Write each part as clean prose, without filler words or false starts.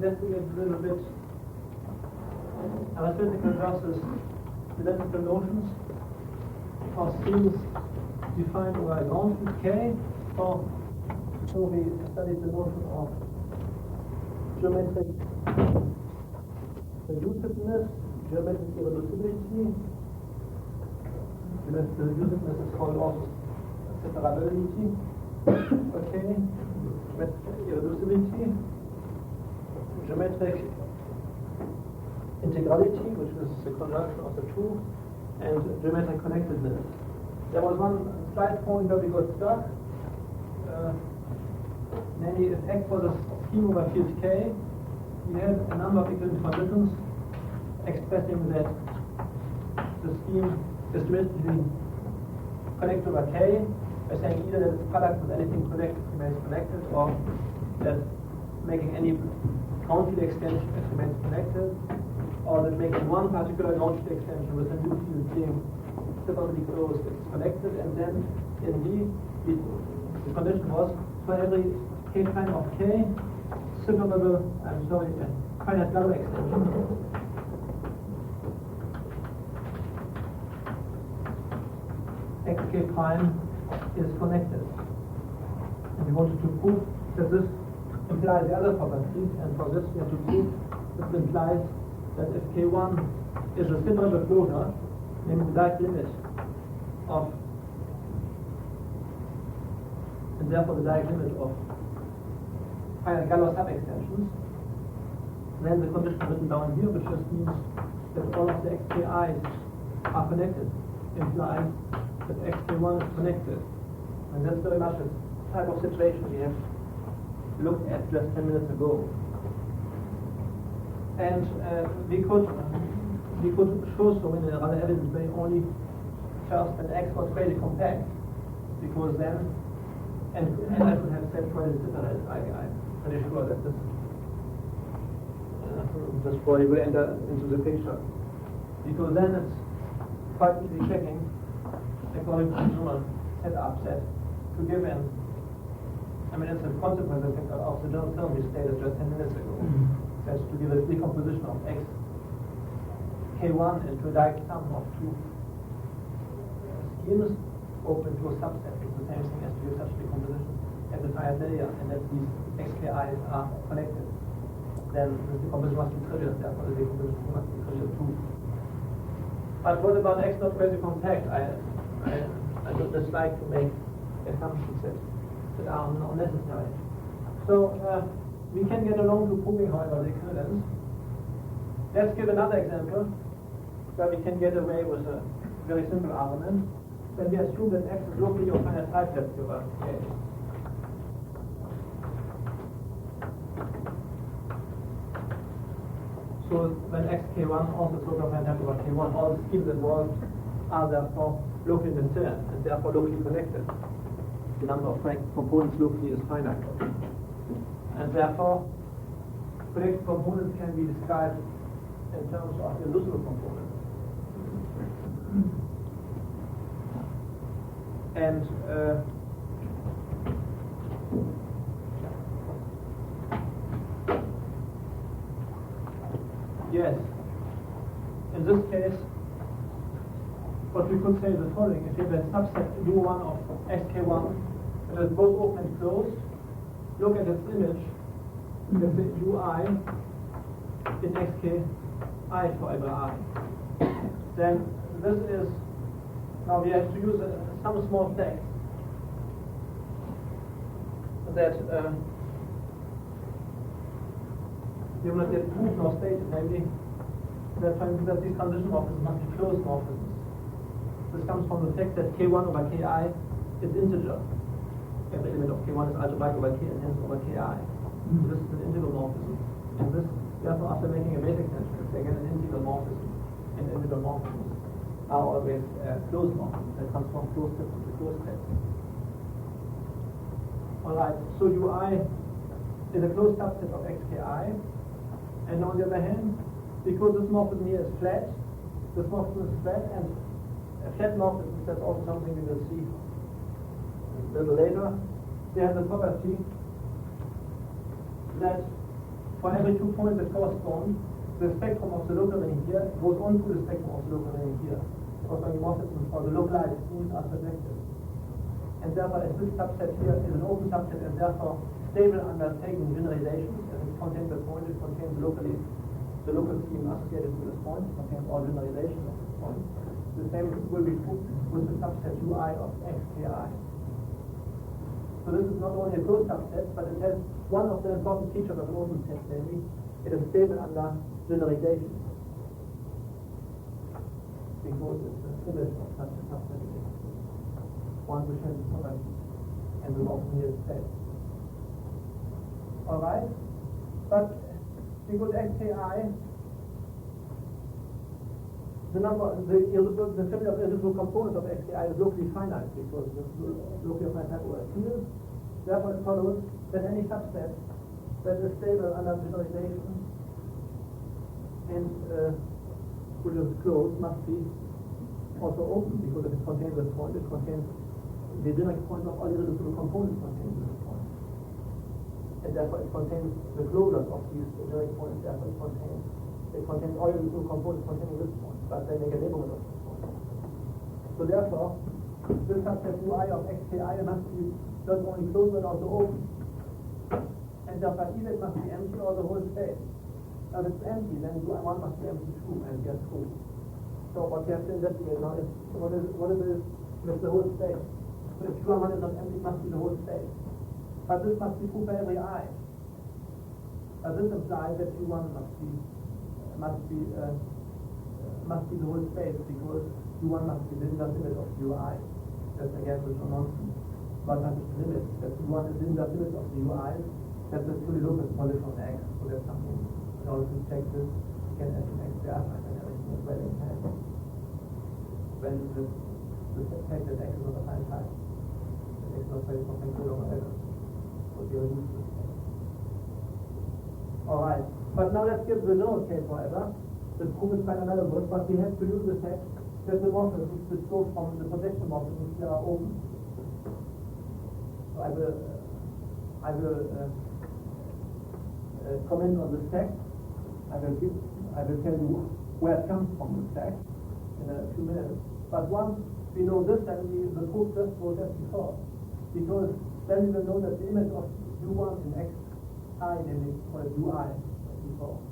investigate a little bit arithmetical versus identical notions of schemes defined over a ground field K. So we studied the notion of geometric reductiveness, geometric irreducibility. Geometric reductiveness is called also separability. Okay, geometric irreducibility, geometric integrality, which is the conjunction of the two, and geometric connectedness. There was one slight point where we got stuck. Namely, if X was a scheme over field K, we had a number of equivalent conditions expressing that the scheme is distributively connected over K by saying either that its product with anything connected remains connected, or that making any ground field extension it remains connected, or that making one particular ground field extension with a new field being separately closed is connected. And then in D, the condition was for every K prime of K, separable, finite Galois extension xk prime is connected. And we wanted to prove that this implies the other property, and for this we have to prove that it implies that if K1 is a separable closure, namely the direct limit of, and therefore the direct limit of finite Galois sub-extensions, then the condition written down here, which just means that all of the xki's are connected, implies that xk1 is connected. And that's very much the type of situation we have looked at just 10 minutes ago. And we could show so in a rather evident way only first that X was fairly compact, because then, and I could have said quite different. I'm pretty sure that this probably will enter into the picture, because then it's quite easy checking according to the German setup set to give in. I mean, it's a consequence of the German term we stated just 10 minutes ago. That's to give a decomposition of X K1 into a direct sum of two schemes open to a subset. It's the same thing as to give such decomposition at the finite layer, and that these xki's are connected. Then the decomposition must be trivial, therefore the decomposition must be trivial too. But what about X not quasi compact? I would just like to make assumptions that are unnecessary. So we can get along to proving, however, the equivalence. Let's give another example where we can get away with a very simple argument. When we assume that X is locally of finite type, let's give a K. So when xk1 also is locally of finite type over K1, all the schemes involved are therefore locally concerned and therefore locally connected. The number of components locally is finite. And therefore, connected components can be described in terms of irreducible components. And yes, in this case, what we could say is the following: if you have a subset U1 of xk1 that is both open and closed, look at its image, let's say ui in xk I for every I. Then this is, now we have to use some small text that we will not yet prove nor stated, namely that these condition morphisms must be closed morphisms. This comes from the fact that k1 over ki is integer. Every element of k1 is algebraic over k and hence over ki. This is an integral morphism. And this, therefore, after making a base extension, it's again an integral morphism. And integral morphisms are always closed morphisms. That comes from closed set to closed set. Alright, so ui is a closed subset of xki. And on the other hand, because this morphism here is flat, this morphism is flat, and a flat morphism, that's also something we will see a little later, they have the property that for every 2 points that correspond, the spectrum of the local ring here goes on to the spectrum of the local ring here. Because the morphisms or the localized schemes are projected. And therefore, as this subset here is an open subset and therefore stable under taking generalizations, as it contains a point, it contains the local scheme associated with this point, it contains all generalizations of this point. The same will be true with the subset Ui of xki. So this is not only a closed subset, but it has one of the important features of an open set, namely, it is stable under generalization. Because it's an image of such a subset. One which has a product and will often here state. Alright? But because xki, the family of irreducible components of xki is locally finite because the locally finite over field. Therefore it follows that any subset that is stable under generalization and which is closed must be also open because if it contains a point, it contains the generic point of all irreducible components contained in this point. And therefore it contains the closures of these generic points, therefore it contains all irreducible components containing this point, but they make a neighborhood of this point. So therefore, this subset Ui of xki must be not only closed but also open. And therefore either it must be empty or the whole space. Now if it's empty, then Ui1 must be empty too, and we are true. So what you have to investigate now is what is it with the whole space. So if Q1 is not empty, it must be the whole space. But this must be true for every I. This implies that Q1 must be the whole space because Q1 must be the inverse image of Ui. That's again with nonsense. But not the limit. That Q1 is the inverse image of the Ui. That's the fully local position on X. So that's something in order to check this, you can add an X there and everything as well in hand. When the fact that X is not a finite type. X is not very complex or whatever. So we will use this. Alright. But now let's give the general case, however. The proof is quite analogous, but we have to use the fact that the morphisms which go from the projection morphisms here are open. So I will comment on this fact. I will tell you where it comes from, this fact, in a few minutes. But once we know this, then the proof just goes as before. Because then we will know that the image of U1 in xi, namely called Ui, as before,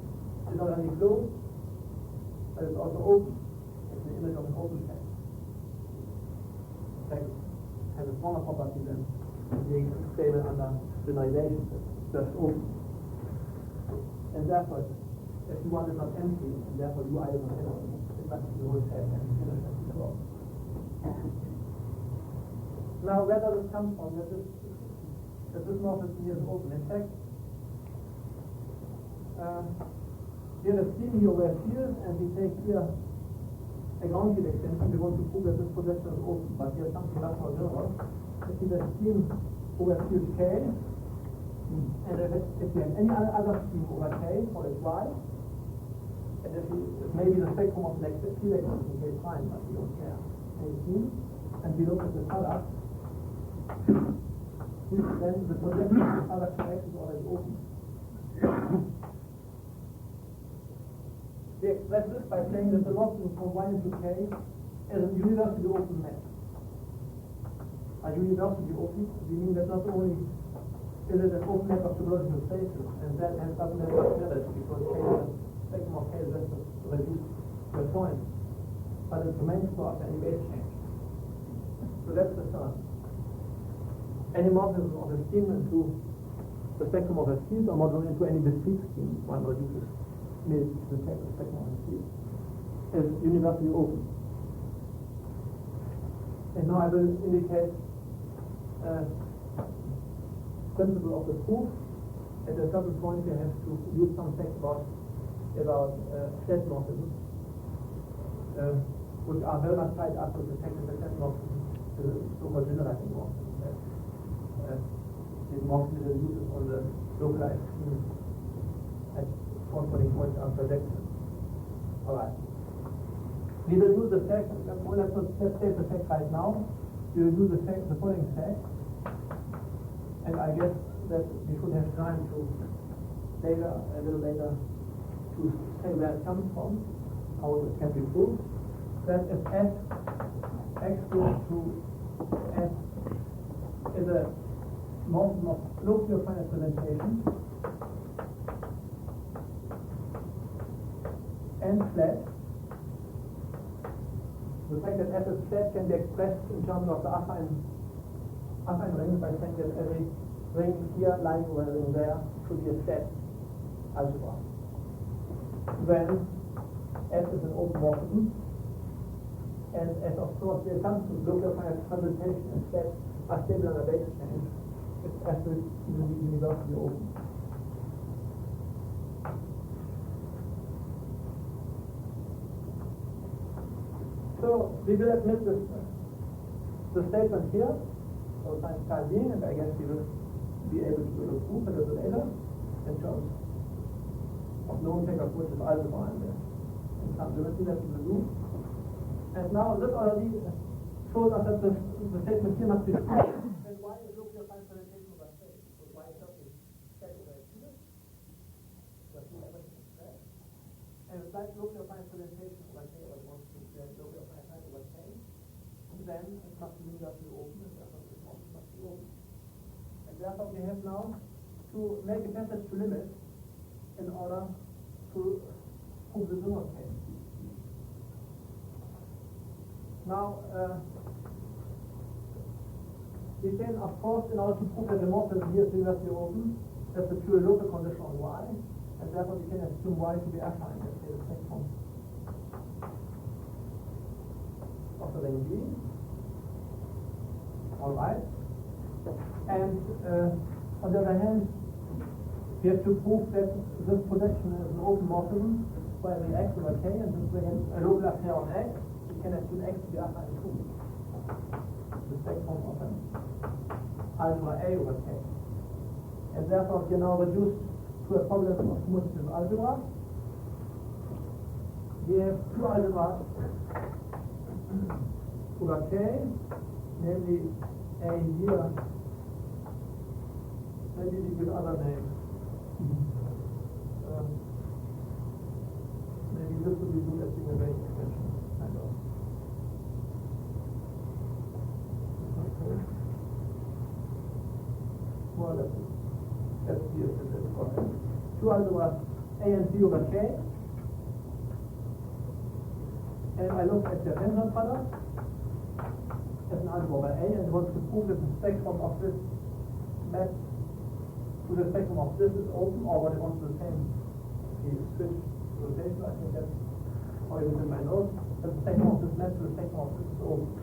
is not only closed, but it's also open. It's the image of an open set. In fact, it has a stronger property than being stable under generalization. It's just open. And therefore, if U1 is not empty, and therefore Ui is not empty, it must be the whole set and finish as before. Now, where does it come from? That this morphism here is open. In fact, we have a scheme here over field, and we take here a ground field extension. We want to prove that this projection is open, but here's something much more general. If we have a scheme over field K, and if we have any other scheme over K, call it Y, and if maybe the spectrum of the field extension K prime, but we don't care. Any scheme, and we look at the color, then the projection of the color X is already open. We express this by saying that the morphism from Y into K is a universally open map. A universally open, we mean that not only is it an open map of topological spaces, and that doesn't have much merit because K is a spectrum of K is just reduced to a point, but it's the main source of any base change. So that's the first. Any morphism of a scheme into the spectrum of a field or model into any discrete scheme, one reduces the spectrum of a field, is universally open. And now I will indicate principle of the proof. At a certain point you have to use some fact about set morphisms, which are very much tied up with the fact that the set morphism is a so-called generalizing morphism. The morphism is used on the localized scheme at corresponding points are projected. Alright. We will use the fact, well, let's not state the fact right now. We will use the following fact. And I guess that we should have time to a little later, to say where it comes from, how it can be proved, that if x goes to f is a morphism of locally finite representation and flat, the fact that f is flat can be expressed in terms of the affine ring by saying that every ring here lying over a ring there should be a flat algebra. When f is an open morphism, and as of course the assumption of local finite representation and flat are stable on a base change, it's f is universally open. So we will admit the statement here for the time being, and I guess we will be able to prove it a little later in terms of known Jacob-Wilson algebra and some symmetry that we will do. And now this already shows us that the statement here must be true. And why is local finite representation over space? So why is that set over here? But do everything is correct. And if that local finite representation over K, or wants to get local finite over K, then it must be universally open, and therefore this also must be open. And therefore we have now to make a method to limit in order to prove the Zimmer case. Now, we can, of course, in order to prove that the morphism here is universally open, that's a pure local condition on Y, and therefore we can assume Y to be affine, let's say the spectrum of the ring B. All right. And on the other hand, we have to prove that this projection is an open morphism for every x over K, and since we have a local affair on X, we can assume X to be affine to the spectrum of an algebra A over K. And therefore we are now reduced to a problem of commutative algebra. We have two algebras over K, namely A here, maybe we give other names. Maybe this would be good as being a range extension, kind of. Okay. Well, let's see if this is correct. Two algebras A and B over K. And I look at the tensor product as an algebra over A, and want to prove that the spectrum of this map to the spectrum of this is open, or what I want to the same. We switch rotation, I think that's how it is in my notes, that the spectrum of this map to the spectrum of this is open.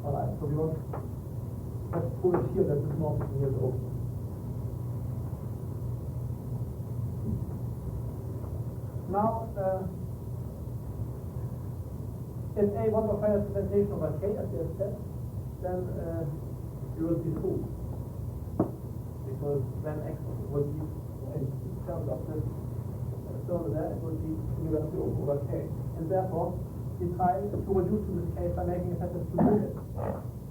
Alright, so we want, let's prove it here that this morphism here is open. Now, if A was a finite representation over K, as we have said, then you will be true. Because then X will be, in terms of this term there, it will be universally open over K. And therefore, we try to reduce to this case by making a method to limit.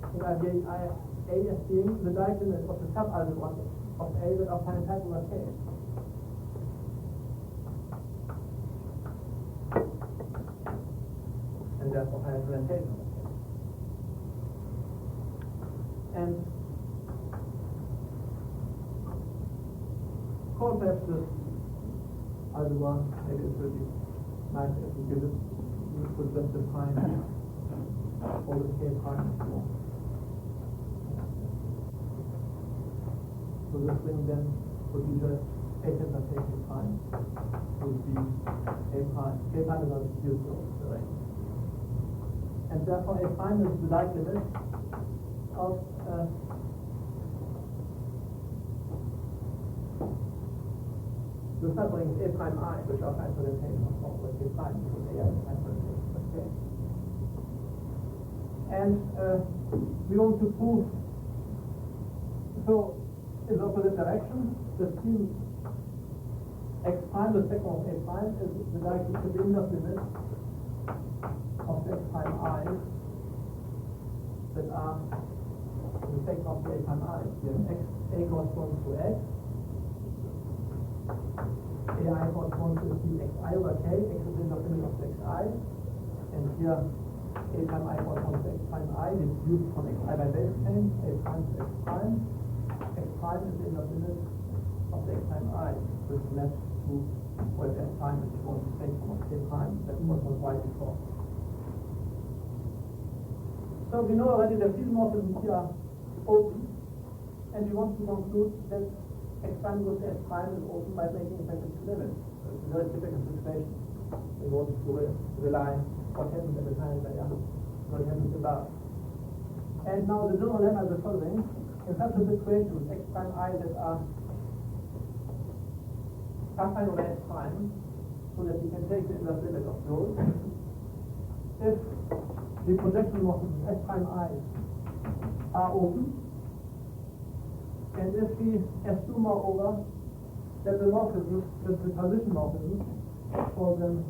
And I get A as being the direct limit of the subalgebra of A that are finite type over K. And therefore finite representation. And call perhaps this algebra, maybe it will be nice if we give it, we could just define all the K prime and so on. So this thing then would be just A tensor K prime would be A prime. K prime is not used to the range. And therefore A prime is the like limit of the subring A prime I, which are finite representation of A prime, because A is finite representation of K. And we want to prove, so in the opposite direction, the scheme X prime, the spectrum of A prime, is the direct inverse limit of X prime I that are in the second of the A prime I. We have A corresponds to X. AI corresponds to xi over k. X is in the limit of xi. And here A prime I corresponds to X prime I, deduced from xi by base change. A prime to X prime. X prime is in the limit of the X prime I, which maps to what F prime is going to take from K prime. That was Y before. So we know already that these morphisms here are open, and we want to conclude that X prime goes to S prime is open by making effective two limits. It's a very typical situation in order to rely what happens at the time that what happens above. And now the general lemma is the following. In such a situation with X prime I that are affine over S prime, so that we can take the inverse limit of those, if the projection morphisms S prime I are open, and if we assume moreover that the morphisms, the transition morphisms, for them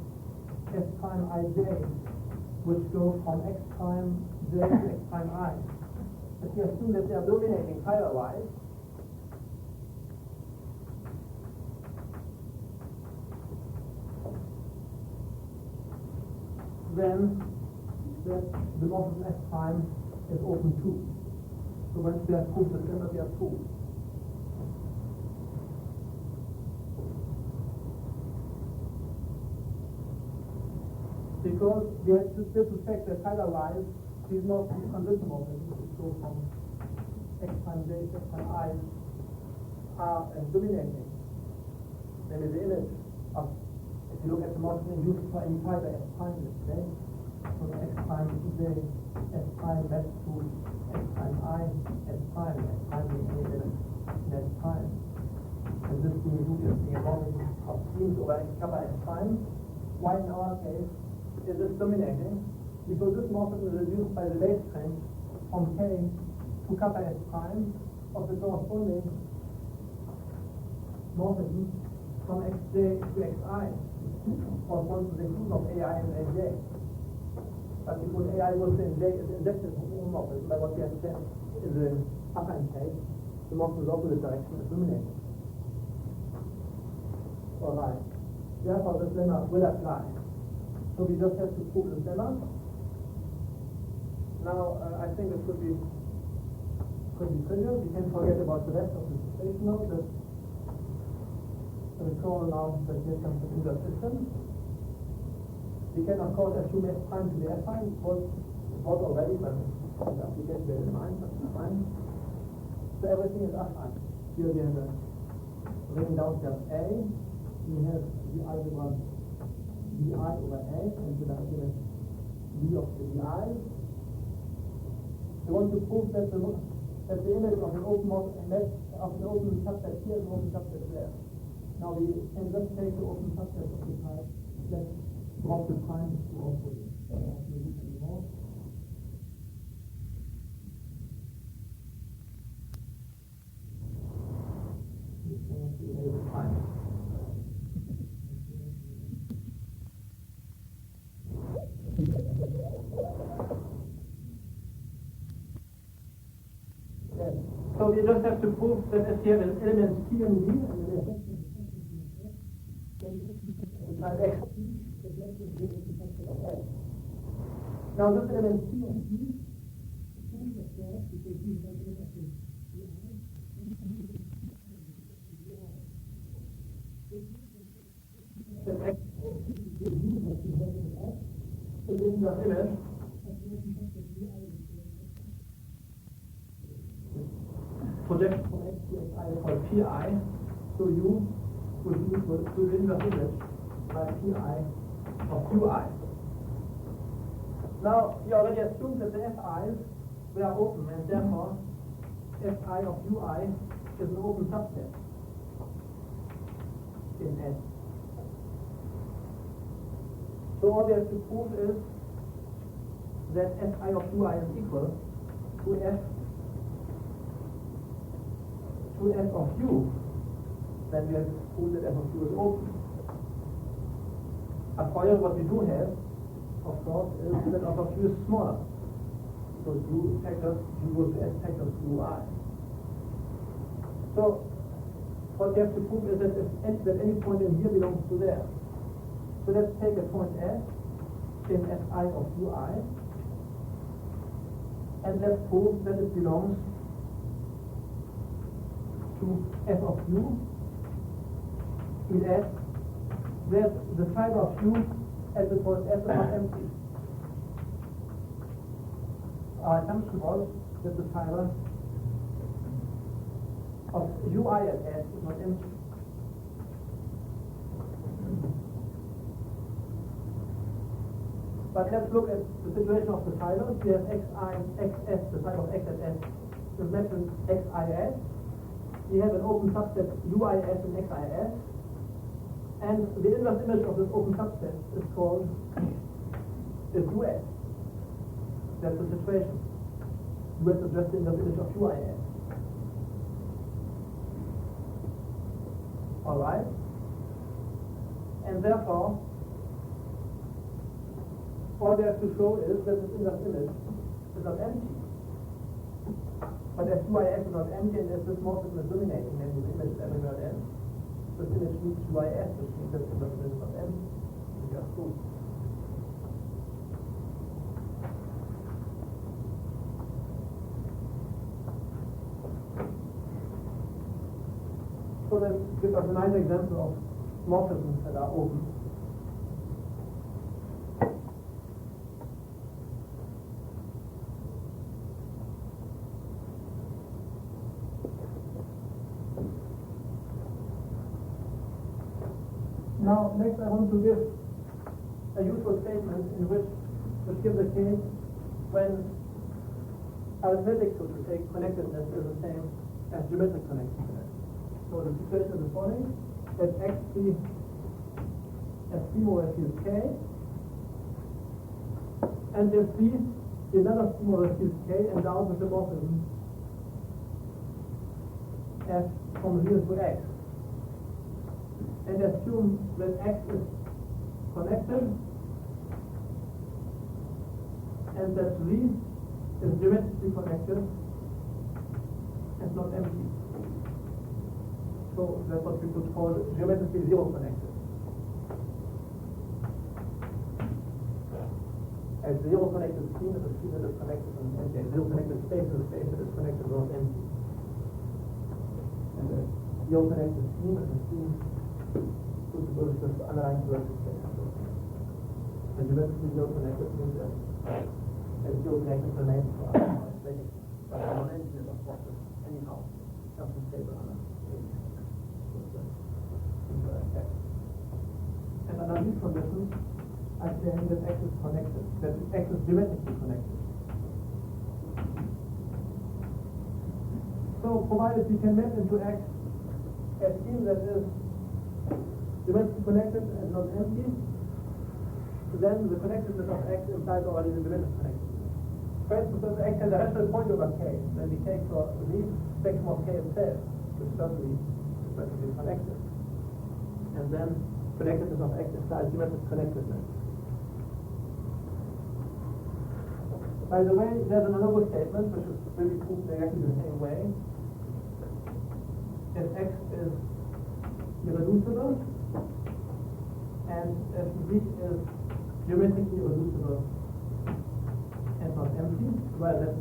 S prime ij, which go from X prime j to X prime I, if we assume that they are dominating hierarchy, then that the morphism S prime is open too. So once we have proved the lemma, we have proved. Because we have to still to check that hierarchy these transition morphisms, which go from X prime j to X prime I, are dominating. Maybe the image of, if you look at the morphism used for any pi by S prime, let's say, so the X prime j, S prime maps to X prime I, S prime being any element in S prime. And this being obviously a morphism of schemes over X kappa S prime. Why in our case is this dominating? Because this morphism is reduced by the base change from K to kappa S prime of the corresponding morphism from Xj to Xi, corresponds to the inclusion of AI and Aj. But because AI was in J is injected from all morphism by what we have said in the affine case, the morphism is opposite direction is dominating. Alright. Therefore this lemma will apply. So we just have to prove this lemma. Now I think it could be trivial. We can forget about the rest of the situation now. Just recall now that here comes the inverse system. We can of course assume S prime to be affine. It was already, but the application bear in mind, but it's fine. So everything is affine. Here we have a written down just A. We have the algebra vi over A, and the argument v of the vi. We want to prove that the image of an open subset here is an open subset there. Now we can just take the open subset of the type. Let's drop the prime to also anymore. So we just have to prove that if you have an element P and V, type X, now this element P and V, that X is in the image. Projection from X to Xi is called Pi, so U would be equal to the inverse image by Pi of Qi. Now, we already assumed that the Fi's were open, and therefore Fi of Ui is an open subset in S. So all we have to prove is that Fi of Ui is equal to F of U, then we have to prove that F of U is open. A priori what we do have, of course, is that F of U is smaller. So U factors G goes to S factors Ui. So what you have to prove is that that any point in here belongs to there. So let's take a point S in Fi of Ui, and let's prove that it belongs to F of U in S, where the fiber of U at the point S is not empty. Our assumption was that the fiber of Ui at S is not empty. But let's look at the situation of the fibers. We have Xs, the fiber of X at S is mentioned Xis. We have an open subset UIS and XIS. And the inverse image of this open subset is called US. That's the situation. US is just the inverse image of UIS. Alright? And therefore, all we have to show is that this inverse image is not empty. But as UIS is not empty and as this morphism is dominating, then the image is everywhere else, this image meets UIS, which means that the inverse image is not empty. We are true. So that gives us a nice example of morphisms that are open. Now, next I want to give a useful statement which gives a case when arithmetic, so to say, connectedness is the same as geometric connectedness. So the situation is the following: that X3 has over field K, and if C is another over field K endowed with the morphism F from 0 to X. And assume that X is connected and that Z is geometrically connected and not empty. So that's what we could call geometrically zero connected. A zero connected scheme is a scheme that is connected and empty. A zero connected space is a space that is connected and not empty. And a zero connected scheme is a scheme with the underlying vertical space. And geometrically zero connected means that as zero connected remains for aesthetic, but non-emptiness of boxes anyhow something stable under and under these conditions I say that X is connected, that X is geometrically connected. So provided we can map into X a scheme that is geometrically connected and not empty, then the connectedness of X implies already the geometric connectedness. For instance, if X has a rational point over K, then we take for the spectrum of K itself, which certainly is perfectly connected. And then connectedness of X implies geometric connectedness. By the way, there's an analogous statement which is really proved exactly the same way. If X is irreducible, and if Z is geometrically irreducible and not empty, well, that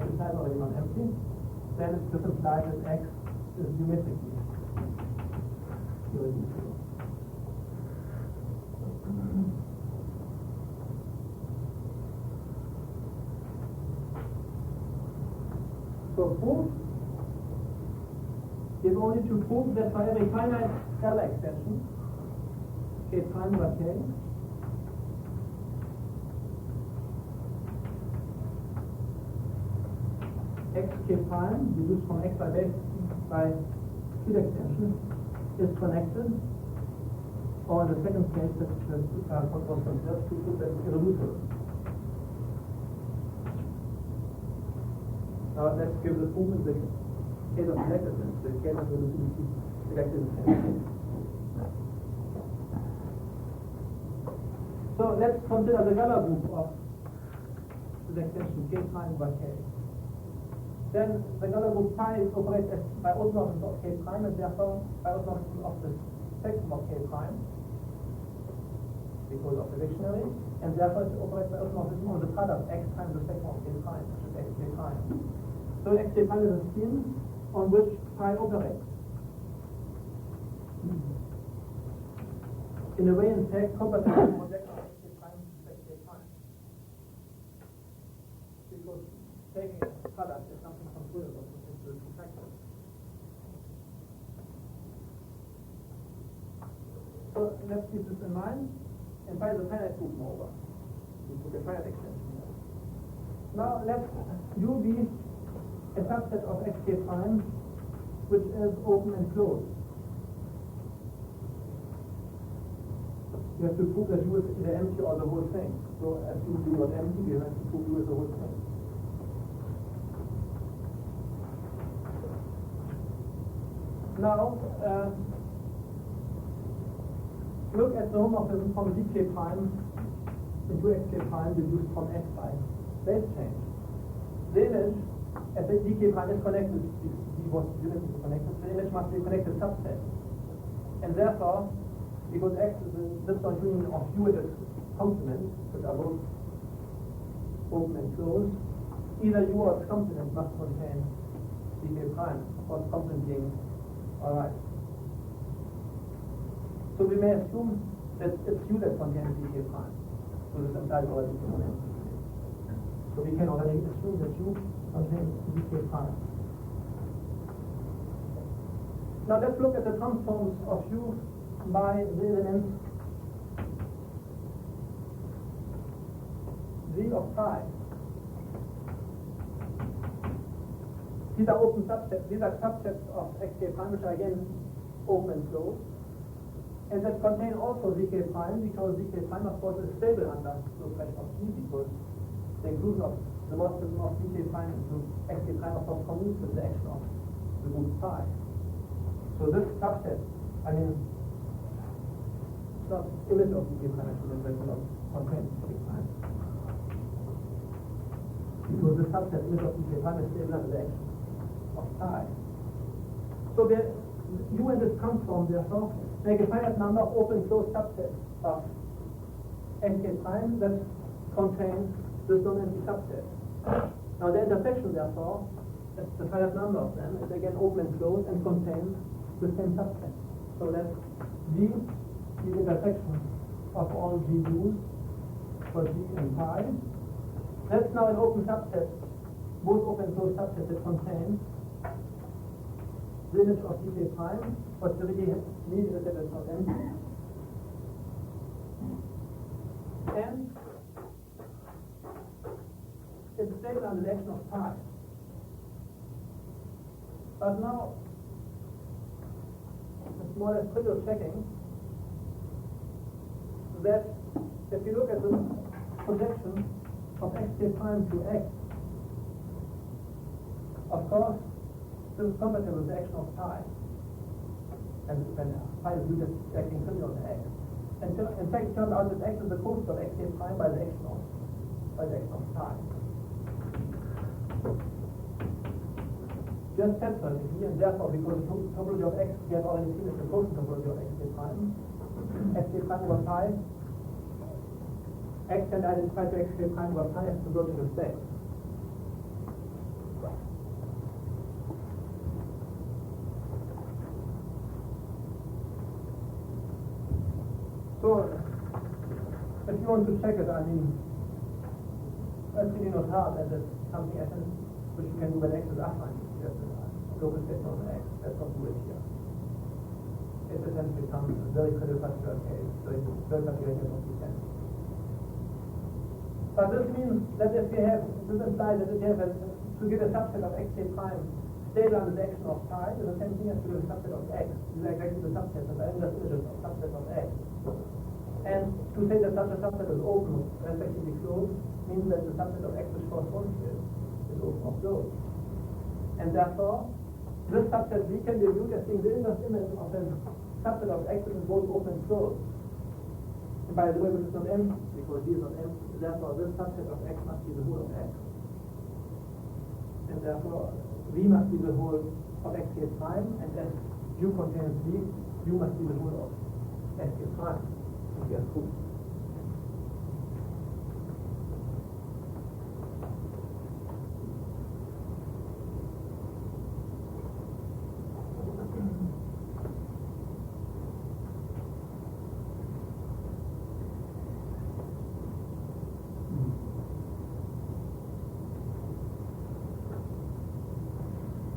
implies already not empty, then this implies that X is geometrically irreducible. So proof is only to prove that for every finite scalar extension, K prime over K, X K prime, deduced from X by base by field extension, is connected, or in the second case that was considered to prove that it's irreducible. Now let's give the proof in the case of connectedness. The case of reducibility is exactly the same. So let's consider the Galler group of to the extension k prime by k. Then the other group phi operates by automorphism of k prime, and therefore by automorphism of the spectrum of k prime, because of the dictionary, and therefore it operates by automorphism on the product x times the spectrum of k prime, which is xk prime. So xk prime is a scheme on which phi operates. In a way, in fact, compatible with the projection of xk prime to xk prime. Because taking a product is something controllable into the two factors. So let's keep this in mind. And by the finite group over. We put a finite extension here. Now let U be a subset of xk prime which is open and closed. You have to prove that U is either empty or the whole thing. So assume U is empty, we have to prove U is the whole thing. Now look at the homomorphism from dk prime into xk prime deduced from x by base change. The image, as the dk prime is connected, d was unity connected, the image must be a connected subset. And therefore, because x is a disjoint union of u and its complement, which are both open and closed, either u or its complement must contain dk prime, or its complement being alright. So we may assume that it's U that contains dk prime. So this implies already contains dk. So we can already assume that U contains dk prime. Now let's look at the transforms of U by the elements Z of phi. These are open subsets. These are subsets of xk prime, which are again open and closed. And that contain also zk prime, because zk prime, of course, is stable under the oppression of G, because the inclusion of the morphism of zk prime into xk prime, of course, commutes with the action of the group phi. So this subset, I mean, it's not image of zk prime, actually, but it does not contain zk prime. Because the subset image of zk prime is stable under the action of phi. So there, U and this transform, therefore, make a finite number of open closed subsets of xk prime that contain this non-empty subset. Now the intersection, therefore, that's the finite number of them, is again open and closed and contains the same subset. So that G is the intersection of all GUs for G and phi. That's now an open subset, both open and closed subsets that contain the image of dk prime, but the really mean is that it's not empty. And it's stable under the action of phi. But now, it's more or less trivial checking that if you look at the projection of xk prime to x, of course, this is compatible with the action of phi. And when phi is used as acting trivial on x. And in fact, it turns out that x is the quotient of xk prime by the action of phi. Just separately, and therefore, because the topology of x we have already seen is the quotient topology of xk prime over phi, x can identify to xk prime over phi as the logical space. So, if you want to check it, I mean, that's really not hard, and it's something essence which you can do when x is affine. You have the local space on x. Let's not do it here. It essentially becomes a very critical particular case, very particular case of defense. But this means that if you have, this implies that if you have to get a subset of xk prime stable under the action of phi, is the same thing as to get a subset of x. These are exactly the subsets of endless images of subsets of x. And to say that such a subset is open and effectively closed means that the subset of x which corresponds to it is open or closed. And therefore, this subset V can be viewed as being the inverse image of a subset of x which is both open and closed. by the way, which is not empty, because D is not empty. Therefore, this subset of X must be the whole of X. And therefore, V must be the whole of Xk prime, and as U contains V, U must be the whole of Xk prime. And we are true.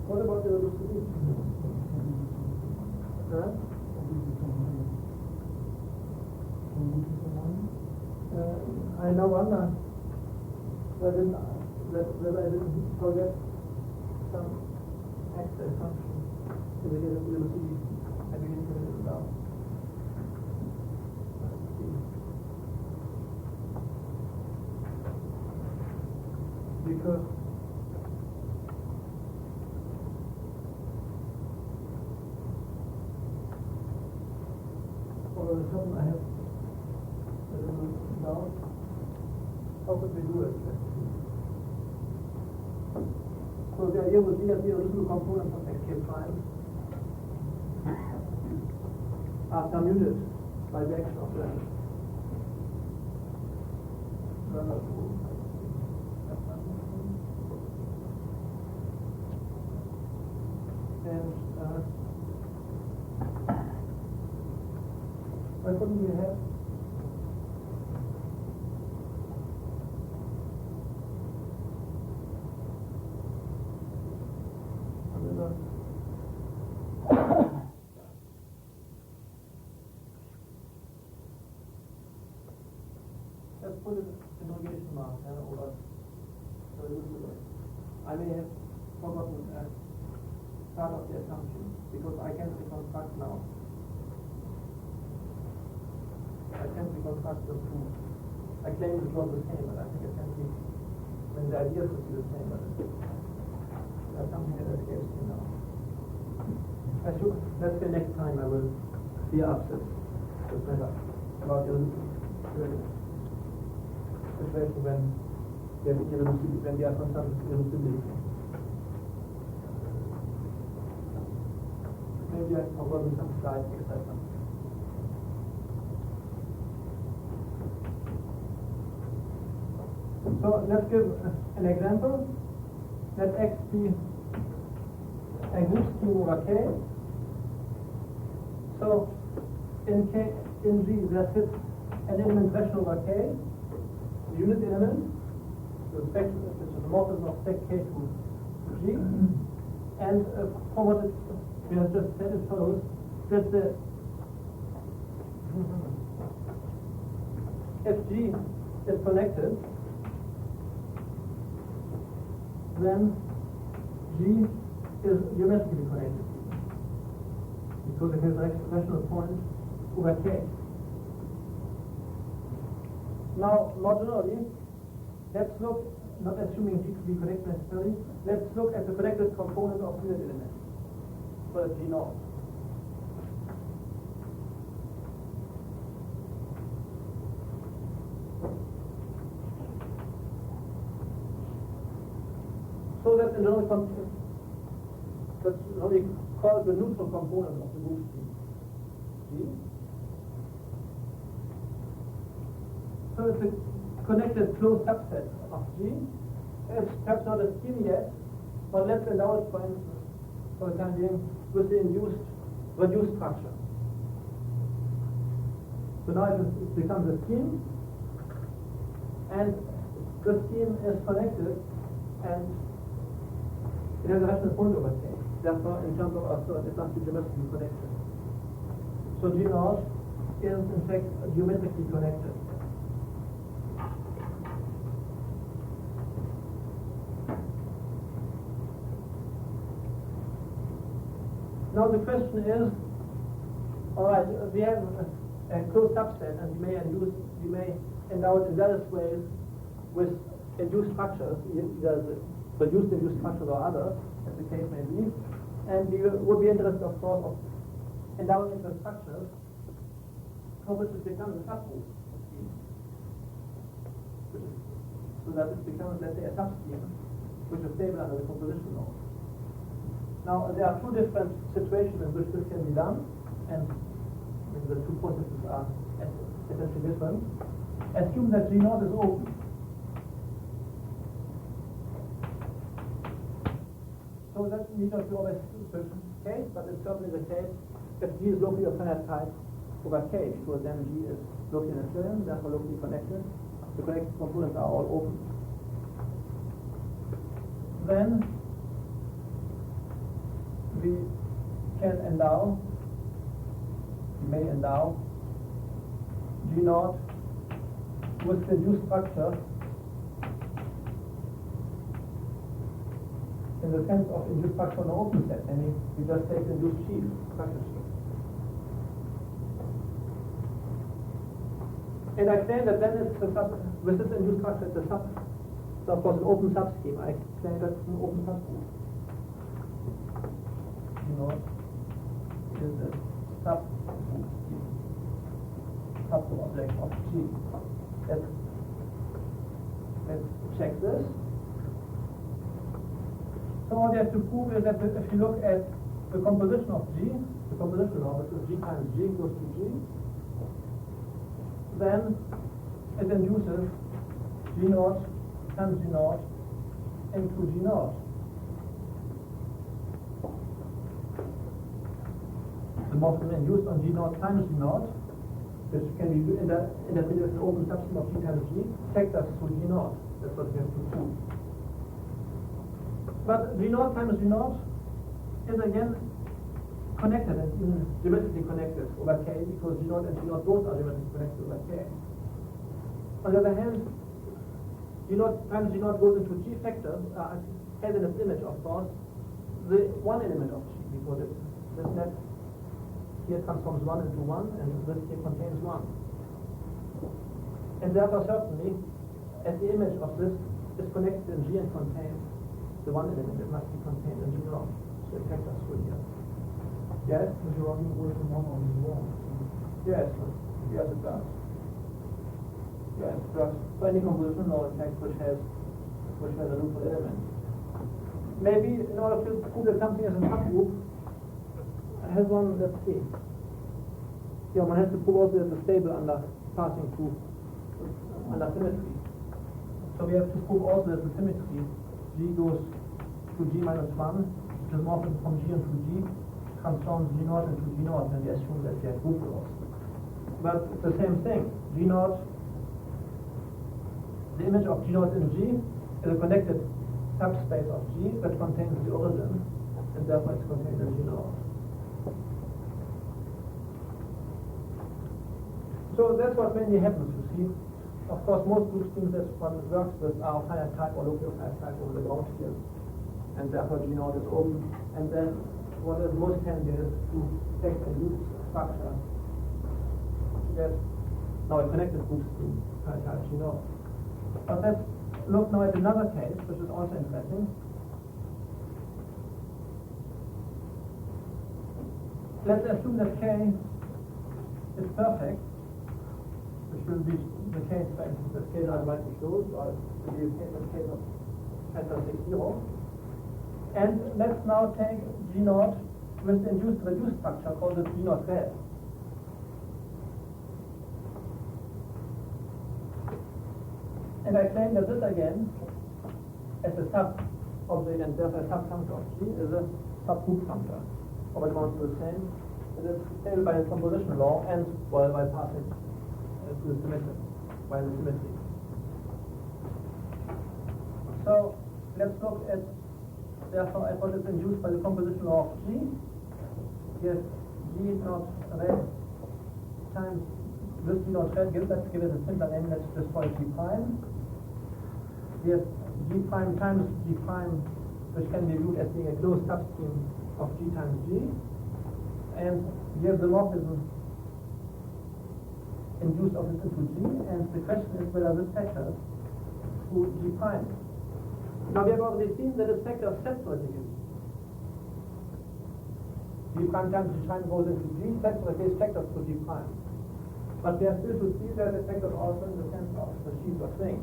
What about the reducibility? I now wonder whether I didn't forget some extra assumption in the reducibility. I begin to write it down. Let's see. Because all of a sudden I have a little doubt. How could we do it? So the idea would be that the original components of Xk prime are permuted by the action of the and why couldn't we have let's put an interrogation mark over I may have forgotten part of the assumption because I can reconstruct now. I can't reconstruct the two. I claim it was the same, but I think it can be, when the idea could be the same, but there's something that escapes me now. Let's say next time I will clear up this matter about the situation when we are concerned with irreducibility. Maybe I've forgotten some slides, etc. So let's give an example. Let X be a group scheme over K. So in G there sits an element rational over K, the unit element, which is a morphism of spec K to G. And from what we have just said, it follows that if G is connected, then G is geometrically connected because it has a rational point over K. Now, more generally, let's look, not assuming G to be connected necessarily, let's look at the connected component of unit elements. So that's G naught. So that's another that's what we call the neutral component of the group scheme. G. So it's a connected closed subset of G. It's perhaps not a scheme yet, but let's allow it, for instance, for the time being, with the reduced structure. So now it becomes a scheme, and the scheme is connected, and it has a rational point over K. Therefore, in terms of our it must be geometrically connected. So G naught is in fact geometrically connected. Now the question is, all right, we have a closed subset, and we may endow it in various ways with induced structures, either the reduced induced structures or others, as the case may be, and we would be interested, of course, of endowing it with structures for which it becomes a subgroup. so that it becomes, let's say, a subscheme which is stable under the composition law. Now, there are two different situations in which this can be done, and the two processes are essentially different. Assume that G0 is open. So that need not be always the case, but it's certainly the case if G is locally of finite type over K, because then G is locally Euclidean, therefore locally connected. The connected components are all open. Then we can endow, we may endow G0 with the new structure in the sense of induced structure on an open set. I mean, we just take the induced sheaf, structure sheaf. And I claim that then it's with this induced structure, it's a sub. So of course an open subscheme. I claim that it's an open subgroup. G0 is a subgroup object of G. Let's check this. So what you have to prove is that if you look at the composition of G, the composition law, which is G times G equals to G, then it induces G0 times G0 into G0. The morphism induced on G0 times G0, which can be interpreted as an open subscheme of G times G, takes us to G0. That's what we have to prove. But G0 times G0 is again connected and even geometrically connected over K, because G0 and G0 both are geometrically connected over K. On the other hand, G0 times G0 goes into G factors, has in its image, of course, the one element of G, because this net here transforms 1 into 1, and this here contains 1. And therefore, certainly, as the image of this is connected in G and contains the one element, it must be contained in G0. So it takes us through here. Yes? Because you're only working one on the wall. Yes. Yes, it does. Yes, it does. So any composition law, in fact, which has a neutral element. Maybe in order to prove that something is a subgroup, has one, let's see. Yeah, one has to prove also that it's stable under passing through under symmetry. So we have to prove also that the symmetry G goes to G minus 1, which is morphism from G into G, transforms G0 into G0, and we assume that we have group laws. But it's the same thing. G0, the image of G0 in G is a connected subspace of G that contains the origin, and therefore it's contained in G0. So that's what mainly happens, you see. Of course, most group schemes that one works with are of finite type or local finite type over the ground field, and therefore G0 is open. And then what is most handy is to take a loose structure to get now a connected group scheme, finite type G0. But let's look now at another case, which is also interesting. Let's assume that K is perfect, which will be the case, for instance, that K algebraically closed, or the case of characteristic 0. And let's now take G0 with the induced reduced structure called the G0 red. And I claim that this again, as a sub-object and therefore a sub-functor of G, is a subgroup functor. Or it amounts to the same. It is stable by the composition law and by passing to the symmetry, by the symmetry. So let's look at, therefore, at what is induced by the composition law of G. Yes, G0 red times this G0 red, let's give it a simpler name, let's just call it G prime. Yes, G prime times G prime, which can be viewed as being a closed subscheme of G times G. And we have the morphism induced of this into G, and the question is whether this factors through G prime. Now we have already seen that this factor separately in G prime times G prime goes into G, that's the case factors through G prime. But we have still to see that the vectors also in the sense of the sheets of things.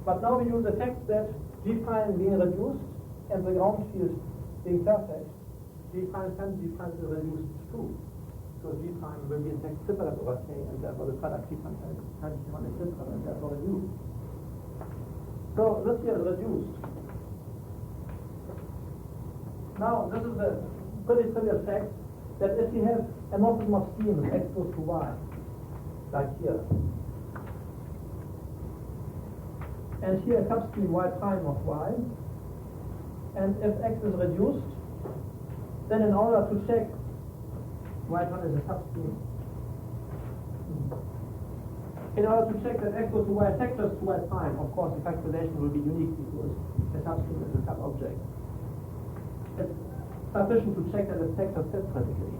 But now we use the fact that G prime being reduced and the ground field being perfect, G prime times G prime is reduced too. So G prime will be in fact separate over K, and therefore the product G prime times G1 is separate and therefore reduced. So this here is reduced. Now this is a pretty trivial fact that if you have a morphism of schemes x goes to y, like here, and here a subscheme y prime of y, and if x is reduced, then in order to check y prime is a subscheme, in order to check that x goes to y factors to y prime, of course the calculation will be unique because the subscheme is a subobject. It's sufficient to check that it factors separately.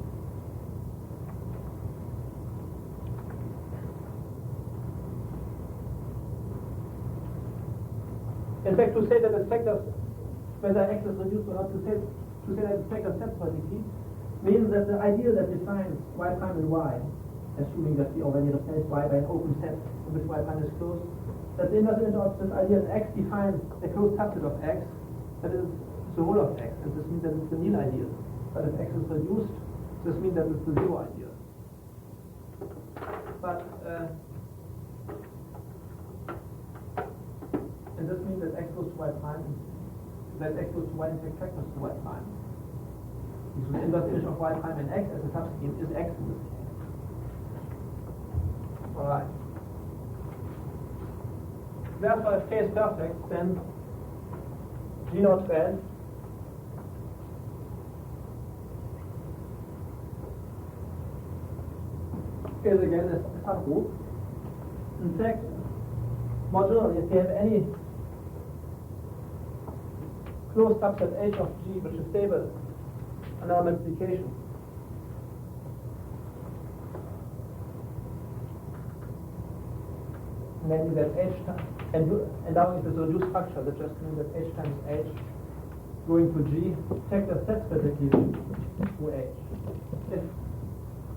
In fact, to say that it factors whether x is reduced or not, to say that it factors separately means that the idea that defines y prime and y, assuming that we already replaced y by an open set in which y prime is closed, that the inverse image of this idea that x defines a closed subset of x, that is the whole of x, and this means that it's the nil idea. But if x is reduced, this means that it's the zero idea. But and this means that x goes to y prime, that x goes to y in fact factors to y prime. So the inverse image of y prime and x as a subscheme is x in this case. Alright. Therefore, if K is perfect, then G naught red is again a subgroup. In fact, more generally, if you have any closed subset H of G which is stable under multiplication, namely that H and endowing it with a reduced structure, that just means that H times H going to G factors separately to H. If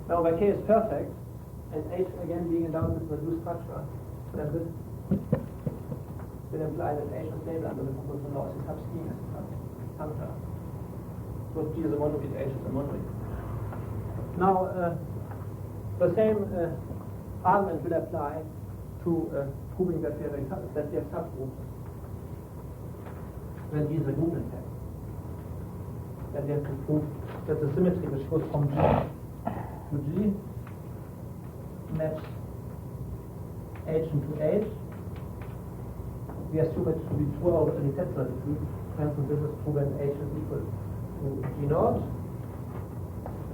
now by K is perfect and H again being endowed with a reduced structure, then this will imply that H is stable under the convolution law as a subscheme, as a subfunctor. So G is a monoid, H is a monoid. Now the same argument will apply to proving that we have subgroups when G is a group in fact. Then we have to prove that the symmetry which goes from G to G match H into H. We assume it to be true already separately. For instance, this is true when H is equal to G naught.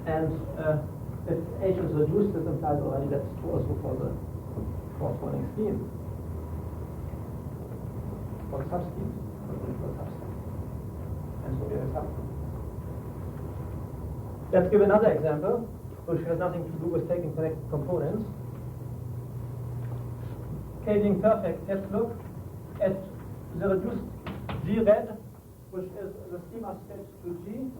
And if H is reduced, this implies already that's true also for the corresponding scheme. For the subschemes, for the equal subset. And so we have a subgroup. Let's give another example, which has nothing to do with taking connected components. K being perfect, let's look at the reduced G red, which is the schema sketch to G.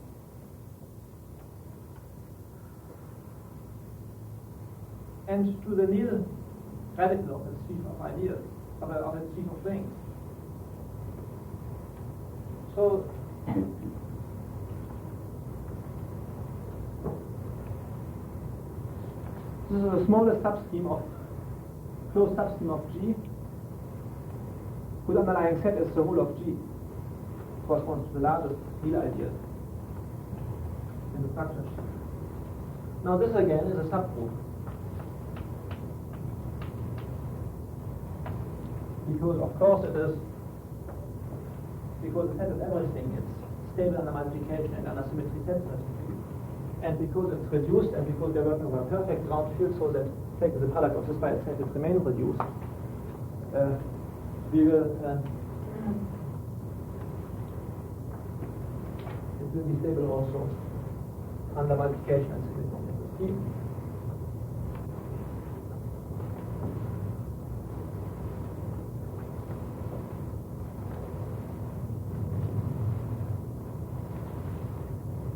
And to the nil radical of its sheaf of ideas, of its sheaf of things. So this is the smallest subscheme of closed subscheme of G, whose underlying set is the whole of G, corresponds to the largest nil idea in the structure sheaf. Now this again is a subgroup, because of course it is, because the set is everything, it's stable under multiplication and under symmetry separately, and because it's reduced and because we're working over a perfect ground field, so that take the product of this by itself it remains reduced, we will it will be stable also under multiplication and symmetry.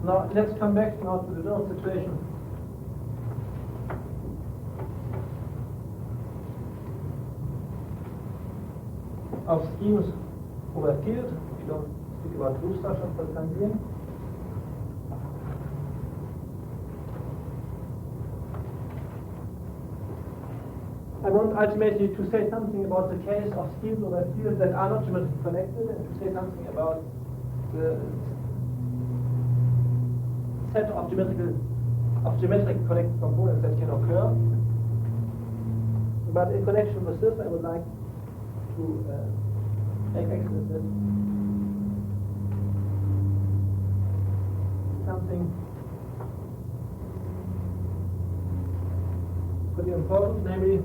Now let's come back now to the general situation of schemes over field. We don't speak about true structures for the time being. I want ultimately to say something about the case of schemes over fields that are not geometrically connected, and to say something about the set of geometrically connected components that can occur. But in connection with this, I would like to make explicit something pretty important, namely,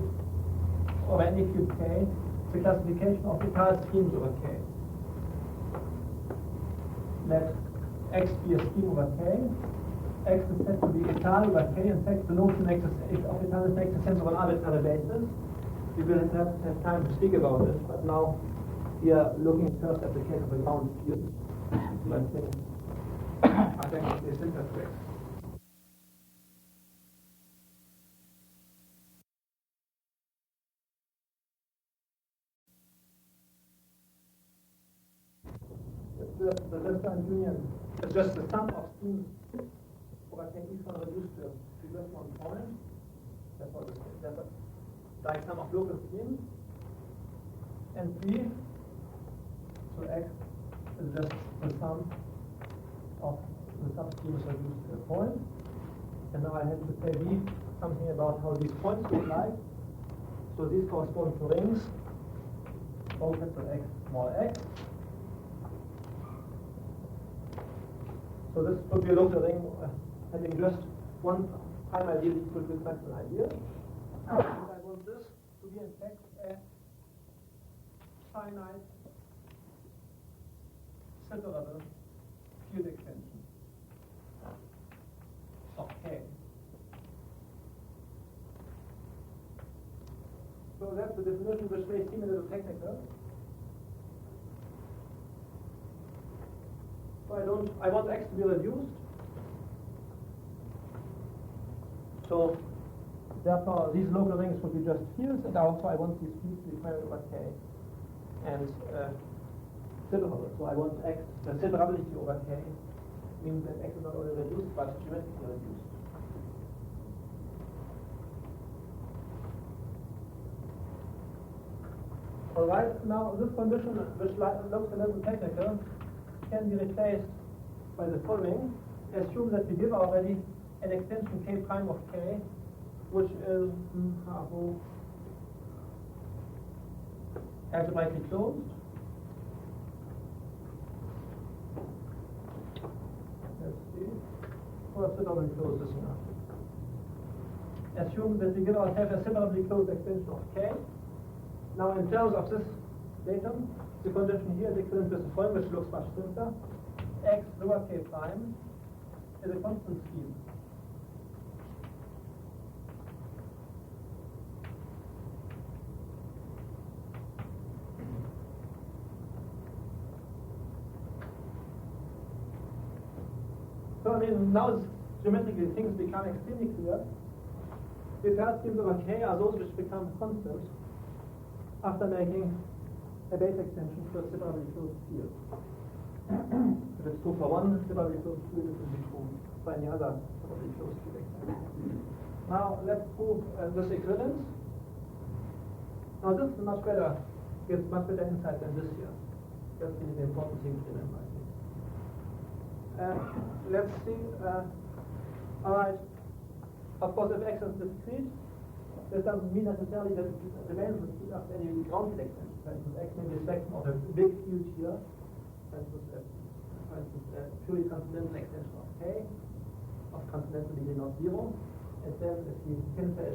over any cube K, the classification of Étale schemes over K. Let X be a scheme over K. X is said to be Étale over K. In fact, the notion of Étale makes sense of an arbitrary basis. We will have time to speak about this, but now we are looking first at the case of a ground field. I think it's interesting. The Western Union is just the sum of schemes over K each one reduced to just one point. That's what it is. That's like sum of local schemes. And P, so X is just the sum of the subschemes reduced to a point. And now I have to say V something about how these points look like. So these correspond to rings, O capital X, small x. So this could be a local ring having just one prime ideal equal to its maximum ideal. And I want this to be in fact a finite separable field extension of K. So that's the definition which may seem a little technical. So I want X to be reduced. So therefore these local rings would be just fields, and also I want these fields to be queried over K and separable. So I want X, the separability over K means that X is not only reduced but geometrically reduced. Alright, now this condition, which looks a little technical, can be replaced by the following. Assume that we give already an extension K prime of K, which is algebraically closed. Let's see. Let's separably close this enough. Assume that we give ourselves a separably closed extension of K. Now, in terms of this datum, the condition here is equivalent to the following, which looks much simpler. X lower K prime is a constant scheme. So, I mean, now geometrically things become extremely clear. The Étale schemes over K are those which become constant after making a base extension to a separably closed field. If it's true for one separably closed field, it will be true for any other separably closed field extension. Now let's prove this equivalence. Now this is much better, gives much better insight than this here. That's the important thing to remember, I think. Let's see. Alright. Of course, if X is discrete, this doesn't mean necessarily that it remains discrete after any ground field extension. For instance, X may be a section of a big field here. For instance, a purely transcendental extension of K, of transcendental degree not zero. And then if we pinset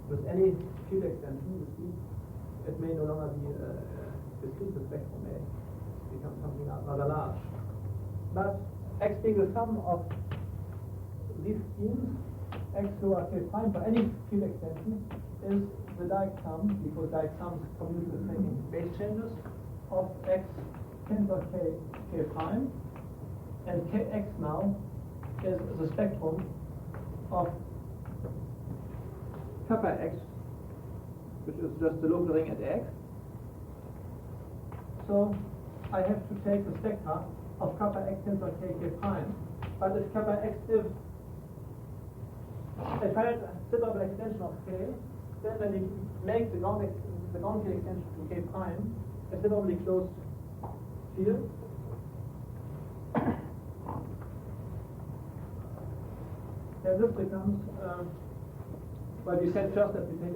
with any field extension, you see, it may no longer be discrete. The spectrum may become something rather large. But X being the sum of these schemes, X lower K prime for any field extension is the direct sum, because direct sums commute with making base changes, of X tensor K prime, and Kx now is the spectrum of kappa X, which is just the local ring at X, So I have to take the sector of kappa x tensor k k prime. But if kappa x is a finite separable extension of k, then when we make the ground field extension to k prime a separably closed field, then this becomes, well, we said first that we take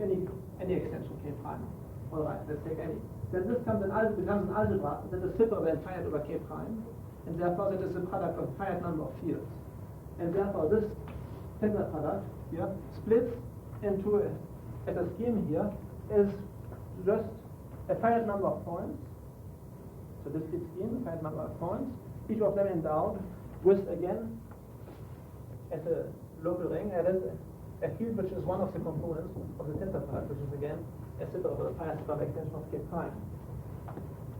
any extension k prime. All right, let's take any. Then this becomes an algebra that is separable and finite over k prime, and therefore that is the product of a finite number of fields. And therefore this tensor product here splits into at a scheme here is just a finite number of points. So this split scheme, a finite number of points, each of them endowed with again at a local ring, and is a field which is one of the components of the tensor product, which is again a separable finite separable extension of k prime.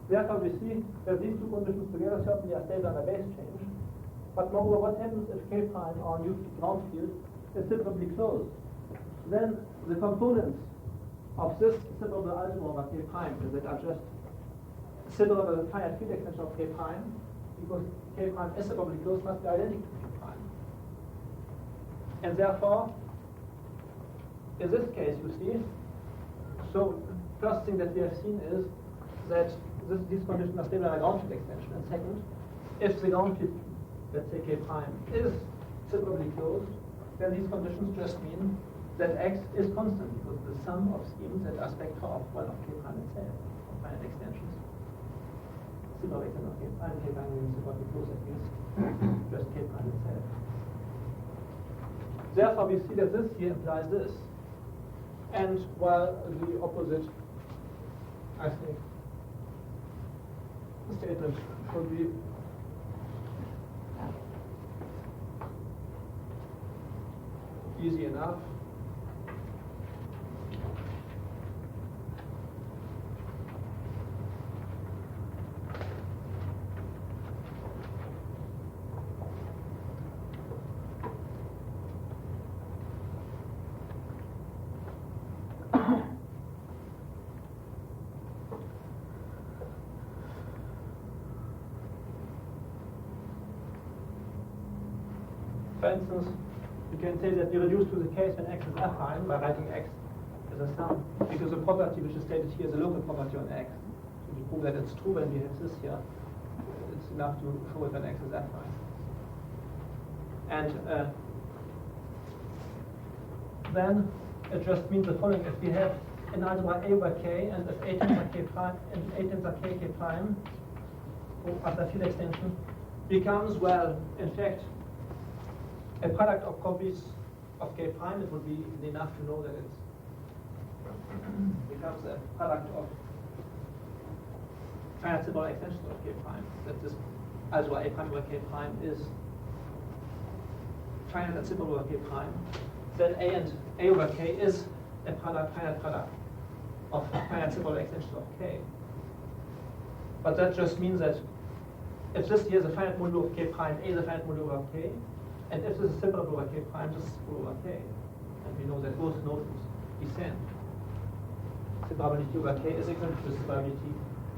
Therefore we see that these two conditions together certainly are stable under base change. But moreover, what happens if k prime, our new ground field, is separably closed? Then the components of this separable algebra over k prime that are just separable finite field extension of k prime, because k prime is separably closed, must be identical to k prime. And therefore, in this case, you see, so first thing that we have seen is that these conditions are stable under ground field extension. And second, if the ground field, let's say k prime, is separably closed, then these conditions just mean that x is constant, because the sum of schemes that are spectra of one of k prime itself, of finite extensions. Separable extension of k prime means separately closed, that means just k prime itself. Therefore, we see that this here implies this. And while the opposite, I think, statement should be easy enough. For instance, you can say that we reduce to the case when x is affine by writing x as a sum, because the property which is stated here is a local property on x. So we prove that it's true when we have this here. It's enough to show it when x is affine. And then it just means the following: if we have an algebra A over K, and if A tensor K prime and A tensor K K prime after field extension becomes, well, in fact, a product of copies of K prime, it would be enough to know that it becomes a product of finite separable extensions of K prime. That this algebra A prime over K prime is finite and separable over K prime. Then A and A over K is a finite product of finite separable extensions of K. But that just means that if this here is a finite modulo of K prime, A is a finite modulo of K, and if this is separable over K prime, this is separable over K. And we know that both notions descend. Separability over K is equal to separability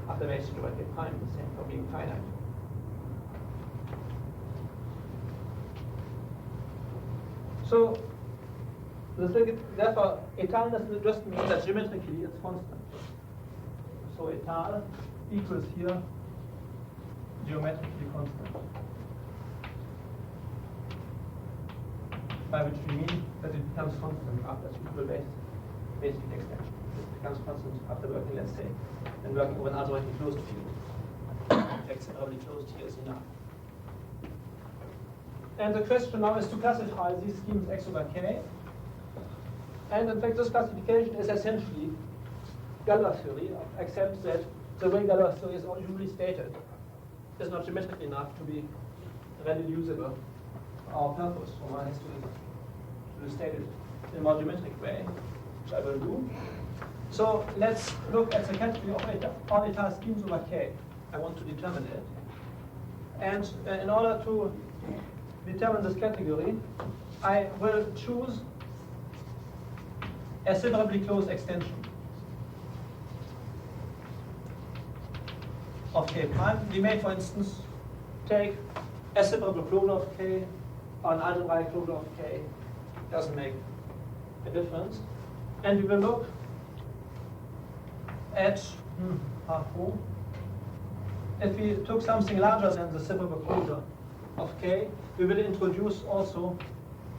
after base change over K prime, the same for being finite. So, therefore, etalness just means that geometrically it's constant. So etal equals here geometrically constant. By which we mean that it becomes constant after suitable basic extension. It becomes constant after working, let's say, and working over an algebraically closed field. Separably closed here is enough. And the question now is to classify these schemes X over K. And in fact, this classification is essentially Galois theory, except that the way Galois theory is usually stated is not geometrically enough to be readily usable for our purpose. So one has to state it in a more geometric way, which I will do. So let's look at the category of all etal schemes over K. I want to determine it. And in order to determine this category, I will choose a separably closed extension. of k prime. We may, for instance, take a separable closure of k or an algebraic closure of k. Doesn't make a difference. And we will look at if we took something larger than the separable closure of k, we will introduce also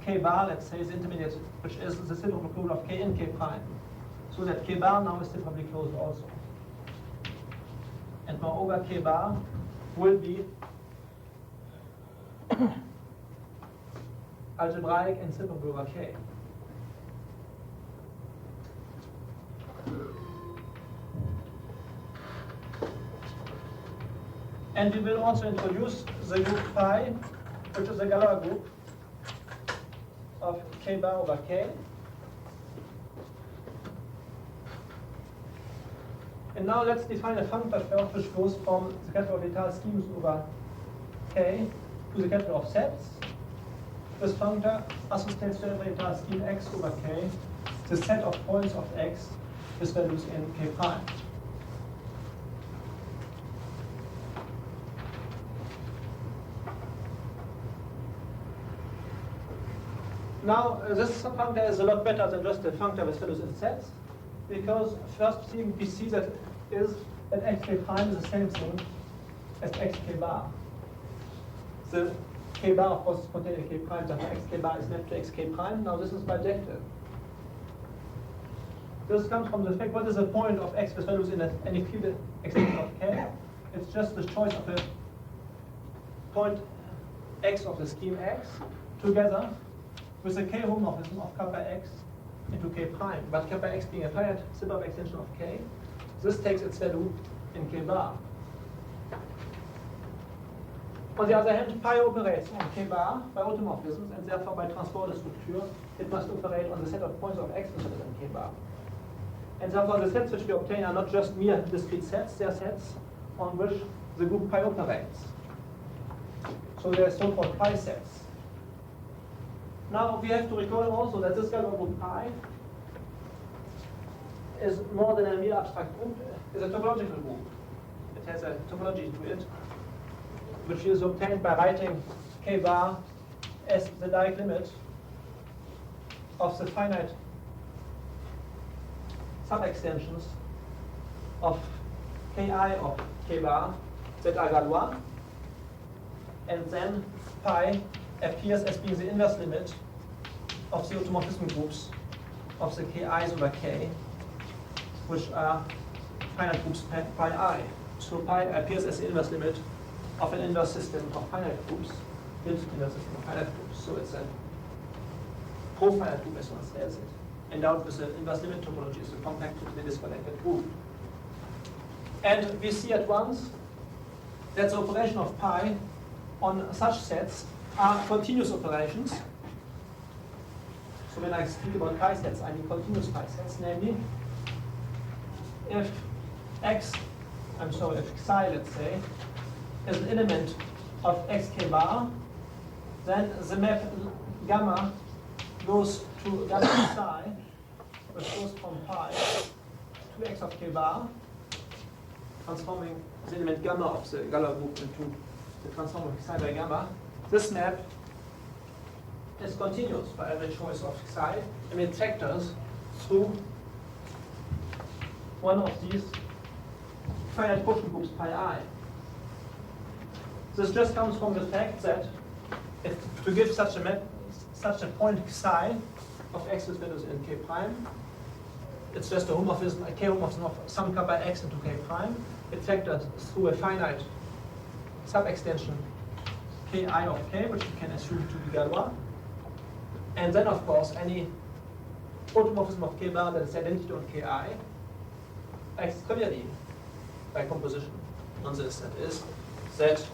k bar, let's say, the intermediate, which is the separable closure of k in k prime. So that k bar now is separably closed also. And moreover, k bar will be algebraic and separable over k. And we will also introduce the group phi, which is a Galois group of k bar over k. And now let's define a functor curve which goes from the category of État schemes over k to the category of sets. This functor associates to every État scheme x over k, the set of points of x with values in k prime. Now, this functor is a lot better than just a functor with values in sets, because first thing we see that is that xk prime is the same thing as xk bar. The k bar, of course, is contained in k prime, therefore xk bar is mapped to xk prime. Now, this is bijective. This comes from the fact, what is the point of x with values in any field extension of k? It's just the choice of a point x of the scheme x together with the k homomorphism of kappa x into k prime. But kappa x being a finite separable extension of k, this takes its value in k bar. On the other hand, pi operates on k bar by automorphisms, and therefore by transport de structure, it must operate on the set of points of x instead of in k bar. And therefore the sets which we obtain are not just mere discrete sets, they are sets on which the group pi operates. So they are so-called pi sets. Now we have to recall also that this Galois group pi is more than a mere abstract group, it's a topological group. It has a topology to it, which is obtained by writing k bar as the Dirac limit of the finite sub-extensions of ki of k bar that are Galois, and then pi appears as being the inverse limit of the automorphism groups of the ki's over k, which are finite groups pi I. So pi appears as the inverse limit of an inverse system of finite groups, built inverse system of finite groups. So it's a profinite group as one says it. Endowed with the inverse limit topology is a compactly disconnected group. And we see at once that the operation of pi on such sets are continuous operations. So when I speak about pi sets, I mean continuous pi sets, namely if psi, let's say, is an element of xk bar, then the map gamma goes to gamma psi, which goes from pi to x of k bar, transforming the element gamma of the Galois group into the transform of psi by gamma. This map is continuous by every choice of psi, and it factors through one of these finite quotient groups pi I. This just comes from the fact that to give such a map, such a point psi of x with values in k prime, it's just a homomorphism, a k homomorphism of some kappa x into k prime. It factors through a finite sub-extension ki of k, which we can assume to be Galois. And then, of course, any automorphism of k bar that is identity on ki acts trivially by composition on this. That is, that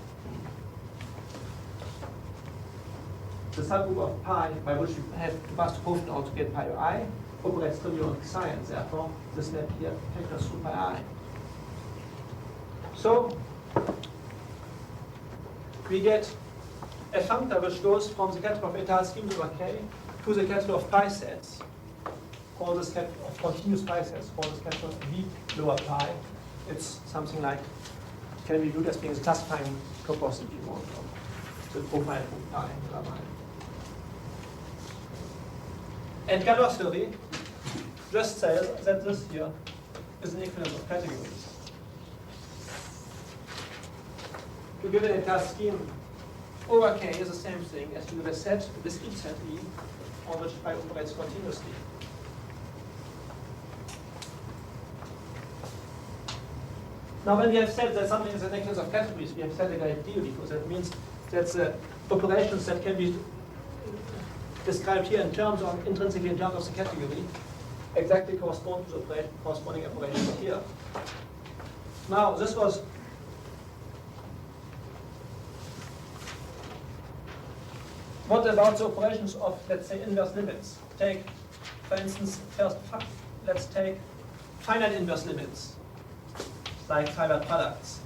the subgroup of pi by which you have to pass the quotient out to get pi I operates trivially on psi, and therefore this map here factors through pi I. So we get a functor which goes from the category of État schemes over k to the category of pi sets. Call this category of continuous pi sets, call this category of v lower pi. It's something like can be viewed as being the classifying composite mode of the profile group pi gamma. And Galois theory just says that this here is an equivalence of categories. To give an entire scheme over K is the same thing as to give a set, a discrete set E, on which pi operates continuously. Now, when we have said that something is an equivalence of categories, we have said a great deal, because that means that the operations that can be described here in terms of, intrinsically in terms of the category, exactly correspond to the corresponding operations here. Now, this was what about the operations of, let's say, inverse limits? Take, for instance, first, let's take finite inverse limits, like fiber products.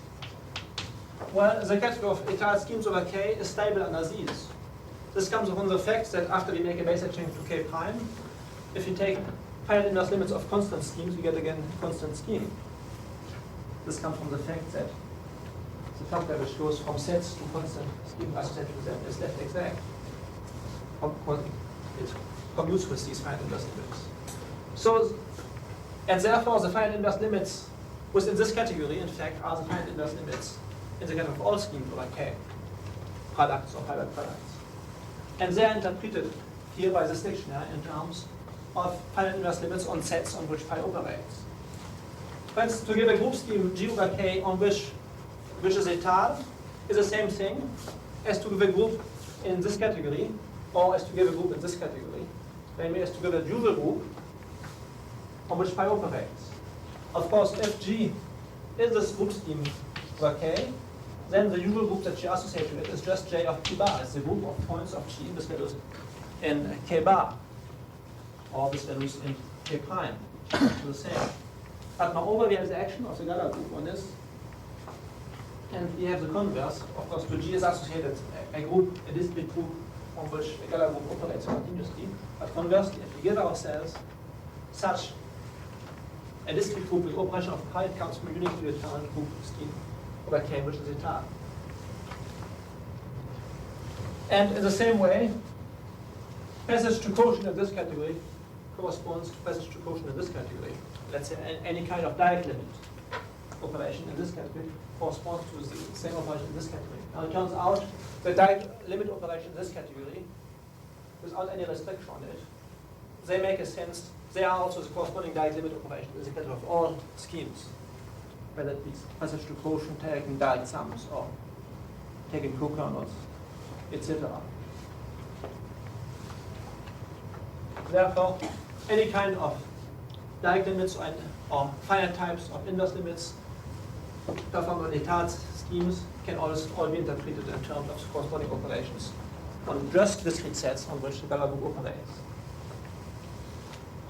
Well, the category of étale schemes over K is stable under these. This comes from the fact that after we make a base change to K prime, if you take finite inverse limits of constant schemes, you get again constant scheme. This comes from the fact that the factor which goes from sets to constant scheme associated with them is left exact. It commutes with these finite inverse limits. So, and therefore the finite inverse limits within this category, in fact, are the finite inverse limits in the category of all schemes over K, products or fiber products. And they are interpreted here by this dictionary in terms of finite inverse limits on sets on which phi operates. For instance, to give a group scheme G over K on which is étale is the same thing as to give a group in this category, or as to give a group in this category, namely as to give a dual group on which phi operates. Of course, if G is this group scheme over K, then the usual group that G associated with is just J of P bar. It's the group of points of G with values in K bar, or with values in K prime. The same. But moreover, we have the action of the Galois group on this, and we have the converse. Of course, to G is associated a group, a discrete group on which a Galois group operates continuously. But conversely, if we give ourselves such a discrete group with operation of pi, it comes from a uniquely returned group scheme over K, which is étale. And in the same way, passage to quotient in this category corresponds to passage to quotient in this category. Let's say any kind of direct limit operation in this category corresponds to the same operation in this category. Now it turns out the direct limit operation in this category, without any restriction on it, they make a sense. They are also the corresponding direct limit operation in the category of all schemes, whether it be passage to quotient, taking direct sums, or taking co-kernels, etc. Therefore, any kind of direct limits or finite types of inverse limits performed on étale schemes can always all be interpreted in terms of the corresponding operations on just discrete sets on which the Galois group operates.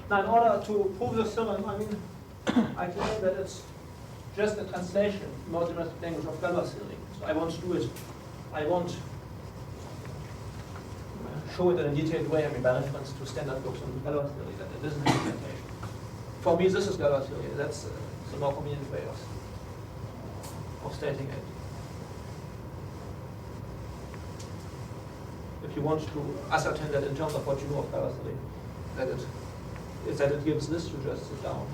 Now, in order to prove this theorem, I claim that it's just a translation in more geometric language of Galois theory. So I won't do it. I won't show it in a detailed way. By reference to standard books on Galois theory, that it isn't an implementation. For me, this is Galois theory. That's the more convenient way of stating it. If you want to ascertain that in terms of what you know of Galois theory, that it gives this, you just sit down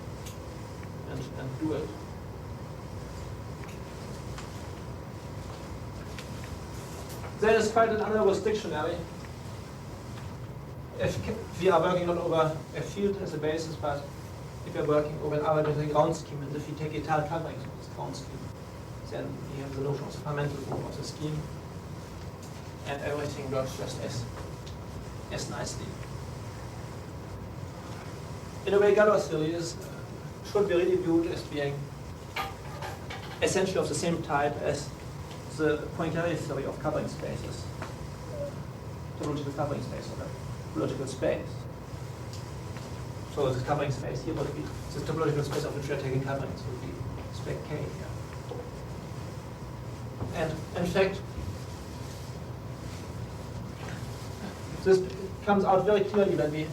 and do it. There is quite an analogous dictionary. If we are working not over a field as a basis, but if we are working over an arbitrary ground scheme, and if we take étale coverings of this ground scheme, then we have the notion of the fundamental group of the scheme, and everything works just as nicely. In a way, Galois theory should be really viewed as being essentially of the same type as the Poincaré theory of covering spaces, topological covering space, or topological space. So the covering space here would be the topological space of which we are taking coverings would be spec K here. And in fact, this comes out very clearly when we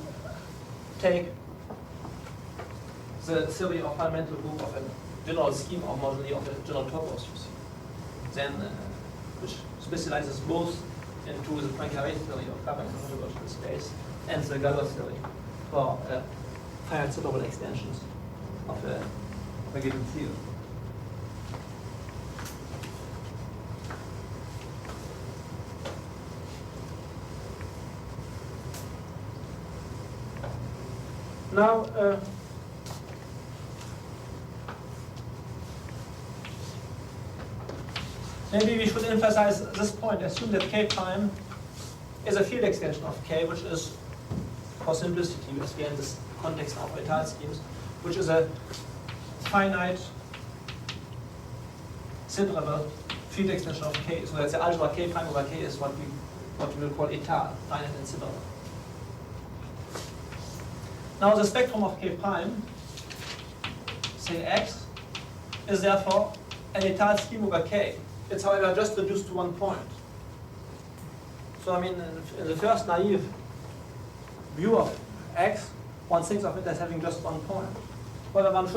take the theory of fundamental group of a general scheme or moduli of a general topos, you see. then which specializes both into the Poincare theory of covering the topological space and the Galois theory for finite separable extensions of a given field. Now, maybe we should emphasize this point. Assume that K prime is a field extension of K, which is, for simplicity, as we are in this context of étale schemes, which is a finite separable field extension of K. So that's the algebra K prime over K is what we will call étale, finite and separable. Now the spectrum of K prime, say X, is therefore an étale scheme over K. It's however just reduced to one point. So I mean, in the first naive view of X, one thinks of it as having just one point. However, one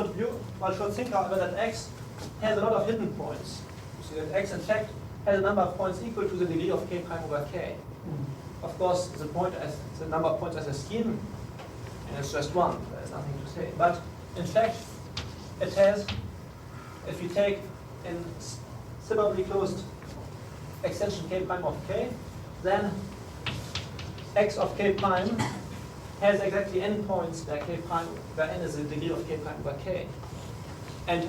should think, however, that X has a lot of hidden points. So that X, in fact, has a number of points equal to the degree of K prime over K. Of course, the number of points as a scheme, and it's just one. There's nothing to say. But in fact, it has, if you take in separately closed extension K prime of K, then X of K prime has exactly n points where n is the degree of K prime over K. And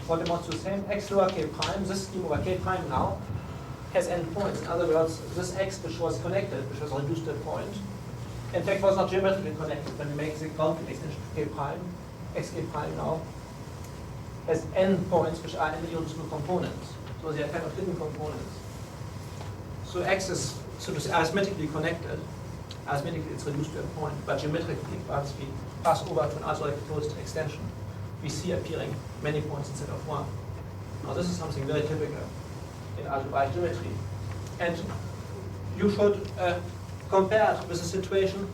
what amounts to the same, X lower K prime, this scheme over K prime now, has n points. In other words, this X which was connected, which was reduced to a point, in fact was not geometrically connected. When we make the ground extension to K prime, X K prime now has n points which are n irreducible components. So they are kind of hidden components. So X is, so to say, arithmetically connected. Arithmetically it's reduced to a point, but geometrically, once we pass over to an algebraic closed extension, we see appearing many points instead of one. Now this is something very typical in algebraic geometry. And you should compare it with a situation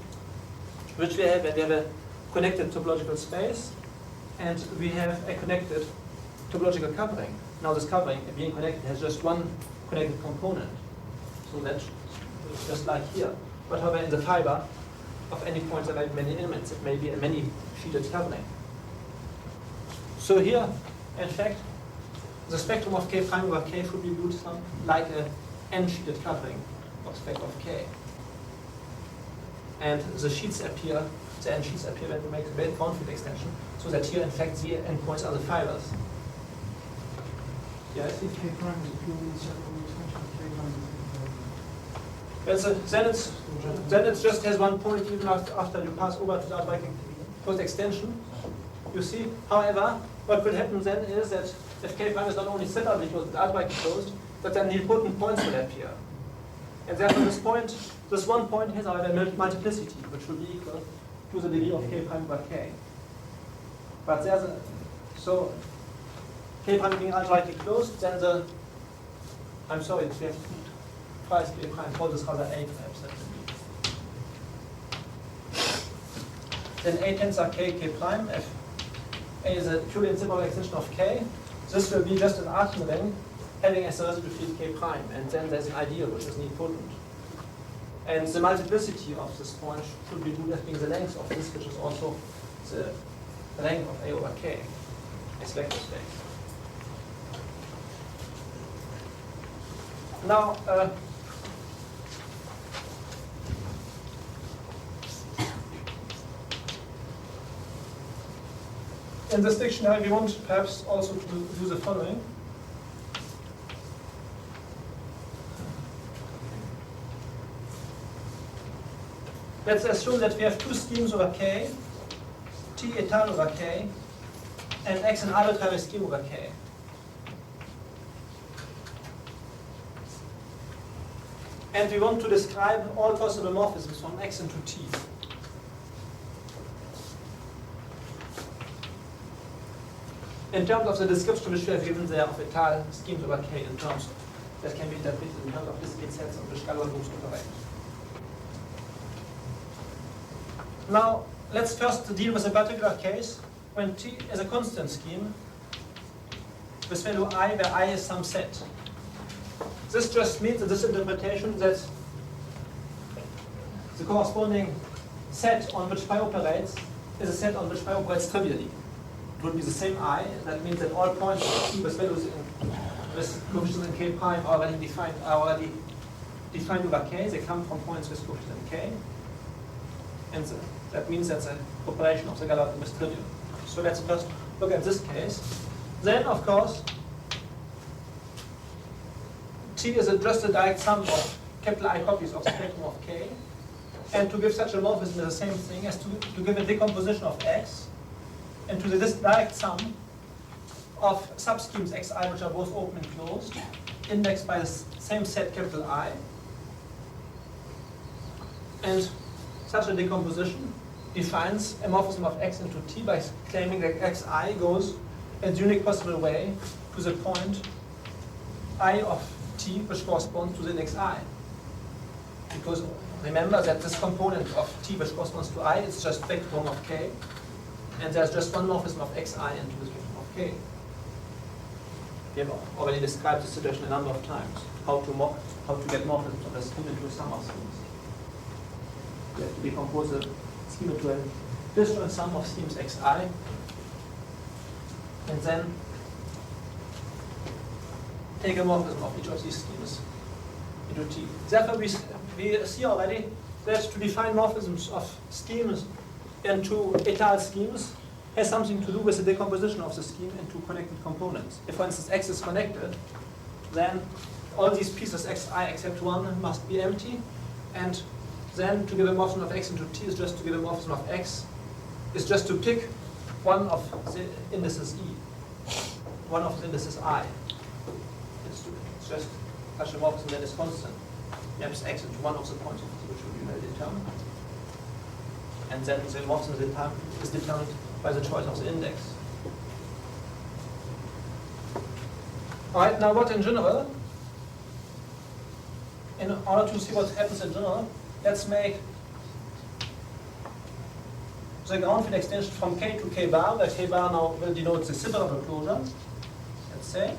which we have, where we have a connected topological space and we have a connected topological covering. Now this covering, being connected, has just one connected component. So that's just like here. But however, in the fiber of any point there may be many elements. It may be a many-sheeted covering. So here, in fact, the spectrum of K prime over K should be viewed like a n-sheeted covering of spectrum of K. And the sheets appear, the n sheets appear when we make the ground field extension, so that here, in fact, the endpoints are the fibers. Yes? If K prime is a purely separable extension of K prime then it just has one point even after you pass over to the algebraic closed extension. You see, however, what could happen then is that if K prime is not only separately closed, but algebraically closed, that then nilpotent points will appear. And therefore this one point has however a multiplicity, which will be equal to the degree of K prime over K. But so K prime being algebraically closed, then I'm sorry, we have twice K prime, call this rather A perhaps. Then A tensor K prime, if A is a purely inseparable extension of K, this will be just an Artin ring having as a residue field K prime, and then there's an ideal which is nilpotent. And the multiplicity of this point should be viewed as being the length of this, which is also the length of A over K, as vector space. Now, in this dictionary, we want perhaps also to do the following. Let's assume that we have two schemes over K, T étale over K, and X an arbitrary scheme over K. And we want to describe all possible morphisms from X into T. In terms of the description which we have given there of étale schemes over K, in terms that can be interpreted in terms of discrete sets on which Galois groups operate. Now, let's first deal with a particular case when T is a constant scheme with value I, where I is some set. this just means in this interpretation that the corresponding set on which pi operates is a set on which pi operates trivially. It would be the same I. That means that all points of t with values with coefficients in k prime are already defined over k. They come from points with coefficient k. And that means that the operation of the Galois algorithm is trivial. So let's first look at this case. Then, of course, T is just a direct sum of capital I copies of the spectrum of K. And to give such a morphism is the same thing as to give a decomposition of X into this direct sum of subschemes Xi, which are both open and closed, indexed by the same set capital I. And such a decomposition defines a morphism of X into T by claiming that Xi goes in the unique possible way to the point I of T, which corresponds to the index I. Because remember that this component of T, which corresponds to I, is just spectrum of K, and there's just one morphism of Xi into the spectrum of K. We have already described this situation a number of times, how to get morphisms of a scheme into a sum of schemes. We have to decompose a scheme into a disjoint sum of schemes Xi, and then take a morphism of each of these schemes into T. Therefore, we see already that to define morphisms of schemes into étale schemes has something to do with the decomposition of the scheme into connected components. If, for instance, X is connected, then all these pieces Xi except one must be empty, and then to give a morphism of X into T is just to give a morphism of X, is just to pick one of the indices E, one of the indices I. It's just such a morphism that is constant. Maps X into one of the points of T, which will be well determined. And then the morphism is determined by the choice of the index. All right, now what in general? In order to see what happens in general, let's make the ground field extension from K to K bar, where K bar now will denote the separable closure, let's say.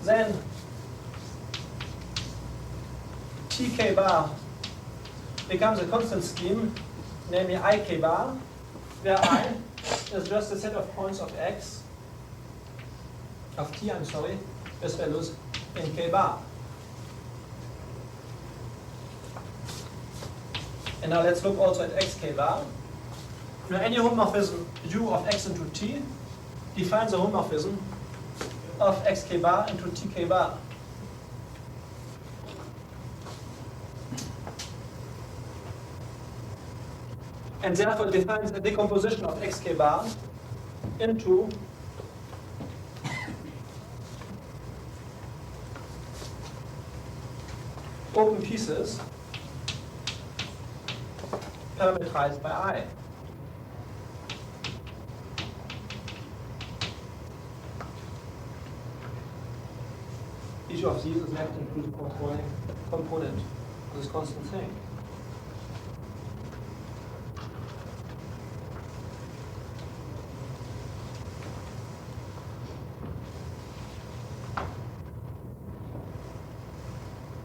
Then Tk bar becomes a constant scheme, namely Ik bar, where I is just a set of points of X, of T, I'm sorry, with values in K bar. And now let's look also at Xk bar. Now any homomorphism U of X into T defines a homomorphism of Xk bar into Tk bar. And therefore defines a decomposition of Xk bar into open pieces parameterized by I. Each of these is mapped into the corresponding component of this constant thing.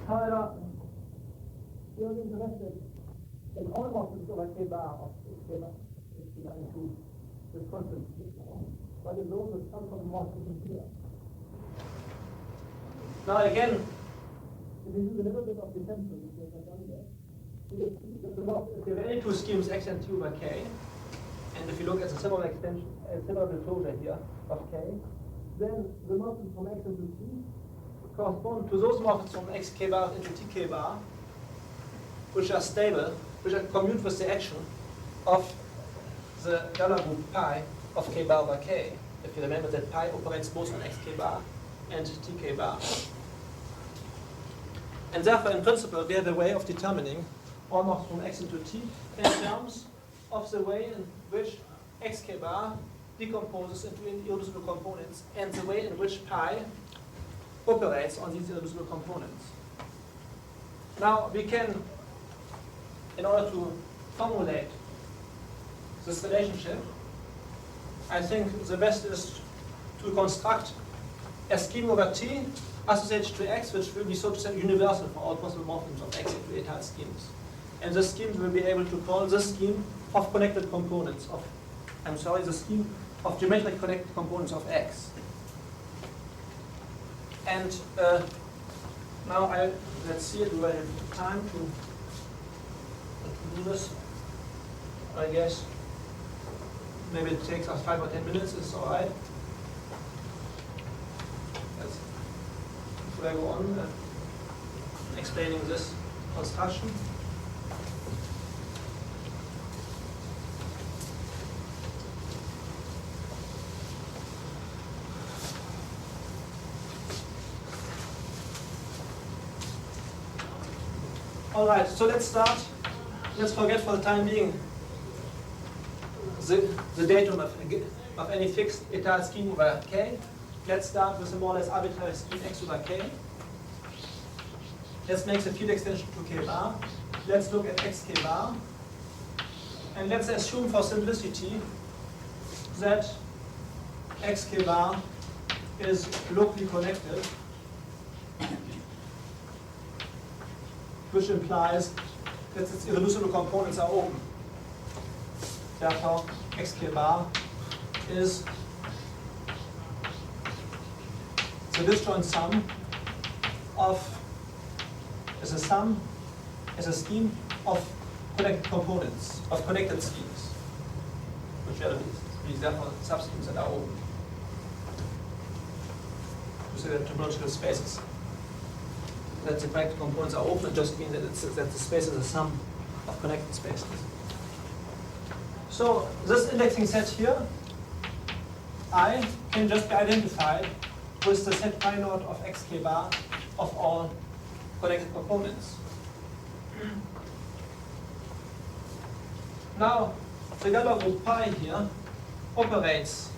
However, we are interested in all morphisms over K bar of K bar into this constant, but in those that come from the morphism here. Now again, if we use a little bit of defensive, which we have done there, if you have any two schemes X and T over K, and if you look at the separable extension, separable closure here of K, then the morphisms from X into T correspond to those morphisms from Xk bar into Tk bar, which are stable, which are commute with the action of the Galois group pi of K bar over K. If you remember that pi operates both on Xk bar and Tk bar. And therefore, in principle, we have a way of determining all morphisms from X into T in terms of the way in which Xk bar decomposes into irreducible components and the way in which pi operates on these irreducible components. Now we can, in order to formulate this relationship, I think the best is to construct a scheme over T associated to X, which will be, so to say, universal for all possible morphisms of X into etile schemes. And this scheme will be able to call this scheme of connected components of, the scheme of geometric connected components of X. And now let's see, do I have time to do this? I guess maybe it takes us 5 or 10 minutes, it's all right. Before I go on explaining this construction. All right, so let's start. Let's forget for the time being the datum of any fixed etile scheme over K. Let's start with a more or less arbitrary scheme X over K. Let's make the field extension to K bar. Let's look at X K bar. And let's assume for simplicity that X K bar is locally connected, which implies that its irreducible components are open. Therefore, Xk bar is the disjoint sum of, is a scheme of connected components, of connected schemes, which means therefore subschemes that are open. So they're topological spaces. That the connected components are open, it just means that the space is a sum of connected spaces. So this indexing set here, I, can just be identified with the set pi naught of Xk bar of all connected components. Now, the Galois group pi here operates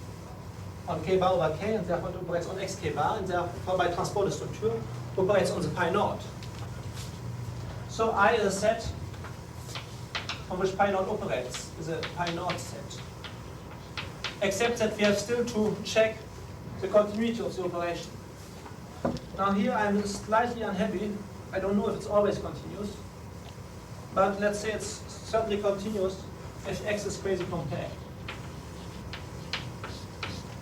on K bar over K, and therefore it operates on Xk bar, and therefore by transport de structure operates on the pi naught. So I is a set on which pi naught operates, is a pi naught set. Except that we have still to check the continuity of the operation. Now here I'm slightly unhappy. I don't know if it's always continuous, but let's say it's certainly continuous if X is quasi compact.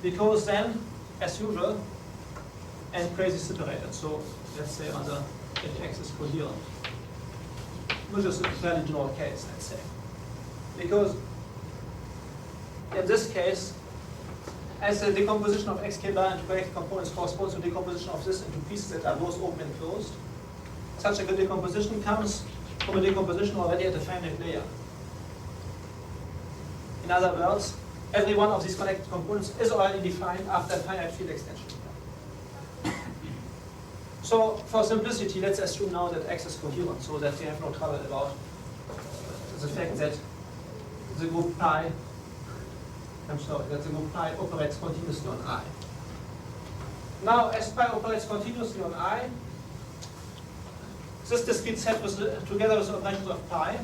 Because then, as usual, and quasi separated. So let's say under if X is coherent, which is a fairly general case, let's say. Because in this case, as the decomposition of Xk bar into connected components corresponds to decomposition of this into pieces that are both open and closed, such a good decomposition comes from a decomposition already at a finite layer. In other words, every one of these connected components is already defined after a finite field extension. So for simplicity, let's assume now that X is coherent, so that we have no trouble about the fact that the group pi, that the group pi operates continuously on I. Now, as pi operates continuously on I, this discrete set together with the operations of pi,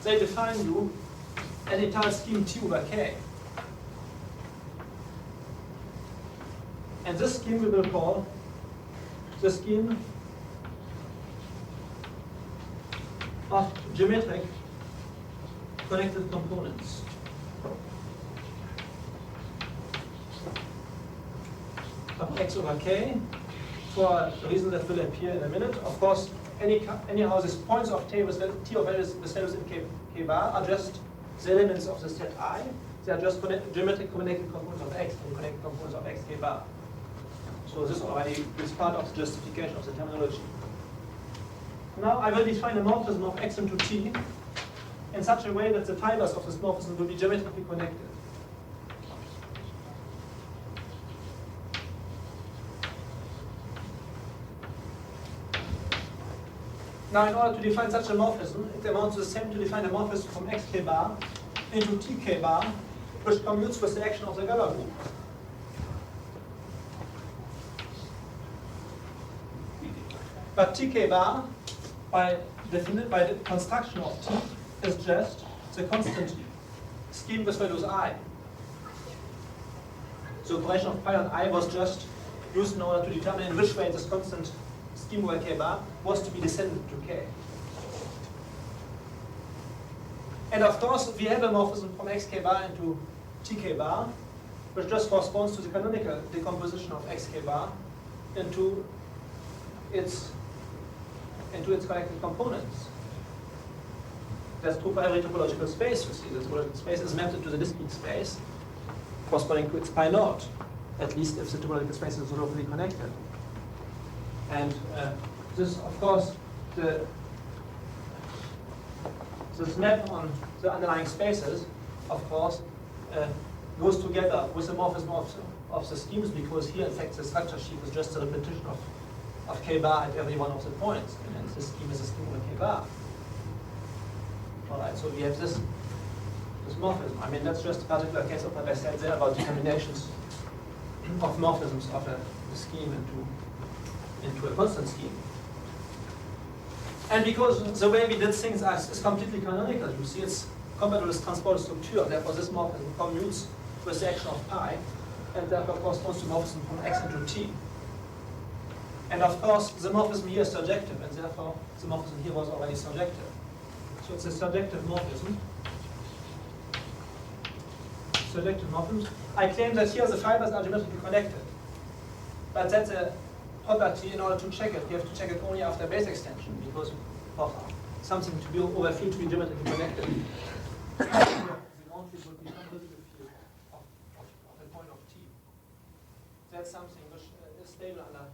they define you an etile scheme T over K. And this scheme we will call the scheme of geometric connected components. Of X over K, for a reason that will appear in a minute. Of course, anyhow, these points of T with values in K bar are just the elements of the set I. They are just geometric connected components of X and connected components of X K bar. So this already is part of the justification of the terminology. Now I will define a morphism of X into T in such a way that the fibers of this morphism will be geometrically connected. Now, in order to define such a morphism, it amounts to the same to define a morphism from Xk bar into Tk bar, which commutes with the action of the Galois group. But Tk bar, by the construction of T, is just the constant scheme with values I. The operation of pi on I was just used in order to determine in which way this constant scheme over k bar was to be descended to k. And of course, we have a morphism from xk bar into tk bar, which just corresponds to the canonical decomposition of xk bar into its connected components. That's true for every topological space. You see, the topological space is mapped into the discrete space corresponding to its pi naught, at least if the topological space is locally connected. And this, of course, this map on the underlying spaces, of course, goes together with the morphism of the schemes, because here, in fact, the structure sheet is just a repetition of k bar at every one of the points, and hence this scheme is a scheme over k bar. All right, so we have this morphism. I mean, that's just a particular case of what I said there about determinations of morphisms of a scheme into a constant scheme. And because the way we did things is completely canonical, you see, it's compatible with transport structure, therefore this morphism commutes with the action of pi, and therefore corresponds to morphism from x into t. And of course, the morphism here is surjective, and therefore the morphism here was already surjective. So it's a surjective morphism. Surjective morphism. I claim that here the fibers are geometrically connected. But that's a property. In order to check it, you have to check it only after base extension, because of something to be overfield to be geometrically connected. The ground field would be a positive field of a point of t. That's something which is stable under,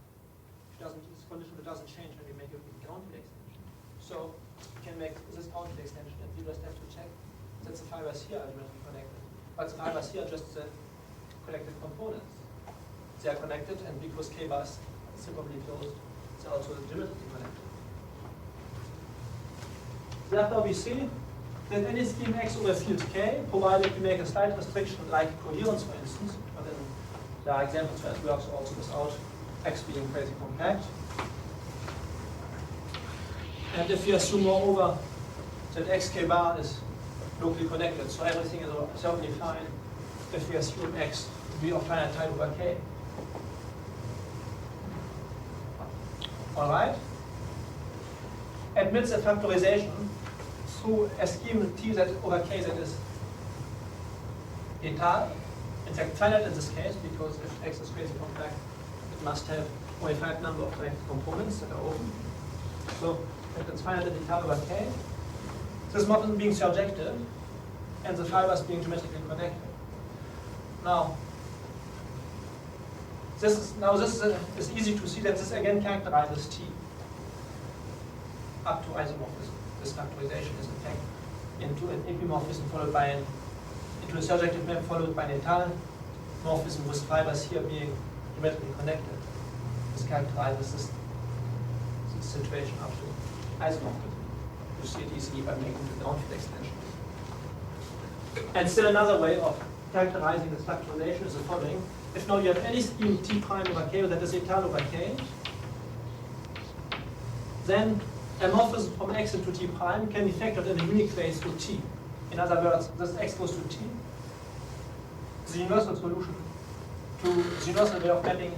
this condition that doesn't change when we make a ground field extension. So you can make this ground field extension, and you just have to check that the fibers here are geometrically connected. But the fibers here are just the connected components. They are connected, and because k bar is simply closed, it's also geometrically connected. Therefore, we see that any scheme X over field K, provided we make a slight restriction like coherence, for instance, but then there are examples where it works also without X being crazy compact. And if we assume, moreover, that xk bar is locally connected, so everything is certainly fine if we assume X to be of finite type over K. All right? Admits a factorization through a scheme T that over K that is étal, in fact finite in this case, because if X is crazy compact, it must have only a finite number of connected components that are open. So it's finite in étal over K. This morphism being surjective, and the fibers being geometrically connected. Now, this is easy to see that this again characterizes T up to isomorphism. This factorization is in fact into an epimorphism followed by into a surjective map followed by an étal morphism with fibers here being geometrically connected. This characterizes this situation up to isomorphism. You see it easily by making the ground field extension. And still another way of characterizing this factorization is the following. If now you have any scheme T prime over K that is étal over K, then a morphism from X into T prime can be factored in a unique way to T. In other words, this X goes to T. The universal solution to the universal way of mapping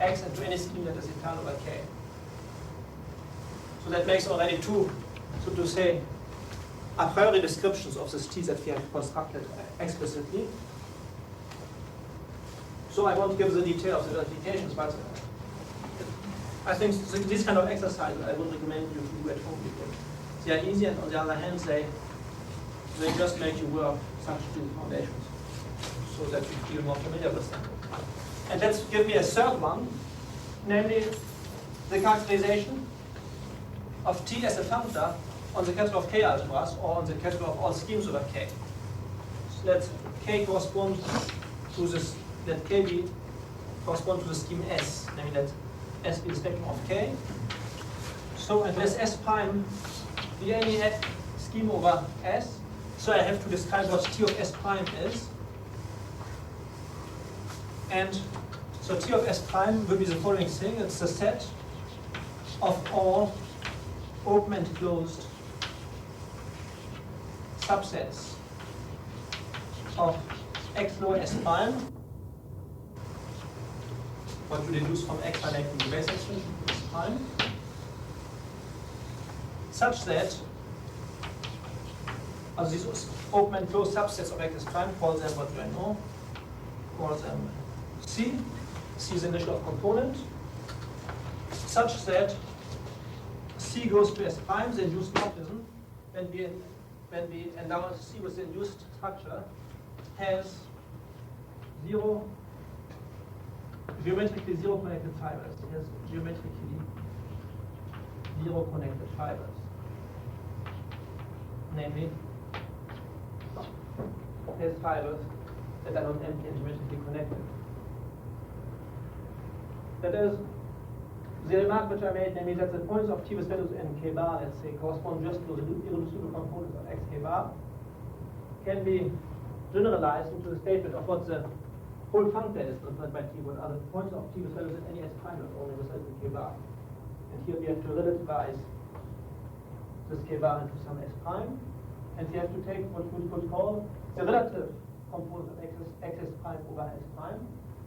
X into any scheme that is étal over K. So that makes already two, so to say, a priori descriptions of this T that we have constructed explicitly. So I won't give the detail of the verifications, but I think these kind of exercises I would recommend you to do at home, because they are easy, and on the other hand, they just make you work such to the foundations so that you feel more familiar with them. And let's give me a third one, namely the characterization of T as a functor on the catalog of K algebras or on the catalog of all schemes over K. So let K correspond to this, let K be correspond to the scheme S, namely that S be the spectrum of K. So unless S prime be any scheme over S, so I have to describe what T of S prime is. And so T of S prime will be the following thing. It's the set of all open and closed subsets of X lower S prime what you deduce from x by making the base extension to x prime, such that, also these open and closed subsets of x prime, call them what do I know? Call them C. C is the initial of component, such that C goes to S prime, the induced morphism, when we endow C with the induced structure, has geometrically zero connected fibers. It has geometrically zero connected fibers. Namely, it has fibers that are not empty and geometrically connected. That is the remark which I made, namely that the points of T with values n k bar, let's say, correspond just to the irreducible components of x k bar, can be generalized into the statement of what the whole functor is represented by T, what are the points of T with values in any S prime, not only with values in k bar. And here we have to relativize this k bar into some S prime, and we have to take what we could call the relative components of xs prime over S prime,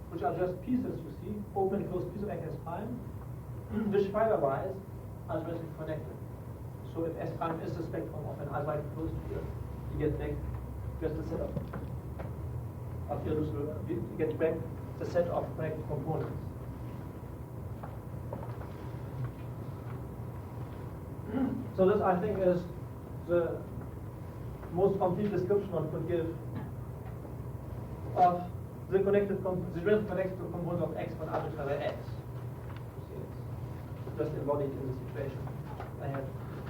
which are just pieces, you see, open and closed pieces of xs prime, which fiber-wise are geometrically connected. So if S prime is the spectrum of an algebraic closed field, you get back just a set of irreducible, you get back the set of connected components. So this, I think, is the most complete description one could give of the geometrically connected component of x for an arbitrary x. It's just embodied in the situation I had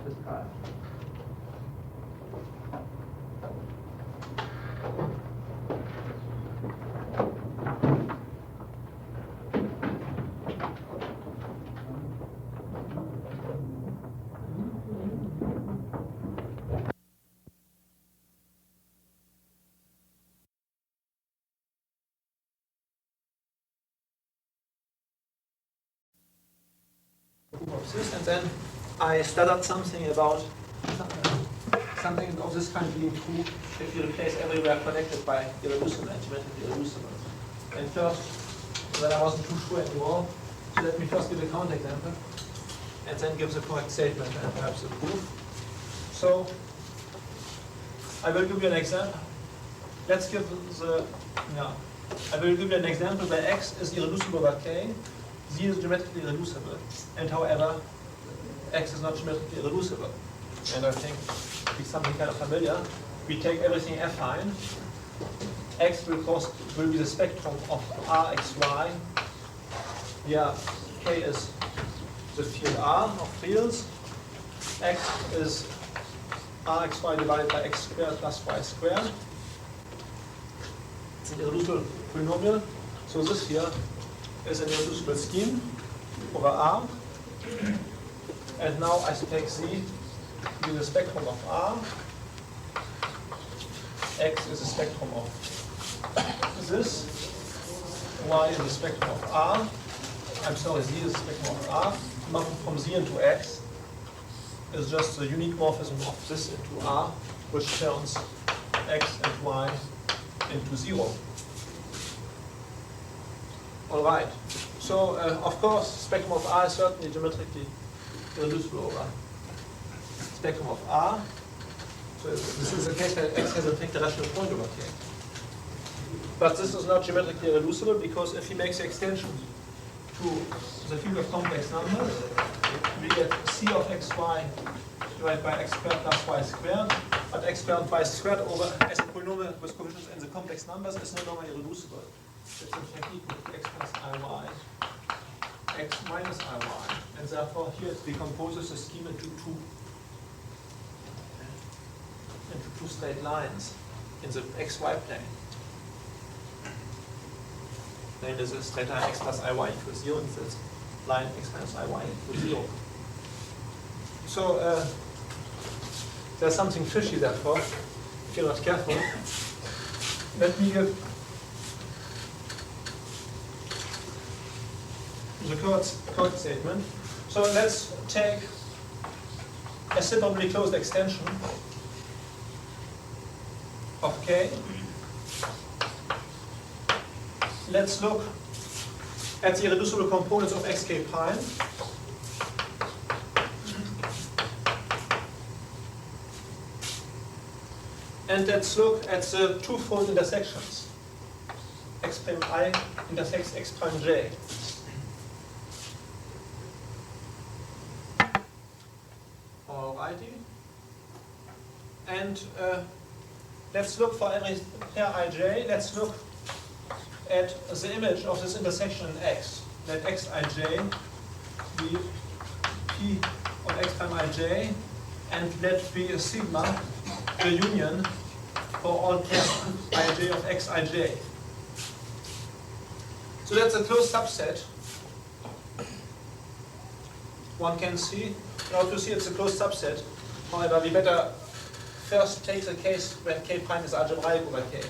described. Of this, and then I studied something about something of this kind being true if you replace everywhere connected by irreducible and geometrically irreducible. And first, then I wasn't too sure anymore, so let me first give a counterexample and then give the correct statement and perhaps the proof. So I will give you an example. Let's give I will give you an example where x is irreducible by k. Z is geometrically irreducible, and however, x is not geometrically irreducible. And I think it's something kind of familiar. We take everything affine. X will be the spectrum of Rxy. Yeah, K is the field R of fields. X is Rxy divided by x squared plus y squared. It's an irreducible polynomial. So this here is an irreducible scheme over R. And now I take Z to be the spectrum of R. X is the spectrum of this. Y is the spectrum of R. I'm sorry, Z is the spectrum of R. Mapping from Z into X is just the unique morphism of this into R, which turns X and Y into 0. All right. So, of course, spectrum of R is certainly geometrically irreducible over spectrum of R. So this is the case that X has in fact a rational point over K. But this is not geometrically irreducible because if we make the extension to the field of complex numbers, we get C of xy divided by x squared plus y squared. But x squared and y squared over as a polynomial with coefficients in the complex numbers is no longer irreducible. It's in fact equal to x plus iy, x minus iy, and therefore here it decomposes the scheme into two straight lines in the xy plane. Then there's a straight line x plus iy equals 0, and this line x minus iy equals 0. So there's something fishy therefore, if you're not careful. Let me give the code statement. So let's take a separately closed extension of K. Let's look at the irreducible components of xk prime. And let's look at the twofold intersections. X prime I intersects x prime j. Alrighty. And let's look for every pair ij. Let's look at the image of this intersection in X. Let xij be P of x prime ij, and let be a sigma, the union for all pairs ij of xij. So that's a closed subset. One can see. Now to see it's a closed subset, however, we better first take the case when k prime is algebraic over k.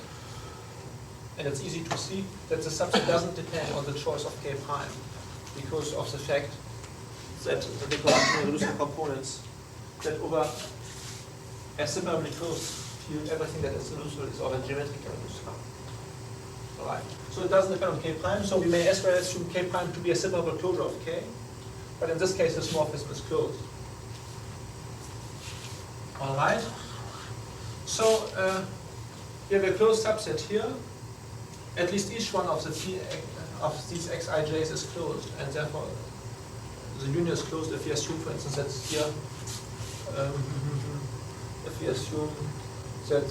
And it's easy to see that the subset doesn't depend on the choice of k prime because of the fact that the decomposition irreducible components that over a similarly closed field, everything that is irreducible is over geometrically irreducible. Alright. So it doesn't depend on k prime, so we may as well assume k prime to be a separable closure of k, but in this case this morphism is closed. Alright. So we have a closed subset here. At least each one of the of these xij's is closed, and therefore the union is closed if we assume, for instance, that here, if we assume that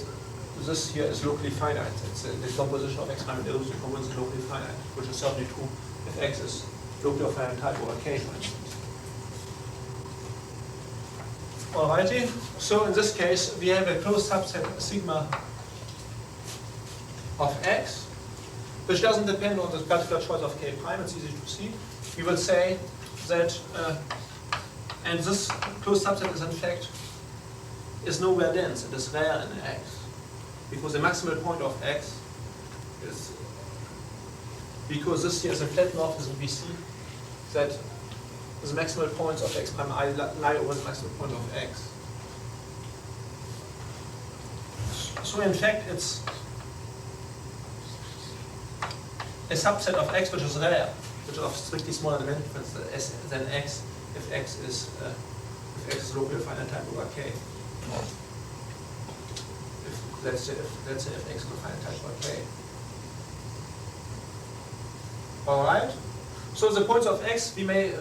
this here is locally finite, it's the composition of x prime and irreducible components is locally finite, which is certainly true if x is locally of finite type over k, for instance. Alrighty, so in this case we have a closed subset sigma of x, which doesn't depend on the particular choice of k prime, it's easy to see. We will say that, and this closed subset is in fact, is nowhere dense, it is rare in x, because the maximal point of x is, because this here is a flat morphism, we see that the maximal points of x prime I lie over the maximal point of x. So in fact it's a subset of x which is rare, which is of strictly smaller dimensions than x if x is locally of finite type over k. Let's say if x is of finite type over k. Alright. So the points of x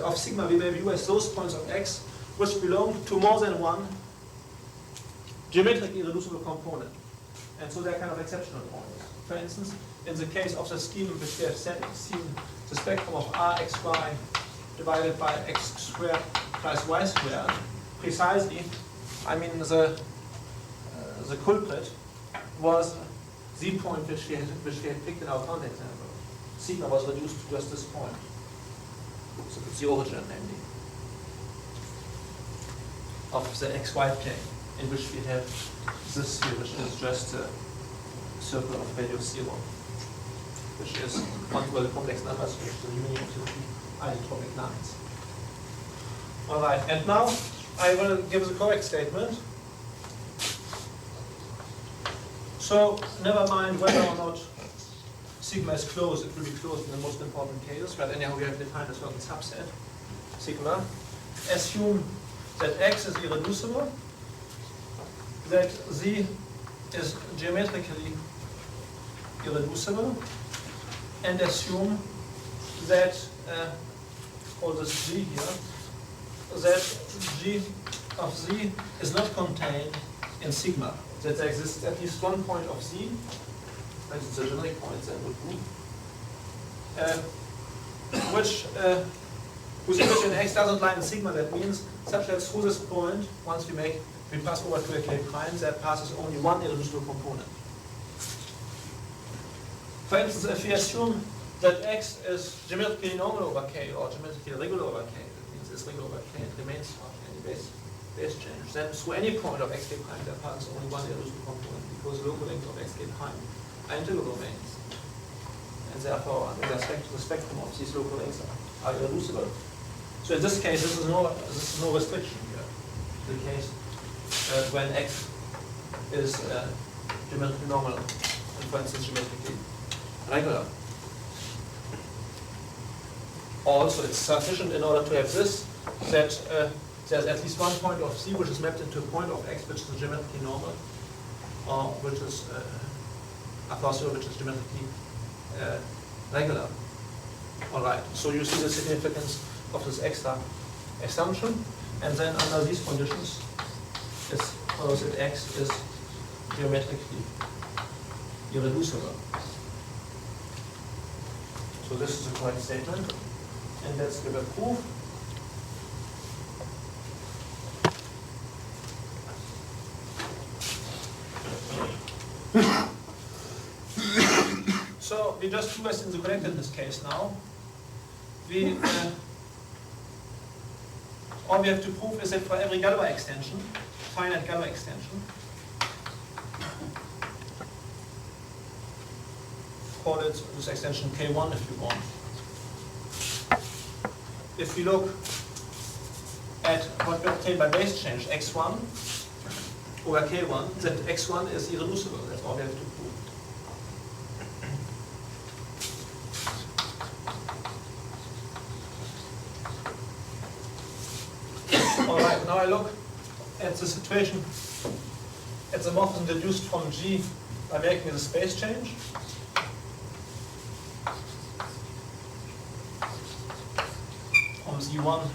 of sigma we may view as those points of x which belong to more than one geometrically irreducible component. And so they're kind of exceptional points. For instance, in the case of the scheme which we have seen the spectrum of Rxy divided by x squared plus y squared, precisely, I mean the culprit was the point which we had picked in our context example. Sigma was reduced to just this point. So it's the origin, namely, of the xy plane, in which we have this here, which is just a circle of value 0, which is one to the complex numbers, which is the union of the two isotropic lines. Alright, and now I will give the correct statement. So never mind whether or not sigma is closed, it will be closed in the most important cases, but anyhow we have defined a certain subset, sigma. Assume that x is irreducible, that z is geometrically irreducible, and assume that, call this g here, that g of z is not contained in sigma, that there exists at least one point of z, and it's a generic point then would be, whose image in x doesn't lie in sigma. That means such that through this point, once we pass over to a k prime, that passes only one irreducible component. For instance, if we assume that x is geometrically normal over k or geometrically regular over k, that means it's regular over k and remains without any base change, then through any point of xk prime there passes only one irreducible component, because local length of xk prime are integral domains, and therefore with respect to the spectrum of these local lengths are irreducible. So in this case, this is no restriction here. The case when x is geometrically normal and, for instance, geometrically regular. Also, it's sufficient in order to have this, that there's at least one point of C which is mapped into a point of X which is geometrically normal, or which is a possible which is geometrically regular. Alright, so you see the significance of this extra assumption, and then under these conditions, it follows that X is geometrically irreducible. So this is a correct statement, and let's give a proof. So we just do as in the correctness case now. All we have to prove is that for every Galois extension, finite Galois extension, call it this extension K1 if you want. If we look at what we obtain by base change, X1 over K1, then X1 is irreducible. That's all we have to prove. Alright, now I look at the situation, at the morphism deduced from G by making the space change. From Z1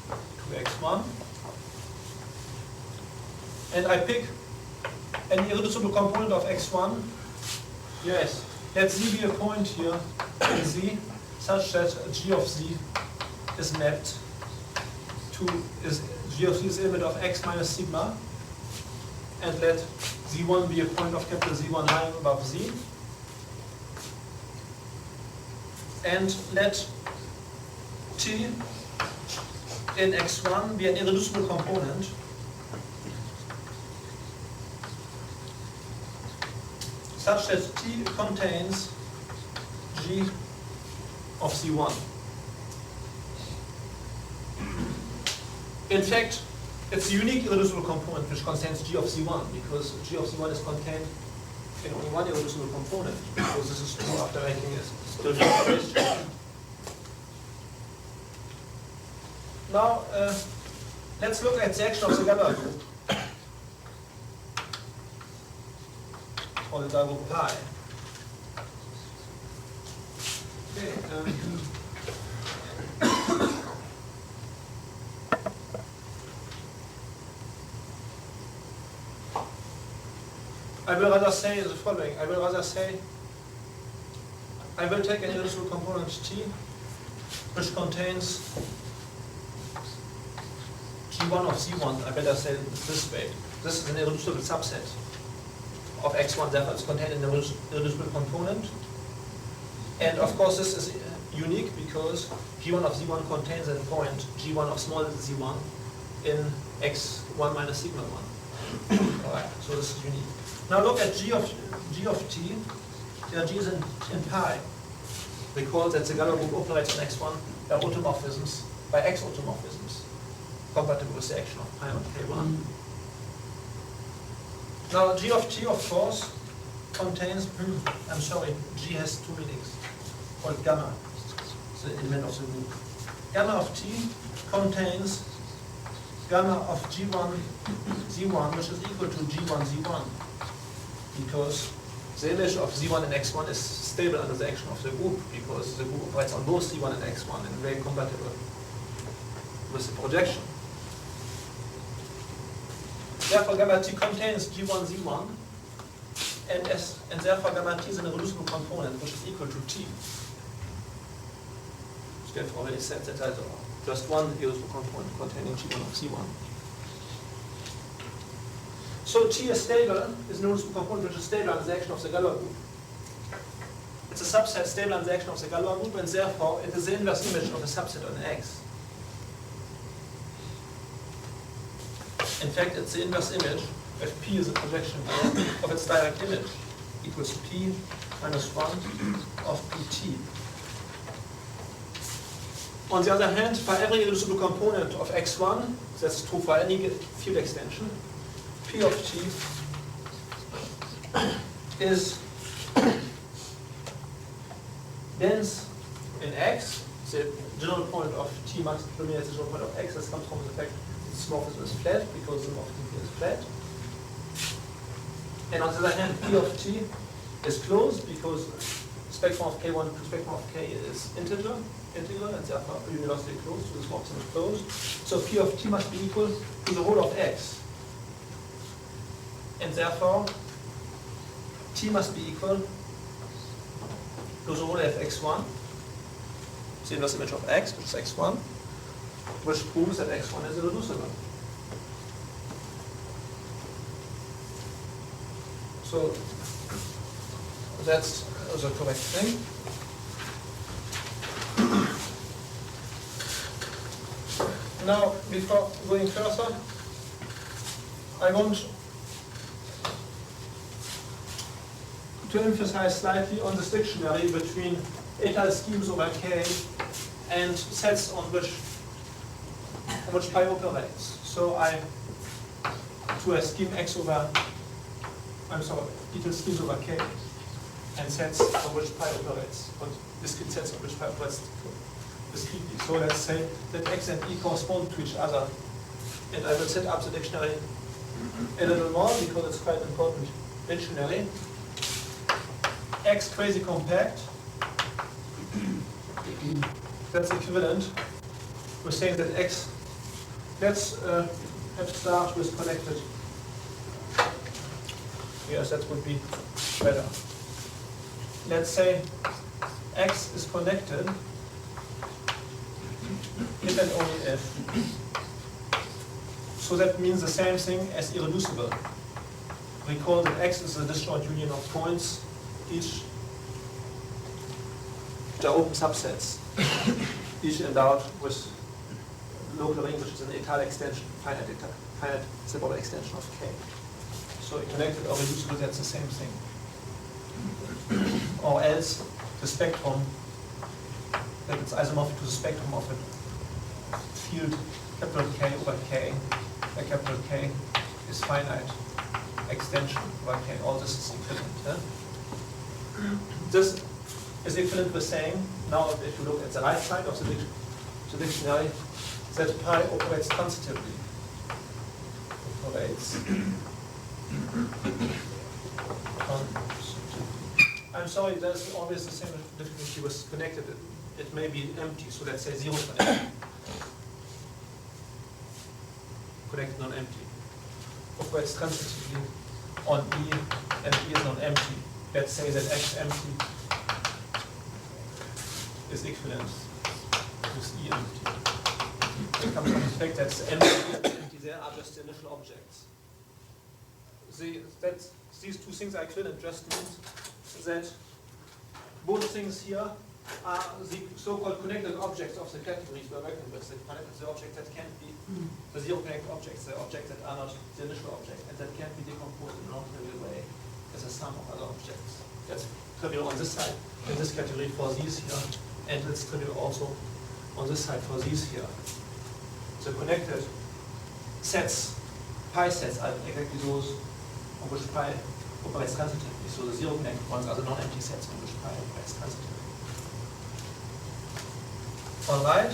to X1. And I pick an irreducible component of X1. Yes, let Z be a point here in Z such that G of Z is mapped to, G of Z is the limit of X minus sigma, and let Z1 be a point of capital Z1 lying above Z, and let T in X1 be an irreducible component such that T contains G of Z1. In fact, it's a unique irreducible component which contains G of Z1, because G of Z1 is contained in only one irreducible component, because this is true after making a space change. Now, let's look at the action of the Galois group, or the Galois group pi. Okay, I will rather say the following. I will take an irreducible component T, which contains G1 of Z1. I better say it this way. This is an irreducible subset of X1, therefore it's contained in an irreducible component. And of course this is unique because G1 of Z1 contains a point G1 of small z1 in X1 minus sigma 1. Alright, so this is unique. Now look at G of T. Here G is in pi. Recall that the Galois group operates on X1 by automorphisms, by X automorphisms, compatible with the action of pi on K1. Now G of T, of course, contains, G has two meanings, called gamma, the element of the group. Gamma of T contains gamma of G1 Z1, which is equal to G1 Z1, because the image of Z1 and X1 is stable under the action of the group, because the group operates on both Z1 and X1 and very compatible with the projection. Therefore, gamma T contains G1 Z1, and therefore gamma T is an irreducible component which is equal to T. So I've already said that there's just one irreducible component containing G1 of Z1. So T is stable, is an irreducible component which is stable under the action of the Galois group. It's a subset stable under the action of the Galois group, and therefore it is the inverse image of a subset on X. In fact, it's the inverse image, if P is a projection of its direct image, equals P minus 1 of PT. On the other hand, for every irreducible component of X1, that's true for any field extension, P of T is dense in X, the general point of T max terminates the general point of X. This comes from the fact that the morphism is flat, because the morphism is flat. And on the other hand, P of T is closed because spectrum of K1 to spectrum of K is integral, and therefore universally closed, so this morphism is closed. So P of T must be equal to the whole of X. And therefore, T must be equal to the whole of X1, the inverse image of X, which is X1, which proves that X1 is irreducible. So that's the correct thing. Now, before going further, I want to emphasize slightly on this dictionary between étale schemes over K and sets on which pi operates. So to a scheme X over, étale schemes over K and sets on which pi operates, and discrete sets on which pi operates discretely. So let's say that X and E correspond to each other, and I will set up the dictionary a little more because it's quite an important dictionary. X quasi compact, that's equivalent. We're saying that X, let's have start with connected. Yes, that would be better. Let's say X is connected if and only if. So that means the same thing as irreducible. Recall that X is a disjoint union of points, each which are open subsets, each endowed with local ring, which is an étale extension, finite symbolic extension of K. So connected or reducible, that's the same thing. Or else the spectrum, that it's isomorphic to the spectrum of a field capital K over K, where capital K is finite extension over K. All this is equivalent. This is equivalent with saying, now if you look at the right side of the dictionary, that pi operates transitively. I'm sorry, there's always the same difficulty with connected. It may be empty, so let's say zero connected. Connected non-empty. Operates transitively on E, and E is non-empty. Let's say that X empty is equivalent with E empty. It comes from the fact that the empty there are just the initial objects. These two things are equivalent just means that both things here are the so-called connected objects of the categories we're working with. The objects that can't be the zero connected objects, the objects that are not the initial object, and that can't be decomposed in a non-trivial way as a sum of other objects. That's trivial on this side, in this category for these here, and it's trivial also on this side for these here. The connected sets, pi sets, are exactly those on which pi operates transitively. So the zero connected ones are the non-empty sets on which pi operates transitively. All right.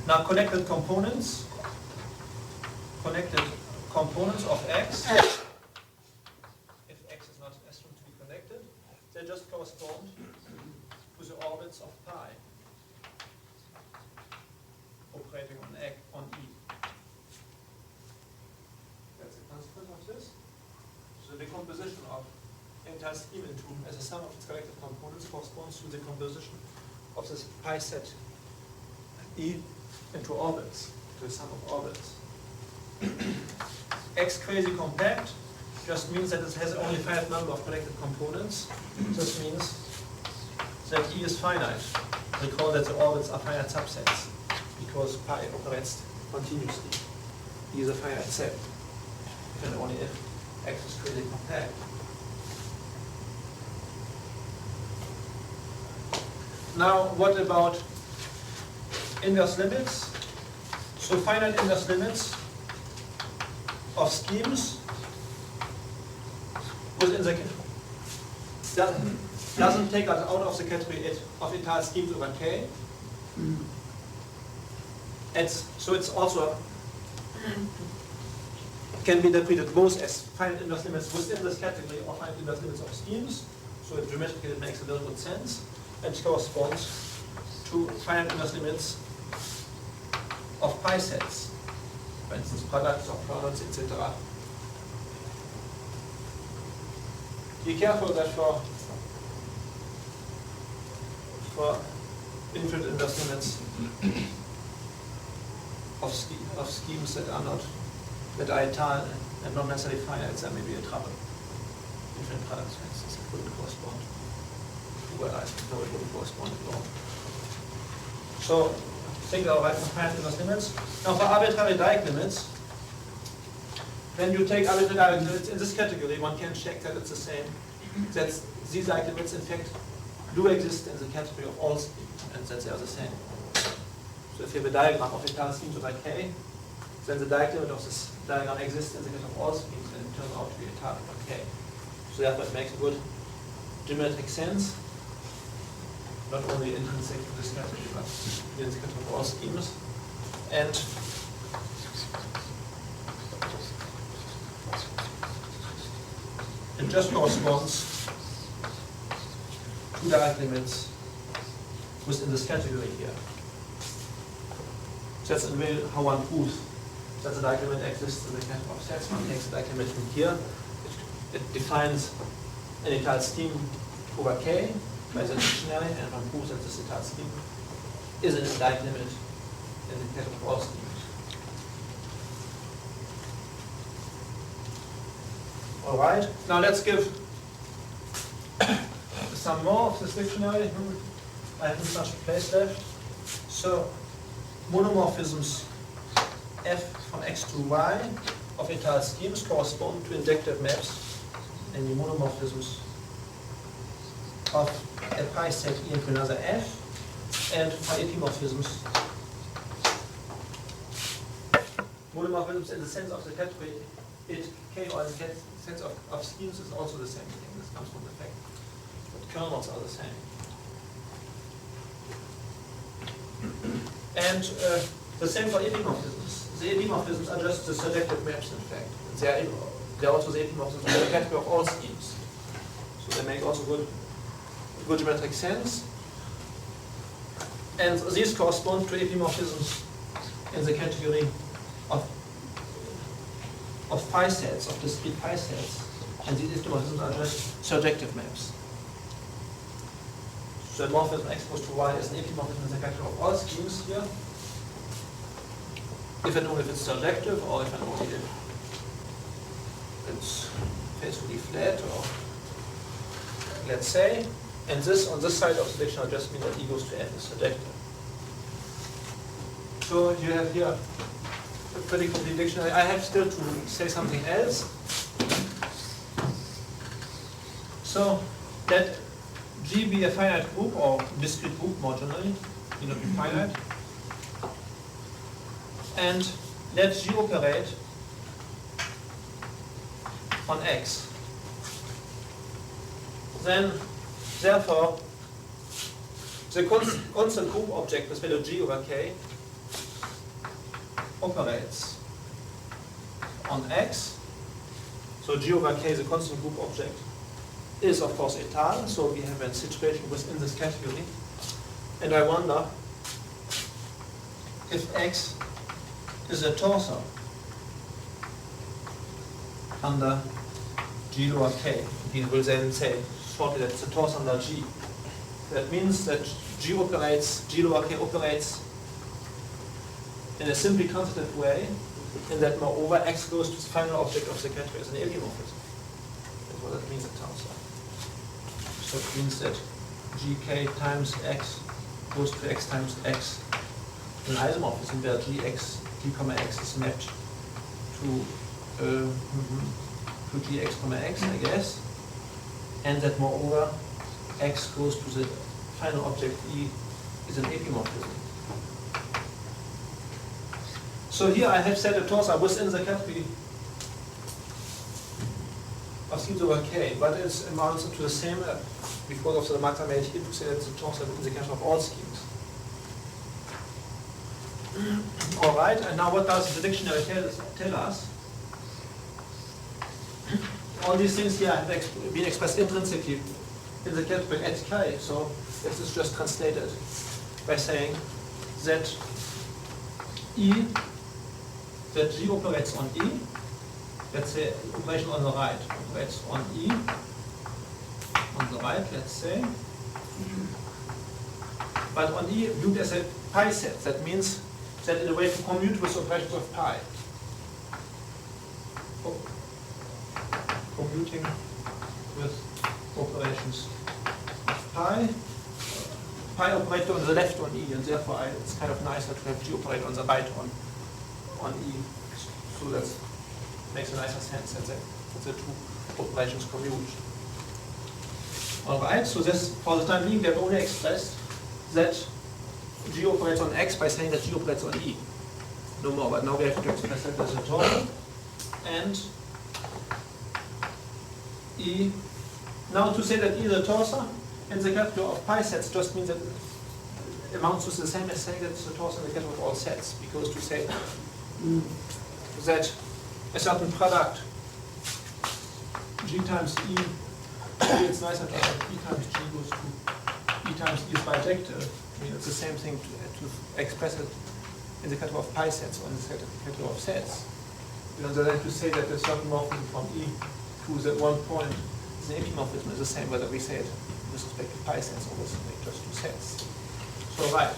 Now connected components of X. If X is not assumed to be connected, they just correspond to the orbits of pi operating on E. That's a consequence of this. So the composition of the entire scheme into as a sum of its connected components corresponds to the composition of this pi set E into orbits, to a sum of orbits. X quasi compact just means that it has only a finite number of connected components. This means that E is finite. Recall that the orbits are finite subsets because pi operates continuously. E is a finite set, if and only if X is quasi compact. Now, what about inverse limits? So finite inverse limits of schemes within the doesn't take us out of the category of étale schemes over K, So it's also can be interpreted both as finite inverse limits within this category or finite inverse limits of schemes. So geometrically it makes a very good sense, and it corresponds to finite inverse limits of pi sets, for instance products of kernels, etc. Be careful that for infinite inverse limits of schemes that are étale and not necessarily finite, there may be a trouble. Infinite products, for instance, it wouldn't correspond. Well, I know it wouldn't correspond at all. So think about right for finite inverse limits. Now for arbitrary Dieck limits, when you take arbitrary Dieck limits in this category, one can check that it's the same. That these Dieck limits in fact do exist in the category of all schemes, and that they are the same. So if you have a diagram of étale schemes over K, then the Dieck limit of this diagram exists in the category of all schemes, and it turns out to be étale over K. So therefore it makes a good geometric sense, not only intrinsic to this category, but in the category of all schemes. And it just corresponds to Dieck limits within this category here. So that's in a way how one proves that the Dieck limit exists in the category of sets. One takes the Dieck limit from here. It defines an étale scheme over K by the dictionary, and one proves that this étale scheme is an Dieck limit in the category of all schemes. All right. Now let's give some more of this dictionary. I haven't much place left. So monomorphisms f from x to y of étale schemes correspond to injective maps and the monomorphisms of a pi set E into another f, and for epimorphisms, monomorphisms in the sense of the category it K, or in the sense of schemes is also the same thing. This comes from the fact that kernels are the same. And the same for epimorphisms. The epimorphisms are just the surjective maps, in fact. They are also the epimorphisms of the category of all schemes. So they make also good geometric sense. And these correspond to epimorphisms in the category of pi sets, of discrete pi sets. And these epimorphisms are just surjective maps. So the morphism x goes to y is an epimorphism in the category of all schemes here. If and only if it's surjective, or if and only if it's faithfully flat, or let's say. And this on this side of the dictionary just means that E goes to F is surjective. So you have here a pretty complete dictionary. I have still to say something else. So that G be a finite group, or discrete group more generally, need not be finite. And let G operate on X. Then, therefore, the constant group object with value G over K operates on X. So G over K, the constant group object, is of course étale. So we have a situation within this category. And I wonder if X is a torsor under G lower K. He will then say shortly that it's a torsor under G. That means that G lower K operates in a simply transitive way, in that moreover X goes to the final object of the category as an epimorphism. That's what that means at torsor. So it means that GK times X goes to X times X. An isomorphism where G comma X is mapped to Gx comma X, I guess, and that moreover X goes to the final object E is an epimorphism. So here I have set a torsor within the category of schemes over K, but it amounts to the same because of the remarks I made here to say that the torsor within the category of all schemes. All right, and now what does the dictionary tell us? All these things here have been expressed intrinsically in the category at k, so this is just translated by saying that G operates on E, let's say operation on the right operates on E, on the right, let's say, but on E viewed as a pi set. That means that in a way to commute with operations of pi. Commuting with operations of pi. Pi operator on the left on E, and therefore it's kind of nicer to have G operator on the right on E. So that makes a nicer sense that the two operations commute. All right, so this, for the time being, we have only expressed that G operates on X by saying that G operates on E. No more, but now we have to express that as a total. And E, now to say that E is a torsor in the category of pi sets just means that it amounts to the same as saying that it's a torsor in the category of all sets, because to say that a certain product G times E, it's nicer to have E times G goes to E times E is bijective. I mean, it's the same thing to express it in the category of pi sets or in the category of sets. You know, then to say that a certain morphism from E to that one point is an epimorphism is the same whether we say it with respect to pi sets or with respect just to sets. So right.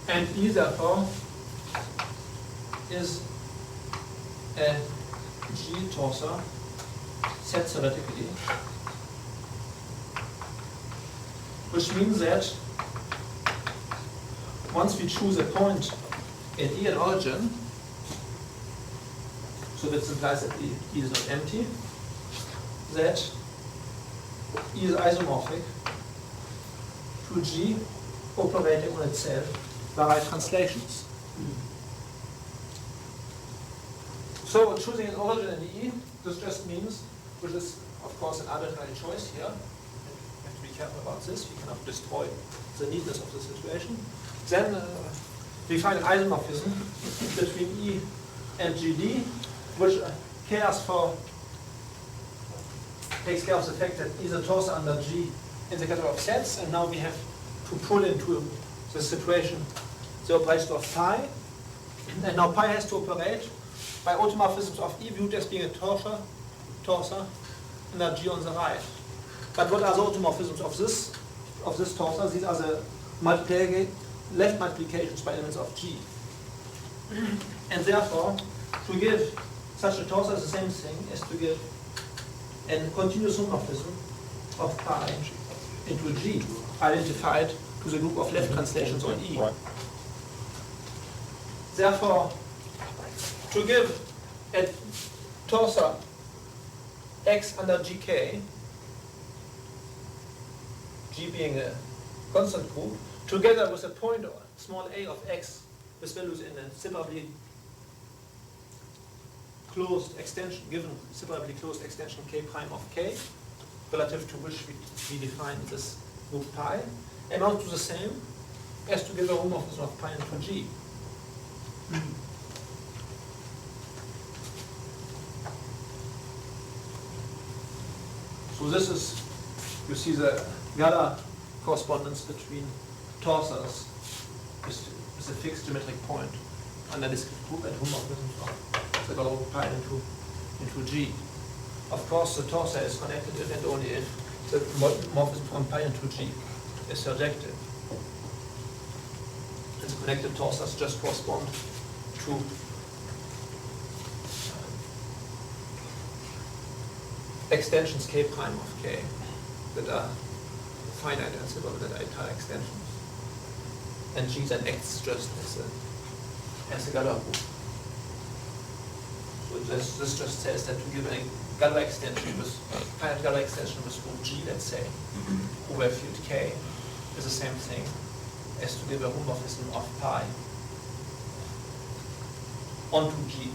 And E therefore is a G torsor set theoretically, which means that once we choose a point in E an origin, so that implies that E is not empty, that E is isomorphic to G operating on itself by right translations. So choosing an origin in E, this just means, which is of course an arbitrary choice here, and we have to be careful about this, we cannot destroy the neatness of the situation. Then we find an isomorphism between E and GD, which cares for, takes care of the fact that E is a torsor under G in the category of sets, and now we have to pull into the situation the operation of pi, and now pi has to operate by automorphisms of E viewed as being a torsor under G on the right. But what are the automorphisms of this torsor? These are the left multiplications by elements of G. And therefore, to give such a torsor is the same thing as to give a continuous homomorphism of pi into G, identified to the group of left translations on E. Therefore, to give a torsor X under GK, G being a constant group, together with a point small a of X with values in a separately closed extension, given separately closed extension K prime of K, relative to which we define this group pi, amount to the same as to give a homomorphism of pi into G. So this is, you see the Gala correspondence between torsors with a fixed geometric point under this group and homomorphisms of the Gala pi into G. Of course, the torsor is connected if and only if the morphism from pi into G is surjective. And the connected torsors just correspond to extensions K prime of K that are finite and simple that are entire extensions. And G then acts just as a Galois group. So this just says that to give a Galois extension with finite Galois extension with group G, let's say, over field K, is the same thing as to give a homomorphism of pi onto G,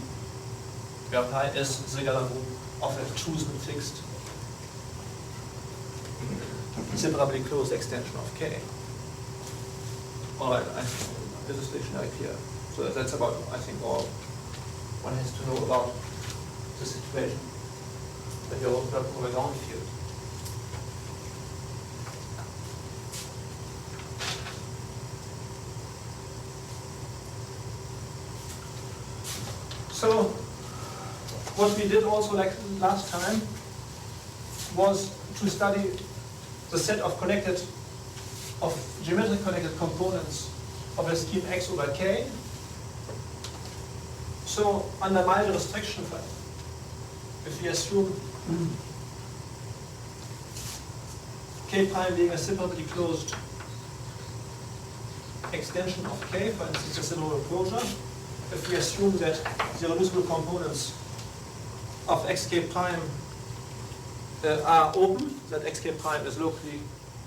where pi is the Galois group of a chosen fixed separably closed extension of K. Alright, this is dictionary clear. So that's about, I think, all one has to know about the situation that you're over a ground field. So what we did also like last time was to study the set of geometric connected components of a scheme X over K. So under mild restriction, if we assume K prime being a separately closed extension of K, for instance, a zero closure, if we assume that the reducible components of xk prime are open, that xk prime is locally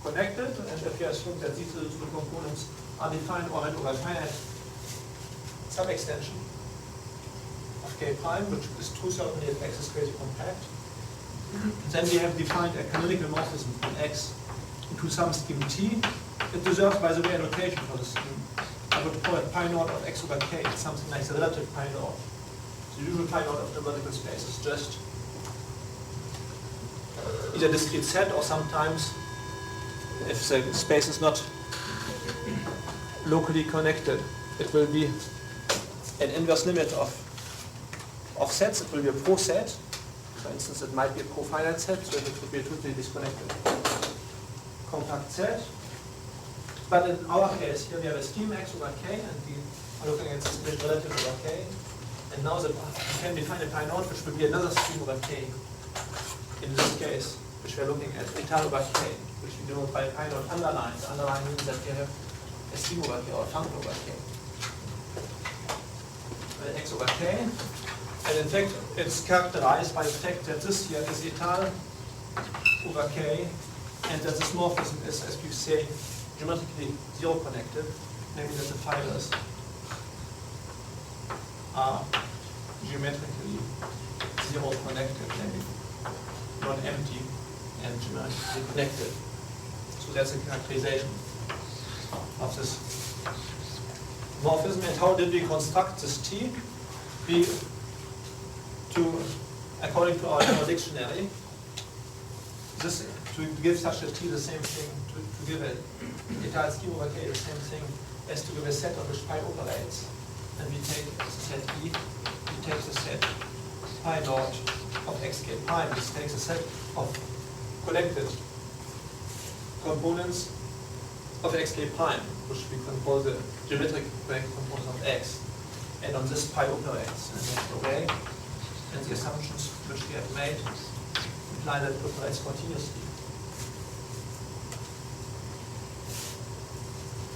connected, and if we assume that these reducible components are defined already over finite sub-extension of k prime, which is true certainly if x is crazy compact, then we have defined a canonical morphism from x into some scheme T. It deserves, by the way, a notation for the scheme. I would call it pi naught of x over k. It's something like the relative pi naught. The usual pi naught of the vertical space is just either a discrete set, or sometimes, if the space is not locally connected, it will be an inverse limit of sets. It will be a pro-set. For instance, it might be a pro-finite set, so it would be a totally disconnected compact set. But in our case, here we have a scheme X over K, and we are looking at this bit relative over K. And now that we can define a pi naught, which will be another scheme over K. In this case, which we are looking at eta over K, which we denote by pi naught underlined. Underline means that we have a scheme over K or a function over K. X over K. And in fact, it's characterized by the fact that this here is eta over K, and that this morphism is, as we say, geometrically zero connected, namely that the fibers are geometrically zero connected, namely not empty and geometrically connected. So that's a characterization of this morphism. And how did we construct this T? According to our dictionary, to give such a T the same thing, to give a eta scheme over K the same thing as to give a set on which pi operates. And we take the set E, we take the set pi naught of xk prime. This takes a set of connected components of xk prime, which we can call the geometric connected components of x. And on this pi operates in that way. And the assumptions which we have made imply that it operates continuously.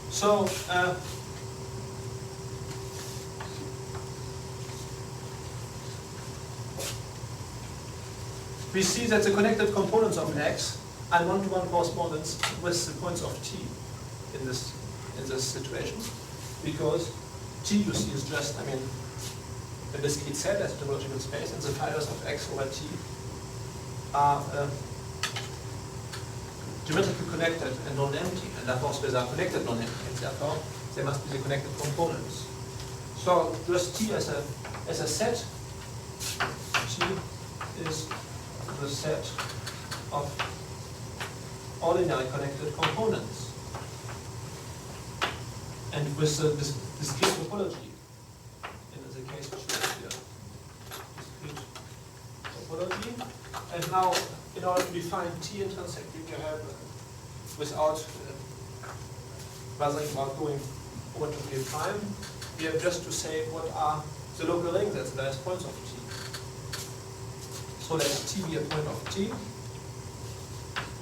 So, we see that the connected components of X are one-to-one correspondence with the points of T in this situation, because T, you see, is just, a discrete set as a topological space, and the fibers of X over T are geometrically connected and non-empty, and therefore they are connected non-empty, and therefore they must be the connected components. So just T as a set, T is the set of ordinary connected components, and with the discrete topology. In the case which we have here, discrete topology. And now, in order to define T intersect, we have, without bothering about going over to K prime, we have just to say what are the local rings at the various points of T. So let T be a point of T,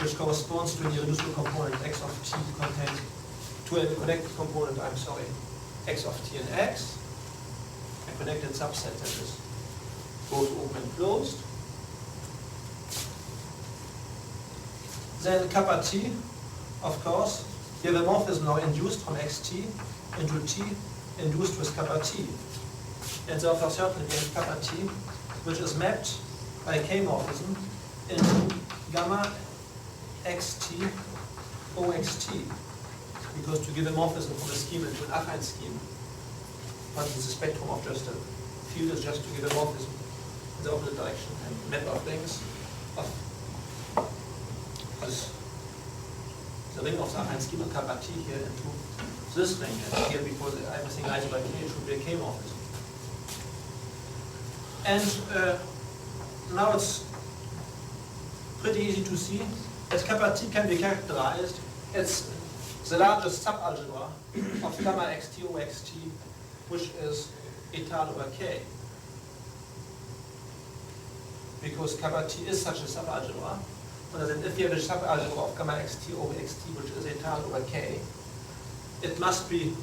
which corresponds to an irreducible component x of T contains to a connected component, x of T and x, a connected subset that is both open and closed. Then kappa T, of course, here the morphism now induced from xt into T induced with kappa T. And therefore certainly we have kappa T, which is mapped by a K morphism into gamma xt oxt. Because to give a morphism from a scheme into an affine scheme, for instance, the spectrum of just a field is just to give a morphism in the opposite direction, and map of rings of this, the ring of the schema kappa T here into this ring, and here because everything algebraic K should be a K morphism. And now it's pretty easy to see that kappa T can be characterized as the largest subalgebra of gamma xt over xt, which is etal over K. Because kappa T is such a subalgebra, and then if you have a subalgebra of gamma xt over xt, which is etal over K, it must be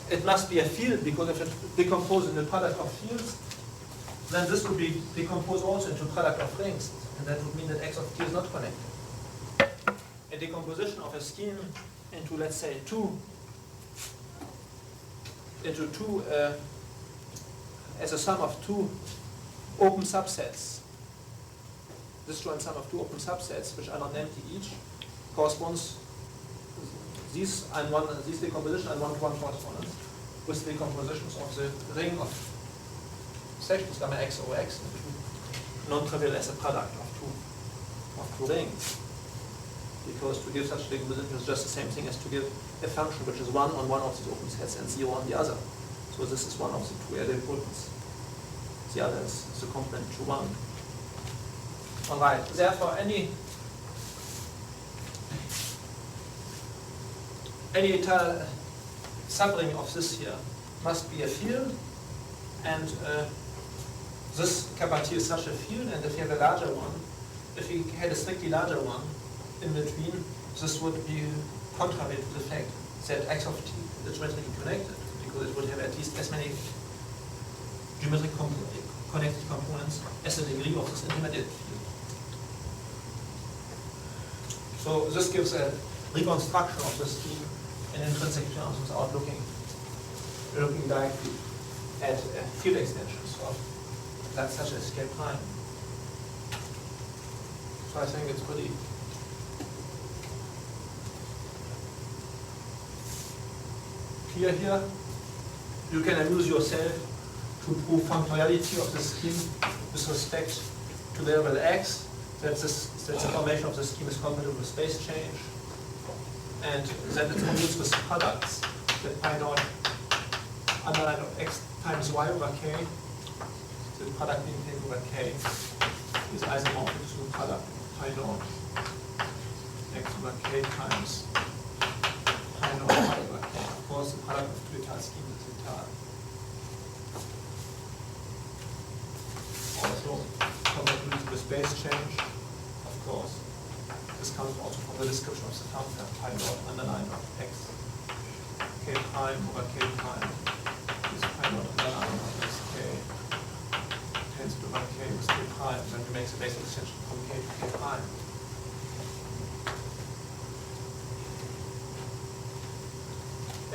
a field, because if it decomposes into product of fields, then this would be decomposed also into product of rings, and that would mean that x of t is not connected. A decomposition of a scheme into, let's say, as a sum of two open subsets, disjoint sum of two open subsets which are not empty each, corresponds these decomposition and one-to-one correspondence with the decompositions of the ring of sections gamma x over x into non-trivial as a product of two rings. Because to give such a decomposition is just the same thing as to give a function which is 1 on one of these open sets and 0 on the other. So this is one of the two idempotents. The other is the complement to 1. All right. Therefore, any etal subring of this here must be a field, and this kappa T is such a field, and if you have a larger one, if you had a strictly larger one in between, this would be contrary to the fact that x of t is geometrically connected, because it would have at least as many geometrically connected components as the degree of this intermediate field. So this gives a reconstruction of the scheme in intrinsic terms without looking directly at field extensions of that such as K prime. So I think it's pretty clear here. You can amuse yourself to prove functionality of the scheme with respect to variable x, that the formation of the scheme is compatible with space change, and that it commutes with products, that pi naught underline of x times y over k, the product being k over k, is isomorphic to the product pi naught x over k times pi naught y over k. Of course, the product of two etal schemes is etal. Also, compatibility with space change, of course. This comes also from the description of the function pi naught underline of x k prime over k prime is pi naught underline of x k tends to over k with k prime. Then we make the basic extension from k to k prime.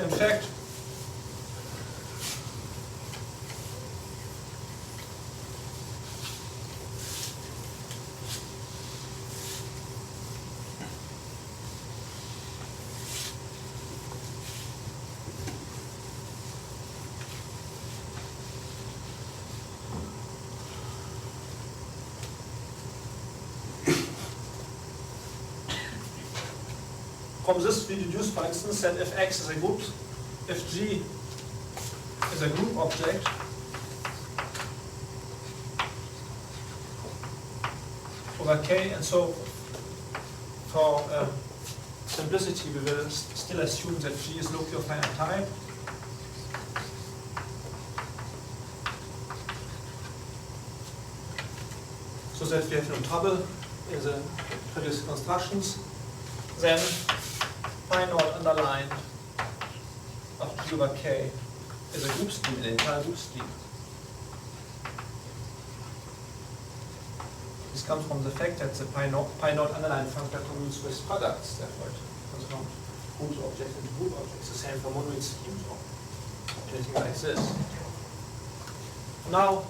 In fact, from this we deduce, for instance, that if X is a group, if G is a group object, over K, and so for simplicity we will still assume that G is locally of finite type. So that we have no trouble in the previous constructions. Then pi naught underline of G over K is a group scheme, an entire group scheme. This comes from the fact that the pi naught underline function commutes with products, therefore it transforms group objects into group objects. The same for monoid schemes or anything like this. Now,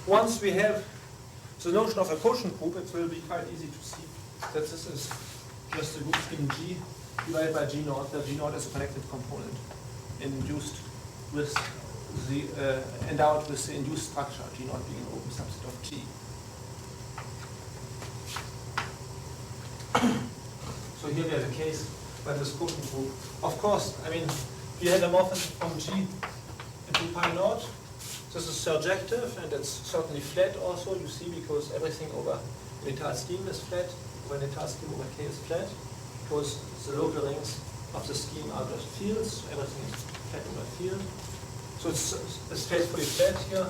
once we have the notion of a quotient group, it will be quite easy to see that this is just a group scheme G divided by G naught, where G naught is a connected component induced with the endowed with the induced structure, G not being an open subset of G. So here we have a case where this quotient group, of course, I mean, we had a morphism from G into pi naught. This is surjective, and it's certainly flat also, you see, because everything over the entire scheme is flat, when the entire scheme over K is flat, because the local rings of the scheme are just fields, so everything is flat over field. So it's faithfully flat here.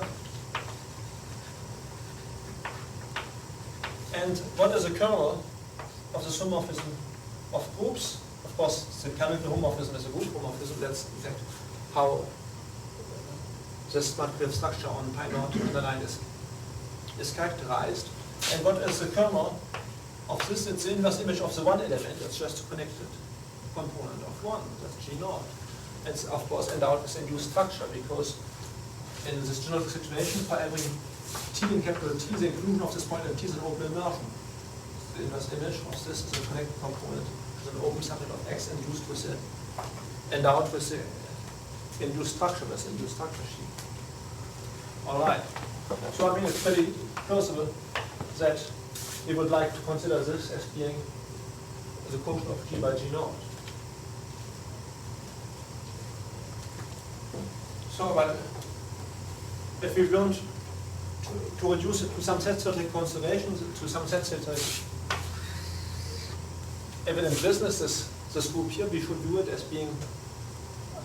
And what is the kernel of the homomorphism of groups? Of course, the canonical homomorphism is a group homomorphism. That's in fact how this multiple structure on pi naught underline is characterized. And what is the kernel of this? It's the inverse image of the one element. It's just a connected component of one. That's G naught. It's of course endowed with induced structure, because in this general situation, for every T in capital T, the inclusion of this point in T is an open immersion. The inverse image of this is a connected component, is an open subset of X induced with the endowed with the induced structure, with the induced structure sheet. All right. So I mean, it's pretty plausible that we would like to consider this as being the quotient of G by G naught. So, but if we want to reduce it to some set-theoretic considerations, to some set-theoretic evident business, this group here, we should view it as being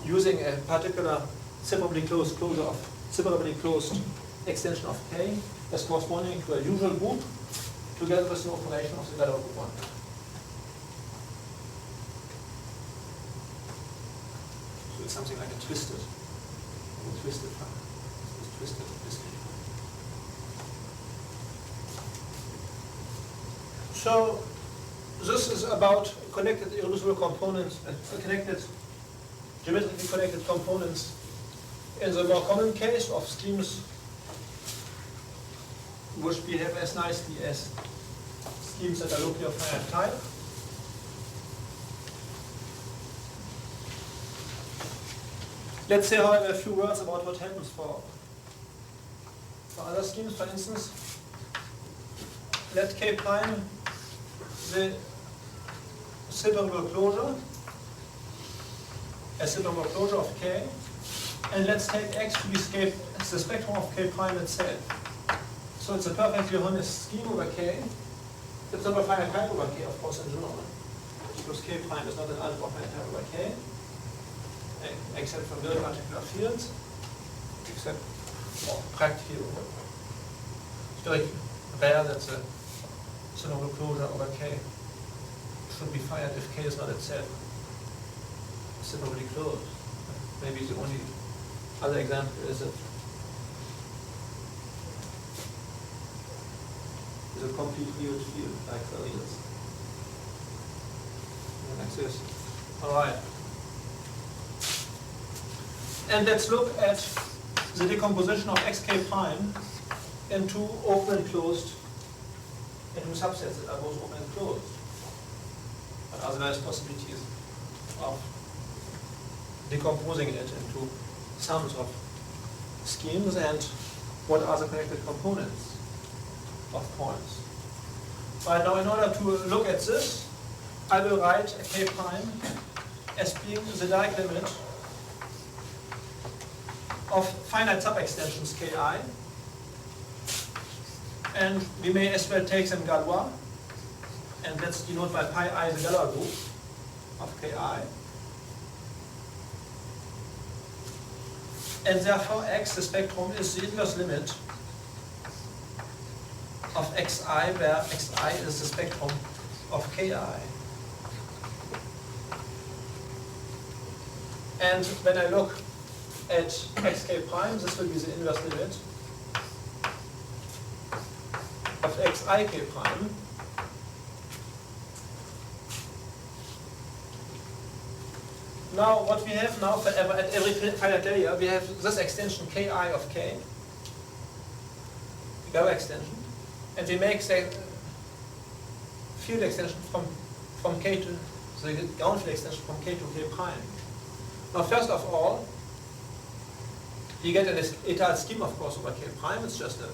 using a particular separately closed closure of separately closed extension of K as corresponding to a usual group together with an operation of the Galois group 1. So it's something like a twisted function. Twisted discrete. So this is about connected irreducible components, connected geometrically connected components in the more common case of schemes which behave as nicely as schemes that are locally of finite type. Let's say, however, a few words about what happens for other schemes. For instance, let K prime the separable closure, a separable closure of K, and let's take X to be the spectrum of K prime itself. So it's a perfectly honest scheme over K. It's not a finite type over K, of course, in general, because K prime is not an algebra of finite type over K, except from very particular fields, except practically. It's very rare that the separable closure over K should be fired if K is not itself separately closed. Maybe the only other example is a complete real field, like for reals. Like this. All right. And let's look at the decomposition of xk prime into open and closed, into subsets that are both open and closed. What are the various possibilities of decomposing it into sums of schemes, and what are the connected components of points? Right, now in order to look at this, I will write a k prime as being the direct limit of finite sub-extensions ki, and we may as well take them Galois, and let's denote by pi I the Galois group of ki. And therefore x, the spectrum, is the inverse limit of xi, where xi is the spectrum of ki. And when I look at xk prime, this will be the inverse limit of xik prime. Now, what we have now forever at every finite layer, we have this extension ki of k, the Galois extension, and we make the field extension from k to the ground field extension from k to k prime. Now, first of all, you get an étale scheme, of course, over K prime. It's just a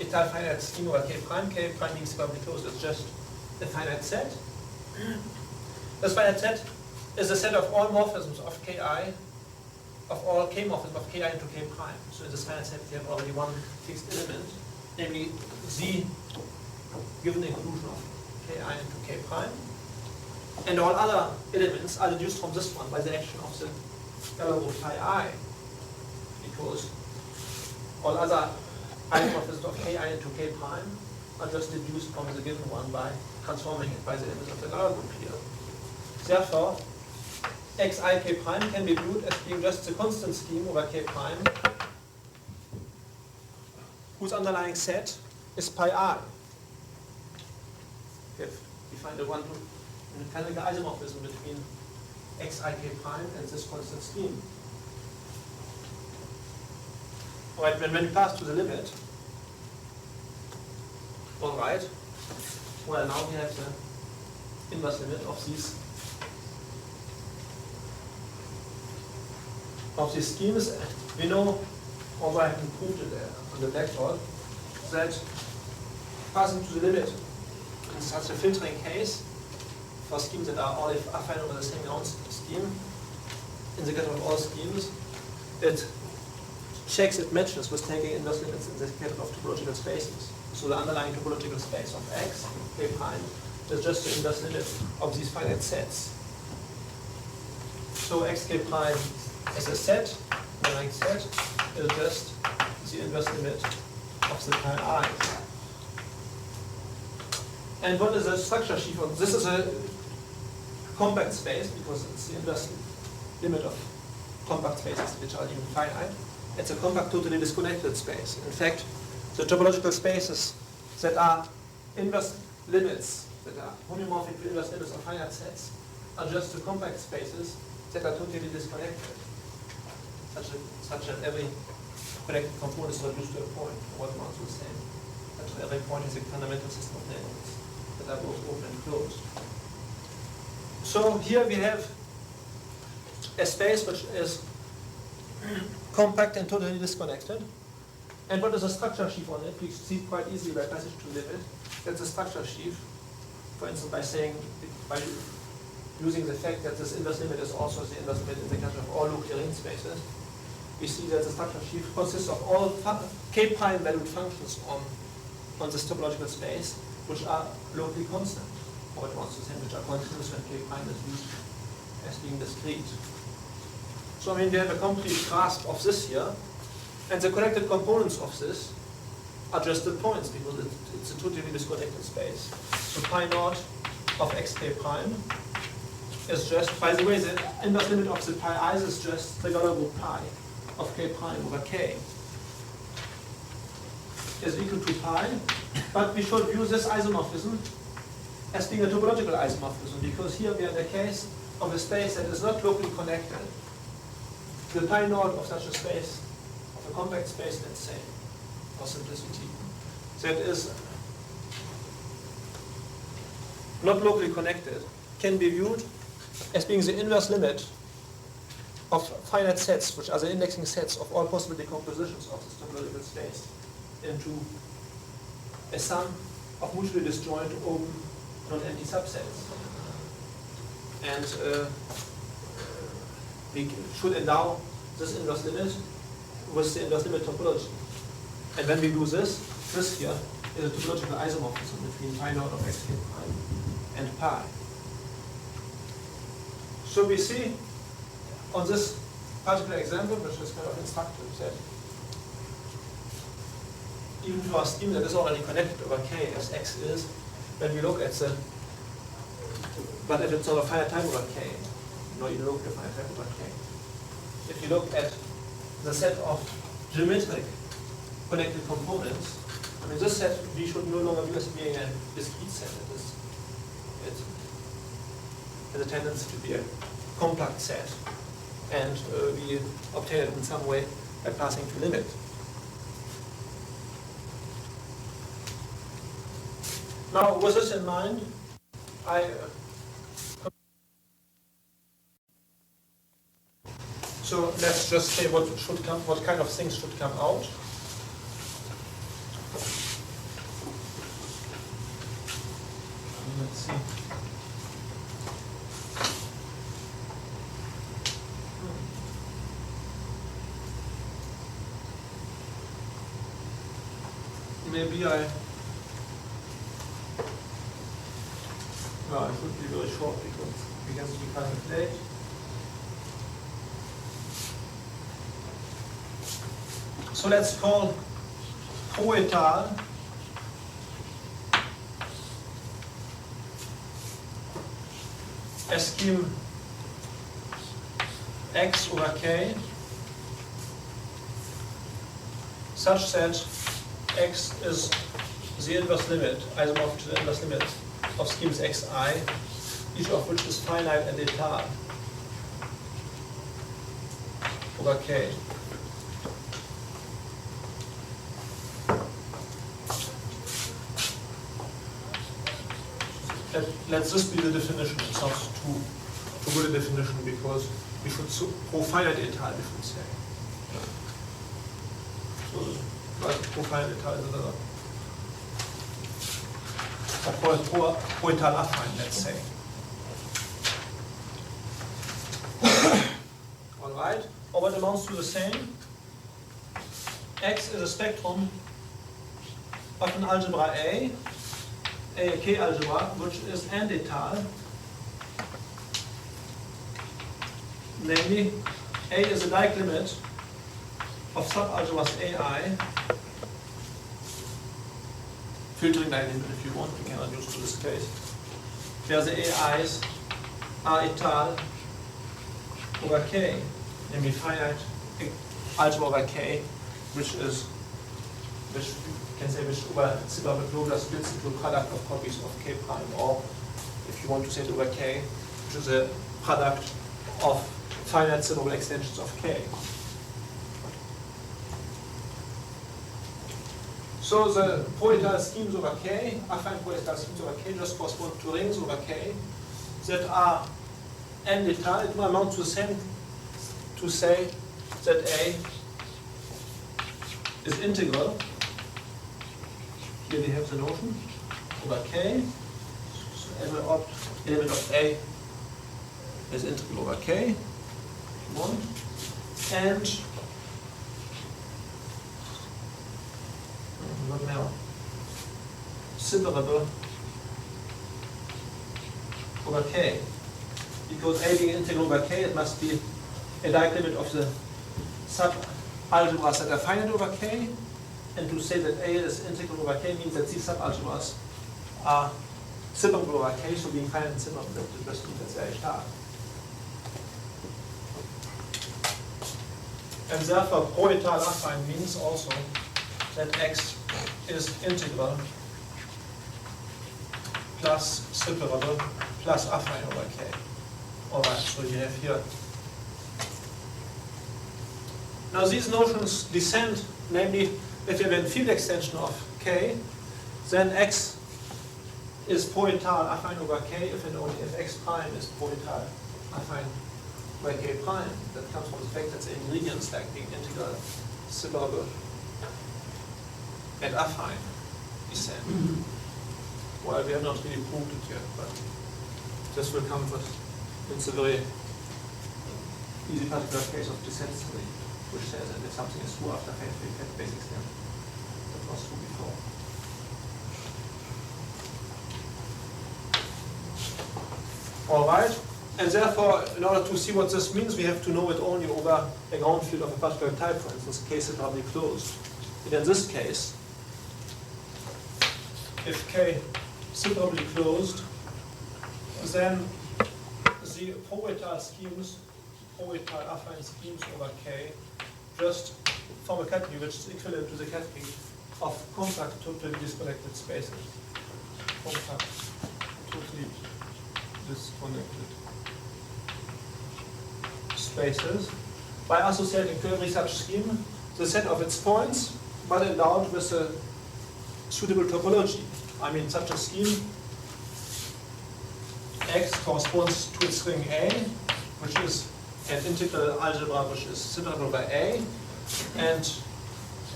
étale finite scheme over K prime. K prime being squarely closed. It's just a finite set. This finite set is a set of all morphisms of Ki, of all K morphisms of Ki into K prime. So in this finite set, we have already one fixed element, namely Z given the inclusion of Ki into K prime. And all other elements are deduced from this one by the action of the scalar group phi I, because all other isomorphisms of Ki into K prime are just deduced from the given one by transforming it by the elements of the scalar group here. Therefore, xi K prime can be viewed as being just the constant scheme over K prime, whose underlying set is pi I. We have defined a canonical isomorphism between xi K prime and this constant scheme. Alright, when we pass to the limit, alright, well, now we have the inverse limit of these schemes. We know, although I haven't proved it on the blackboard, that passing to the limit in such a filtering case for schemes that are all affine over the same ground scheme, in the case of all schemes, it checks it matches with taking inverse limits in the case of topological spaces. So the underlying topological space of X, K prime, is just the inverse limit of these finite sets. So X K prime as a set, underlying set, is just the inverse limit of the pi I. And what is the structure sheaf of this? Is a compact space because it's the inverse limit of compact spaces which are even finite. It's a compact totally disconnected space. In fact, the topological spaces that are inverse limits, that are homeomorphic to inverse limits of finite sets, are just the compact spaces that are totally disconnected, such that every connected component is reduced to a point, or what amounts to the same. Such that every point is a fundamental system of neighborhoods that are both open and closed. So here we have a space which is compact and totally disconnected. And what is the structure sheaf on it? We see it quite easily by passage to limit. That's a structure sheaf. For instance, by using the fact that this inverse limit is also the inverse limit in the case of all Liouville spaces, we see that the structure sheaf consists of all K prime valued functions on this topological space, which are locally constant, or it wants to say which are continuous when K prime is used as being discrete. So I mean, we have a complete grasp of this here, and the connected components of this are just the points because it's a totally disconnected space. So pi naught of xk prime is just, by the way, the inverse limit of the pi i's is just the scalar group pi of k prime over k is equal to pi, but we should view this isomorphism as being a topological isomorphism because here we are in the case of a space that is not locally connected. The pi naught of such a space, of a compact space, let's say, for simplicity, that is not locally connected, can be viewed as being the inverse limit of finite sets, which are the indexing sets of all possible decompositions of this topological space, into a sum of mutually disjoint open non-empty subsets. And we should endow this inverse limit with the inverse limit topology. And when we do this here is a topological isomorphism between pi naught of xk prime and pi. So we see on this particular example, which is kind of instructive, that even for a scheme that is already connected over k as x is, when we look at the, but if it's over finite time over k, no, you look at finite time over k. If you look at the set of geometric connected components, I mean, this set we should no longer view as being a discrete set. It has a tendency to be a compact set, and we obtain it in some way by passing to limit. Now, with this in mind, So let's just say what kind of things should come out. Let's see. Maybe no, it would be very short because we can't calculate. So let's call pro-etal a scheme x over k such that x is the inverse limit, isomorphic to the inverse limit of schemes xi, each of which is finite and etal over k. Let's this be the definition. It's not too good a definition because we should pro-finite etal, we should say. So, pro-finite etal is another. Or pro-etal affine, let's say. All right. Or what amounts to the same? X is a spectrum of an algebra A K algebra, which is n-etal, namely A is a Dieck limit of subalgebras AI, filtering Dieck limit if you want, we cannot use to this case, where the AIs are etal over K, namely finite algebra over K, which can say which over Zipper Closure splits into a product of copies of K prime, or if you want to say it over K, which is a product of finite separable extensions of K. So the pro-etal schemes over K, affine pro-etal schemes over K, just correspond to rings over K that are n-etal. It will amount to the same to say that A is integral. Here we have the notion over K. So every element of A is integral over K. One. And not now. Separable over K. Because A being integral over K, it must be a Dieck limit of the subalgebras that are finite over K. And to say that A is integral over K means that these subalgebras are separable over K, so being finite and separable, that just means that they are etal. And therefore, pro-etal affine means also that X is integral plus separable plus affine over K. Alright, so you have here. Now these notions descend, namely, if you have a field extension of K, then X is pro-etal affine over K if and only if X prime is pro-etal affine over K prime. That comes from the fact that the ingredients like being integral, separable, and affine descend. Well, we have not really proved it yet, but this will come with, it's a very easy particular case of descent theory, which says that if something is true after we get basic step, that was true before. All right, and therefore, in order to see what this means, we have to know it only over a ground field of a particular type, for instance, case separably closed. And in this case, if K separably closed, then the pro-etal schemes, pro-etal affine schemes over K, just form a category which is equivalent to the category of compact totally disconnected spaces. Compact totally disconnected spaces by associating to every such scheme the set of its points, but endowed with a suitable topology. I mean, such a scheme X corresponds to its ring A, which is and integral algebra which is simplified over A, and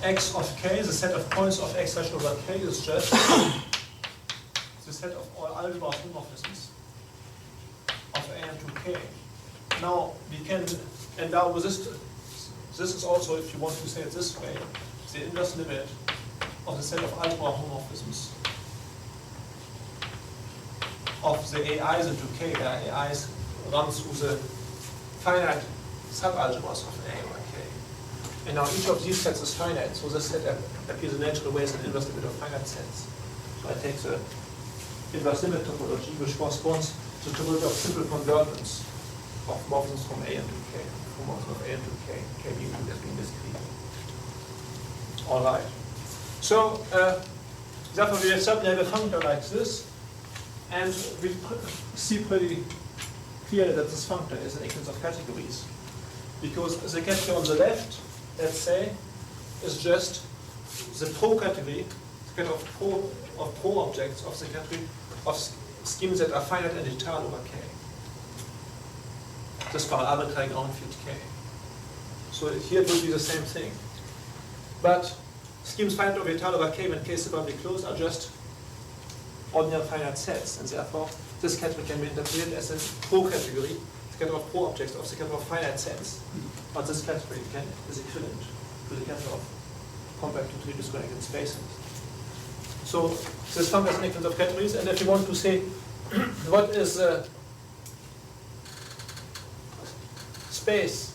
x of k, the set of points of x hash over k is just the set of all algebra homomorphisms of A and to k. Now we can, and now with this is also, if you want to say it this way, the inverse limit of the set of algebra homomorphisms of the AIs into k, where AIs run through the finite subalgebras of A over k. And now each of these sets is finite, so this set appears in natural way as an inverse limit of finite sets. So I take the inverse limit topology, which corresponds to the topology of simple convergence of morphisms from A into k, from morphisms of A into k being discrete. All right. So therefore we certainly have a functor like this, and we see pretty clearly that this functor is an equivalence of categories, because the category on the left, let's say, is just the pro category, the kind of pro objects of the category of schemes that are finite and eternal over k. Just for an arbitrary ground field k. So here it will be the same thing. But schemes finite over eternal over k when k is superbly closed are just ordinary finite sets, and therefore this category can be interpreted as a pro category, the category of pro objects of the category of finite sets. But this category is equivalent to the category of compact to three disconnected spaces. So this functor is an equivalence of categories, and if you want to say what is space,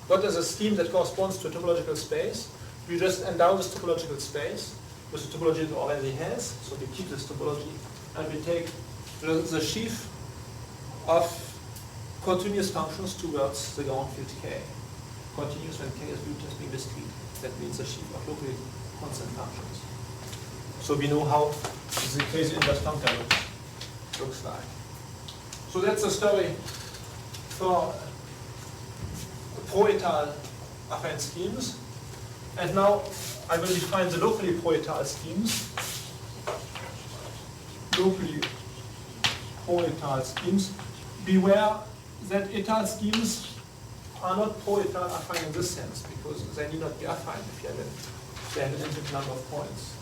what is a scheme that corresponds to a topological space, we just endow this topological space with the topology it already has, so we keep this topology, and we take the sheaf of continuous functions towards the ground field k. Continuous when k is viewed as being discrete. That means the sheaf of locally constant functions. So we know how the crazy inverse functor looks like. So that's the story for pro-étale affine schemes. And now I will define the locally pro-étale schemes. Locally pro-étale schemes. Beware that étale schemes are not pro-étale affine in this sense, because they need not be affine if you have an infinite number of points.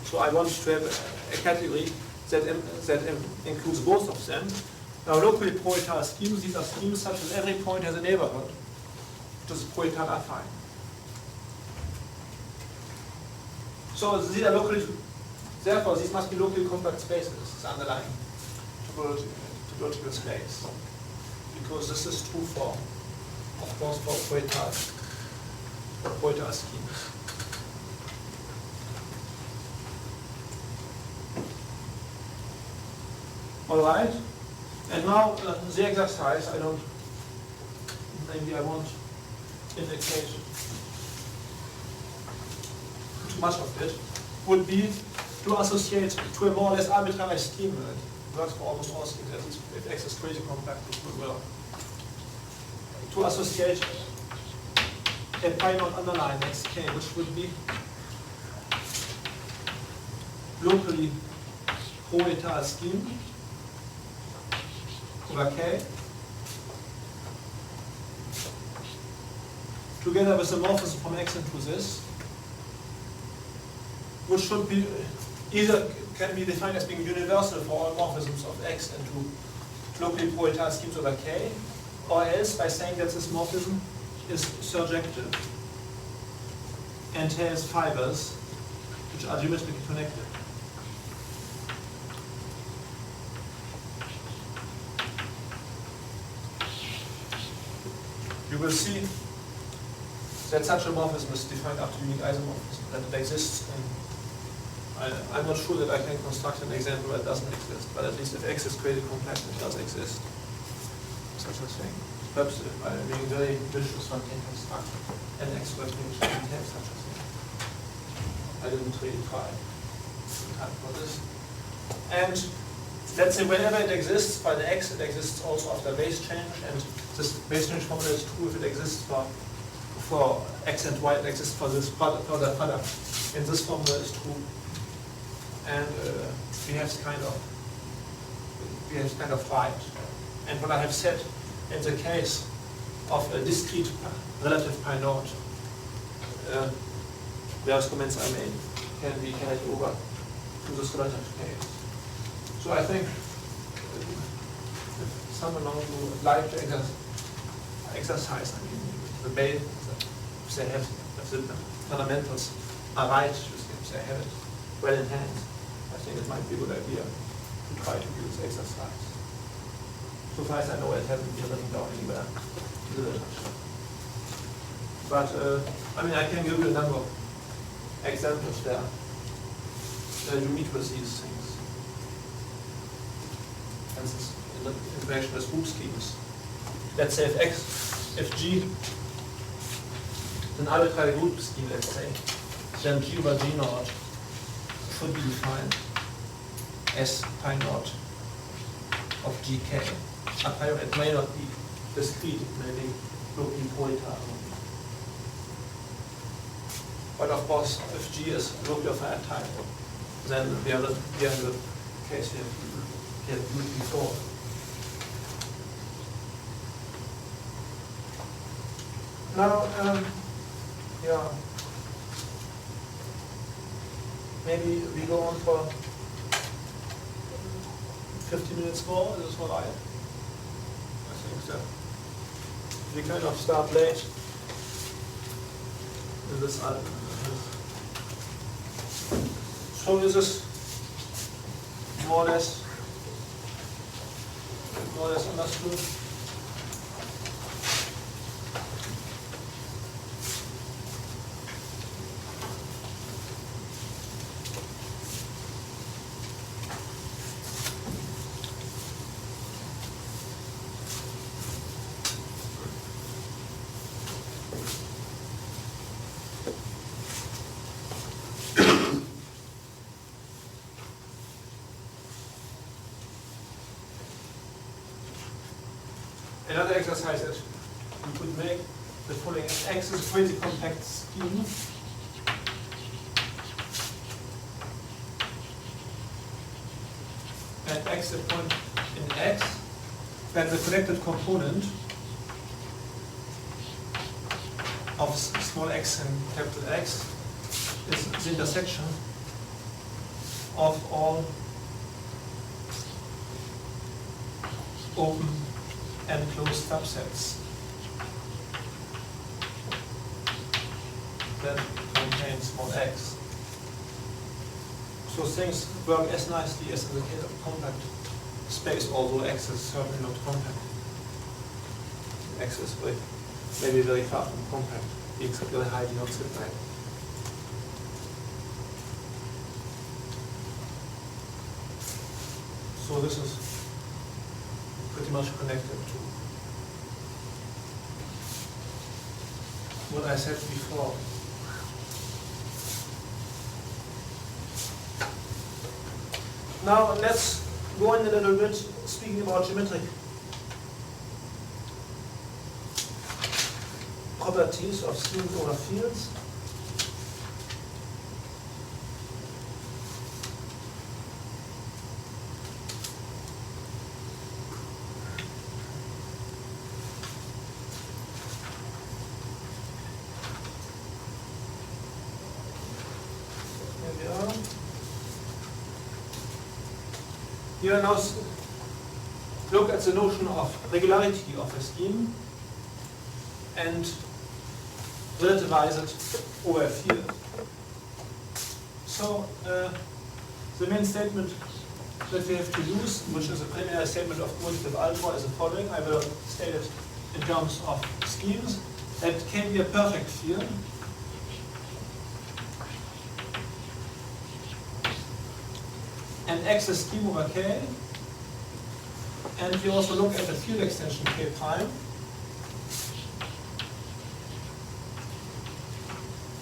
So I want to have a category that includes both of them. Now locally pro-étale schemes, these are schemes such as every point has a neighborhood, which is pro-étale affine. So these are locally, therefore these must be locally compact spaces, this underlying topological space. Because this is true for, of course, for pro-étale schemes. All right, and now the exercise, maybe I won't indicate too much of it, would be to associate to a more or less arbitrary scheme. It works for almost all schemes, at least if X is crazy compact, it will work. To associate a pi not underline xk, which would be locally pro-étale scheme over k, together with the morphism from X into this, which should be either can be defined as being universal for all morphisms of X into locally pro-étale schemes over k, or else by saying that this morphism is surjective and has fibers which are geometrically connected. You will see that such a morphism is defined after unique isomorphism, that it exists in, I'm not sure that I can construct an example where it doesn't exist, but at least if X is created compact, it does exist. Such a thing. Perhaps if I'm being very vicious, one can construct an X where we can have such a thing. I didn't really try for this. And let's say whenever it exists by the X, it exists also after base change, and this base change formula is true if it exists for X and Y, it exists for this product, and this formula is true. And we have kind of right. And what I have said in the case of a discrete relative pi naught, various comments I made can be carried over to this relative case. So I think if someone who would like to exercise, I mean, the base, if they have, if the fundamentals are right, if they have it well in hand, I think it might be a good idea to try to do this exercise. So far as I know, it hasn't been written down anywhere in the literature. But, I mean, I can give you a number of examples there you meet with these things. For instance, in the interaction with group schemes. Let's say if G is an arbitrary group scheme, let's say, then G over G naught should be defined as pi naught of GK. It may not be discrete, it may be locally pointer. But of course, if G is locally of finite type, then we are in the case we have used before. Now, yeah, maybe we go on for 50 minutes more. Is this all right? I think so. We kind of start late in this album. So this is more or less understood. Another exercise that you could make the following: X is a pretty compact scheme. And X is a point in X, then the connected component of small x and capital X is the intersection of all open and closed subsets that contain small x. So things work as nicely as in the case of compact space, although X is certainly not compact. X is maybe very far from compact, being very highly not symmetric. So this is pretty much connected to what I said before. Now let's go in a little bit speaking about geometric properties of schemes over fields. Here now look at the notion of regularity of a scheme and relativize it over a field. So the main statement that we have to use, which is a preliminary statement of commutative algebra, is the following. I will state it in terms of schemes. That can be a perfect field. And X is scheme over K. And we also look at the field extension K prime.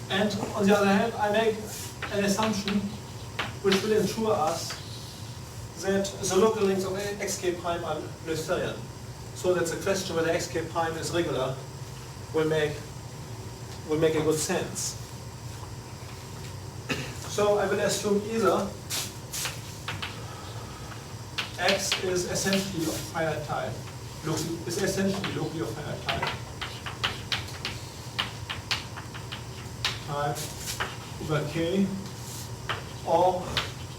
And on the other hand, I make an assumption which will ensure us that the local rings of xk prime are Noetherian. So that the question whether xk prime is regular will make a good sense. So I will assume either X is essentially of finite type, is essentially locally of finite type, type over K, or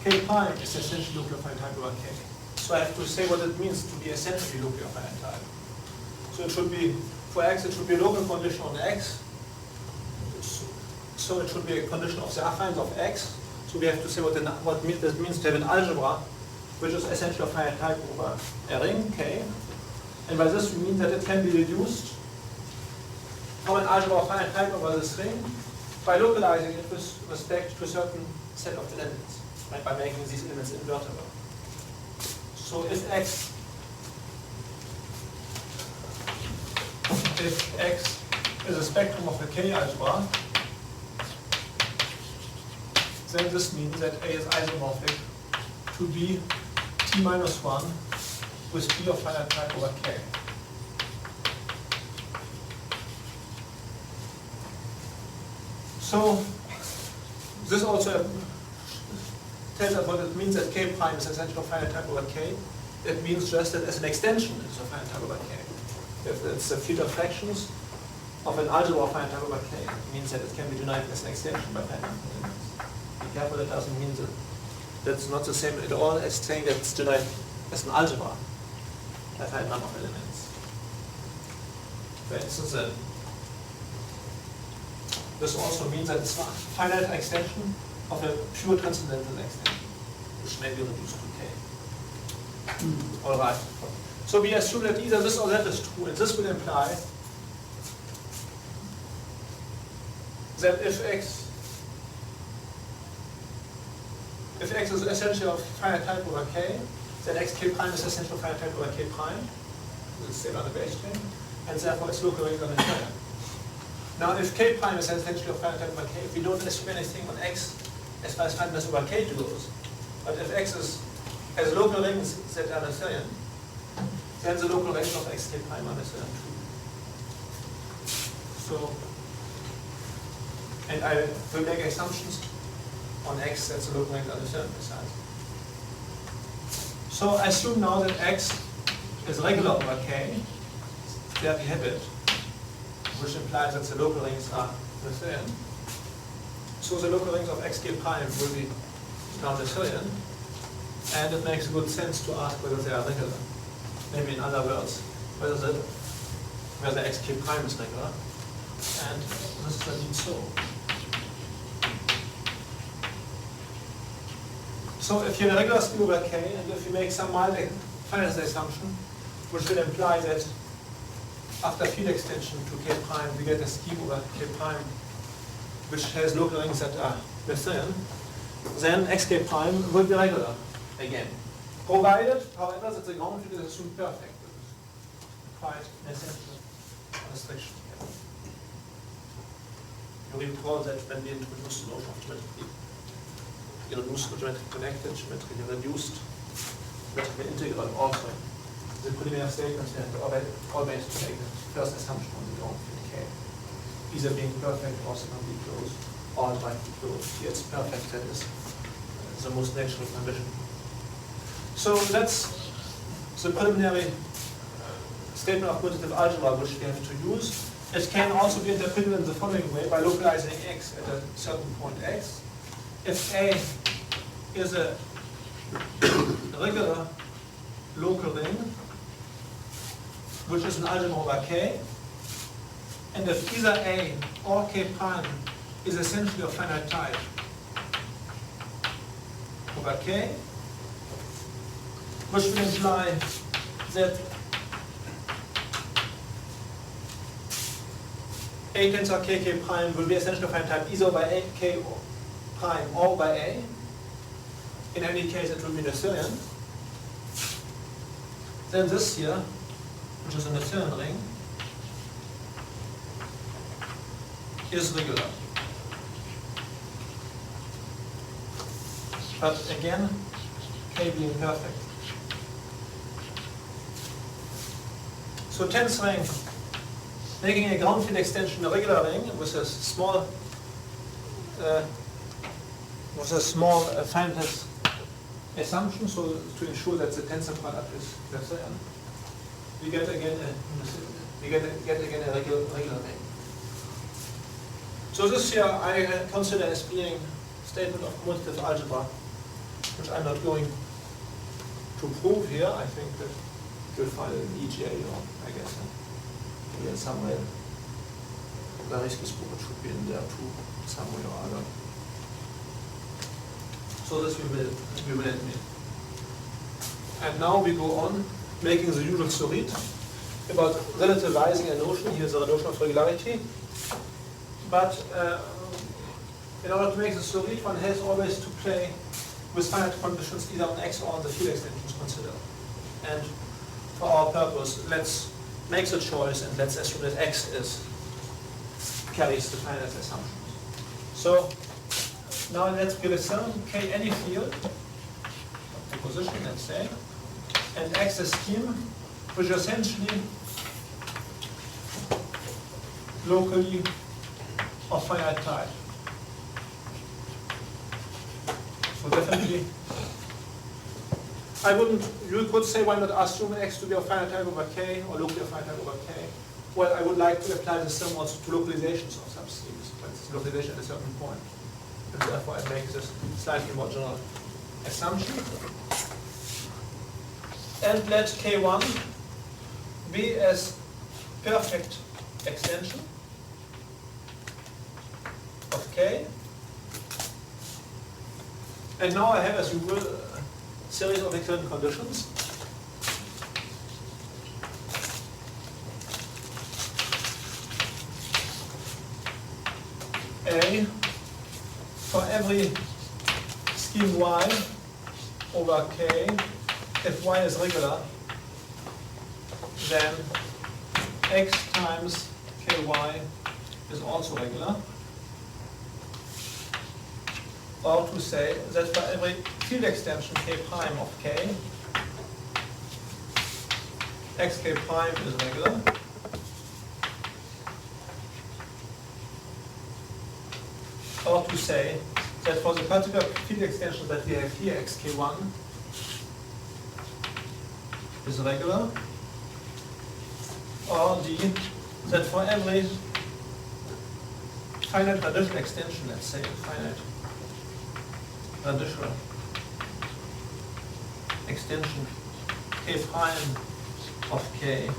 K prime is essentially local finite type over K. So I have to say what it means to be essentially local finite type. So it should be, for X, it should be a local condition on X. So it should be a condition of the affines of X. So we have to say what that means to have an algebra which is essentially of finite type over a ring, K. And by this we mean that it can be reduced from an algebra of finite type over this ring by localizing it with respect to a certain set of elements, right, by making these elements invertible. So if X is a spectrum of a K algebra, then this means that A is isomorphic to B T minus 1 with B of finite type over K. So this also tells us what it means that K prime is essentially of finite type over K. It means just that as an extension it is of finite type over K. If it's a field of fractions of an algebra of finite type over K, it means that it can be denied as an extension by finite elements. Be careful, that doesn't mean that that's not the same at all as saying that it's denied as an algebra by finite number of elements. For instance, this also means that it's a finite extension of a pure transcendental extension, which may be reduced to K. All right. So we assume that either this or that is true, and this would imply that if X is essentially of finite type over K, then Xk prime is essentially of finite type over K prime. This is still on the base chain, and therefore it's local range on the chain. Now, if K prime is essentially of finite type over K, if we don't assume anything on X as far as finiteness over K goes, but if X has local rings that are Noetherian, then the local range of Xk prime are Noetherian too. So, and I will make assumptions on X that's the local range are Noetherian besides. So I assume now that X is regular over K. There we have it, which implies that the local rings are Noetherian. So the local rings of Xk prime will be now Noetherian, and it makes good sense to ask whether they are regular. Maybe in other words, whether Xk prime is regular, and this is indeed so. So if you have a regular scheme over K, and if you make some mild finiteness assumption, which will imply that after field extension to K prime, we get a scheme over K prime which has local rings that are Noetherian, then Xk prime will be regular again. Provided, however, that the ground field is assumed perfect. Quite an essential restriction here. You recall that when we introduced the notion of geometrically connected, geometrically reduced, geometrically integral also. The preliminary statements we had always to make the first assumption on the ground field K. Either being perfect or secondly closed, or rightly closed. Here it's perfect, that is the most natural condition. So that's the preliminary statement of commutative algebra which we have to use. It can also be interpreted in the following way by localizing X at a certain point X. If A is a regular local ring, which is an algebra over K, and if either A or K prime is essentially of finite type over K, which will imply that A tensor K prime will be essentially of finite type either by A, K prime or by A. In any case, it will be Noetherian. Then this here, which is a Noetherian ring, is regular. But again, K being perfect. So tens ring, making a ground field extension a regular ring with a small finiteness assumption, so to ensure that the tensor product is Noetherian, we get again a regular ring. So this here I consider as being statement of commutative algebra, which I'm not going to prove here. I think that you'll find it in EGA, or I guess maybe in some way. Larry's book should be in there too, some way or other. So this we will admit. And now we go on making the usual story about relativizing a notion. Here's the notion of regularity. But in order to make the story, one has always to play with finite conditions either on X or on the field extensions considered. And for our purpose, let's make the choice and let's assume that X carries the finite assumptions. So now let's give a sum K any field of the position, let's say, and X a scheme which essentially locally of finite type. So definitely, you could say why not assume X to be of finite type over K or locally of finite type over K. Well, I would like to apply the sum also to localizations of some schemes, for instance, localization at a certain point. And therefore I make this slightly more general assumption. And let K1 be as perfect extension of K. And now I have, as usual, a series of equivalent conditions. A for every scheme Y over K, if Y is regular, then X times KY is also regular. Or to say that for every field extension K prime of K, XK prime is regular. Or to say that for the particular field extension that we have here, xk1 is regular. Or D, that for every finite radical extension, let's say finite radical extension K prime of K,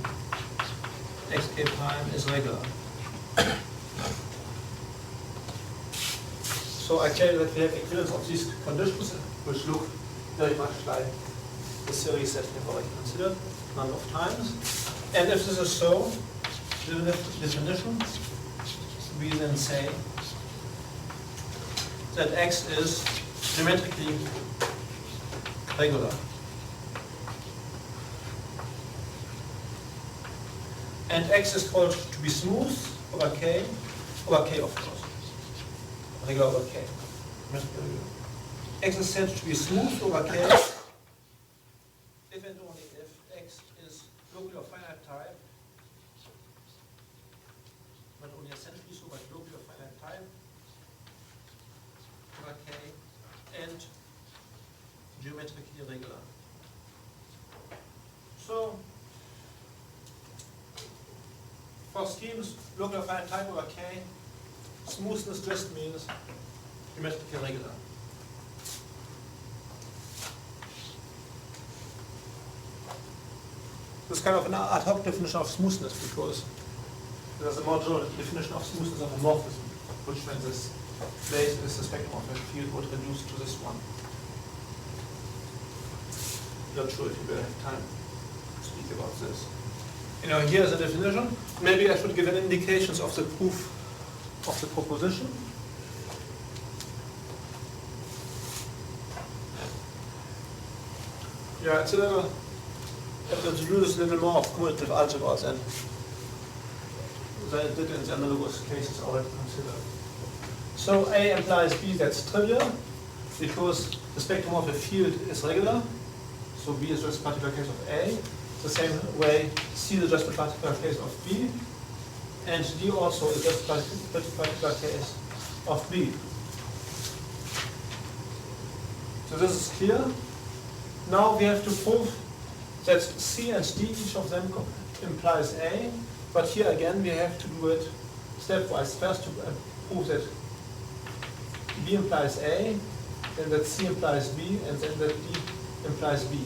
xk prime is regular. So I tell you that we have equivalence of these conditions, which look very much like the series that we have already considered a number of times. And if this is so, the definition, we then say that X is geometrically regular. And X is called to be smooth over K of course. Regular over K. X is said to be smooth over K if and only if X is locally of finite type, not only essentially so, but locally of finite type over K and geometrically regular. So for schemes locally of finite type over K, smoothness just means geometrically regular. This is kind of an ad hoc definition of smoothness because there's a more general definition of smoothness of homomorphism, which when this place is the spectrum of a field would reduce to this one. Not sure if you will have time to speak about this. You know, here's a definition. Maybe I should give an indications of the proof of the proposition. Yeah, it's a little, it introduces a little more of commutative algebra than it did in the analogous cases already considered. So A implies B, that's trivial, because the spectrum of a field is regular. So B is just a particular case of A. The same way C is just a particular case of B. And D also is just a particular case of B. So this is clear. Now we have to prove that C and D, each of them implies A, but here again we have to do it stepwise. First to prove that B implies A, then that C implies B, and then that D implies B.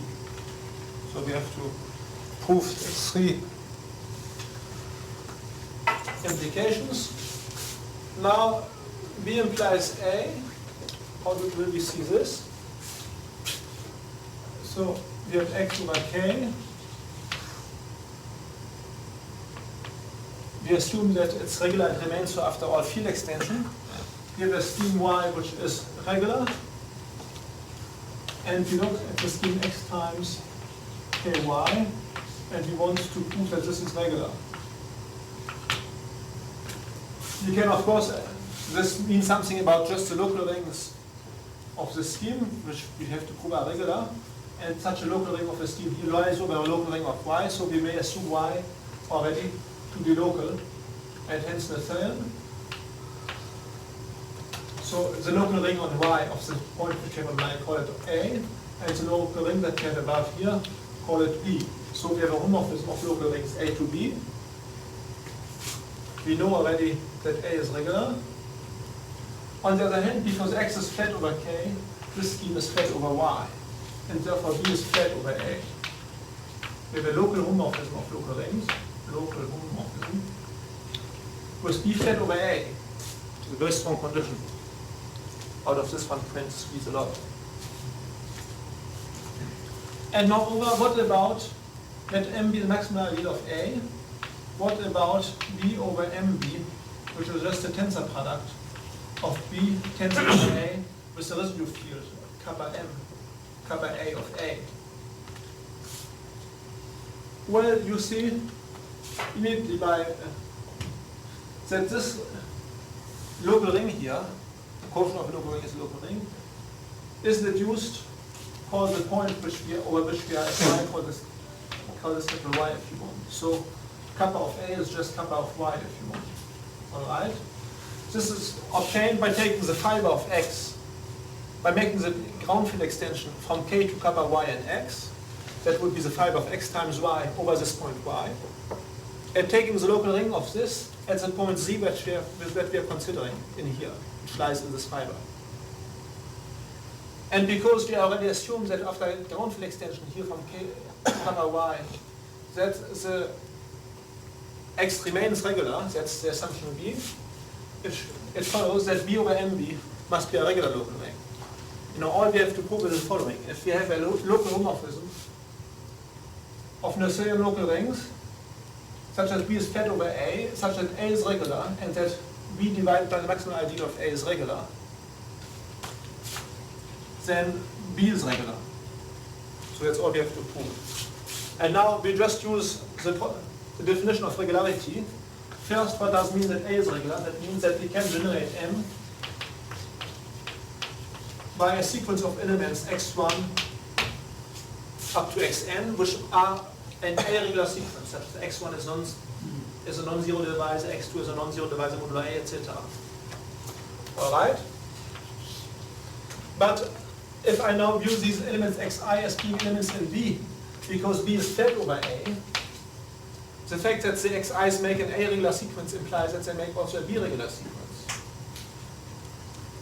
So we have to prove 3 implications. Now B implies A. How will we see this? So we have X over K. We assume that it's regular and remains so after all field extension. We have a scheme Y which is regular. And we look at the scheme X times Ky, and we want to prove that this is regular. You can, of course, this means something about just the local rings of the scheme, which we have to prove are regular. And such a local ring of the scheme here lies over a local ring of Y, so we may assume Y already to be local, and hence Noetherian. So the local ring on Y of the point which we have on Y, call it A, and the local ring that we have above here, call it B. So we have a homomorphism of local rings A to B. We know already that A is regular. On the other hand, because X is flat over K, this scheme is flat over Y, and therefore B is flat over A. We have a local homomorphism of local rings, local homomorphism, with B flat over A. It's a very strong condition. Out of this one can squeeze a lot. And moreover, what about let M be the maximal ideal of A? What about B over MB, which is just a tensor product of B tensor of A with the residue field kappa M, kappa A of A? Well, you see immediately by that this local ring here, the quotient of a local ring is a local ring, is reduced, called the point over which we are applying, call this capital Y if you want. So kappa of A is just kappa of Y if you want. Alright? This is obtained by taking the fiber of X, by making the ground field extension from K to kappa Y and X. That would be the fiber of X times Y over this point Y. And taking the local ring of this at the point Z that we are considering in here, which lies in this fiber. And because we already assume that after ground field extension here from K to kappa Y, that the X remains regular, that's the assumption B, it follows that B over MB must be a regular local ring. You know, all we have to prove is the following. If we have a local homomorphism of Noetherian local rings, such that B is flat over A, such that A is regular, and that B divided by the maximal ideal of A is regular, then B is regular. So that's all we have to prove. And now we just use the definition of regularity. First, what does it mean that A is regular? That means that we can generate M by a sequence of elements x1 up to xn, which are an irregular sequence, such that x1 is a non-zero divisor, x2 is a non-zero divisor modulo A, etc. Alright? But if I now view these elements xi as being elements in B, because B is flat over A, the fact that the xi's make an irregular sequence implies that they make also a B-regular sequence.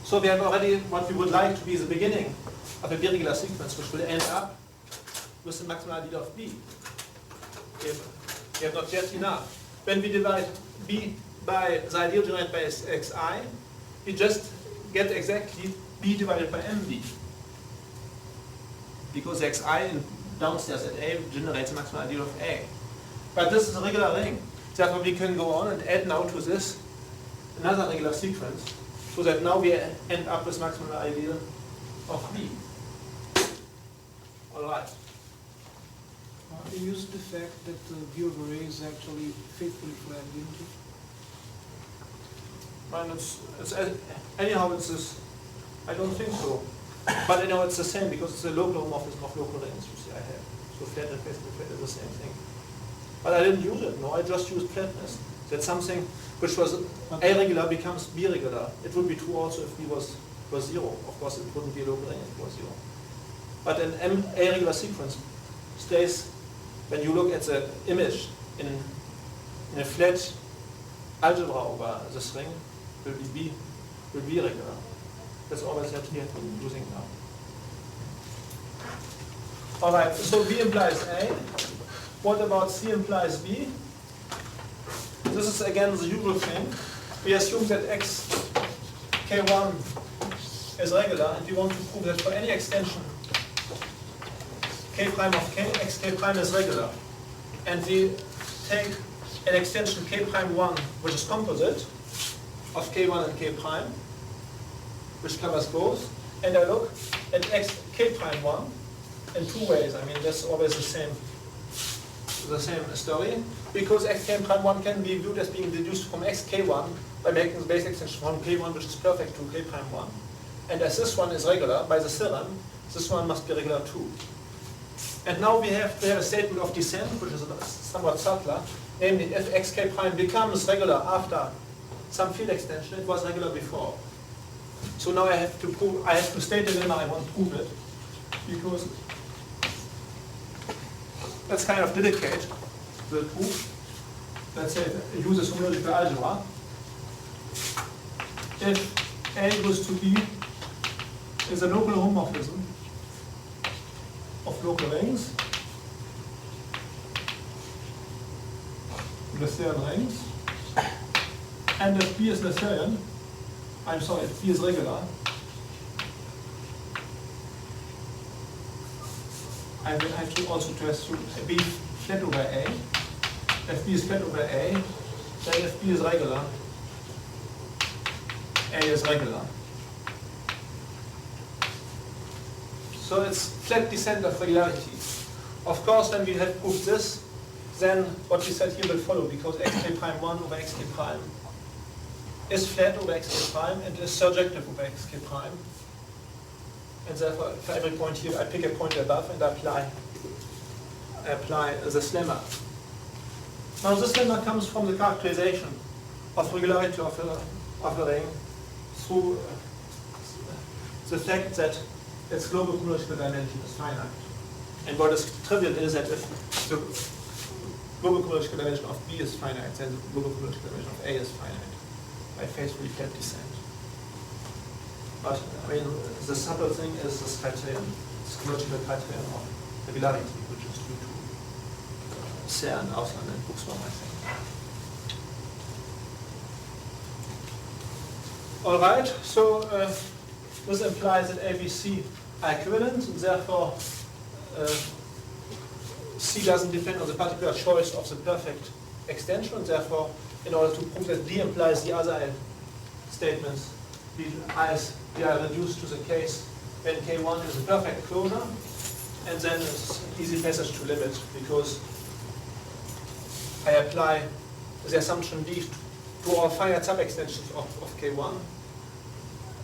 So we have already what we would like to be the beginning of a B-regular sequence, which will end up with the maximal ideal of B. We have not yet enough. When we divide B by the ideal generated by xi, we just get exactly B divided by MB. Because xi downstairs at A generates the maximal ideal of A. But this is a regular ring. Therefore we can go on and add now to this another regular sequence, so that now we end up with maximal ideal of B. Alright. You used the fact that the view of array is actually faithfully flat, didn't you? Well, anyhow, it's this. I don't think so. But anyhow, it's the same because it's a local homomorphism of local rings, you see, I have. So flat and faithfully flat is the same thing. But I didn't use it, no, I just used flatness. That something which was irregular becomes B-regular. It would be true also if B was zero. Of course, it wouldn't be a local ring if it was zero. But an irregular sequence stays, when you look at the image in a flat algebra over this ring, will be regular. That's always that here using now. Alright, so B implies A. What about C implies B? This is again the usual thing. We assume that x k1 is regular, and we want to prove that for any extension k prime of k, x k prime is regular. And we take an extension k prime 1, which is composite of k1 and k prime, which covers both, and I look at x k prime 1 in two ways. I mean, that's always the same story, because x k prime 1 can be viewed as being deduced from x k1 by making the base extension from k1, which is perfect, to k prime 1. And as this one is regular by the theorem, this one must be regular too. And now we have a statement of descent, which is somewhat subtler, namely if x k prime becomes regular after some field extension, it was regular before. So now I have to state the lemma, I want to prove it, because let's kind of dedicate the proof. Let's say it uses homological algebra. If A goes to B is a local homomorphism of local rings, Noetherian rings, and if B is Noetherian, if B is regular, I have to also assume B flat over A. If B is flat over A, then if B is regular, A is regular. So it's flat descent of regularity. Of course, when we have proved this, then what we said here will follow, because x k prime 1 over x k prime is flat over x k prime and is surjective over x k prime. And therefore, for every point here, I pick a point above and apply this lemma. Now, this lemma comes from the characterization of regularity of a ring through the fact that its global homological dimension is finite. And what is trivial is that if the global homological dimension of B is finite, then the global homological dimension of A is finite by faithfully flat descent. But I mean, the subtle thing is this criterion, this homological criterion of regularity, which is due to CERN, Ausland, and Buchsbaum, I think. All right, so this implies that A, B, C are equivalent, and therefore C doesn't depend on the particular choice of the perfect extension, and therefore, in order to prove that D implies the other statements, we are reduced to the case when K1 is a perfect closure, and then it's an easy passage to limit, because I apply the assumption D to all finite sub-extensions of K1,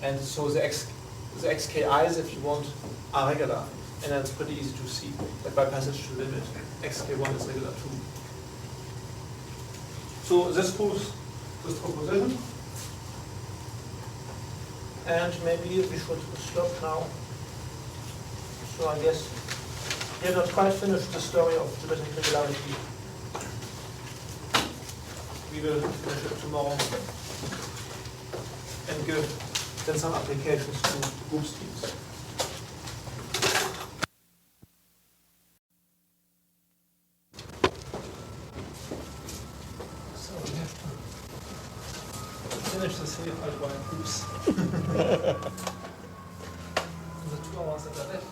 and so the xki's, if you want, are regular, and then it's pretty easy to see that by passage to limit, xk1 is regular too. So this proves this proposition. And maybe we should stop now. So I guess we have not quite finished the story of geometric regularity. We will finish it tomorrow and give then some applications to group schemes. So we have to finish the safe algebraic groups. The 2 hours that are left.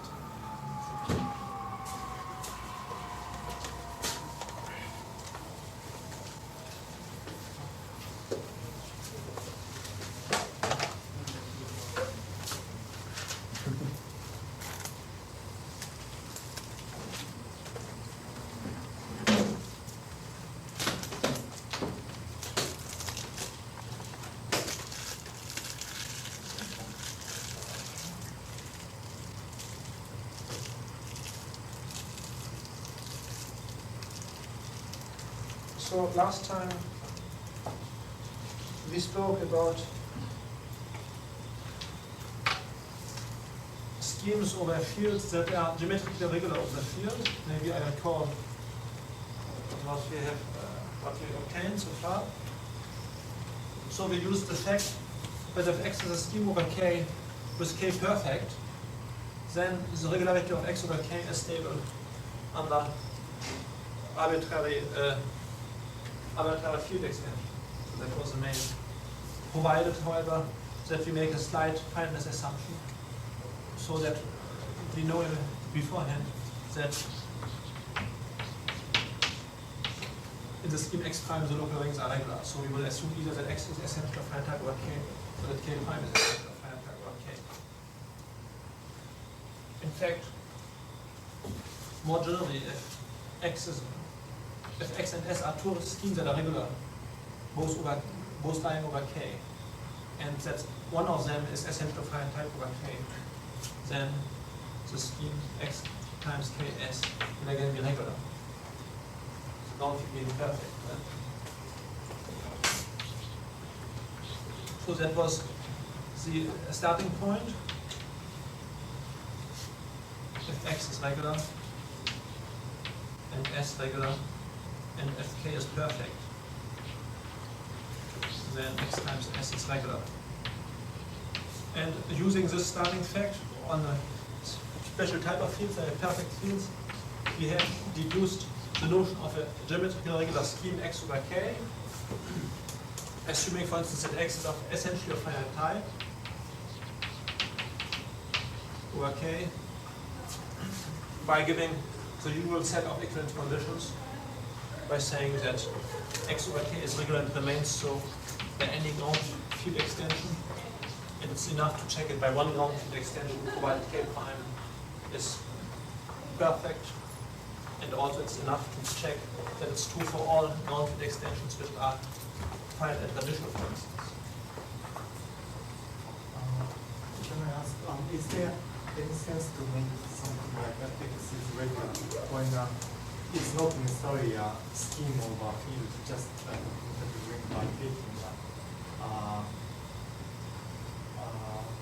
So last time we spoke about schemes over fields that are geometrically regular over the field. Maybe I recall what we obtained so far. So we use the fact that if X is a scheme over K with K perfect, then the regularity of X over K is stable under arbitrary field extension. So that was the main. Provided, however, that we make a slight finiteness assumption, so that we know beforehand that in the scheme X prime the local rings are regular. So we will assume either that X is essential of finite type over K, or that K prime is essential of finite type over K. In fact, more generally, if X and S are two schemes that are regular, both lying over K, and that one of them is essential of finite type over K, then the scheme X times Ks will again be regular. So not being perfect. So that was the starting point. If X is regular, and S regular, and if K is perfect, then X times S is regular. And using this starting fact on a special type of fields, perfect fields, we have deduced the notion of a geometrically regular scheme X over K, assuming, for instance, that X is essentially of finite type over K, by giving the usual set of equivalent conditions, by saying that X over K is regular and remains so by any ground field extension, and it's enough to check it by one ground field extension, provided K prime is perfect, and also it's enough to check that it's true for all ground field extensions which are finite and traditional, for instance. Can I ask, is there any sense to make something like that X is regular when it's not necessarily a scheme of a field, just interpreting by taking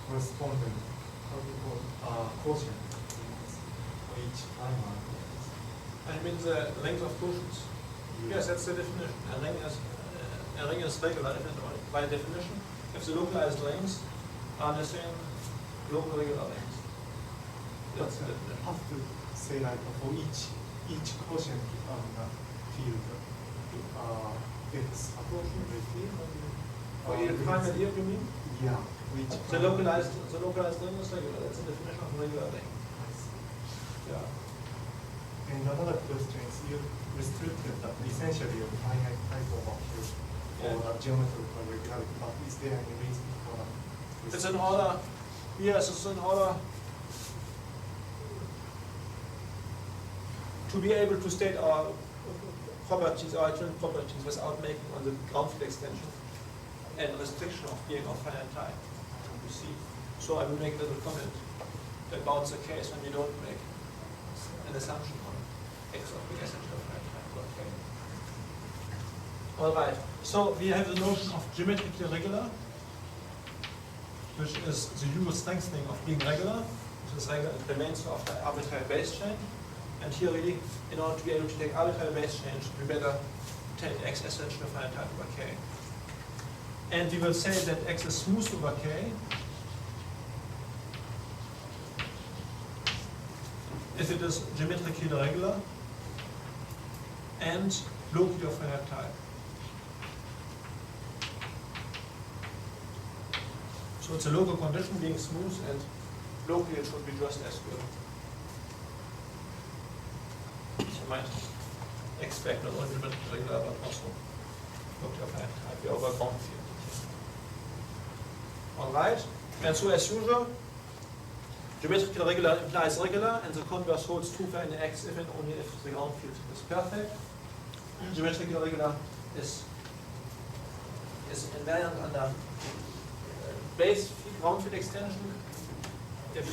corresponding quotient for each prime? I mean the length of quotients. Yes, that's the definition. A ring is regular by definition if the localized lengths are the same local regular lengths. That's the definition. Have to say like for each quotient on the field it's approximately For each prime and here, you mean? yeah, which The localized length is regular. That's the definition of regular length. Yeah. And another question is you restricted that essentially a finite type of a field for the geometrical regularity, but is there any reason for that? It's in order. Yes, it's in order to be able to state our properties, our equivalent properties, without making on the ground field extension and restriction of being of finite type. You see. So I will make a little comment about the case when we don't make an assumption on X of being essential of finite type. Okay. All right. So we have the notion of geometrically regular, which is the usual strengthening of being regular, which is regular and remains of the arbitrary base change. And here really, in order to be able to take arbitrary base change, we better take X essential of finite type over K. And we will say that X is smooth over K if it is geometrically regular and locally of finite type. So it's a local condition being smooth, and locally it should be just as good. So you might expect not only geometrically regular but also locally of finite type. We over ground field. All right. And so as usual, geometrically regular implies regular, and the converse holds true for any X if and only if the ground field is perfect. Geometrically regular is invariant under base ground field extension if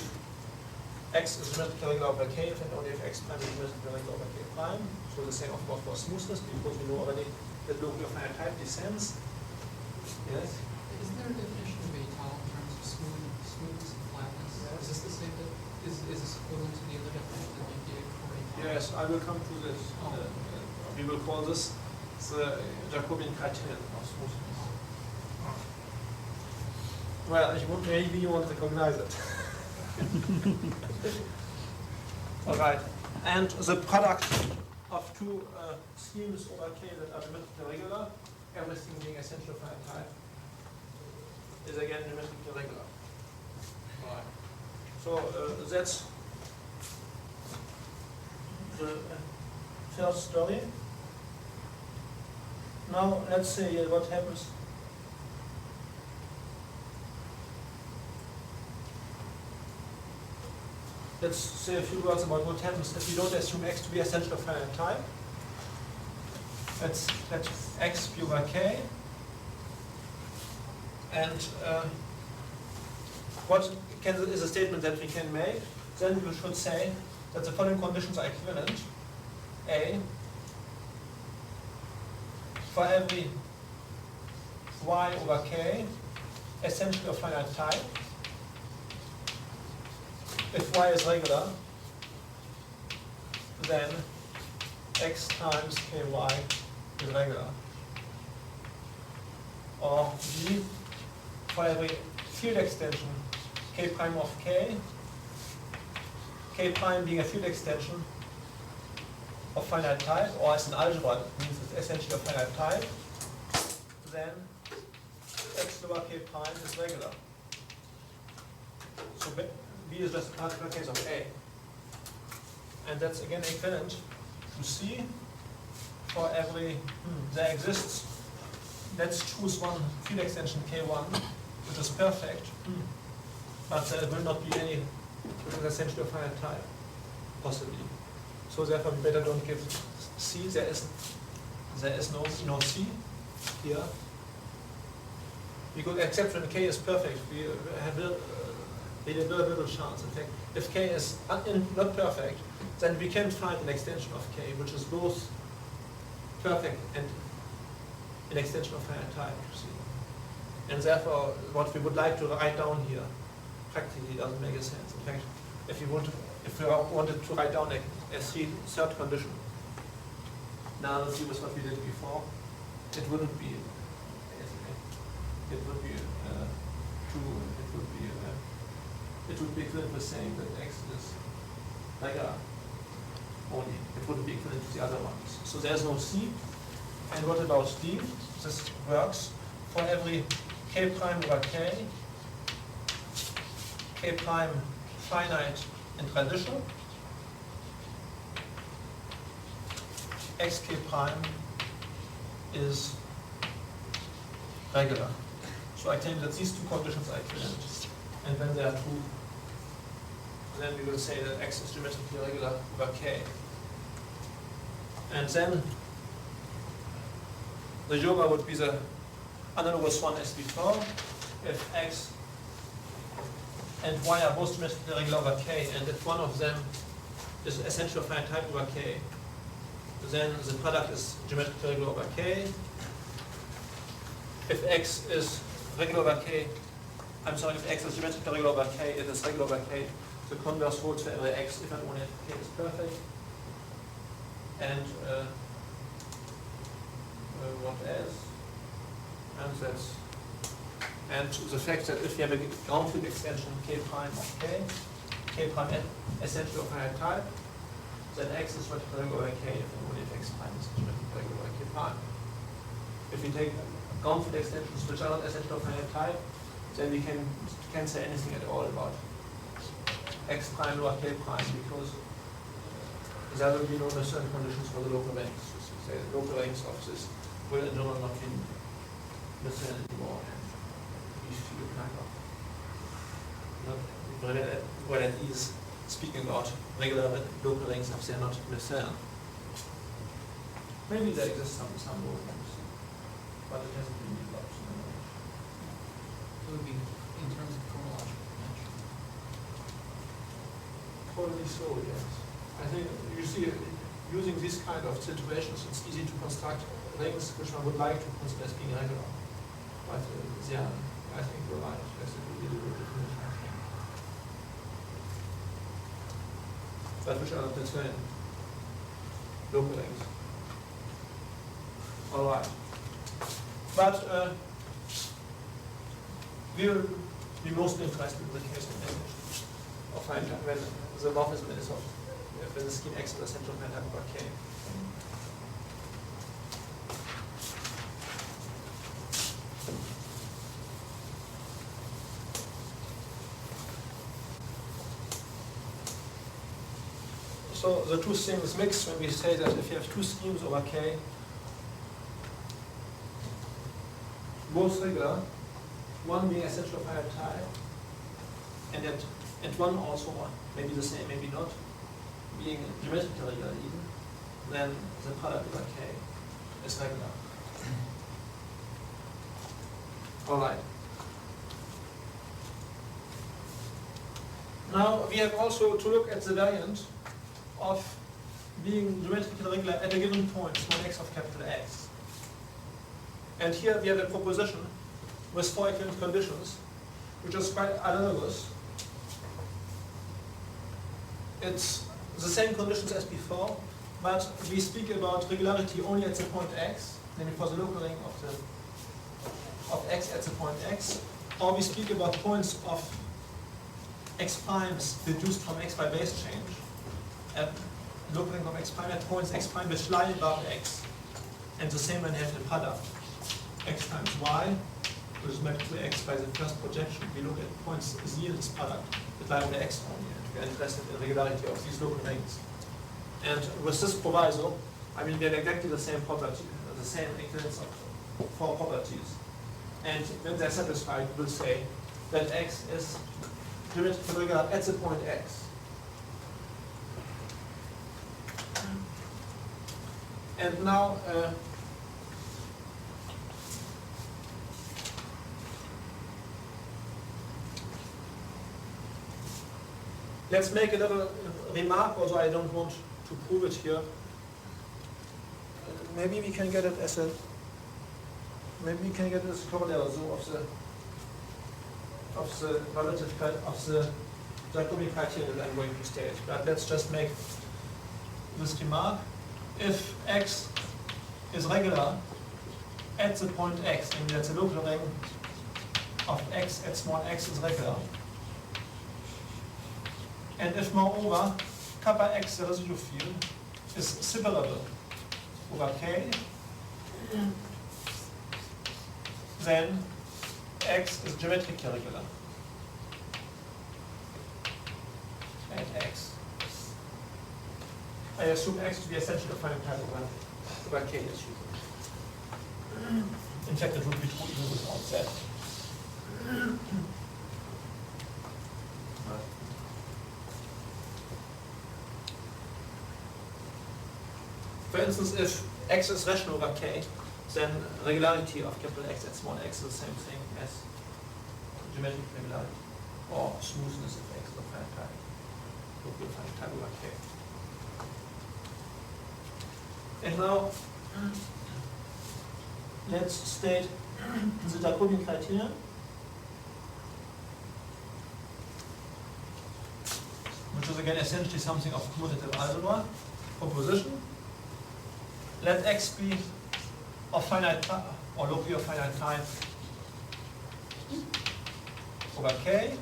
X is geometrically regular over K, if and only if X prime is geometrically regular over K prime. So the same of course for smoothness, because we know already that locally of finite type descends. Yes? Isn't there a definition of étale in terms of smoothness and flatness? Yes. Is this the same? Is this equivalent to the other definition that you gave for étale? Yes, I will come to this. We will call this the Jacobian criterion of smoothness. Well, maybe you won't recognize it. All right. And the product of two schemes over K that are geometrically regular, everything being essential finite type, is again geometrically regular. All right. So that's the first story. Now let's see what happens. Let's say a few words about what happens if we don't assume X to be essential finite type. Let's let X be over K. And what is a statement that we can make? Then we should say that the following conditions are equivalent. A, for every y over k, essentially of finite type, if y is regular, then x times ky is regular. Or b, for every field extension k prime of k prime being a field extension of finite type, or as an algebra, it means it's essentially of finite type, then x over k prime is regular. So B is just a particular case of A. And that's again equivalent to C for every, there exists, let's choose one field extension K1, which is perfect, but there will not be any, which is essentially of finite type, possibly. So therefore we better don't give C, there is no C here. Because except when K is perfect, we have very little chance. In fact, if K is not perfect, then we can find an extension of K, which is both perfect and an extension of finite type, you see. And therefore, what we would like to write down here practically doesn't make a sense. In fact, if we wanted to write down a third condition, now let's see with what we did before, it wouldn't be. It would be true. It would be equivalent to saying that x is regular only. It wouldn't be equivalent to the other ones. So there's no C. And what about D? This works for every k prime over k prime finite in transition, xk prime is regular. So I claim that these two conditions are equivalent. And when they are true, then we will say that x is geometrically regular over k. And then the yoga would be the analogous one as before. If x and y are both geometrically regular over k, and if one of them is essentially of finite type over k, then the product is geometrically regular over k. If x is regular over k, if x is geometrically regular over k, it is regular over k. The converse holds for every x if and only if k is perfect. And what else? And the fact that if we have a ground field extension k prime of k prime essentially of finite type, then x is geometrically regular over k if and only if x prime is geometrically regular over k prime. If we take ground field extensions which are not essentially of finite type, then we can't say anything at all about x prime or k prime, because there will be no necessary conditions for the local ranks. So the local ranks of this will in general not be necessary anymore. We feel kind of not well at ease speaking about regular local ranks of they are not necessary. Maybe there exists some local ranks, but it hasn't been developed. It would be in terms of chronological dimension. Probably so, yes. I think you see, using this kind of situations, it's easy to construct rings which one would like to consider as being regular. But yeah, I think you're right. Yes, it would be a little bit definition, I think. But which are not necessarily local rings. All right. But we will be most interested in the case of when the morphism is of when the scheme X is essential when type over K. So the two things mix when we say that if you have two schemes over K, both regular, one being essential finite type, and one also maybe the same, maybe not, being geometrically regular even, then the product over K is regular. All right. Now we have also to look at the variant of being geometrically regular at a given point, small x of capital X. And here we have a proposition with four equivalent conditions, which is quite analogous. It's the same conditions as before, but we speak about regularity only at the point X, namely for the local ring of X at the point X, or we speak about points of X primes deduced from X by base change, at local ring of X prime at points X prime which lie above X, and the same when you have the product X times Y, which is mapped to X by the first projection. We look at points Z in this product that lie over X only, and we are interested in the regularity of these local rings. And with this proviso, I mean, we have exactly the same property, the same equivalence of four properties. And when they're satisfied, we'll say that X is geometrically regular at the point X. And now, let's make a little remark, although I don't want to prove it here. Maybe we can get it as a corollary of the relative of the Jacobi criterion that I'm going to state. But let's just make this remark. If X is regular at the point X, and that's a local ring of X at small x is regular, and if moreover kappa X, the residue field, is separable over K, then X is geometrically regular at X. I assume X to be essentially a finite type over K is usual. In fact, it would be true even without that. For instance, if X is rational over K, then regularity of capital X at small x is the same thing as geometric regularity, or smoothness of X of finite type. Would be a finite type over K. And now, let's state the Jacobian criterion, which is again essentially something of commutative algebra proposition. Let X be of finite type, or locally of finite type over K.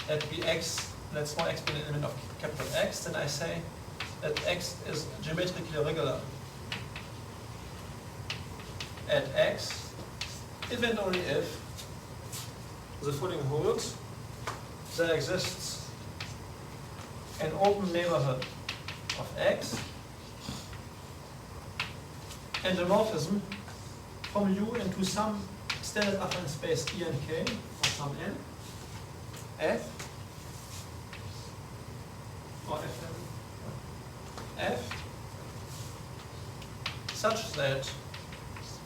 Let be X, let small x be an element of capital X, then I say that X is geometrically regular at X if and only if the following holds: there exists an open neighborhood of X and a morphism from U into some standard affine space E and K of some N, F, or F, such that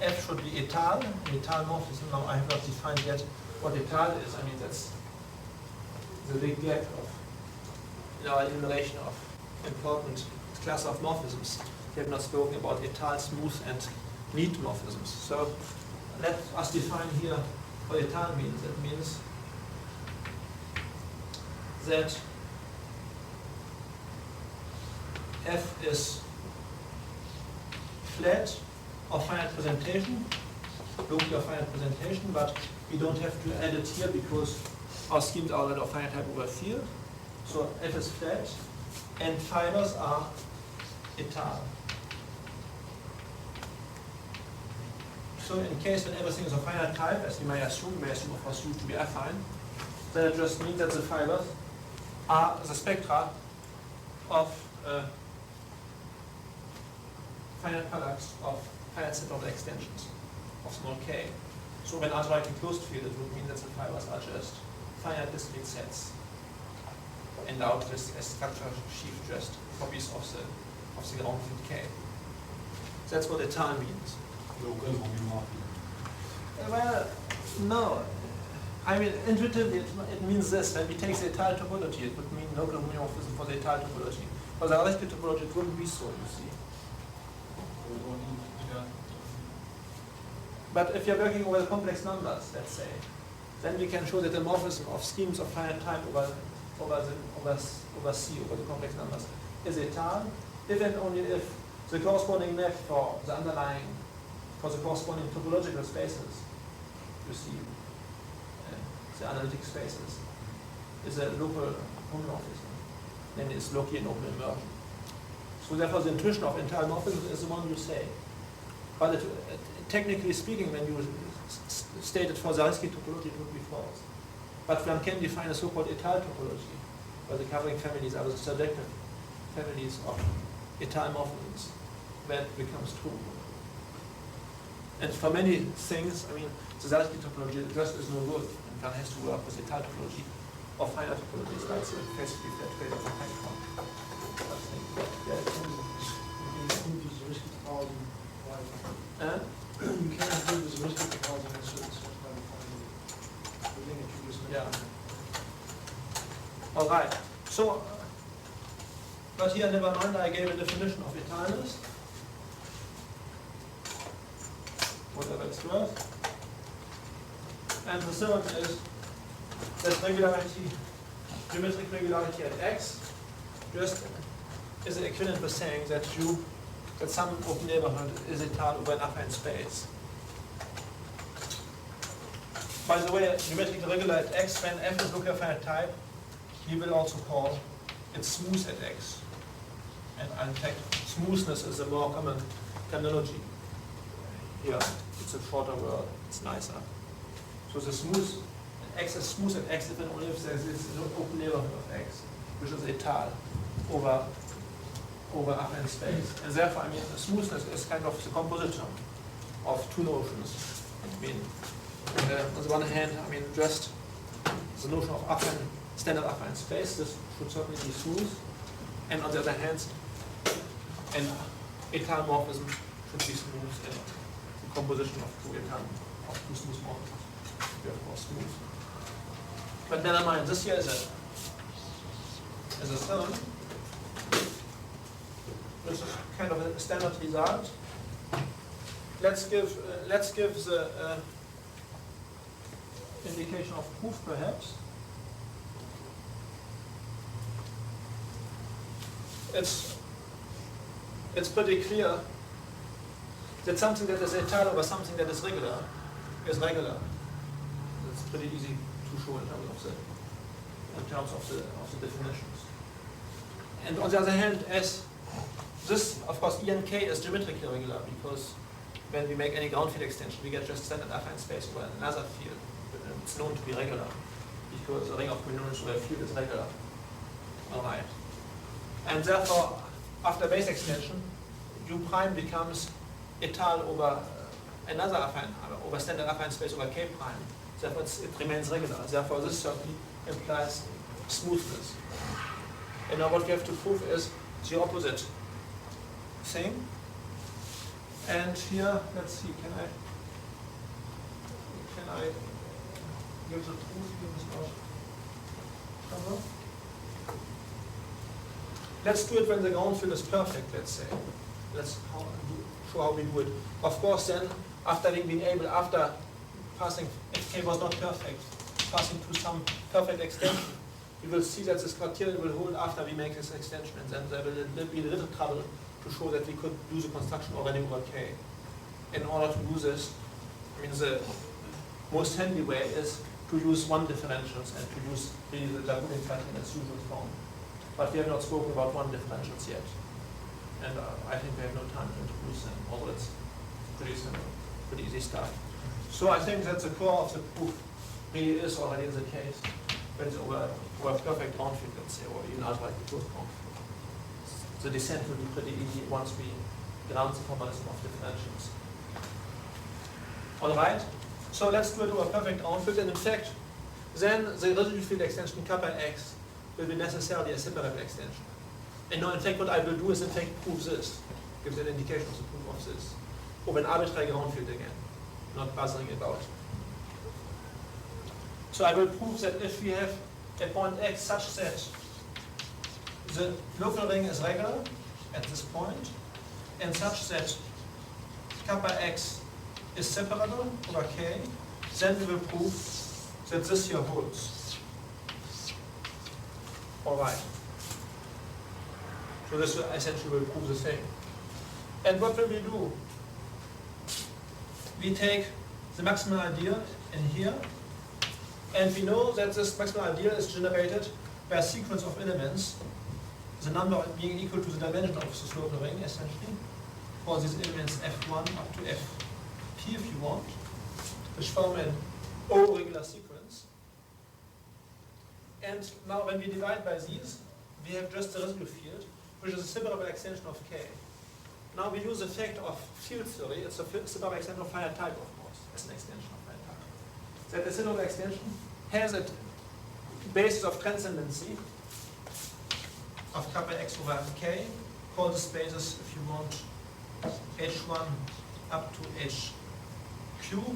F should be étal, étal morphism. Now I have not defined yet what étal is. I mean, that's the big gap of in our enumeration of important class of morphisms. We have not spoken about étal, smooth, and neat morphisms. So let us define here what étal means. It means that F is flat or finite presentation locally of finite presentation, but we don't have to add it here because our schemes are already of finite type over field. So F is flat, and fibers are étale. So in case when everything is of finite type, as we may assume of course U to be affine, then it just means that the fibers are the spectra of finite products of finite set of extensions of small k. So when algebraically closed field, it would mean that the fibers are just finite discrete sets endowed with a structure sheaf just copies of the ground field k. That's what étale means. Well, no. I mean, intuitively, it means this. When we take the étale topology, it would mean local homeomorphism for the étale topology. For the algebraic topology, it wouldn't be so, you see. But if you're working over the complex numbers, let's say, then we can show that the morphism of schemes of finite type over C, over the complex numbers, is étale, if and only if the corresponding map for the underlying, for the corresponding topological spaces, you see, the analytic spaces, is a local homomorphism, then it's locally an open immersion. So therefore the intuition of étale morphism is the one you say. But technically speaking, when you state it for the Zariski topology, it would be false. But one can define a so-called étale topology, where the covering families are the surjective families of étale morphisms, that becomes true. And for many things, I mean, the Zariski topology just is no good, and one has to work with étale topology or finite topologies, like the basically flat phase of the Heinz. You can't include this risk topology in a certain sense by defining the thing that you just mentioned. Yeah. All right. So, but here, never mind, I gave a definition of étaleness, whatever it's worth. And the third is that regularity, geometric regularity at x, just is equivalent with saying that that some open neighborhood is étale over an affine space. By the way, geometrically regular at x, when f is locally of finite type, he will also call it smooth at x. And in fact, smoothness is a more common terminology. Here, it's a shorter word, it's nicer. So the smooth, x is smooth at x if and only if there is this open neighborhood of x, which is étale over affine space. And therefore, I mean, smoothness is kind of the composition of two notions. I mean, on the one hand, I mean, just the notion of affine, standard affine space, this should certainly be smooth. And on the other hand, an étale morphism should be smooth in the composition of two smooth morphisms. Therefore, smooth. But never mind, this here is a term, which is kind of a standard result. Let's give the indication of proof, perhaps. It's pretty clear that something that is étale over something that is regular is regular. It's pretty easy to show in terms of the definitions. And on the other hand, as this, of course, ENK is geometrically regular because when we make any ground field extension, we get just standard affine space over another field. It's known to be regular because the ring of coherence over a field is regular. All right. And therefore, after base extension, U prime becomes étale over another affine, over standard affine space over K prime. Therefore, it remains regular. Therefore, this certainly implies smoothness. And now what we have to prove is the opposite thing. And here, let's see, can I give the proof here? Let's do it when the ground field is perfect, let's say. Let's show how we do it. Of course, then, after being able, after passing, if K was not perfect, passing to some perfect extension, we will see that this criterion will hold after we make this extension, and then there will be a little trouble to show that we could do the construction already over K. In order to do this, I mean, the most handy way is to use one differentials and to use really the Jacobian pattern in its usual form. But we have not spoken about one differentials yet. And I think we have no time to introduce them, although it's pretty simple, pretty easy stuff. So I think that the core of the proof really is already the case when it's over a perfect ground field, let's say, or even algebraic closed ground field. The descent will be pretty easy once we ground the formalism of differentials. All right, so let's do it over a perfect ground field, and in fact, then the residual field extension kappa x will be necessarily a separable extension. And now, in fact, what I will do is, in fact, prove this, gives an indication of the proof of this, over an arbitrary ground field again, not buzzing about. So I will prove that if we have a point x such that the local ring is regular at this point, and such that kappa x is separable over k, then we will prove that this here holds. All right. So this essentially will prove the thing. And what will we do? We take the maximal ideal in here, and we know that this maximal ideal is generated by a sequence of elements, the number being equal to the dimension of this local ring, essentially, for these elements f1 up to fp, if you want, which form an O regular sequence. And now when we divide by these, we have just the residual field, which is a separable extension of K. Now we use the fact of field theory. It's a separable extension of finite type, of course, as an extension of finite type. That the separable extension has a basis of transcendency of kappa x over K. Call this basis, if you want, h1 up to hq,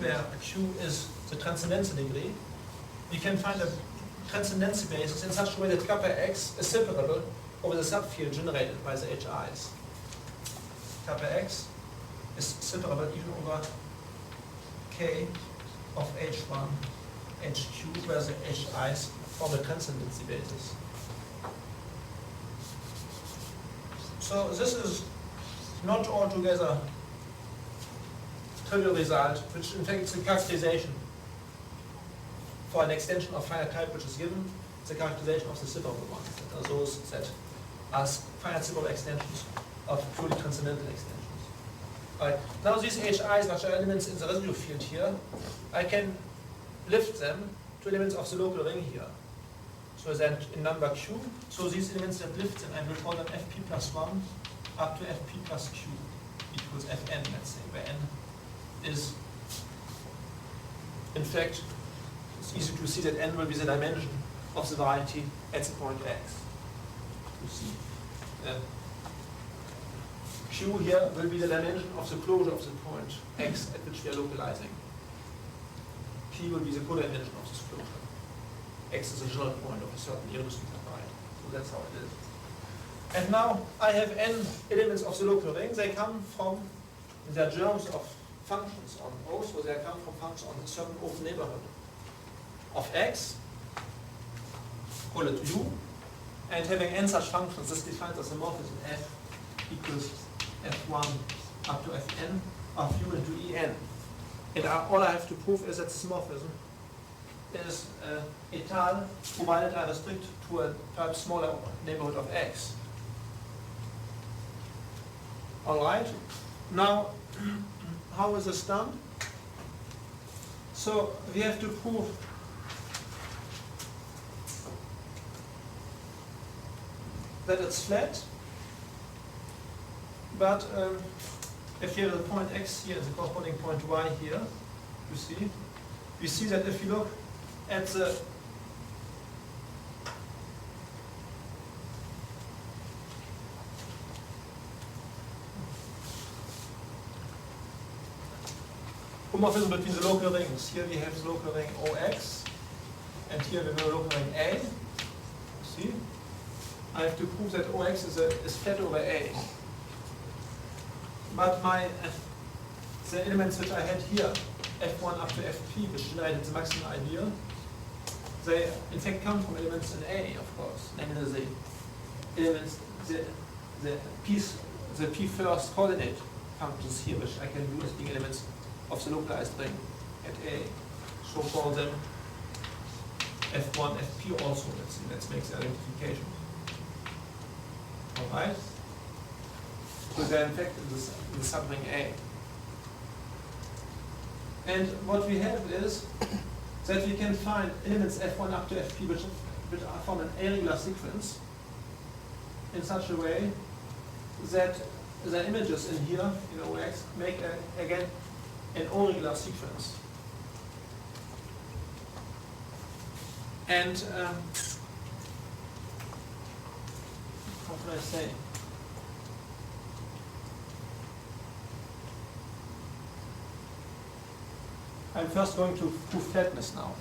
where q is the transcendency degree. We can find a transcendency basis in such a way that kappa x is separable over the subfield generated by the HIs. Kappa x is separable even over K of H1, HQ, where the HIs form a transcendency basis. So this is not altogether trivial result, which in fact is a characterization for an extension of finite type which is given. It's a characterization of the separable ones, that are those that are finite separable extensions of purely transcendental extensions. All right. Now these HIs, which are elements in the residual field here, I can lift them to elements of the local ring here. So that in number q, so these elements that lift them, I will call them fp plus 1 up to fp plus q equals fn, let's say, where n is, in fact, it's easy to see that n will be the dimension of the variety at the point x. You see, q here will be the dimension of the closure of the point x at which we are localizing. P will be the codimension of this closure. X is the general point of a certain Duskin variety. So that's how it is. And now I have n elements of the local ring. They come from the germs of functions on O, so they come from functions on a certain open neighborhood of x, call it u, and having n such functions, this defines as a morphism f equals f1 up to fn of u into en. And all I have to prove is that this morphism is étal, provided I restrict to a perhaps smaller neighborhood of x. All right. Now, how is this done? So we have to prove that it's flat, but if you have the point x here, the corresponding point y here, you see that if you look at the homomorphism between the local rings, here we have the local ring OX, and here we have the local ring A. See? I have to prove that OX is flat over A. But the elements which I had here, F1 up to Fp, which generated the maximal ideal, they in fact come from elements in A, of course. Namely the elements, the P first coordinate functions here, which I can use as being elements of the localized ring at A. So call them F1, Fp also. Let's make the identification. Alright? So they're in fact in the subring A. And what we have is that we can find elements F1 up to Fp which are from an A-regular sequence in such a way that the images in here, in OX, make again an O-regular sequence. And how can I say? I'm first going to prove flatness now.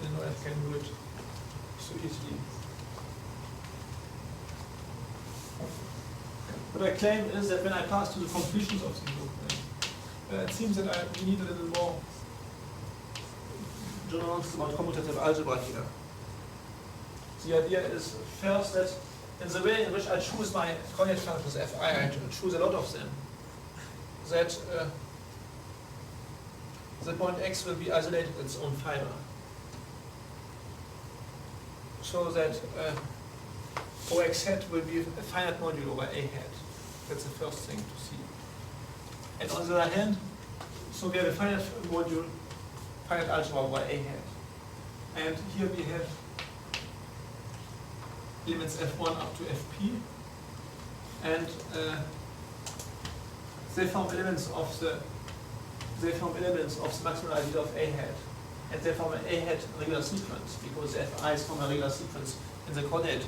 I know I can do it so easily. What I claim is that when I pass to the completions of the loop, it seems that I need a little more nuance about commutative algebra here. The idea is first that in the way in which I choose my coordinate functions Fi, I choose a lot of them, that the point x will be isolated in its own fiber. So that OX hat will be a finite module over A hat. That's the first thing to see. And on the other hand, so we have a finite module, finite algebra over A hat. And here we have elements F1 up to Fp. And they form elements of the maximal idea of A hat. And they form an A hat regular sequence because the Fi's form a regular sequence in the coordinate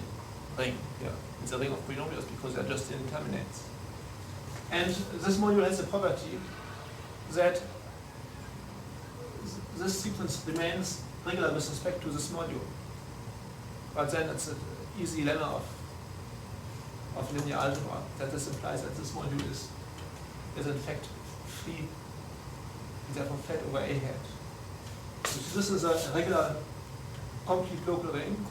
ring here, in the ring of polynomials, because they're just indeterminates. And this module has the property that this sequence remains regular with respect to this module. But then it's an easy lemma of linear algebra, that this implies that this module is in fact free, and therefore flat over A hat. So this is a regular complete local ring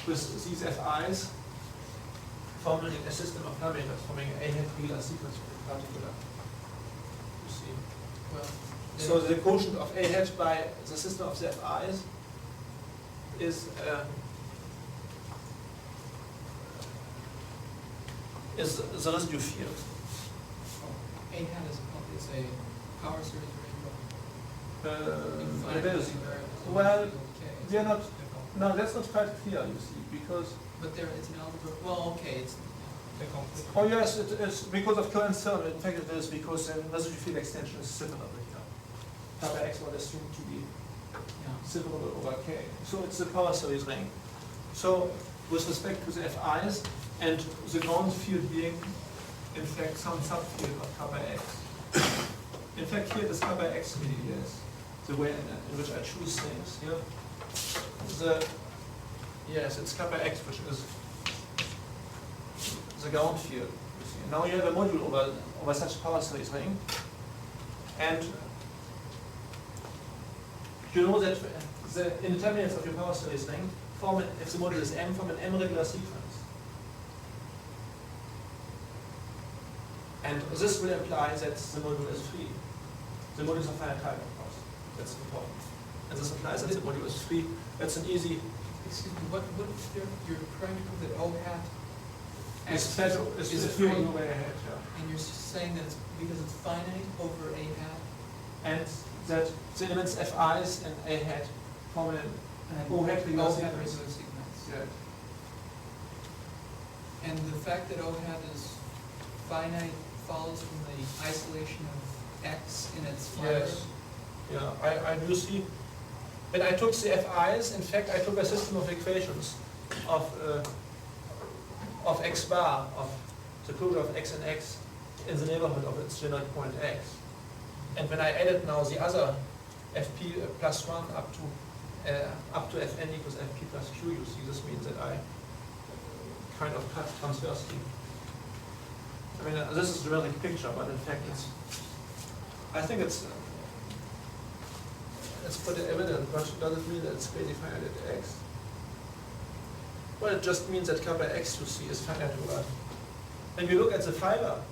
with these Fi's forming a system of parameters, forming an A hat regular sequence in particular. You see. Well, So the quotient of A hat by the system of the Fi's is the residue field. A hat is a power series It is. Well, we are not. No, that's not quite clear. You see, because. But there, it's an algebra. Well, okay, it's the complete. Oh yes, it is because of current term. In fact, it is because the residue field extension is similar here. Kappa x was assumed to be similar over K. So it's a power series ring. So with respect to the Fi's and the ground field being, in fact, some subfield of kappa x. In fact, here this kappa x really is the way in which I choose things. Here, yes, it's kappa x, which is the ground field. You see. Now you have a module over such a power series ring, and you know that the indeterminates of your power series ring form, if the module is M, form an M regular sequence. And this will imply that the module is free. The module is of finite type, of course. That's important. And this implies that the module is free. That's an easy. Excuse me, what you're trying to prove that O hat Is free over A hat, yeah. and you're saying that it's because it's finite over A hat? And that the elements Fi's and A hat form an O hat regular O hat regular sequence. sequence. Yeah. And the fact that O hat is finite follows from the isolation of X in its fiber? Yes. Yeah, I do see. When I took the Fi's, in fact, I took a system of equations of X bar, of the closure of X and X in the neighborhood of its generic point X. And when I added now the other Fp plus 1 up to Fn equals Fp plus Q, you see, this means that I kind of cut transversely. I mean, this is the generic picture, but in fact I think it's pretty evident, but does it mean that it's crazy finite at x? Well, it just means that kappa x to c is finite over. And we look at the fiber.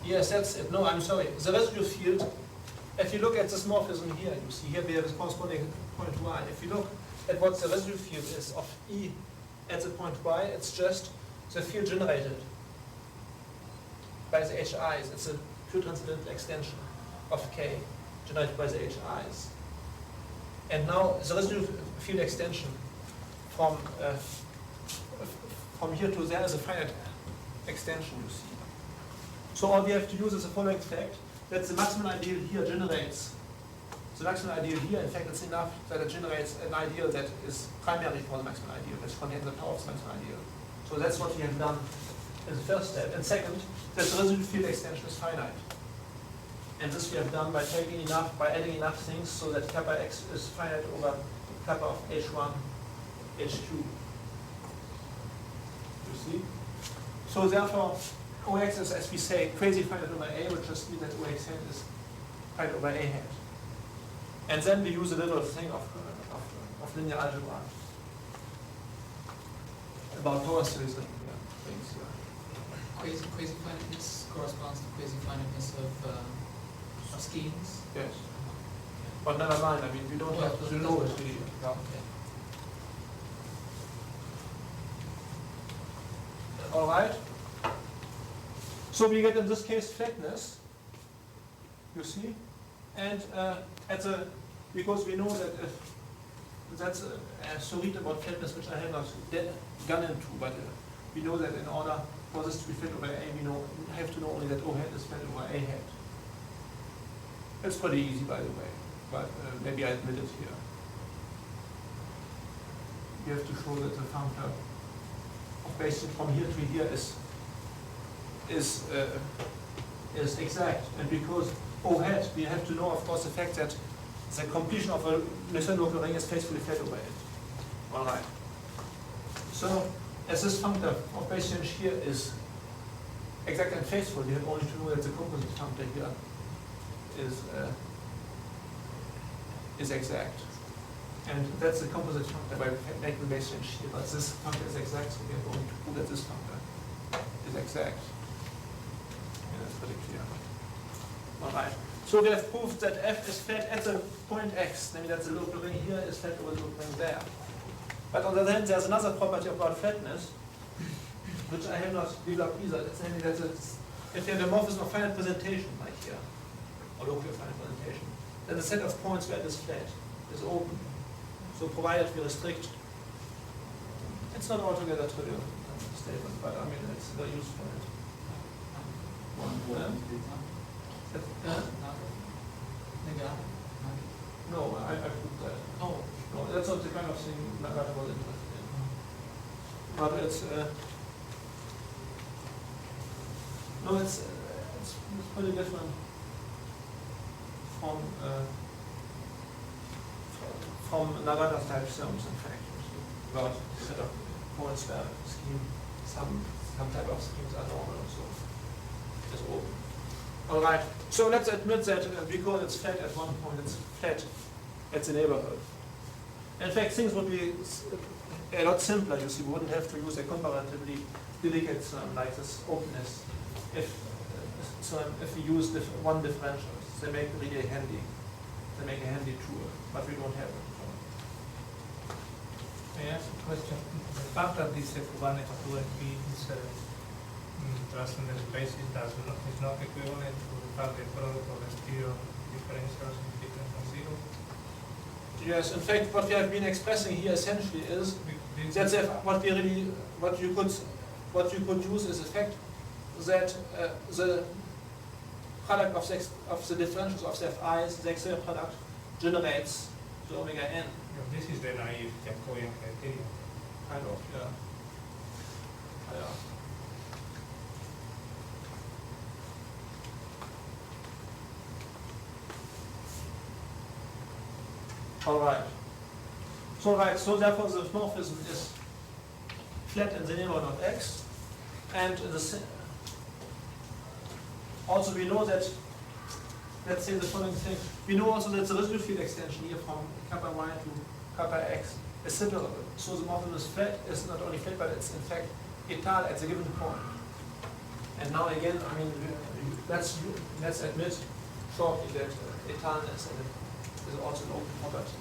Yes, that's it. No, I'm sorry. The residual field, if you look at this morphism here, you see here we have a corresponding point y. If you look at what the residual field is of E at the point y, it's just the field generated by the HIs. It's a pure transcendental extension of K generated by the HIs. And now the residual field extension from here to there is a finite extension, you see. So all we have to use is the following fact, that the maximal ideal here generates, the maximal ideal here, in fact it's enough that it generates an ideal that is primary for the maximal ideal, that contains the power of the maximal ideal. So that's what we have done in the first step. And second, that the residual field extension is finite. And this we have done by adding enough things so that kappa x is finite over kappa of h1, h2. You see? So therefore, OX is, as we say, crazy finite over A, which just means that OX hat is finite over A hat. And then we use a little thing of linear algebra about power series and things. Quasi finiteness corresponds to quasi finiteness of schemes. Yes. But never mind, I mean, we don't have to know it really. Yeah. Okay. All right. So we get in this case flatness, you see, and because we know that that's a story about flatness which I have not gone into, but we know that in order for this to be flat over A, we have to know only that O hat is flat over A hat. It's pretty easy, by the way, but maybe I admit it here. You have to show that the functor of basis from here to here is exact, and because O hat, we have to know, of course, the fact that the completion of a Liouville ring is faithfully flat over it. All right. So, as this functor of base change here is exact and faithful, we have only to know that the composite functor here is exact, and that's the composite functor by making the base change here. But this functor is exact, so we have only to prove that this functor is exact. That's pretty clear. All right. So we have proved that f is flat at the point x, namely that the local ring here is flat over the local ring there. But on the other hand, there's another property about flatness, which I have not developed either. It's namely that if you have a morphism of finite presentation, like here, or local finite presentation, then the set of points where it is flat is open. So provided we restrict, it's not altogether trivial statement, but I mean it's very useful. No, I proved that. Oh. No, that's not the kind of thing Nagata was interested in. But it's no, it's pretty different from Nagata type terms, in fact. About set of points where scheme some type of schemes are normal, so it's open. All right. So let's admit that because it's flat at one point, it's flat at the neighborhood. In fact, things would be a lot simpler. You see, we wouldn't have to use a comparatively delicate term like this openness. If we use one differential, they make really handy. They make a handy tool, but we don't have it. May I ask a question? The fact that this F1, F2, and P is transcendental basis is not equivalent to the fact that the product of the stereo differentials is different from zero? Yes, in fact, what we have been expressing here essentially is that what you could use is the fact that the product of the differentials of the Fi's, the exterior product, generates the omega n. Yeah, this is the naive Jacobian criterion. Kind of, yeah. Yeah. All right. So therefore the morphism is flat in the neighborhood of x, and Also, we know that, let's say the following thing. We know also that the residual field extension here from kappa y to kappa x is separable. So the morphism is flat, is not only flat, but it's in fact étal at the given point. And now again, I mean, let's admit shortly that étalness is also an open property.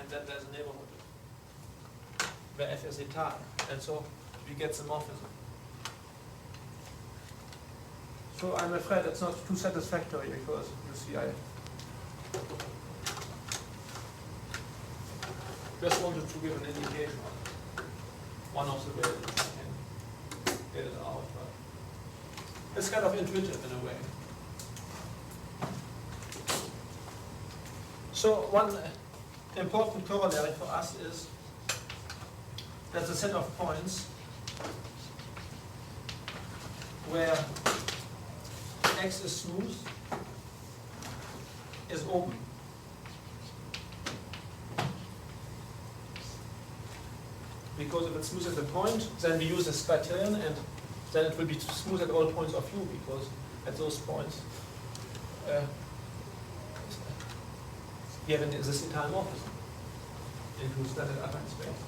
And then there's a neighborhood where f is étal. And so we get the morphism. So I'm afraid it's not too satisfactory because you see I just wanted to give an indication on it. One of the ways I can get it out, but it's kind of intuitive in a way. So one important corollary for us is that the set of points where x is smooth is open. Because if it's smooth at the point, then we use this criterion, and then it will be smooth at all points of u, because at those points we have this étal morphism into standard affine space.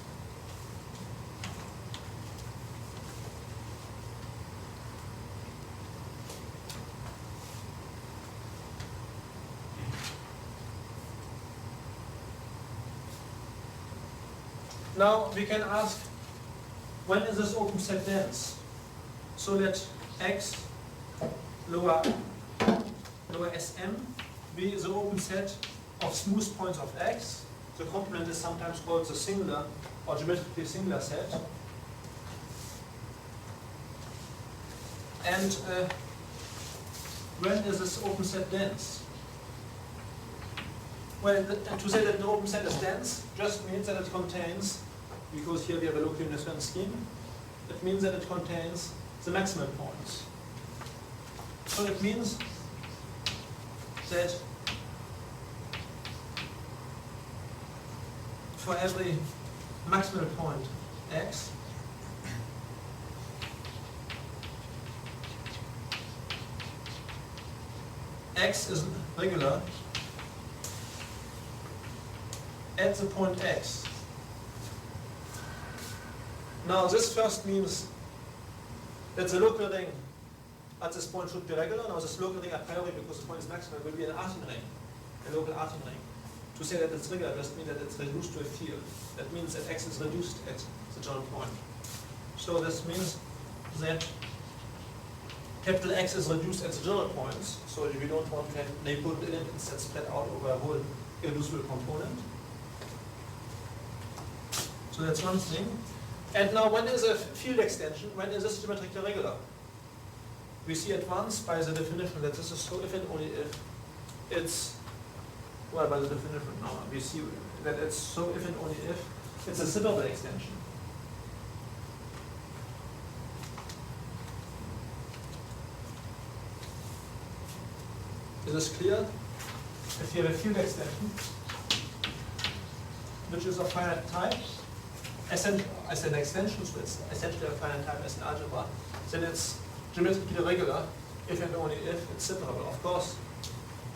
Now we can ask, when is this open set dense? So let x lower Sm be the open set of smooth points of x. The complement is sometimes called the singular or geometrically singular set. And when is this open set dense? Well, to say that an open set is dense just means that it contains, because here we have a local unitary scheme, it means that it contains the maximal points. So it means that for every maximal point x, x is regular at the point x. Now this first means that the local ring at this point should be regular. Now this local ring a priori, because the point is maximal, will be an Artin ring, a local Artin ring. To say that it's regular just means that it's reduced to a field. That means that x is reduced at the general point. So this means that capital X is reduced at the general points. So we don't want to have neighborhood elements that spread out over a whole irreducible component. So that's one thing. And now when is a field extension? When is this geometrically regular? We see at once by the definition that this is so if and only if it's, well, by the definition now, we see that it's so if and only if it's a separable extension. Is this clear? If you have a field extension, which is of finite type, as an extension, so it's essentially a finite type as an algebra, then it's geometrically regular if and only if it's separable. Of course,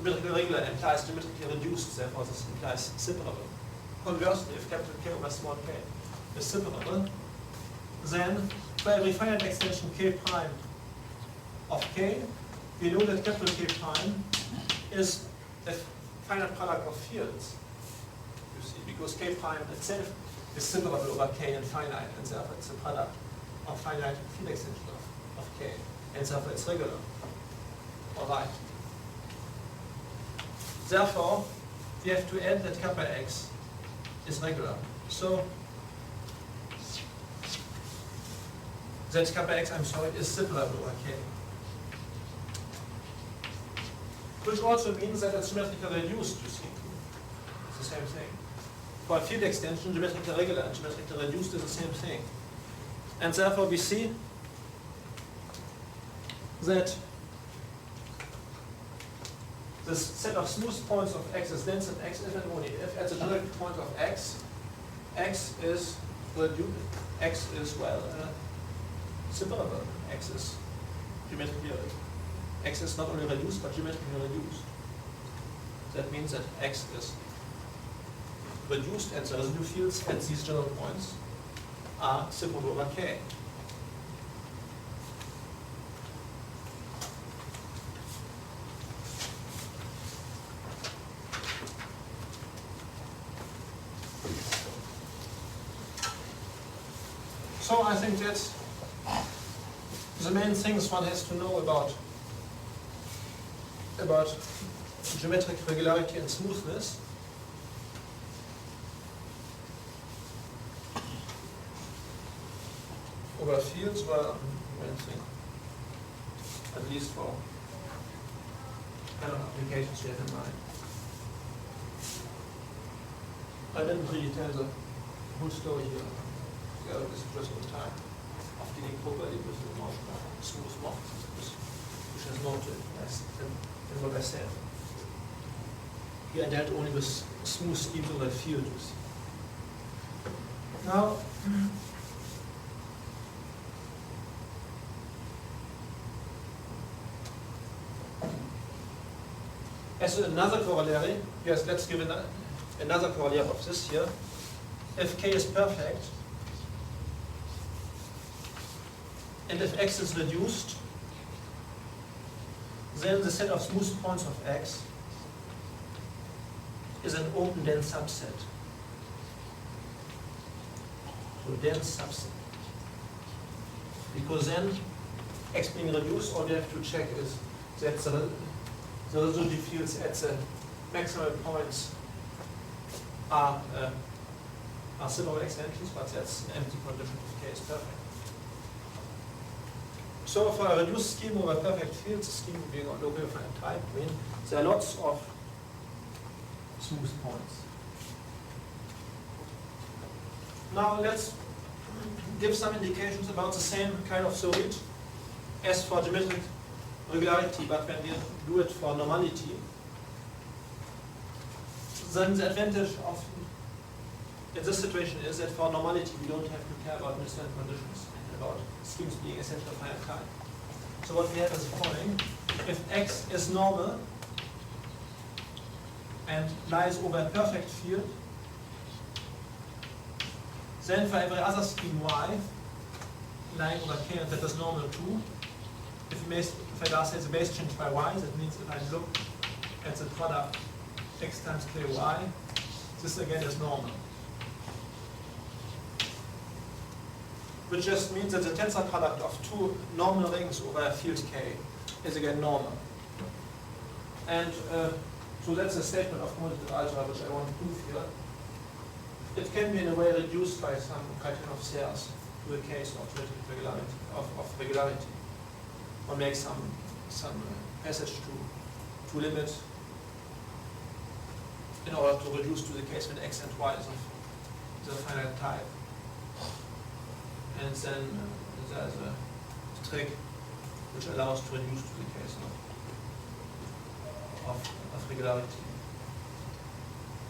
geometrically regular implies geometrically reduced, therefore this implies separable. Conversely, if capital K over small k is separable, then for every finite extension k prime of k, we know that capital K prime is a finite product of fields, you see, because k prime itself is separable over k and finite, and therefore it's a product of finite field extension of k, and therefore it's regular. All right. Therefore, we have to add that kappa x is regular. So that kappa x, I'm sorry, is separable over k. Which also means that it's geometrically reduced, you see. It's the same thing. For a field extension, geometrically regular and geometrically reduced is the same thing. And therefore we see that this set of smooth points of x is dense at x if and only if at the general point of x, x is reduced, x is, well, separable. X is geometrically, x is not only reduced, but geometrically reduced. That means that x is reduced and the residue fields at these general points are sigma over k. So I think that's the main things one has to know about geometric regularity and smoothness. Over fields, well, I think at least for kind of applications you have in mind. I didn't really tell the whole story here. Together with the person in time of dealing properly with the motion of smooth motion, which has more to it than what I said. Here I dealt only with smooth schemes over field. Now, as another corollary, yes, let's give another corollary of this here. If k is perfect, and if x is reduced, then the set of smooth points of x is an open dense subset. So dense subset. Because then x being reduced, all you have to check is that the residue fields at the maximal points are similar extensions, but that's an empty condition if k is perfect. So for a reduced scheme over perfect fields, a scheme being on local finite type, I mean, there are lots of smooth points. Now let's give some indications about the same kind of solid as for geometric regularity, but when we do it for normality, then the advantage of in this situation is that for normality we don't have to care about Newton conditions and about schemes being essential finite type. So what we have is the following: if x is normal and lies over a perfect field, then for every other scheme y lying over k and that is normal too, if I dare say the base change by y, that means if I look at the product x times ky, this again is normal. Which just means that the tensor product of two normal rings over a field k is again normal. And so that's a statement of commutative algebra which I want to prove here. It can be in a way reduced by some criterion of Serre's to a case of regularity, of regularity. Or make some passage to limit in order to reduce to the case when x and y is of the finite type. And then there's a trick which allows to reduce to the case of regularity.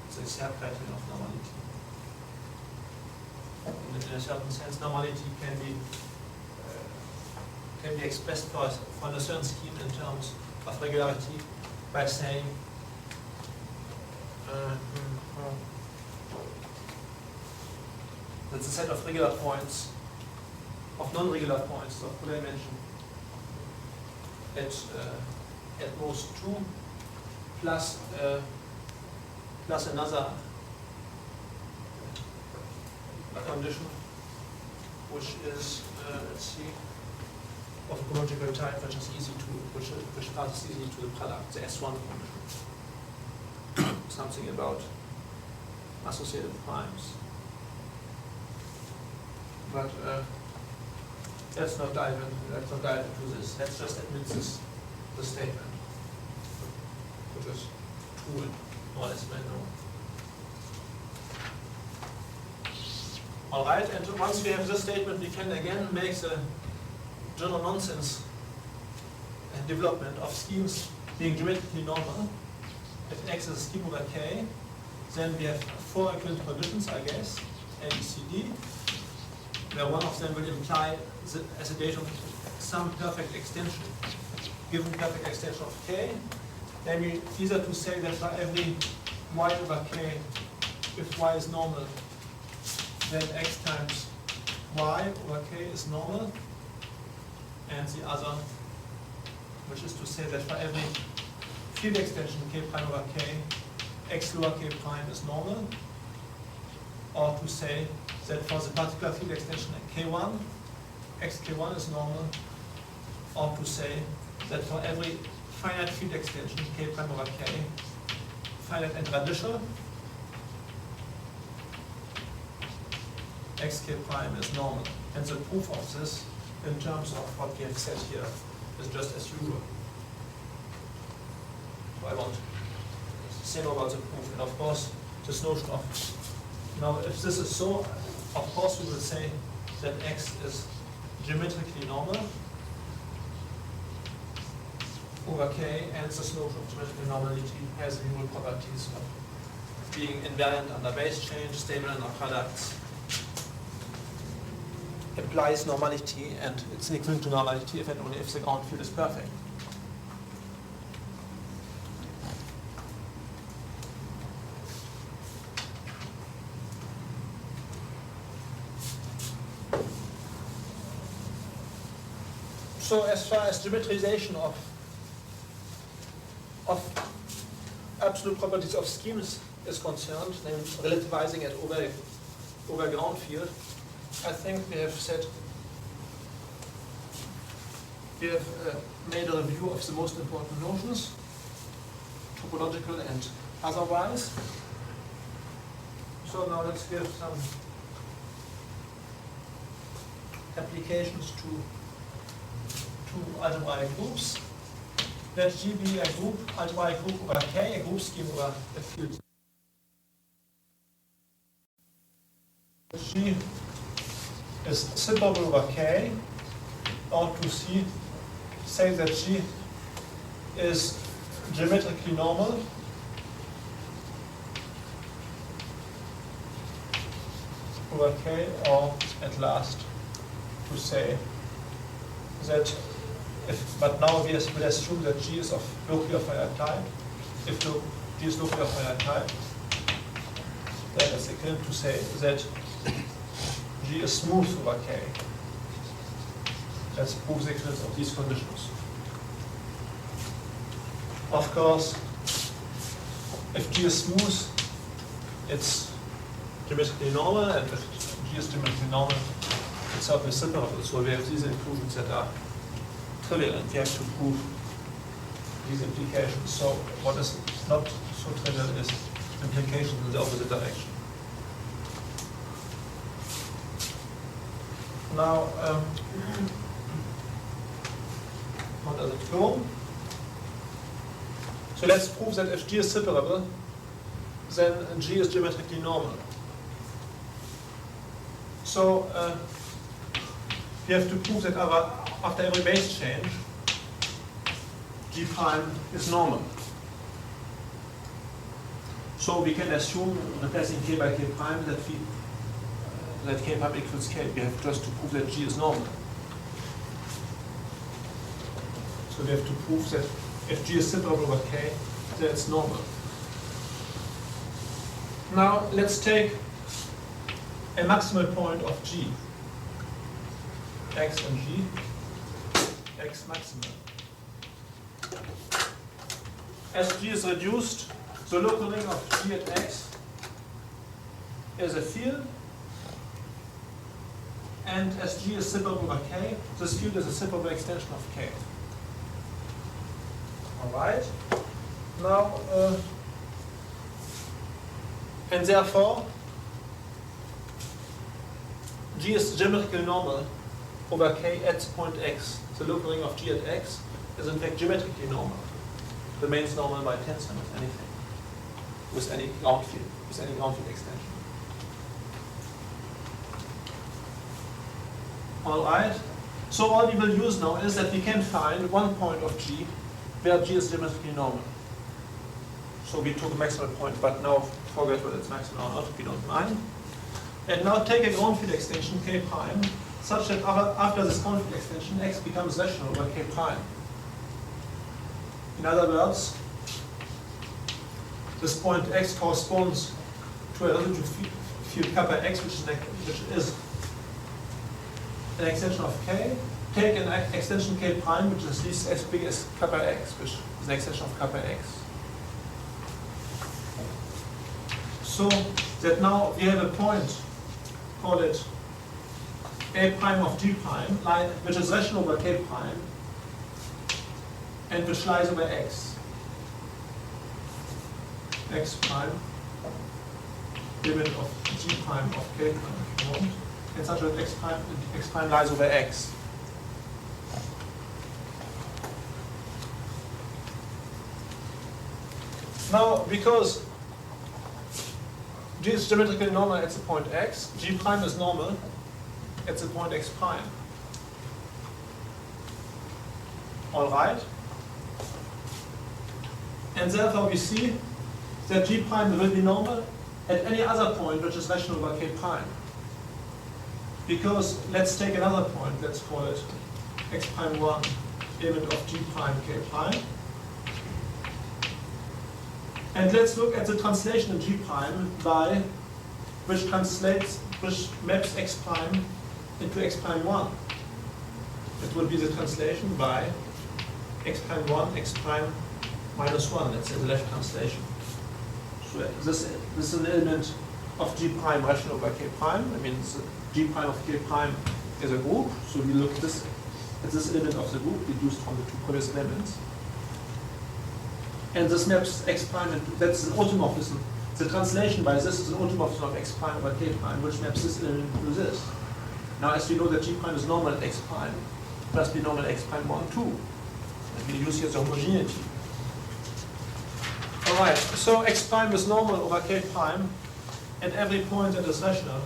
It's a Serre criterion of normality. In a certain sense, normality can be expressed for a certain scheme in terms of regularity by saying that the set of regular points, of non-regular points of polar dimension at most 2 plus another condition which is let's see, of a chronological type which is easy to which passes easily to the product, the S1 condition. Something about associated primes. But let's not dive into this. Let's just admit the statement, which is true and more or less well known. All right, and once we have this statement, we can again make the general nonsense development of schemes being geometrically normal. If x is a scheme over k, then we have 4 equivalent conditions, I guess, A, B, C, D, where one of them will imply as a datum some perfect extension, given perfect extension of k, namely either to say that for every y over k, if y is normal, then x times y over k is normal, and the other, which is to say that for every field extension k prime over k, x lower k prime is normal, or to say that for the particular field extension k1, xk1 is normal, or to say that for every finite field extension k prime over k, finite and radical, xk prime is normal. And the proof of this in terms of what we have said here is just as usual. So I want to say more about the proof. And of course, this notion of, now if this is so, of course we will say that x is geometrically normal over k, and this notion of geometrical normality has the usual properties of being invariant under base change, stable under products, applies normality, and it's equivalent to normality if and only if the ground field is perfect. So as far as geometrization of absolute properties of schemes is concerned, namely relativizing it over ground field, I think we have said, we have made a review of the most important notions, topological and otherwise. So now let's give some applications to algebraic groups. Let G be a group, algebraic group over K, a group scheme over a field. G is separable over K, or to say that G is geometrically normal over K, or at last to say that but now we will assume that G is of locally of finite type. If G is locally of finite type, then it's equivalent to say that G is smooth over K. Let's prove the equivalence of these conditions. Of course, if G is smooth, it's geometrically normal, and if G is geometrically normal, it's certainly separable. So we have these inclusions that are trivial, and we have to prove these implications. So what is not so trivial is implications in the opposite direction. Now, how does it go? So let's prove that if G is separable, then G is geometrically normal. So we have to prove that after every base change, G prime is normal. So we can assume, replacing K by K prime, that K prime equals K. We have just to prove that G is normal. So we have to prove that if G is separable over K, then it's normal. Now let's take a maximal point of G, x and G, x maximal. As G is reduced, the local ring of G at x is a field, and as G is separable over K, this field is a separable extension of K. Alright? Now, and therefore, G is geometrically normal over K at point x. The local ring of G at x is in fact geometrically normal. Remains normal by tensor with anything, with any ground field extension. Alright, so all we will use now is that we can find one point of G where G is geometrically normal. So we took a maximal point, but now forget whether it's maximal or not, we don't mind. And now take a ground field extension K prime such that after this conflict extension, x becomes rational over k prime. In other words, this point x corresponds to a residual field kappa x, which is an extension of k. Take an extension k prime, which is at least as big as kappa x, which is an extension of kappa x. So that now we have a point, call it a prime of g prime, which is rational over k prime, and which lies over x. X prime, limit of g prime of k prime, if you want, and such that x prime lies over x. Now, because g is geometrically normal at the point x, g prime is normal at the point x prime. All right? And therefore we see that g prime will be normal at any other point which is rational over k prime. Because let's take another point, let's call it x prime 1, element of g prime k prime. And let's look at the translation in g prime by which maps x prime into x prime 1. It will be the translation by x prime 1, x prime minus 1, let's say the left translation. So this is an element of g prime rational by k prime. I mean, g prime of k prime is a group, so we look at this element of the group deduced from the two previous elements. And this maps x prime into, that's an automorphism. The translation by this is an automorphism of x prime over k prime, which maps this element into this. Now, as we know that g prime is normal at x prime, it must be normal at x prime 1 too. And we use here the homogeneity. All right, so x prime is normal over k prime at every point that is rational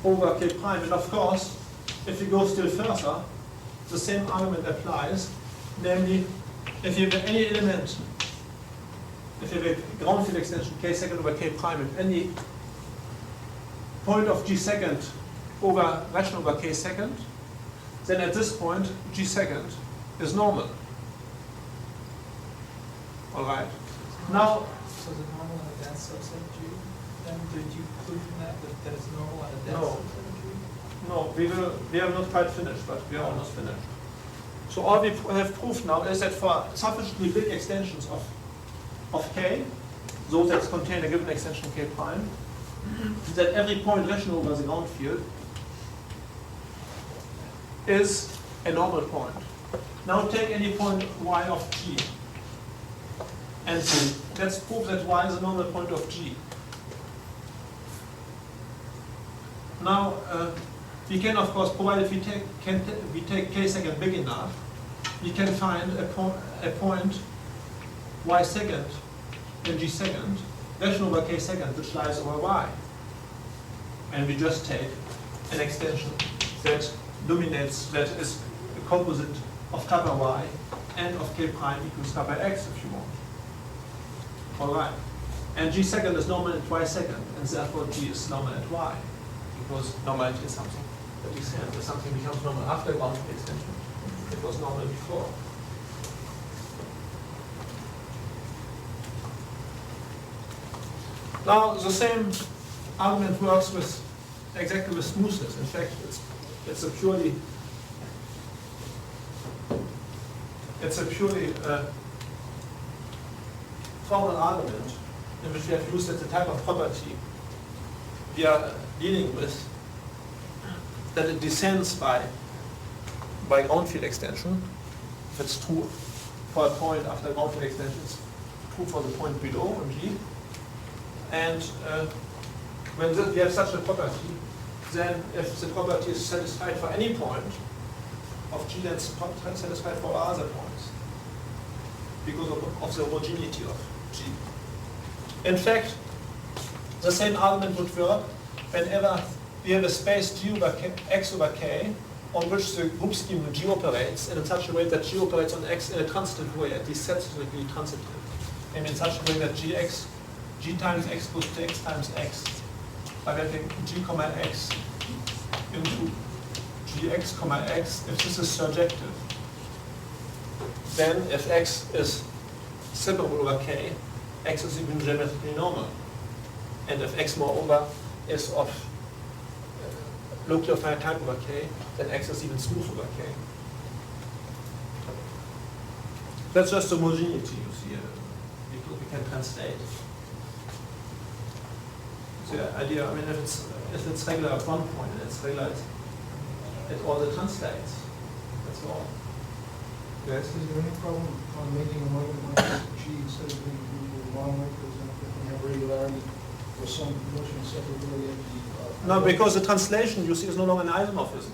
over k prime. And of course, if we go still further, the same argument applies, namely, if you have any element, if you have a ground field extension k second over k prime at any point of g second over rational over k second, then at this point g second is normal. All right. Now, So the normal on a dense subset of G, then did you prove from that that it's normal on a dense No. subset of G? no, we are not quite finished, but we are almost finished. So all we have proved now is that for sufficiently big extensions of k, those that contain a given extension k prime, that every point rational over the ground field is a normal point. Now take any point y of g, and let's prove that y is a normal point of g. Now, we can, of course, provided we take k second big enough, we can find a point y second in g second, rational over k second, which lies over y. And we just take an extension that dominates, that is a composite of kappa y and of k prime equals kappa x, if you want. All right. And g second is normal at y second, and therefore g is normal at y, because normality is something that descends, if something becomes normal after a ground field extension. It was normal before. Now, the same argument works with exactly with smoothness. In fact, it's a purely formal argument in which we have used that the type of property we are dealing with, that it descends by ground field extension. If it's true for a point after ground field extension, it's true for the point below in G. And when we have such a property, then if the property is satisfied for any point of G, then it's satisfied for other points because of the homogeneity of G. In fact, the same argument would work whenever we have a space G over K, X over K, on which the group scheme G operates, and in such a way that G operates on X in a transitive way, at least sensitively transitive, and in such a way that G times X goes to X times X, by mapping G comma X into gx comma x if this is surjective. Then if x is separable over k, x is even geometrically normal. And if x moreover is of locally of finite type over k, then x is even smooth over k. That's just homogeneity, you see. We can translate. The idea, I mean, if it's regular at one point, it's regular at all the translates. That's all. Yes? Is there any problem on making a monoid G instead of being a long way, for example, if we have regularity or some notion of separability at the... No, because the translation, you see, is no longer an isomorphism.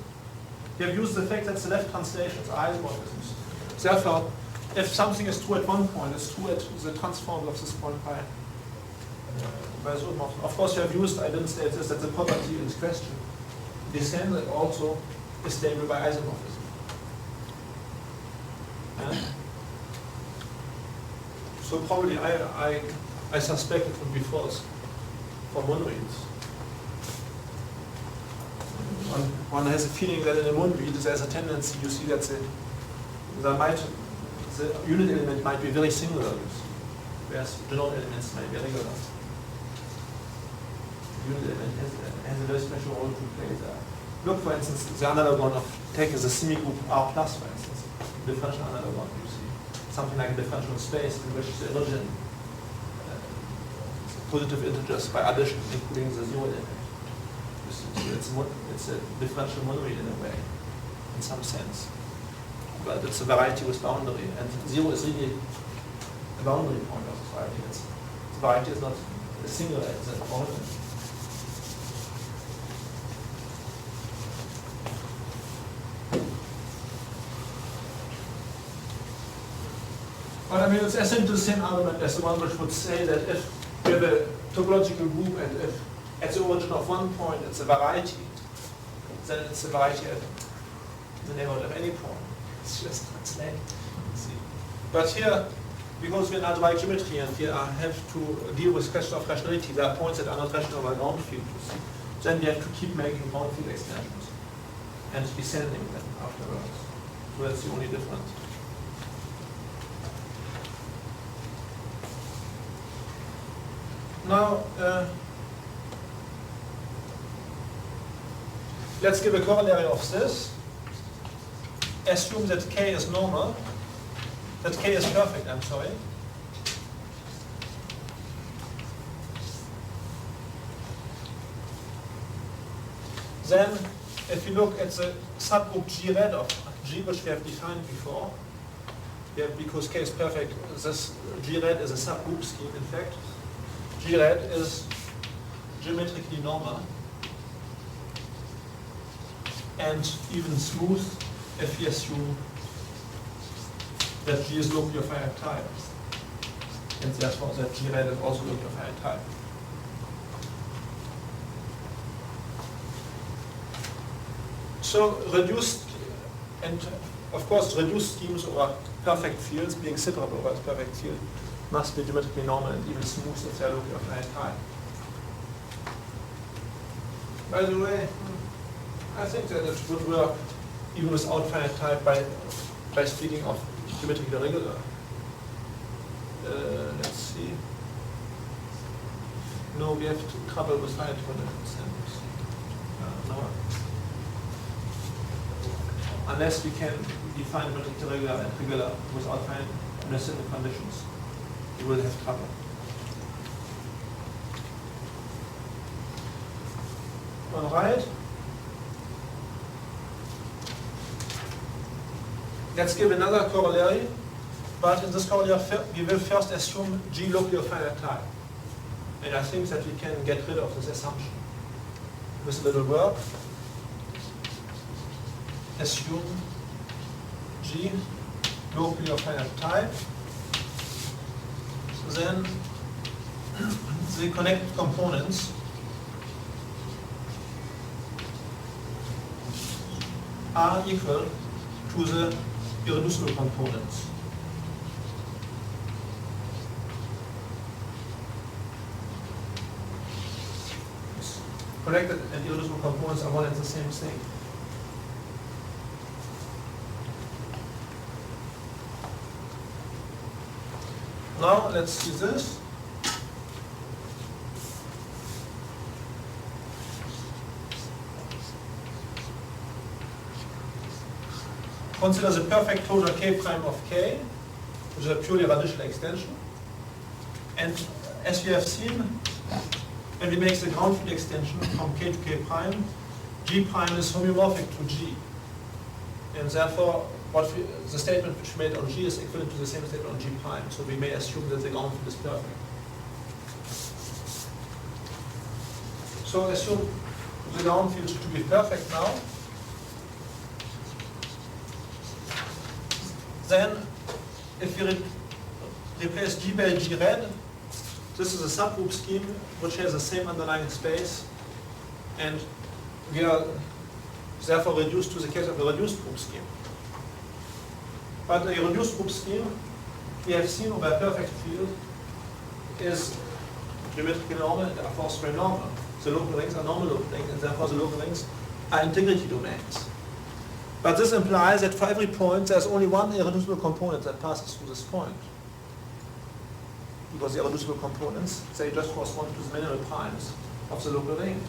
We have used the fact that the left translations are isomorphisms. Therefore, if something is true at one point, it's true at the transform of this point by isomorphism. Of course, you have used, I didn't state this, that the property in this question, descendant also is stable by isomorphism. Yeah? So probably I suspect it would be false for monoids. One has a feeling that in a monoid there's a tendency, you see that the unit element might be very singular, whereas the node elements might be regular. The unit element has a very special role to play there. Look, for instance, the analog one of taking the semigroup R plus, for instance, differential analog one, you see. Something like a differential space in which the origin positive integers by addition, including the zero element. It's a differential monoid in a way, in some sense. But it's a variety with boundary, and zero is really a boundary point of this variety. The variety is not a singular, it's an origin. But I mean, it's essentially the same argument as the one which would say that if we have a topological group and if at the origin of one point it's a variety, then it's a variety at the neighborhood of any point. It's just translate. See. But here, because we're in algebraic geometry and we have to deal with question of rationality, there are points that are not rational over ground field. Then we have to keep making ground field extensions and descending them afterwards. So that's the only difference. Now, let's give a corollary of this. Assume that K is normal, that K is perfect, I'm sorry. Then, if you look at the subgroup G red of G, which we have defined before, because K is perfect, this G red is a subgroup scheme, in fact. G red is geometrically normal and even smooth if we assume that G is locally of finite type, and therefore that G red is also locally of finite type. So reduced, and of course reduced schemes over perfect fields being separable over its perfect field must be geometrically normal and even smooth if they are locally of finite type. By the way, I think that it would work even without finite type by speaking of geometrically regular. Let's see. No, we have trouble with finite conditions. No. Unless we can define geometrically regular and regular without finite conditions, we will have trouble. All right. Let's give another corollary, but in this corollary we will first assume G locally of finite type. And I think that we can get rid of this assumption. With a little work, assume G locally of finite type. Then the connected components are equal to the irreducible components. connected and irreducible components are one and the same thing. Now let's see this. Consider the perfect closure K prime of K, which is a purely radical extension. And as we have seen, when we make the ground field extension from K to K prime, G prime is homeomorphic to G. And therefore, the statement which we made on G is equivalent to the same statement on G prime. So we may assume that the ground field is perfect. So assume the ground field to be perfect now. Then, if we replace G by G red, this is a subgroup scheme which has the same underlying space, and we are therefore reduced to the case of a reduced group scheme. But a reduced group scheme, we have seen over a perfect field, is geometrically normal and therefore very normal. The local rings are normal local rings, and therefore the local rings are integrity domains. But this implies that for every point, there's only one irreducible component that passes through this point. Because the irreducible components, they just correspond to the minimal primes of the local ring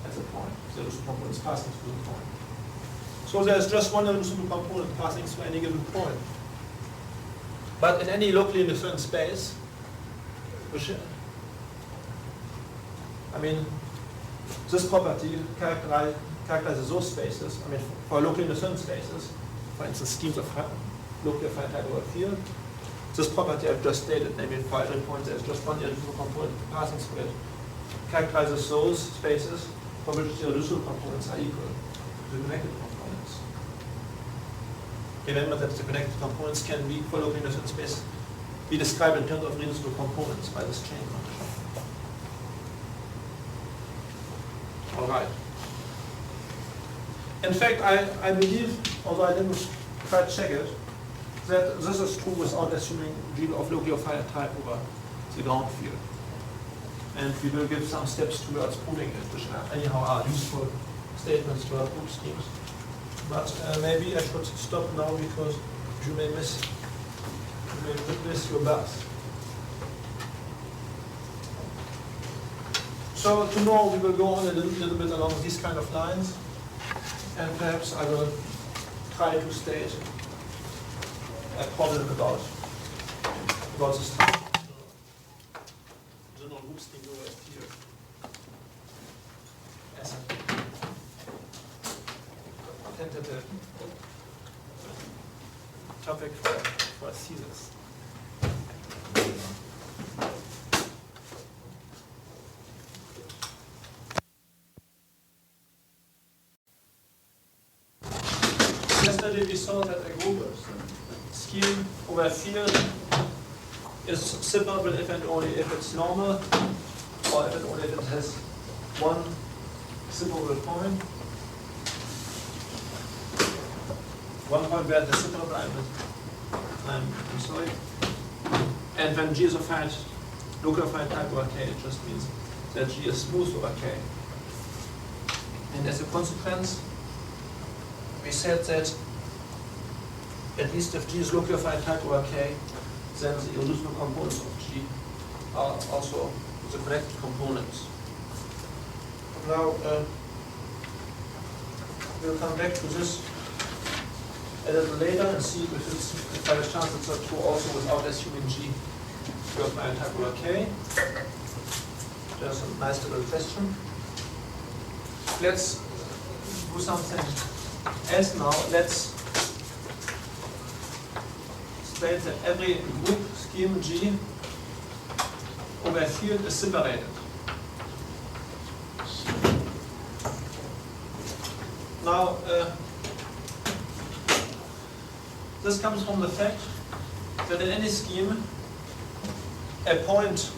at the point. The irreducible components passing through the point. So there's just one irreducible component passing through any given point. But in any locally indifferent space, which, I mean, this property characterizes those spaces. I mean, for locally indifferent spaces, for instance, schemes of locally affine type over field, this property I've just stated, namely for every point there's just one irreducible component passing through it, characterizes those spaces for which the irreducible components are equal to the connected components. Remember that the connected components can be, for locally indifferent space, be described in terms of reducible components by this chain condition. All right. In fact, I believe, although I didn't quite check it, that this is true without assuming G of locally affine type over the ground field. And we will give some steps towards proving it, which anyhow are useful statements to our group schemes. But maybe I should stop now because you may miss your bus. So tomorrow we will go on a little bit along these kind of lines, and perhaps I will try to state a problem about this general group scheme over here as a tentative topic for a thesis. Yesterday we saw that a group scheme over a field is separable if and only if it's normal, or if and only if it has one separable point. One point where it is separable, I'm sorry. And when G is affine, local affine type over K, it just means that G is smooth over K. And as a consequence, we said that at least if G is locally affine type over K, then the irreducible components of G are also the connected components. Now, we'll come back to this a little later and see if by the chance it's not true also without assuming G to affine type over K. There's a nice little question. Let's do something else now. Let's state that every group scheme G over a field is separated. Now, this comes from the fact that in any scheme, a point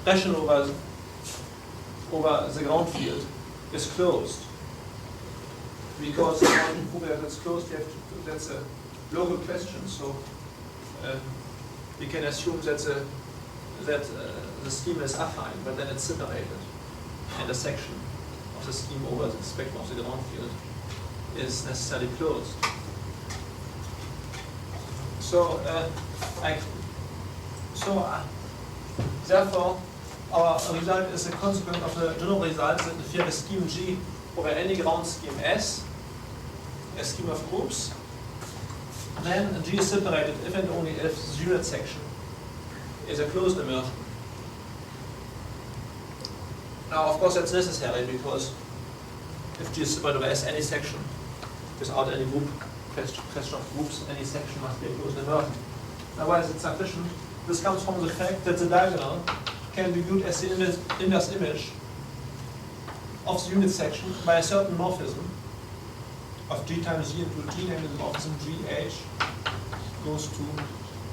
rational over the ground field is closed. Because in order to prove that it's closed, that's a local question. So we can assume that the that the scheme is affine, but then it's separated, and a section of the scheme over the spectrum of the ground field is necessarily closed. So, therefore, our result is a consequence of the general result that if you have a scheme G over any ground scheme S, a scheme of groups, then G is separated if and only if the unit section is a closed immersion. Now, of course, that's necessary because if G is separated over S, any section without any group question of groups, any section must be a closed immersion. Now, why is it sufficient? This comes from the fact that the diagonal can be viewed as the inverse image of the unit section by a certain morphism of G times G into G, namely the morphism GH goes to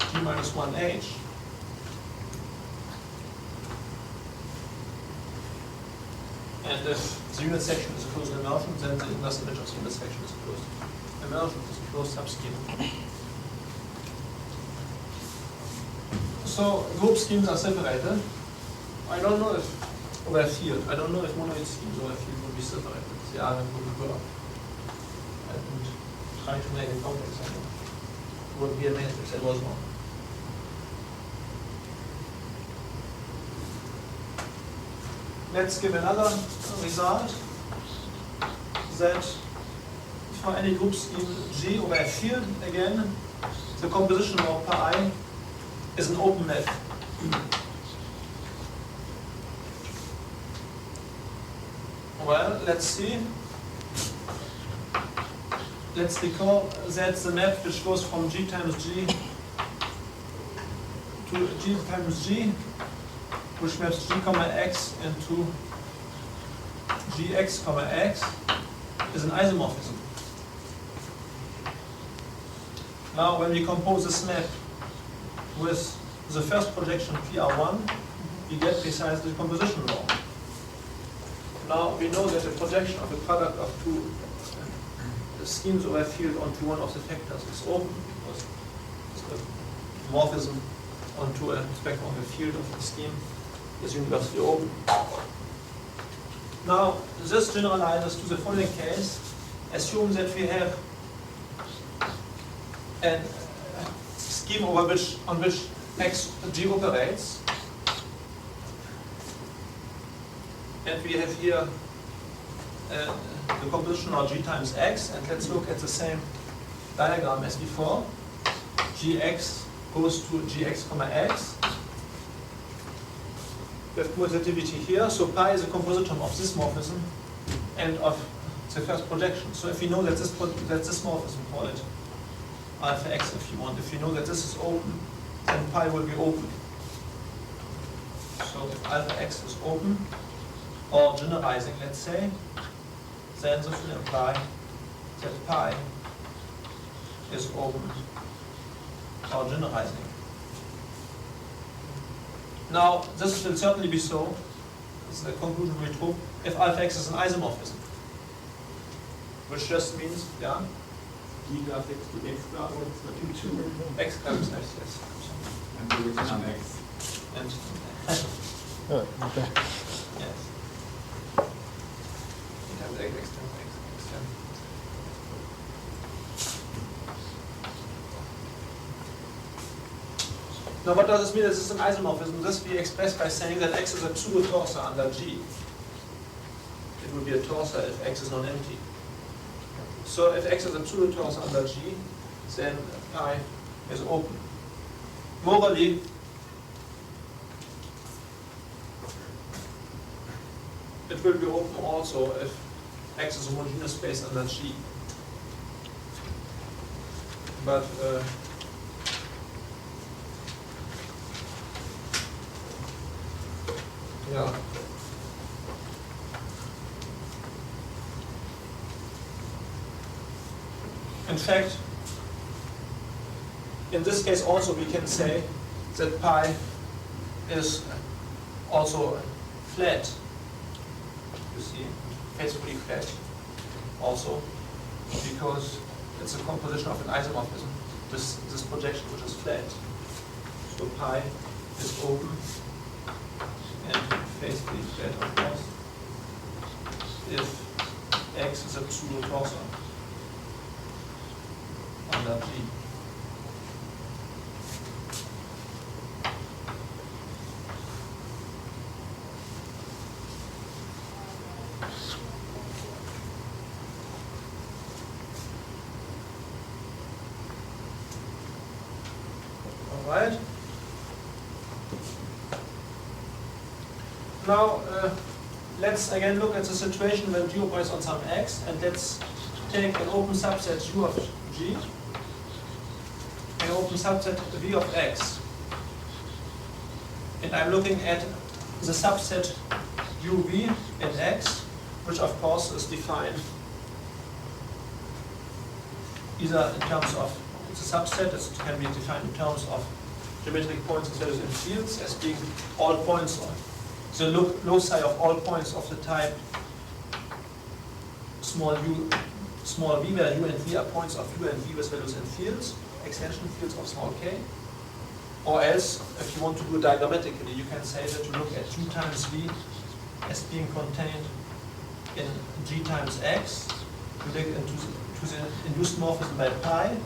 G minus 1H. And if the unit section is a closed immersion, then the inverse image of the unit section is a closed immersion, is a closed subscheme. So group schemes are separated. I don't know if over a field, I don't know if monoid schemes over a field would be separated. They are and would work. And trying to make it complex, I know. It would be amazing if that was wrong. Let's give another result that for any group scheme G over a field, again, the composition of pi is an open map. Well, let's see. Let's recall that the map which goes from G times G to G times G, which maps G comma X into Gx comma X, is an isomorphism. Now, when we compose this map with the first projection PR1, we get precisely the composition law. Now we know that the projection of a product of two schemes over a field onto one of the factors is open because the morphism onto a spectrum of a field of the scheme is universally open. Now this generalizes to the following case. Assume that we have a scheme over on which G operates. And we have here the composition of G times X, and let's look at the same diagram as before. Gx goes to Gx comma X. We have commutativity here, so pi is a compositum of this morphism and of the first projection. So if we know that this morphism, call it alpha X if you want, if you know that this is open, then pi will be open. So if alpha X is open, or generalizing, let's say, then this will imply that pi is open or generalizing. Now, this will certainly be so, this is the conclusion will be true, if alpha X is an isomorphism. Which just means, yeah? G graph X to X graph X to 2. X graph is X, yes. And the return on X. And, Okay. yes. It has X times X times. Now, what does this mean? This is an isomorphism. This we express by saying that X is a pseudo-torsor under G. It would be a torsor if X is non-empty. So if X is a pseudo-torsor under G, then pi is open. Morally, it will be open also if X is a homogeneous space under G. But yeah. In fact, in this case also we can say that pi is also flat. You see, faithfully flat also, because it's a composition of an isomorphism, this projection which is flat. So pi is open and face the flat, of course, if X is a pseudo-torsor under G. Alright. Now let's again look at the situation when G operates on some X, and let's take an open subset U of G, an open subset V of X. And I'm looking at the subset UV in X, which of course is defined either in terms of the subset, it can be defined in terms of geometric points as well as in fields, as being all points on the loci of all points of the type small u, small v, where u and v are points of u and v with values in fields, extension fields of small k. Or else, if you want to do it diagrammatically, you can say that you look at u times v as being contained in g times x. You look into the induced morphism by pi,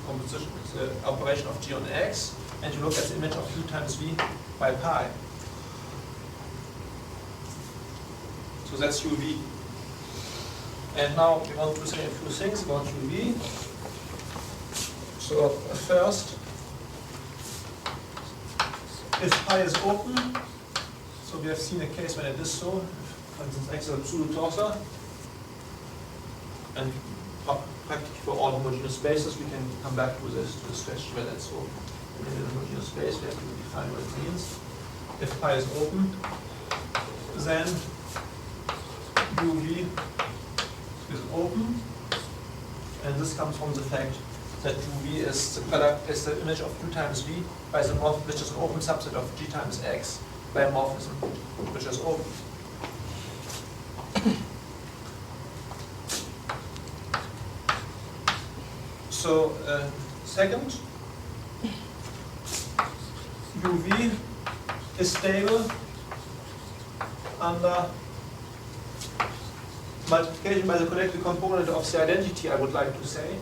composition, the operation of g on x, and you look at the image of u times v by pi. So that's uv. And now we want to say a few things about uv. So first, if pi is open, so we have seen a case when it is so, for instance x is a pseudo-torsor, and practically for all homogeneous spaces, we can come back to this question whether it's open. In a homogeneous space, we have to define what it means. If pi is open, then uv is open, and this comes from the fact that uv is the product, is the image of u times v by the morph, which is an open subset of g times x by a morphism, which is open. So, second, uv is stable under multiplication by the connected component of the identity, I would like to say.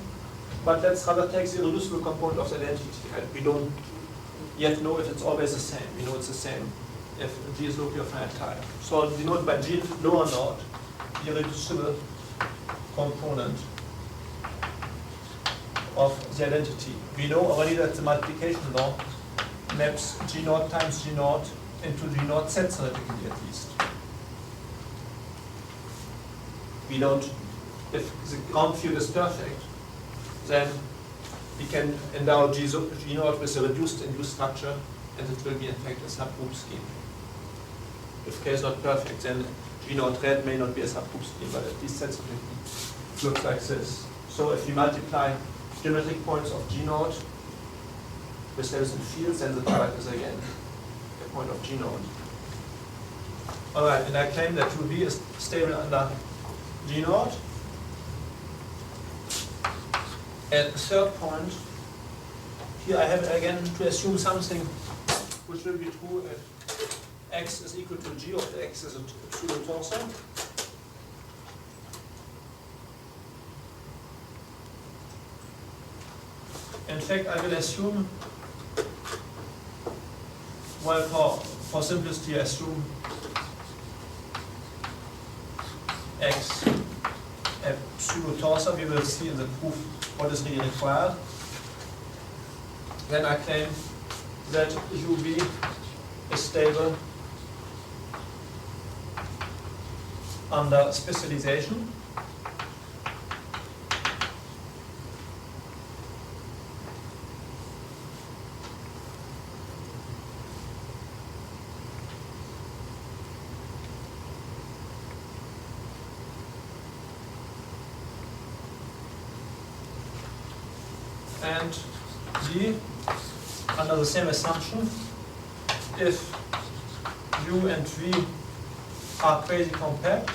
But let's rather take the irreducible component of the identity. We don't yet know if it's always the same. We know it's the same if G is locally of finite type. So denoted by G lower node, the irreducible component of the identity. We know already that the multiplication law maps G naught times G naught into G naught Z theoretically at least. We don't, if the ground field is perfect, then we can endow G naught with a reduced induced structure, and it will be in fact a subgroup scheme. If K is not perfect, then G naught red may not be a subgroup scheme, but at least sensitively looks like this. So if we multiply geometric points of G naught with values in fields, then the product is again a point of G naught. Alright, and I claim that 2V is stable under G naught. And third point, here I have again to assume something which will be true if x is equal to G, or if x is a pseudo-torsor. In fact, I will assume, well, for simplicity, I assume x a pseudo-torsor. We will see in the proof what is really required. Then I claim that uv is stable under specialization. And G, under the same assumption, if U and V are quasi-compact,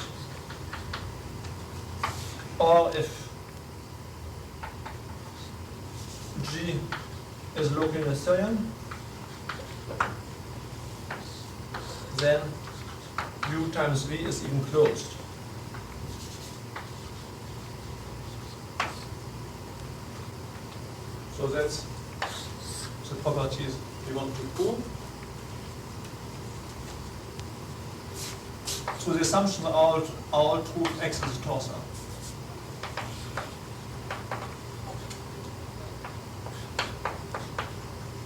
or if G is locally Noetherian, then U times V is even closed. So that's the properties we want to prove. So the assumptions are all true if X is a torsor.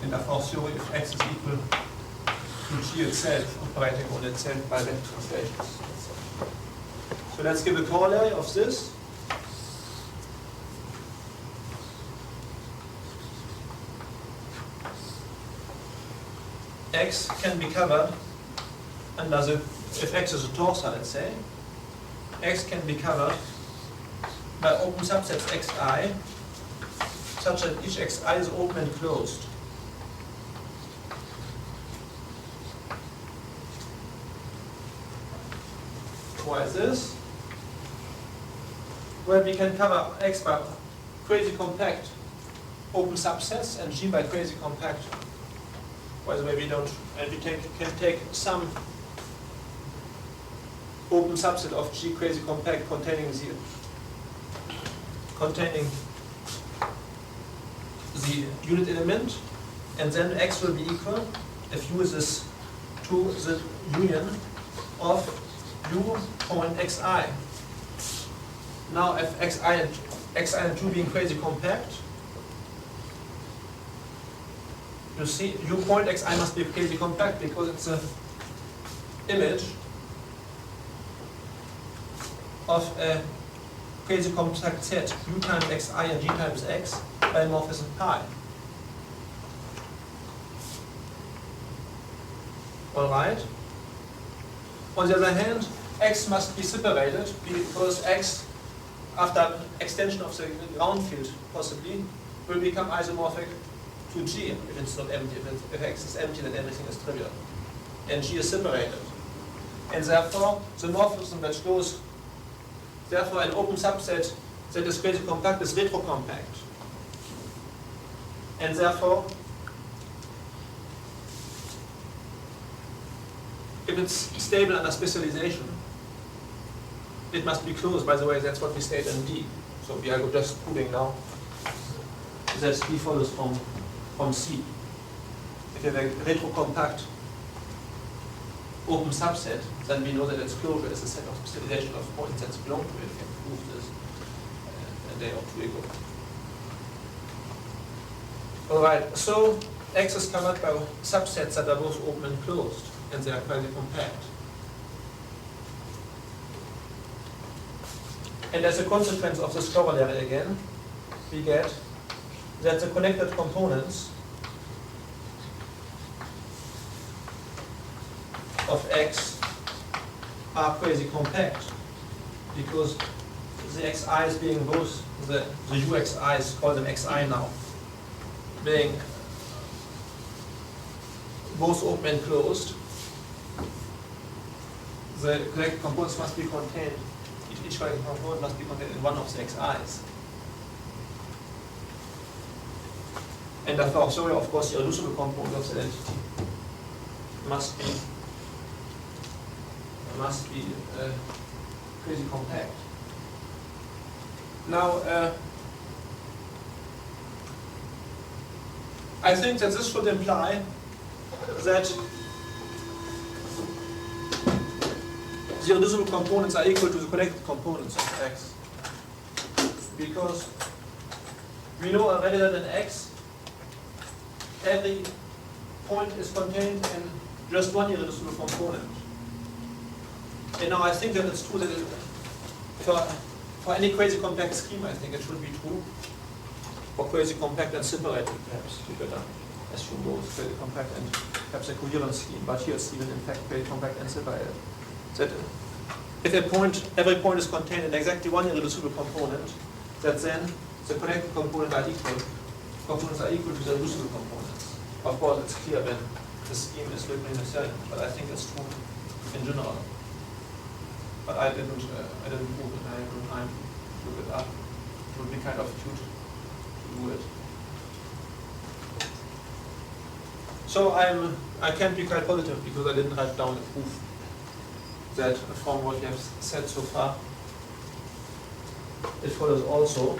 And therefore theory if X is equal to G itself, operating on itself by vector translations. So let's give a corollary of this. X can be covered under the, if X is a torsor, let's say, X can be covered by open subsets Xi, such that each Xi is open and closed. Why is this? Well, we can cover X by quasi-compact open subsets and G by quasi-compact. By the way, we don't, and we can take some open subset of G quasi-compact containing the unit element, and then X will be equal if U is to the union of U point Xi. Now, if Xi and 2 being quasi-compact, you see, U point Xi must be quasi-compact because it's an image of a quasi-compact set U times Xi and G times X by morphism pi. All right. On the other hand, X must be separated because X, after extension of the ground field, possibly, will become isomorphic to G if it's not empty. If X is empty, then everything is trivial. And G is separated. And therefore, the morphism that goes, therefore, an open subset that is quasi-compact is retrocompact. And therefore, if it's stable under specialization, it must be closed. By the way, that's what we state in D. So we are just proving now that D follows from C. If you have a retrocompact open subset, then we know that its closure is a set of specialization of points that belong to it. We can prove this a day or two ago. Alright, so X is covered by subsets that are both open and closed, and they are quasi-compact. And as a consequence of this corollary again, we get that the connected components of X are quasi-compact because the Xi's being both, the UXI's, call them Xi now, being both open and closed, the connected components must be contained, each connected component must be contained in one of the Xi's. And therefore, so of course, the irreducible component of the identity must be quasi-compact. Now, I think that this should imply that the irreducible components are equal to the connected components of X. Because we know already that in X, every point is contained in just one irreducible component. And now I think that it's true that for any quasi-compact scheme, I think it should be true. For quasi-compact and separated, perhaps we better assume both quasi-compact and perhaps a coherent scheme. But here it's even in fact quasi-compact and separated. That if every point is contained in exactly one irreducible component, that then the connected components are equal to the irreducible components. Of course, it's clear when the scheme is written in a cell, but I think it's true in general. But I didn't prove it. I have no time to look it up. It would be kind of cute to do it. So I can't be quite positive because I didn't write down a proof that from what we have said so far, it follows also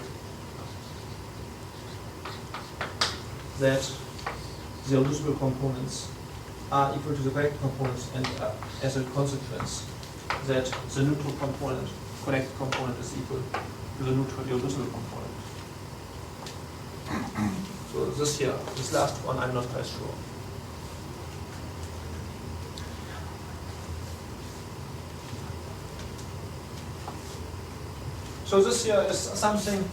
that the reducible components are equal to the correct components, and as a consequence, that the neutral component, connected component, is equal to the neutral irreducible component. So this last one, I'm not quite sure. So this here is something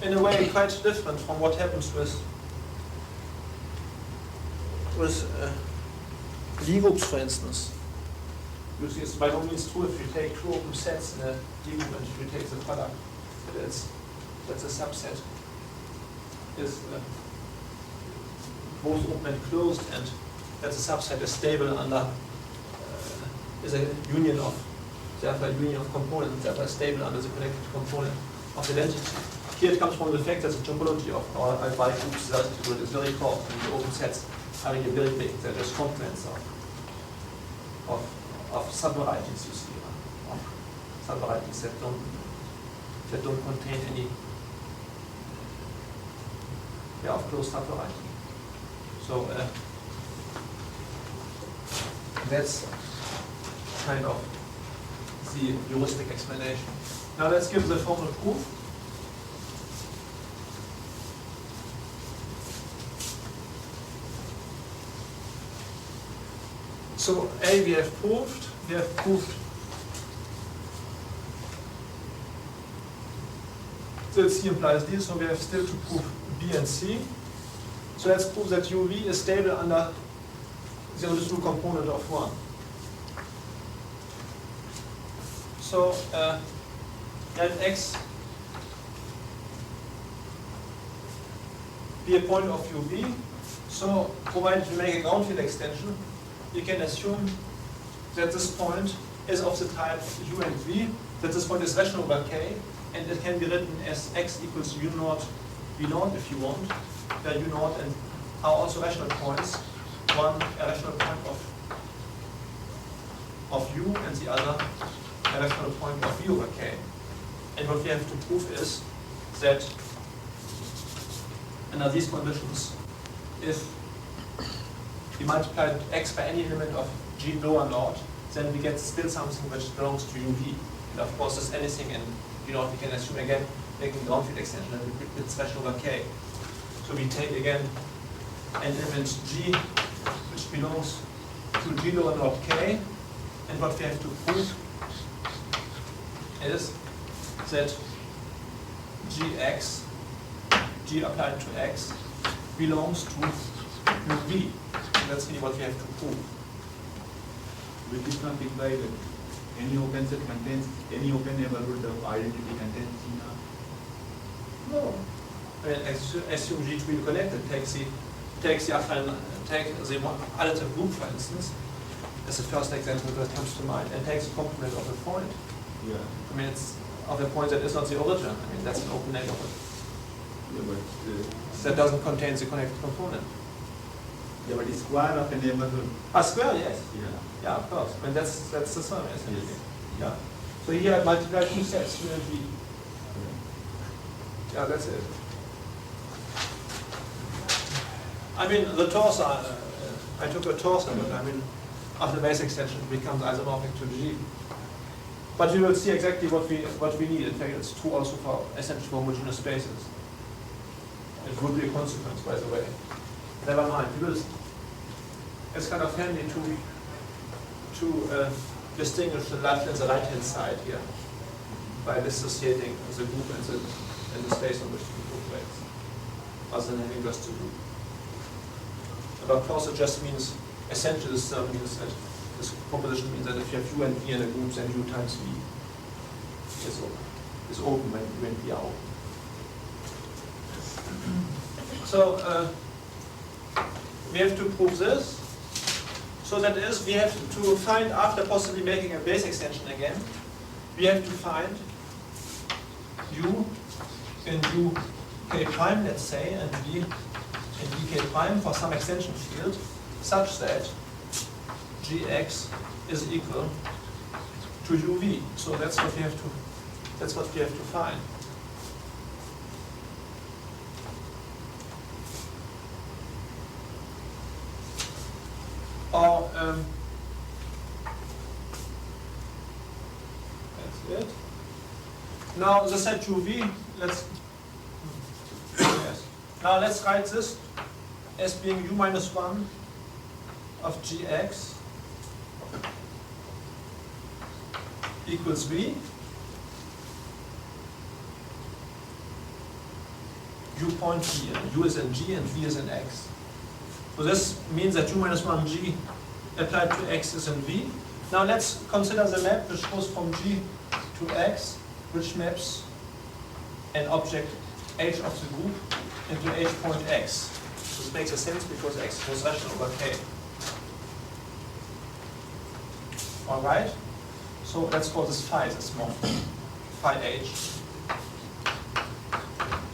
in a way quite different from what happens with Lie groups, for instance. You see, it's by no means true if you take two open sets in a Lie group and if you take the product, that's a subset is both open and closed, and that the subset is stable under is a union of components that are stable under the connected component of the identity. Here it comes from the fact that the topology of our algebraic groups is very coarse, and the open sets having a very big, that is complements of subvarieties, you see, of subvarieties that don't contain any of closed subvariety. So that's kind of the heuristic explanation. Now let's give the formal proof. So A we have proved that C implies D, so we have still to prove B and C. So let's prove that UV is stable under the reducible component of 1. So let X be a point of UV. So provided you make a ground field extension, you can assume that this point is of the type U and V, that this point is rational over K, and it can be written as X equals U naught V naught if you want, where U naught and are also rational points, one a rational point of U and the other a rational point of V over K. And what we have to prove is that under these conditions, if we multiply X by any element of G lower naught, then we get still something which belongs to UV. And of course, there's anything in V naught, we can assume again, making ground field extension, and it's rational over K. So we take again an element G, which belongs to G lower naught K, and what we have to prove is that Gx, G applied to X, belongs to UV. That's really what we have to prove. Will this not imply that any open set contains, any open neighborhood of identity contains G naught? No. I mean, assume G to be connected. Take the additive group, for instance, as the first example that comes to mind, and takes the complement of a point. Yeah. I mean, it's of a point that is not the origin. I mean, that's an open neighborhood. Yeah, but That doesn't contain the connected component. yeah, but the square of a neighborhood. A square, yes. Yeah. Yeah, of course. I mean, that's the sum, essentially. Yes. Yeah. So here I multiply two sets, U and V. Yeah, that's it. I mean, the torsor, I took a torsor, but I mean, after the base extension, it becomes isomorphic to G. But we will see exactly what we need. In fact, it's true also for essentially homogeneous spaces. It would be a consequence, by the way. Never mind. It's kind of handy to distinguish the left and the right-hand side here by dissociating the group and the space on which the group operates, other than having just a group. But of course, it just means essentially this means that this proposition means that if you have U and V in a group, then U times V is open when U and V are open. So we have to prove this. So that is, we have to find, after possibly making a base extension again, we have to find U in UK prime, let's say, and V in VK prime for some extension field, such that gx is equal to uv. So that's what we have to find. Or that's it. Now the set uv, yes. Now let's write this as being u minus 1 of gx equals v. U point v, and u is in g and v is in x. So this means that u minus 1g applied to x is in v. Now let's consider the map which goes from g to x, which maps an object h of the group into h point x. This makes a sense because x is rational over k. Alright? So let's call this phi this small. Phi h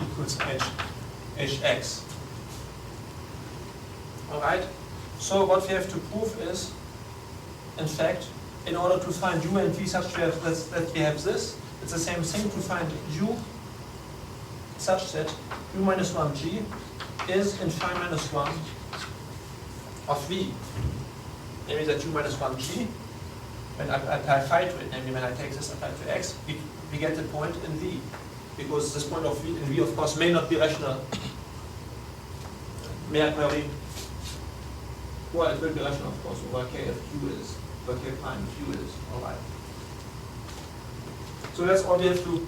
equals hx. Alright? So what we have to prove is, in fact, in order to find u and v such that we have this, it's the same thing to find u such that u minus 1g is in phi minus 1 of v. Namely that u minus 1g, when I apply phi to it, namely when I take this applied to x, we get the point in v. Because this point of v in v, of course, may not be rational. Well, it will be rational, of course, over k if q is, over k prime if q is, alright. So that's all we have to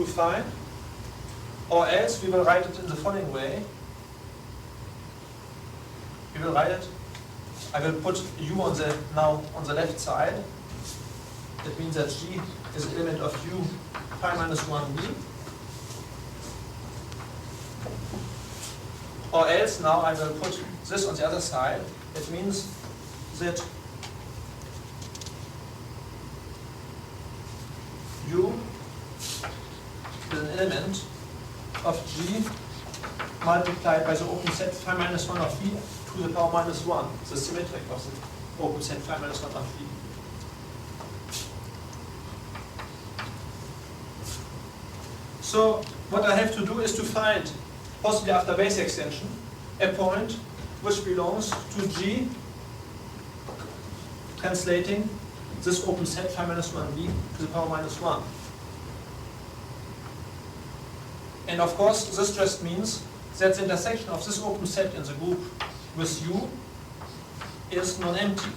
find. Or else we will write it in the following way. We will write it, I will put u now on the left side. That means that g is an element of u phi minus 1v. Or else now I will put this on the other side. It means that u is an element of g multiplied by the open set phi minus 1 of v to the power minus 1, the symmetric of the open set phi minus 1 of v. So what I have to do is to find, possibly after base extension, a point which belongs to g, translating this open set phi minus 1v to the power minus 1. And of course, this just means that the intersection of this open set in the group with u is non-empty.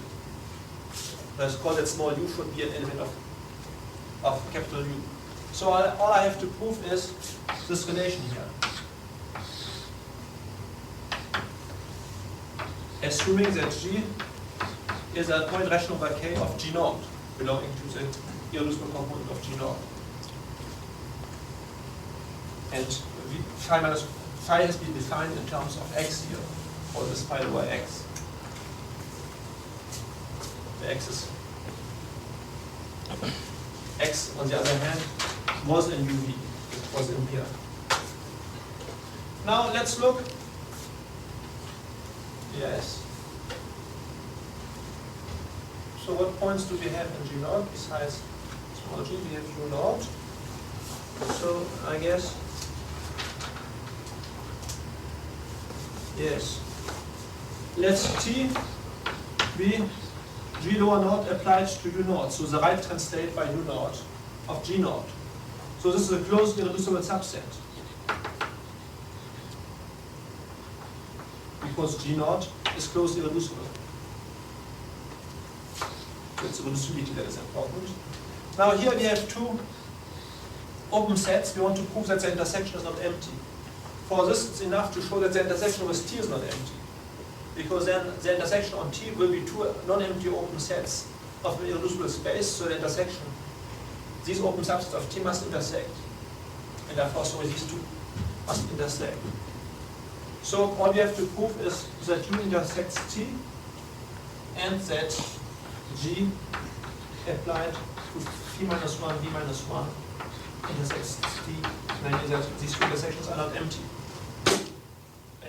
Let's call that small u should be an element of capital U. So all I have to prove is this relation here. Assuming that g is a point rational by k of g naught, belonging to the irreducible component of g naught. And phi has been defined in terms of x here, or this phi over x. The x on the other hand was in uv, it was in here. Now let's look. Yes. So what points do we have in G naught besides small g? We have u naught. So I guess, yes. Let T be G lower naught applied to u naught. So the right translate by u naught of G naught. So this is a closed irreducible subset. Because G naught is closed irreducible. So it's reducibility that is important. Now here we have two open sets. We want to prove that the intersection is not empty. For this, it's enough to show that the intersection with T is not empty. Because then the intersection on T will be two non-empty open sets of an irreducible space. So the intersection, these open subsets of T must intersect. And therefore, so these two must intersect. So all we have to prove is that U intersects T and that G applied to phi minus 1, v minus 1 intersects T, namely that these two intersections are not empty.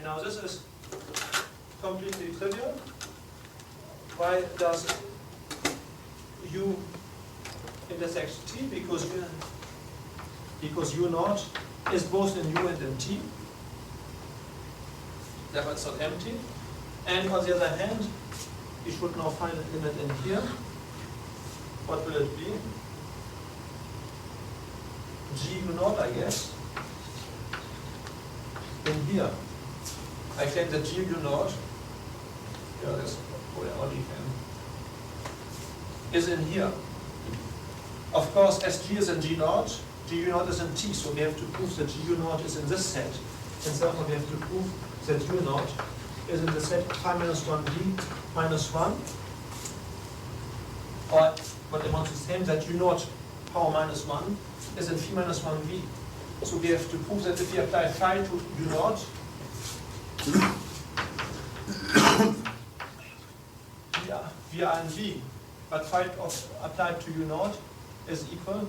now this is completely trivial. Why does U intersect T? Because U naught is both in U and in T. Therefore it's not empty. And on the other hand, we should now find a limit in here. What will it be? G U naught, I guess. In here. I claim that G U naught, yeah, that's is in here. Of course, as G is in G naught, G U naught is in T, so we have to prove that G U naught is in this set. And therefore we have to prove that U naught is in the set phi minus 1V minus 1. Or what amounts to the same, that U naught power minus 1 is in phi minus 1V. So we have to prove that if we apply phi to U naught, we are in V, but phi applied to U naught is equal,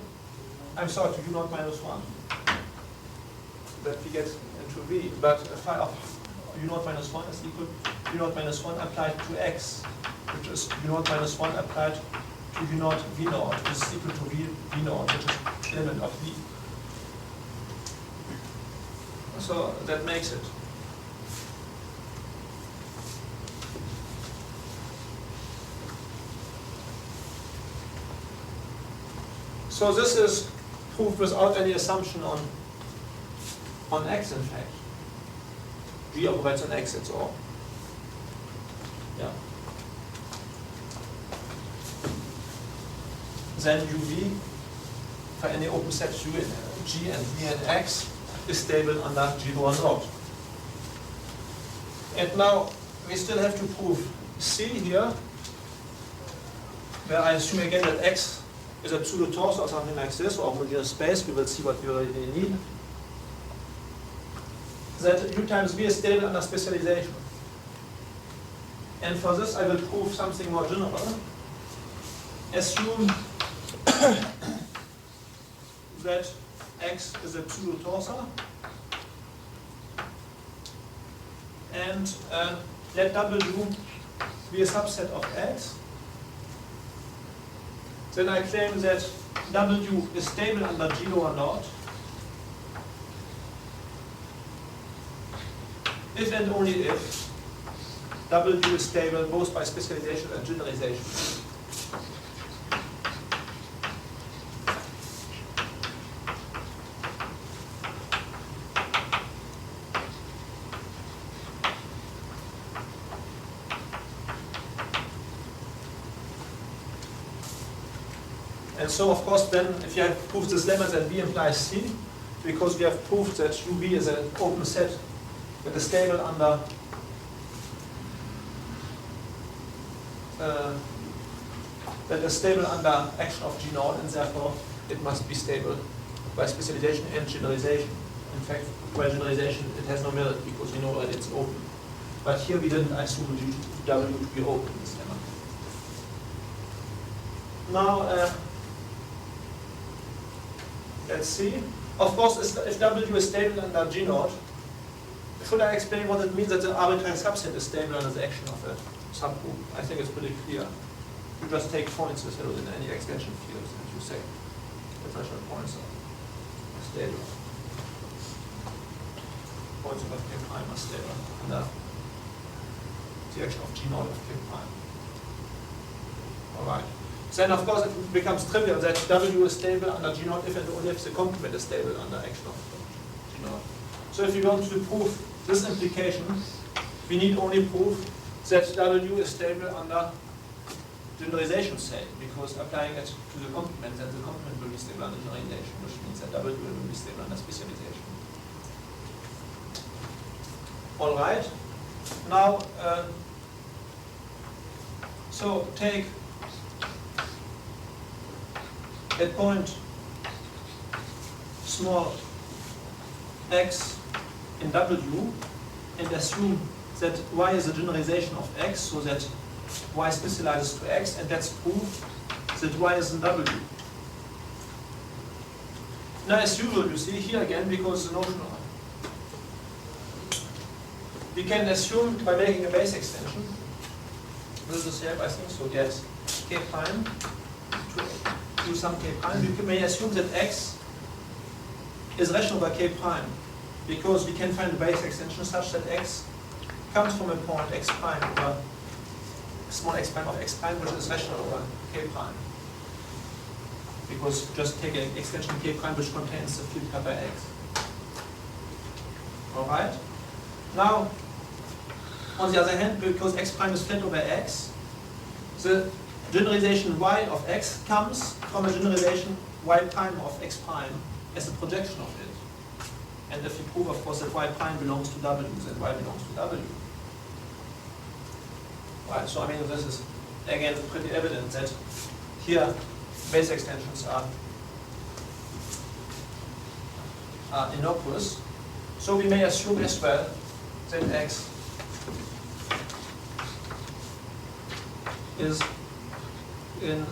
I'm sorry, to U naught minus 1. That we get into V, but phi of U naught minus 1 is equal to U naught minus 1 applied to X, which is U naught minus 1 applied to U naught V naught, which is equal to V naught, which is element of V. So that makes it. So this is proved without any assumption on X, in fact. G operates on X, that's all. Yeah. Then UV for any open set U in G and V and X is stable under G1 naught. And now we still have to prove C here, where I assume again that X is a pseudo-tensor or something like this, or homogeneous space. We will see what we already need. That U times V is stable under specialization. And for this I will prove something more general. Assume that X is a pseudo-tensor, and let W be a subset of X. Then I claim that W is stable under G lower naught if and only if W is stable both by specialization and generalization. And so, of course, then, if you have proved this lemma, then V implies C, because we have proved that UV is an open set that is stable under action of G naught, and therefore it must be stable by specialization and generalization. In fact, by generalization, it has no merit because we know that it's open. But here we didn't assume W to be open in this lemma. Now, let's see. Of course, if W is stable under G naught, should I explain what it means that the arbitrary subset is stable under the action of a subgroup? I think it's pretty clear. You just take points in any extension fields and you say differential points are stable. Points of K prime are stable under the action of G naught of K prime. Alright. Then, of course, it becomes trivial that W is stable under G naught if and only if the complement is stable under action of G naught. So if you want to prove this implication, we need only prove that W is stable under generalization, say, because applying it to the complement, then the complement will be stable under generalization, which means that W will be stable under specialization. All right. Now, so take at point small x in W and assume that y is a generalization of x, so that y specializes to x, and let's prove that y is in W. Now, as usual, you see here again, because the notion we can assume by making a base extension, will this help? I think so, yes. K prime to some K prime. We may assume that X is rational by K prime, because we can find a base extension such that X comes from a point X prime over small x prime of X prime, which is rational over K prime. Because just take an extension K prime which contains the field kappa X. Alright? Now, on the other hand, because X prime is flat over X, the generalization Y of X comes from a generalization Y prime of X prime as a projection of it. And if you prove, of course, that Y prime belongs to W, then Y belongs to W. Right, so I mean, this is, again, pretty evident that here base extensions are innocuous. So we may assume as well that X is in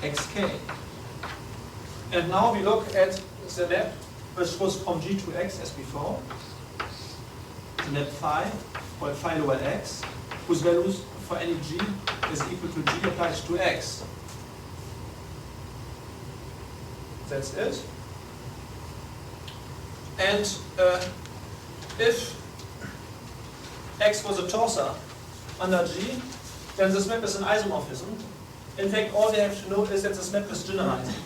Xk. And now we look at the map which goes from G to X as before. The map phi, called phi lower X, whose values for any G is equal to G applied to X. That's it. And if X was a torsor under G, then this map is an isomorphism. In fact, all we have to know is that this map is generalizing.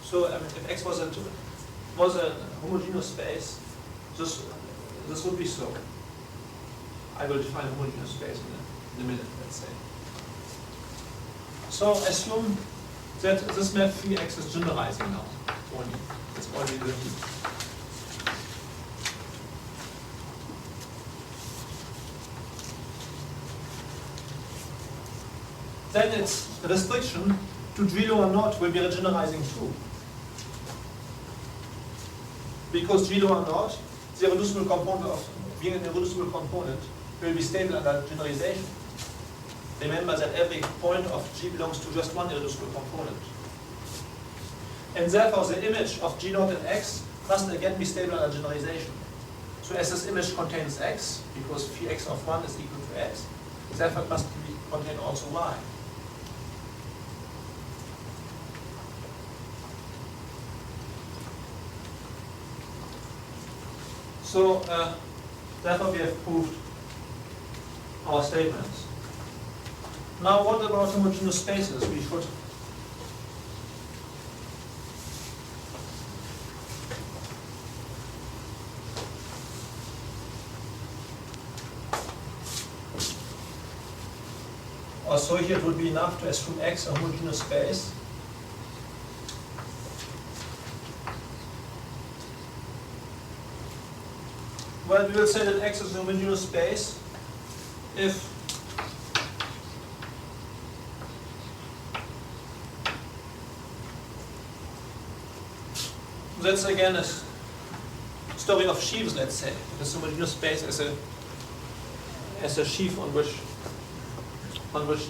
So if X was a homogeneous space, this would be so. I will define a homogeneous space in a minute, let's say. So assume that this map phi X is generalizing now. Only. That's all we will need. Then its restriction to G lower naught will be regeneralizing too. Because G lower naught, the irreducible component of being an irreducible component, will be stable under generalization. Remember that every point of G belongs to just one irreducible component. And therefore the image of G naught in X must again be stable under generalization. So as this image contains X, because phi X of 1 is equal to X, therefore it must contain also Y. So, therefore we have proved our statements. Now what about homogeneous spaces? We should also here it would be enough to assume X a homogeneous space. Well, we will say that X is a homogeneous space if that's again a story of sheaves, let's say. This homogeneous space as a sheaf on which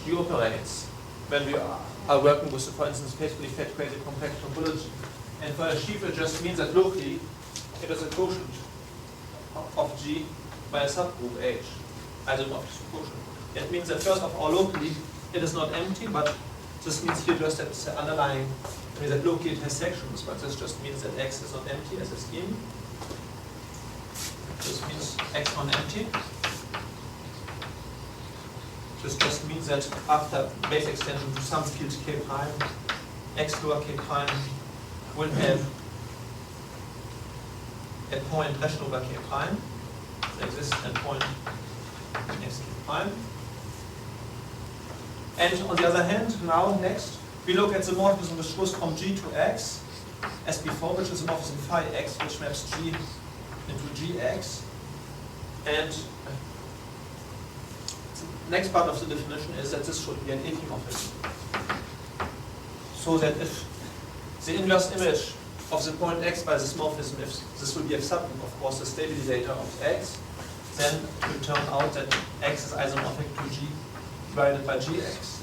G operates when we are working with, for instance, faithfully fat crazy compact topology. And for a sheaf, it just means that locally it is a quotient of G by a subgroup H, isomorphism quotient. It means that first of all, locally it is not empty, but this means here just that it's underlying, I mean that locally it has sections, but this just means that X is not empty as a scheme. This means X non-empty. This just means that after base extension to some field K prime, X lower K prime will have a point rational over K prime. There exists a point X K prime. And on the other hand, now next, we look at the morphism which goes from G to X, as before, which is the morphism phi X, which maps G into Gx. And the next part of the definition is that this should be an epimorphism. So that if the inverse image of the point X by this morphism, if this will be a subgroup, of course, the stabilizer of X, then it will turn out that X is isomorphic to G divided by Gx.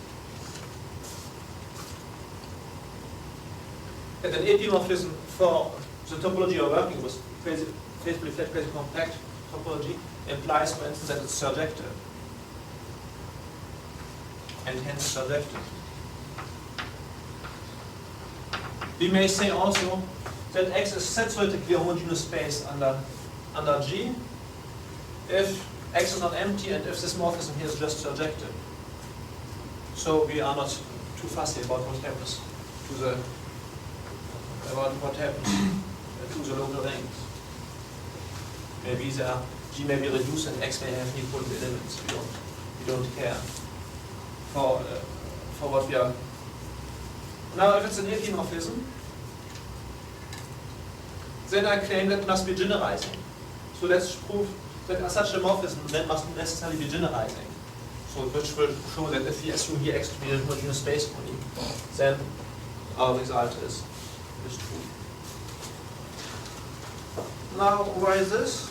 And an epimorphism for the topology you're working with, faithfully flat crazy compact topology, implies, for instance, that it's surjective, and hence surjective. We may say also that X is set-theoretically a homogeneous space under G if X is not empty and if this morphism here is just surjective. So we are not too fussy about what happens to the local rings. Maybe G may be reduced and X may have equal elements. We don't care for what we are. Now, if it's an epimorphism, then I claim that it must be generalizing. So let's prove that such a morphism then must necessarily be generalizing. So which will show that if we assume here X to be a homogeneous space only, then our result is true. Now, why is this?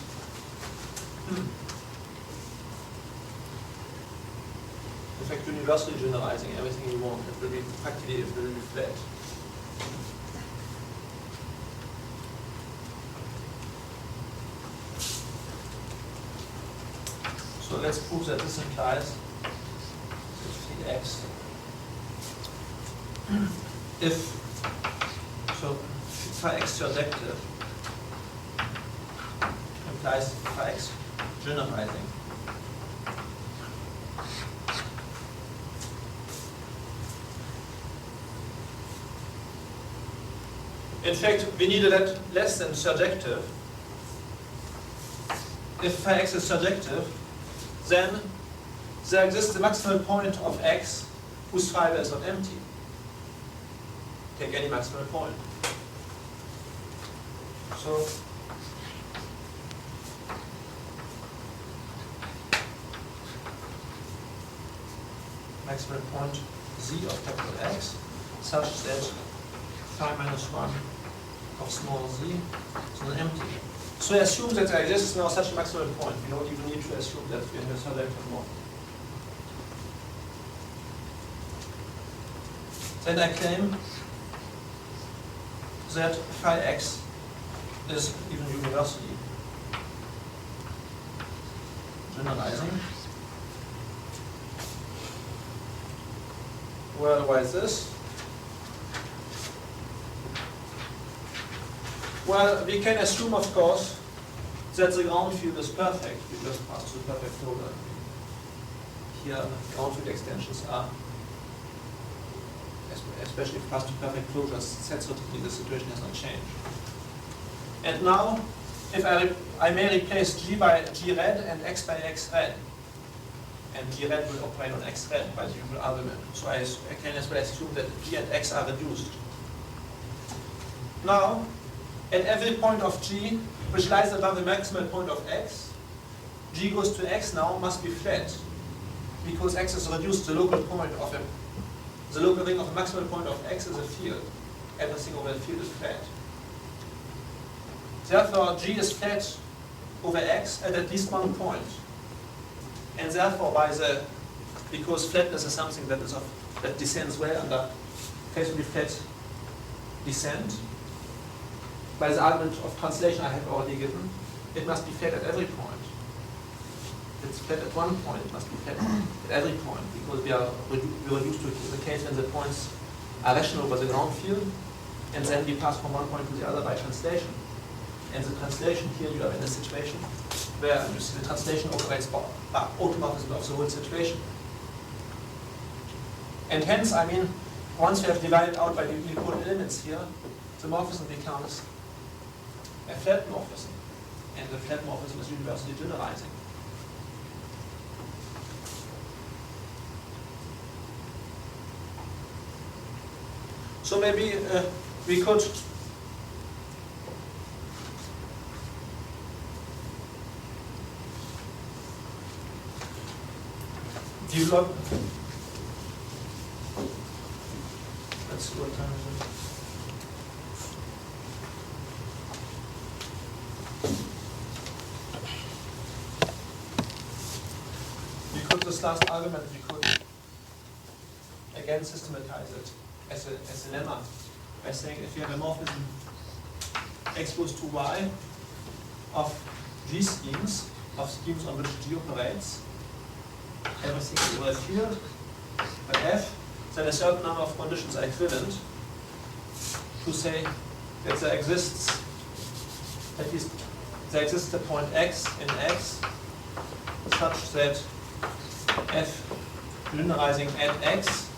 In fact, universally generalizing everything you want, it will be practically flat. So let's prove that this implies that X. If phi X surjective implies phi X generalizing. In fact, we need a lot less than surjective. If phi X is surjective, then there exists a maximal point of X whose fiber is not empty. Take any maximal point. So maximal point Z of capital X such that phi minus 1 of small z is not empty. So I assume that there exists now such a maximal point. We don't even need to assume that we have a surjective morph. Then I claim that phi X is even universally generalizing. Well, why is this? Well, we can assume, of course, that the ground field is perfect. We just pass through perfect closure. Here, ground field extensions are, especially if we pass to perfect closures, set-theoretically the situation has not changed. And now, if I may replace G by G red and X by X red. And G red will operate on X red by the usual argument. So I can as well assume that G and X are reduced. Now, at every point of G, which lies above the maximal point of X, G goes to X now must be flat, because X is reduced to the local point of the local ring of a maximal point of X is a field. Everything over the field is flat. Therefore, G is flat over X at least one point. And therefore, because flatness is something that descends well under occasionally flat descent, by the argument of translation I have already given, it must be flat at every point. If it's flat at one point, it must be flat at every point, because we are reduced to the case when the points are rational over the ground field, and then we pass from one point to the other by translation. And the translation here, you are in a situation where you see the translation operates by automorphism of the whole situation. And hence, I mean, once we have divided out by the equal elements here, the morphism becomes a flat morphism, and the flat morphism is universally generalizing. So maybe we could develop. Let's see what time is it. This last argument, we could again systematize it as a lemma by saying if you have a morphism X goes to Y of G schemes, of schemes on which G operates, everything is over a field by F, then a certain number of conditions are equivalent to say that there exists at least a point X in X such that F linearizing at X,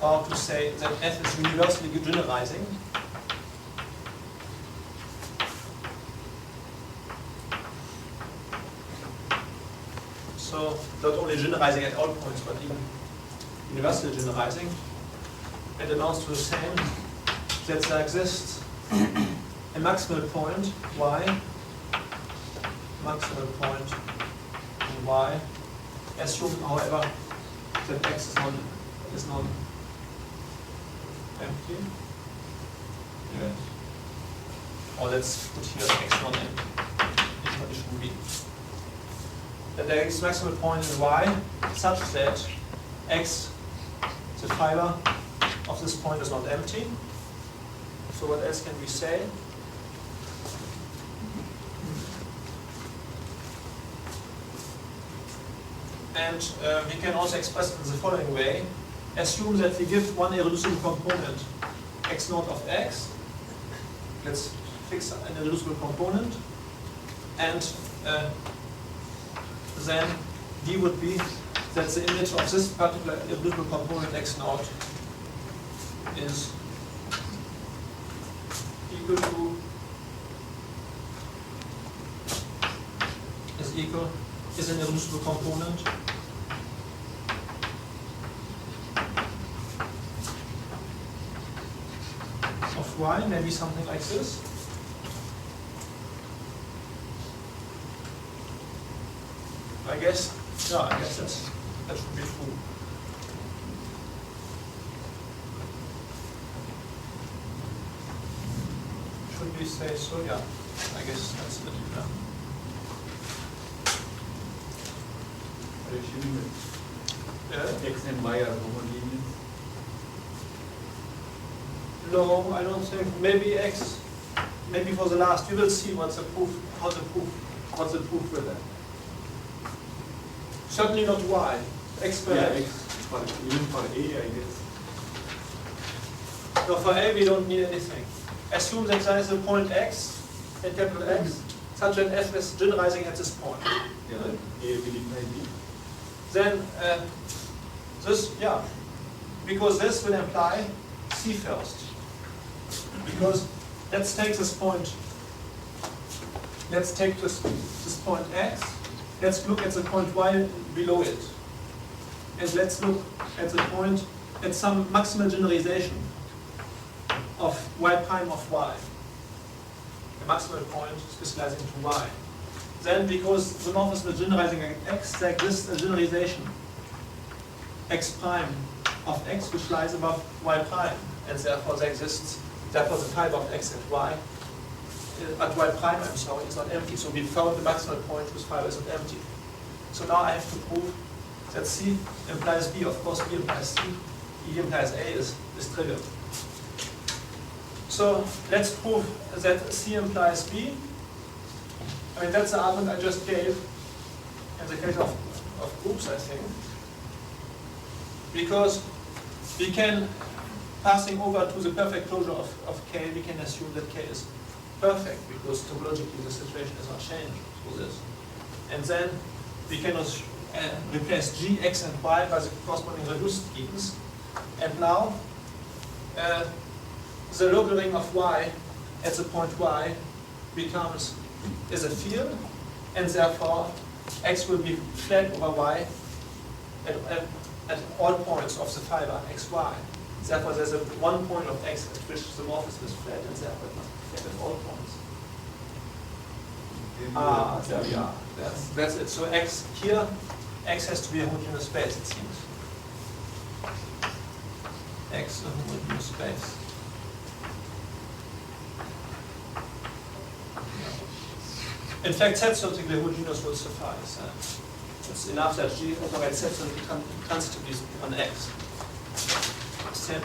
or to say that F is universally generalizing so not only generalizing at all points but even universally generalizing, and amounts to the same that there exists a maximal point Y, assume however that X is not empty. Yes. Or let's put here X non empty in condition B. That there is maximal point in Y such that X, the fiber of this point, is not empty. So what else can we say? And we can also express it in the following way. Assume that we give one irreducible component x naught of x. Let's fix an irreducible component. And then D would be that the image of this particular irreducible component x naught is equal to is an irreducible component of Y, maybe something like this. I guess that should be true. Should we say so? Yeah, I guess that's it. Yeah. Are you assuming that X and Y are homogeneous? No, I don't think. Maybe X. Maybe for the last, we will see what's the proof. What's the proof with that? Certainly not Y. X per Yeah, X. Even for A, I guess. No, for A we don't need anything. Assume that there is a point X in capital X, such that F is generalizing at this point. Yeah, like A will imply B. Then because this will imply C first. Because let's take this point. Let's take this point X. Let's look at the point Y below it. And let's look at the point at some maximal generalization of Y prime of Y. The maximal point is crystallizing to Y. Then, because the morphism is generalizing at X, there exists a generalization X prime of X which lies above Y prime, and therefore the fiber of X at Y, at Y prime, is not empty. So we found the maximal point whose fiber is not empty. So now I have to prove that C implies B. Of course, B implies C, E implies A is trivial. So let's prove that C implies B. I mean, that's the argument I just gave in the case of groups, I think. Because we can, passing over to the perfect closure of K, we can assume that K is perfect, because topologically the situation is not changed through this. And then we can replace G, X, and Y by the corresponding reduced schemes. And now the logering of Y at the point Y is a field, and therefore X will be flat over Y at all points of the fiber XY. Therefore there's one point of X at which the morphism is flat, and therefore it must be flat at all points. There we are. That's it. So X here, X has to be a homogeneous space, it seems. X a homogeneous space. In fact, set-certainly homogeneous will suffice. It's enough that G operates set-certainly transitively on X. Set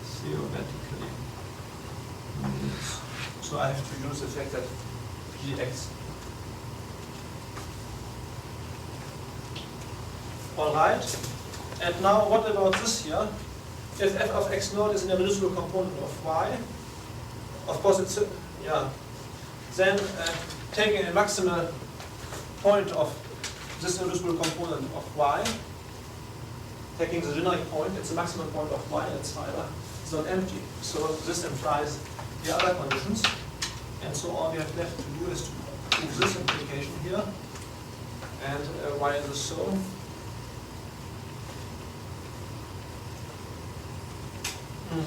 theoretically homogeneous So I have to use the fact that gx. All right. And now what about this here? If f of x naught is an irreducible component of y, of course it's then taking a maximal point of this irreducible component of y, taking the generic point, it's the maximum point of y, it's either it's not empty. So this implies the other conditions. And so all we have left to do is to prove this implication here. And why is this so?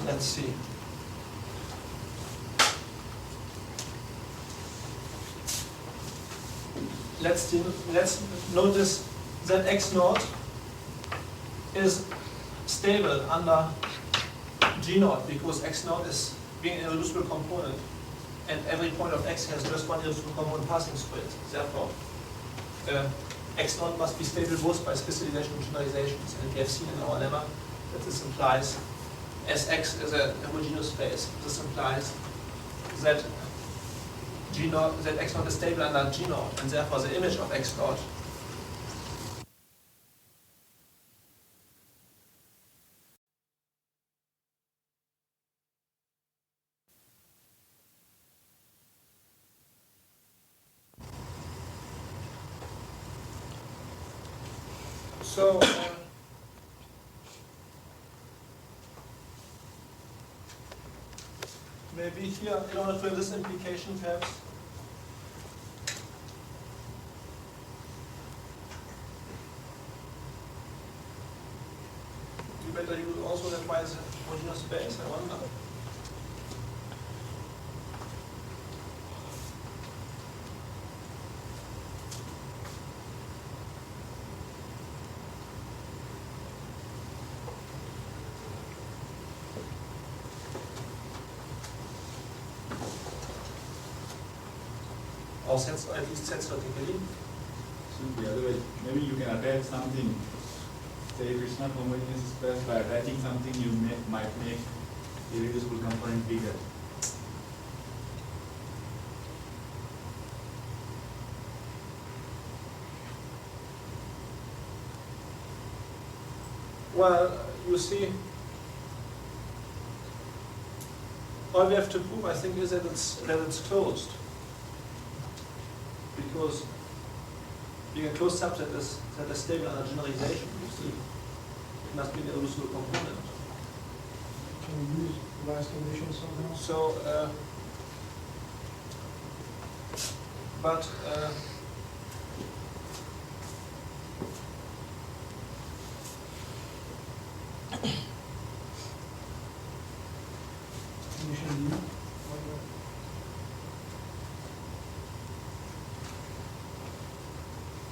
Let's see. Let's notice that x naught is stable under g naught because x naught is being an irreducible component, and every point of x has just one irreducible component passing through it. Therefore, x naught must be stable both by specialization and generalizations, and we have seen in our lemma that this implies, as x is a homogeneous space, this implies that that x naught is stable under g naught, and therefore the image of x naught so maybe here, in order to have this implication, perhaps you better use also that y is a homogeneous space, I wonder. Or sets, at least sets logically. So the other way, maybe you can attach something. Say if it's not homogeneous space, by attaching something you might make irreducible component bigger. Well, you see, all we have to prove, I think, is that it's closed. Because being a closed subset is that is stable under generalization, you see. It must be an irreducible component. Can we use the last condition somehow? So, Condition D.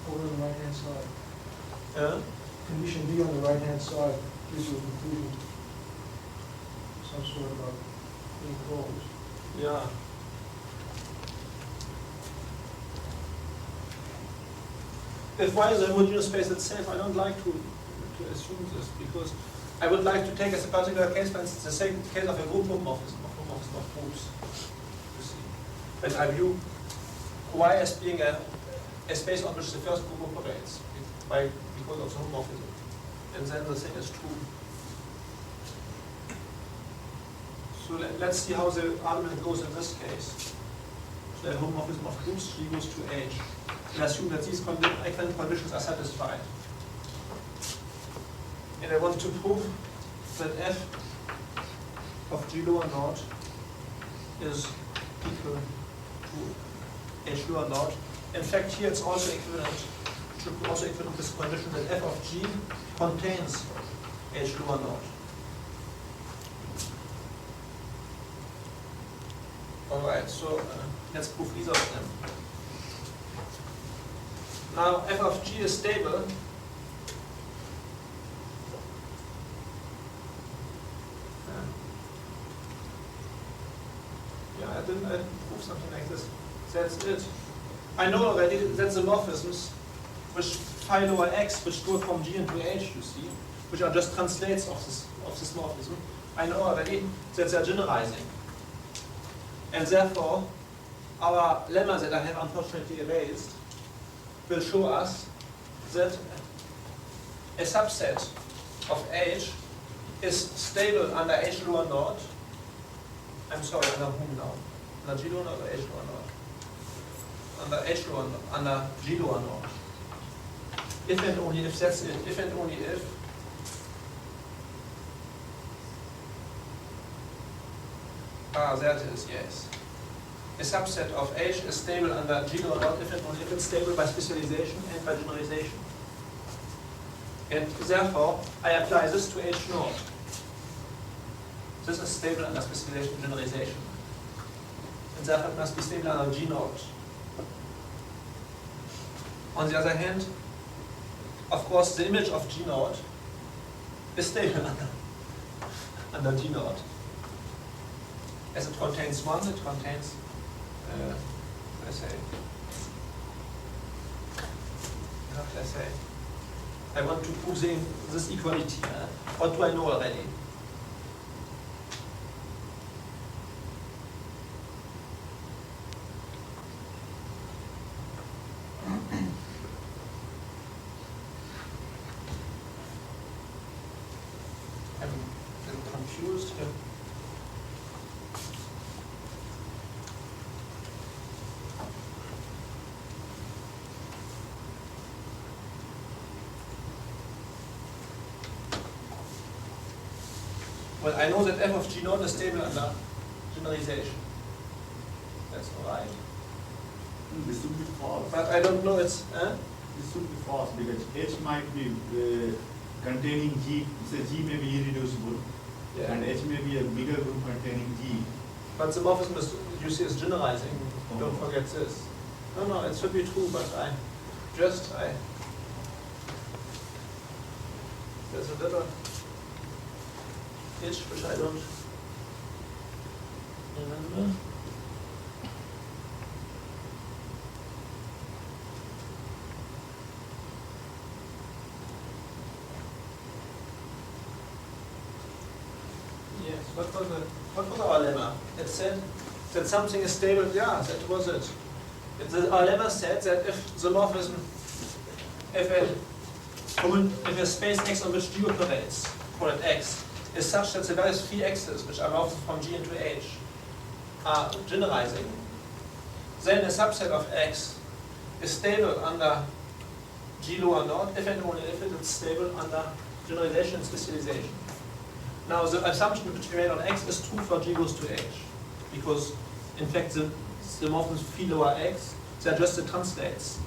Over on the right-hand side. Condition D on the right-hand side gives you a conclusion. Some sort of being closed. yeah. If y is a homogeneous space itself, I don't like to assume this, because I would like to take as a particular case, for instance, the same case of a group homomorphism of groups. You see. And I view y as being a space on which the first group operates because of the homomorphism. And then the thing is true. So let's see how the argument goes in this case. So the homomorphism of groups G goes to H. And assume that these equivalent conditions are satisfied. And I want to prove that f of G lower naught is equal to H lower naught. In fact, here it's also equivalent. It should be also equivalent to this condition that f of G contains H lower naught. Alright, so let's prove either of them. Now, f of G is stable. I prove something like this. That's it. I know already that the morphisms which phi lower x, which go from G into H, you see, which are just translates of this morphism, I know already that they're generalizing. And therefore, our lemma that I have unfortunately erased will show us that a subset of H is stable under H lower naught. I'm sorry, under whom now? Under G lower naught or H lower naught? Under H lower naught, under G lower naught. If and only if, that's it. If and only if there it is, yes. A subset of H is stable under G lower naught if and only if it's stable by specialization and by generalization. And therefore, I apply this to H naught. This is stable under specialization and generalization. And therefore, it must be stable under G naught. On the other hand, of course, the image of G naught is stable under G naught. As it contains 1, it contains, let's say, I want to prove this equality. What do I know already? I'm a little confused here. Well, I know that f of G naught is stable under generalization. That's all right. This should be false. But I don't know it's... This should be false because H might be containing G. Say G may be irreducible, Yeah. and H may be a bigger group containing G. But the morphism is, you see, is generalizing. Don't forget this. No, it should be true, but there's a little itch which I don't remember. Yes, what was our lemma? It said that something is stable. Yeah, that was it. Our lemma said that if the morphism, if a space X on which G operates, call it X, is such that the various phi x's, which are morphed from G into H, are generalizing, then a subset of X is stable under G lower naught, if and only if it is stable under generalization and specialization. Now, the assumption which we made on X is true for G goes to H, because, in fact, the morphisms phi lower X, they are just the translates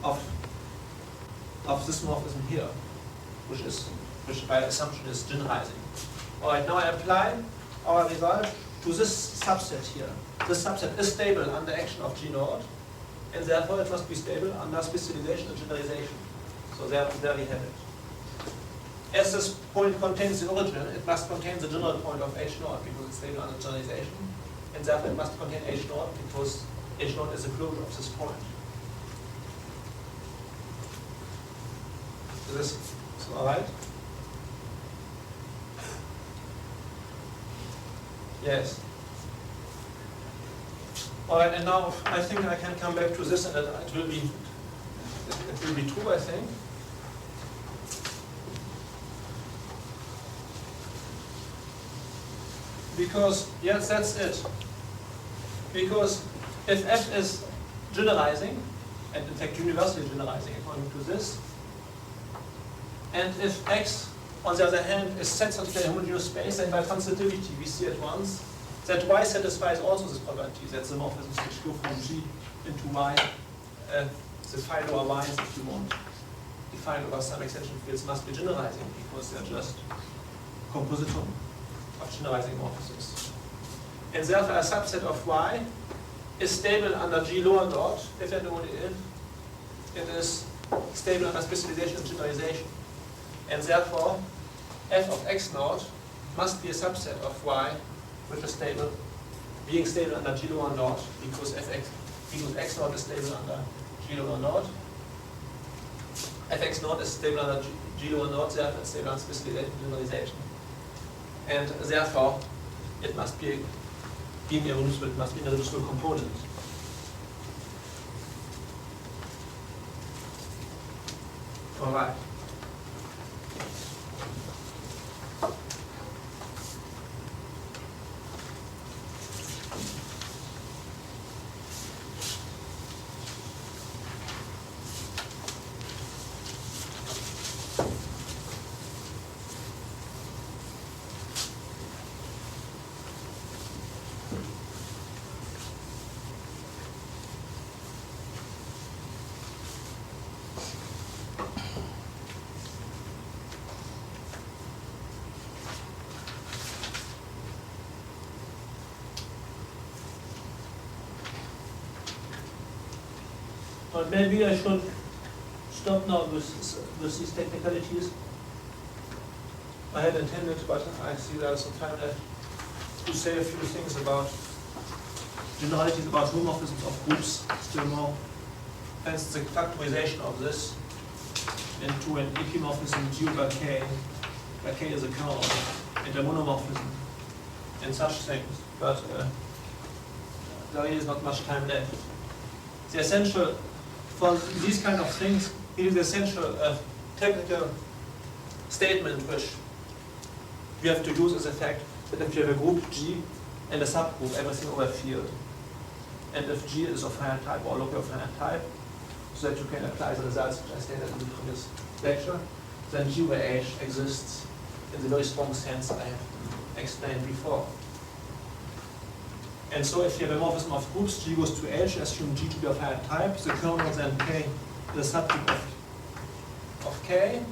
of this morphism here, which by assumption is generalizing. All right, now I apply our result to this subset here. This subset is stable under action of G naught, and therefore it must be stable under specialization and generalization. So there we have it. As this point contains the origin, it must contain the general point of H naught because it's stable under generalization, and therefore it must contain H naught because H naught is the closure of this point. Is this all right? Yes. All right, and now I think I can come back to this, and it will be true, I think. Because, yes, that's it. Because if f is generalizing, and in fact universally generalizing according to this, and if x, on the other hand, is set such a homogeneous space, then by transitivity we see at once that y satisfies also this property, that the morphisms which go from G into Y, the phi lower Y's, if you want, defined over some extension fields, must be generalizing because they're just compositum of generalizing morphisms. And therefore a subset of Y is stable under G lower naught if and only if it is stable under specialization and generalization. And therefore f of x naught must be a subset of Y which is stable, being stable under G lower naught because x naught is stable under G lower naught. Fx naught is stable under G lower naught, therefore it's stable under specialization and generalization. And therefore, it must be being irreducible, it must be an irreducible component. All right. But maybe I should stop now with these technicalities. I had intended, but I see there's some time left to say a few things about generalities about homomorphisms of groups, still more. Hence the factorization of this into an epimorphism G over K, where K is a kernel, and a monomorphism, and such things. But there is not much time left. The essential for these kind of things, it is the essential technical statement which we have to use as a fact that if you have a group G and a subgroup, everything over a field, and if G is of finite type or local of finite type, so that you can apply the results which I stated in the previous lecture, then G over H exists in the very strong sense I have explained before. And so if you have a morphism of groups, G goes to H, assume G to be of finite type, the kernel then K is a subgroup of K.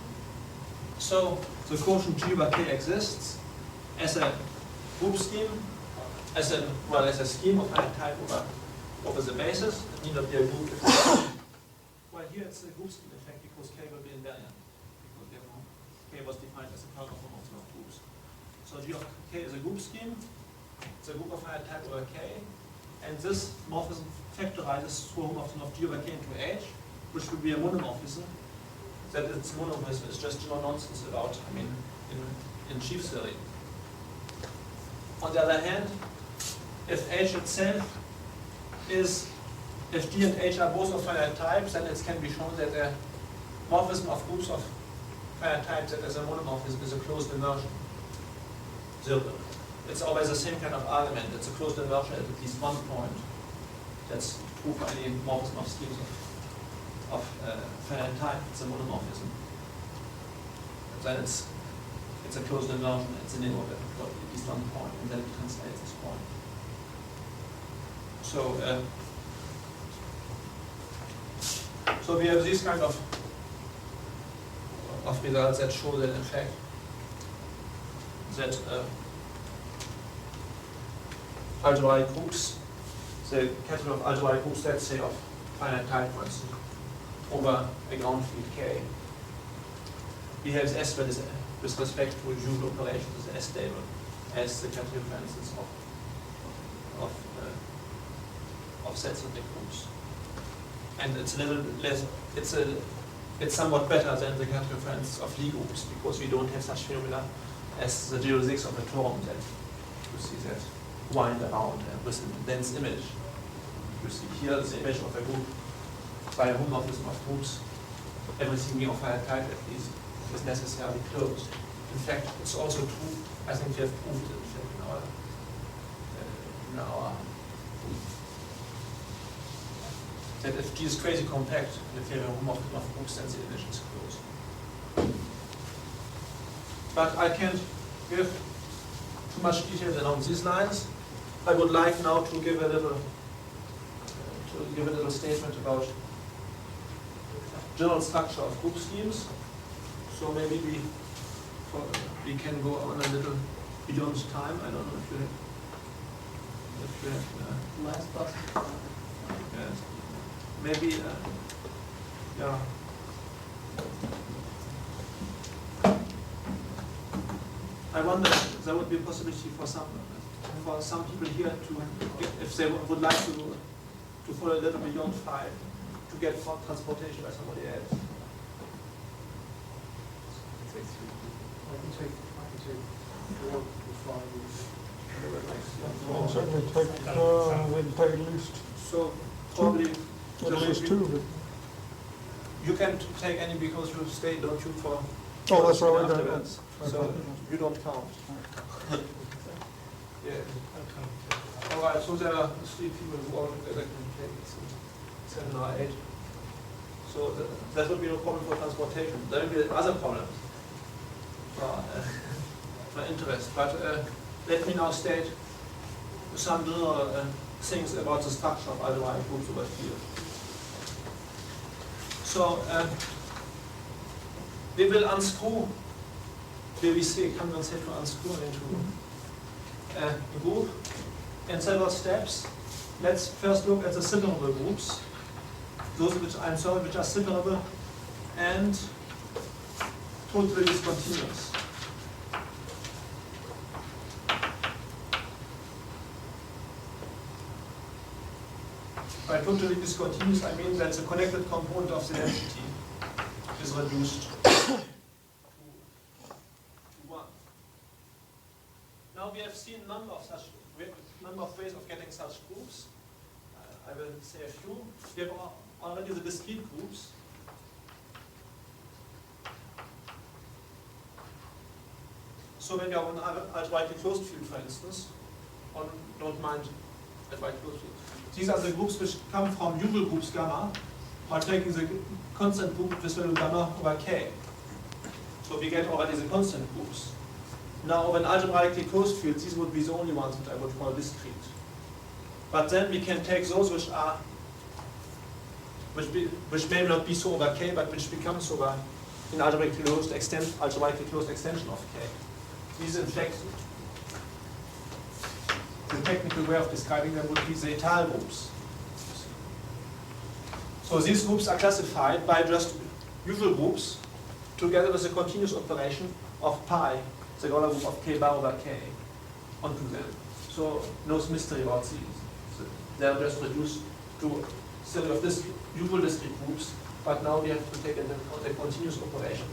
So the quotient G over K exists as a group scheme, as a scheme of finite type over the basis. It need not be a group if well, here it's a group scheme effect because K will be invariant, because K was defined as a kernel of morphism of groups. So G of K is a group scheme. It's a group of finite type over K, and this morphism factorizes through a homomorphism of G over K into H, which will be a monomorphism. That its monomorphism is just general nonsense about, in sheaf theory. On the other hand, if H itself is, if G and H are both of finite types, then it can be shown that a morphism of groups of finite types that as a monomorphism is a closed inversion. It's always the same kind of argument. It's a closed inversion at least one point. That's true for any morphism of schemes of finite type. It's a monomorphism. And then it's a closed inversion. It's an inward at least one point, and then it translates this point. So we have these kind of results that show that in fact that algebraic groups, the category of algebraic groups, let's say of finite type, for instance, over a ground field K, behaves as well as with respect to Joule operations as stable as the category, for instance, of sets of groups. And it's a little less. It's somewhat better than the category, for instance, of Lie groups, because we don't have such phenomena as the geodesics of a torm that you see that wind around with a dense image. You see here the image of a group by a homomorphism of groups. Everything being of finite type at least is necessarily closed. In fact, it's also true, I think we have proved it in our that if G is crazy compact, and if you have a homomorphism of groups, then the image is closed. But I can't give too much detail along these lines. I would like now to give a little statement about general structure of group schemes. So maybe we can go on a little beyond time. I don't know if you have Last bus. yes. Maybe yeah. I wonder if there would be a possibility for some people here to, if they would like to follow a little beyond 5, to get transportation by somebody else. I can take 4 or 5 weeks. I'll certainly take So probably Well, there there's should two, be- but, you can't take any because you stay, don't you, for oh, that's right. afterwards. So you don't count. Yeah. All right, so there are 3 people who already that can take it, so 7 or 8. So that would be no problem for transportation. There will be other problems for interest. But let me now state some general things about the structure of algebraic groups over field. So we will unscrew, we see a condensate to unscrew into a group in several steps. Let's first look at the separable groups, those which which are separable and totally discontinuous. By totally discontinuous, I mean that the connected component of the density is reduced to 1. Now we have seen a number of ways of getting such groups. I will say a few. We have already the discrete groups. So when we are on algebraically closed field, for instance, don't mind algebraically closed field. These are the groups which come from usual groups gamma by taking the constant group with value gamma over k. So we get already the constant groups. Now, when algebraically closed fields, these would be the only ones that I would call discrete. But then we can take those which may not be so over k, but which becomes over in algebraically closed extension of k. These, in fact, the technical way of describing them would be the étale groups. So these groups are classified by just usual groups together with a continuous operation of pi, the Euler group of k bar over k, onto them. So no mystery about these. So they are just reduced to a series of usual discrete groups, but now we have to take into account a continuous operation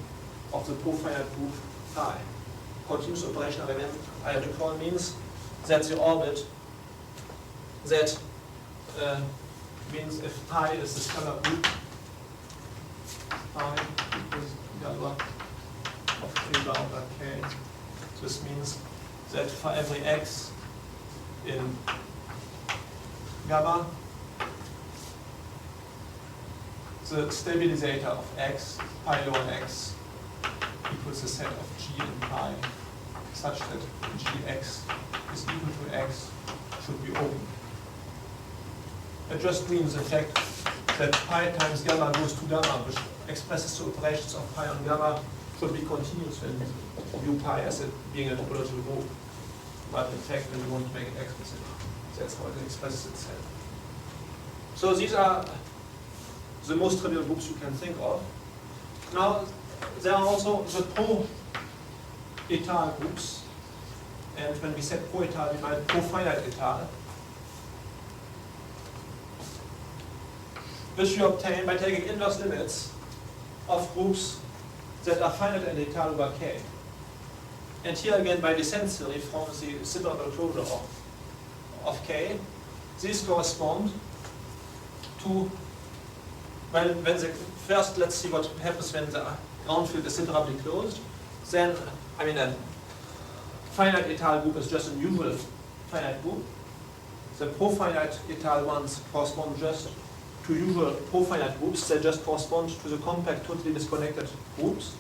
of the profinite group pi. Continuous operation, I recall, means that the orbit that means if pi is the scalar group, pi equals gamma of k bar over k. This means that for every x in gamma, the stabilizer of x, pi log x, equals the set of g in pi, such that gx is equal to x should be open. It just means, in fact, that pi times gamma goes to gamma, which expresses the operations of pi on gamma should be continuous when we view pi as it being a topological group. But in fact, when we want to make it explicit, that's how it expresses itself. So these are the most trivial groups you can think of. Now, there are also the pro-étale groups. And when we said pro-étale, we meant pro-finite étale, which you obtain by taking inverse limits of groups that are finite and étale over k. And here again, by descent theory from the separable closure of k, these correspond to when the first, let's see what happens when the ground field is separably closed. Then, I mean, a finite étale group is just a usual finite group. The profinite étale ones correspond just to usual profinite groups. They just correspond to the compact, totally disconnected groups.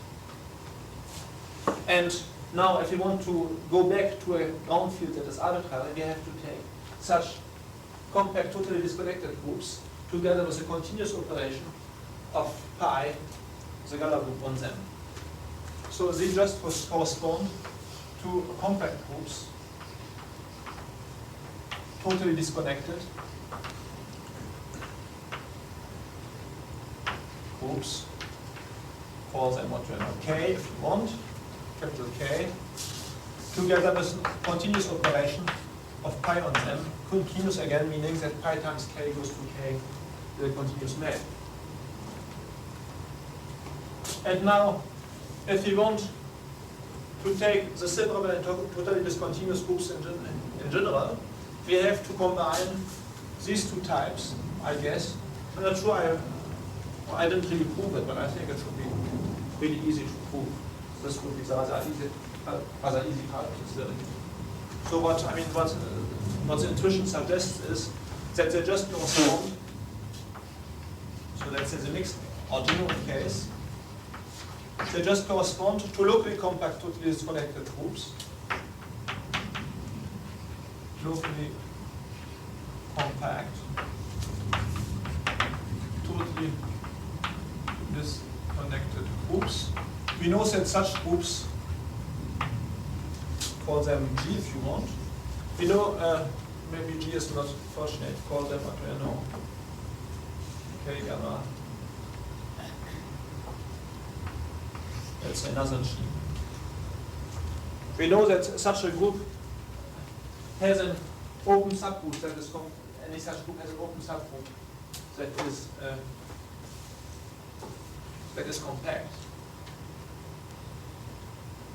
And now, if we want to go back to a ground field that is arbitrary, we have to take such compact, totally disconnected groups together with a continuous operation of pi, the Euler group on them. So they just correspond to compact groups, totally disconnected groups. Call them what you know, k if you want, capital K, together with continuous operation of pi on them. Continuous again meaning that pi times k goes to k, the continuous map. And now, if we want to take the separable and totally discontinuous groups in general, we have to combine these two types, I guess. I'm not sure I didn't really prove it, but I think it should be really easy to prove. This would be the rather easy part of this theory. So what the intuition suggests is that they just correspond. So let's say the mixed or genuine case, they just correspond to locally compact, totally disconnected groups. Locally compact, totally disconnected groups. We know that such groups, call them G if you want. We know, maybe G is not fortunate, call them what do I know? K gamma. That's another G. We know that such a group has an open subgroup that is any such group has an open subgroup that is compact.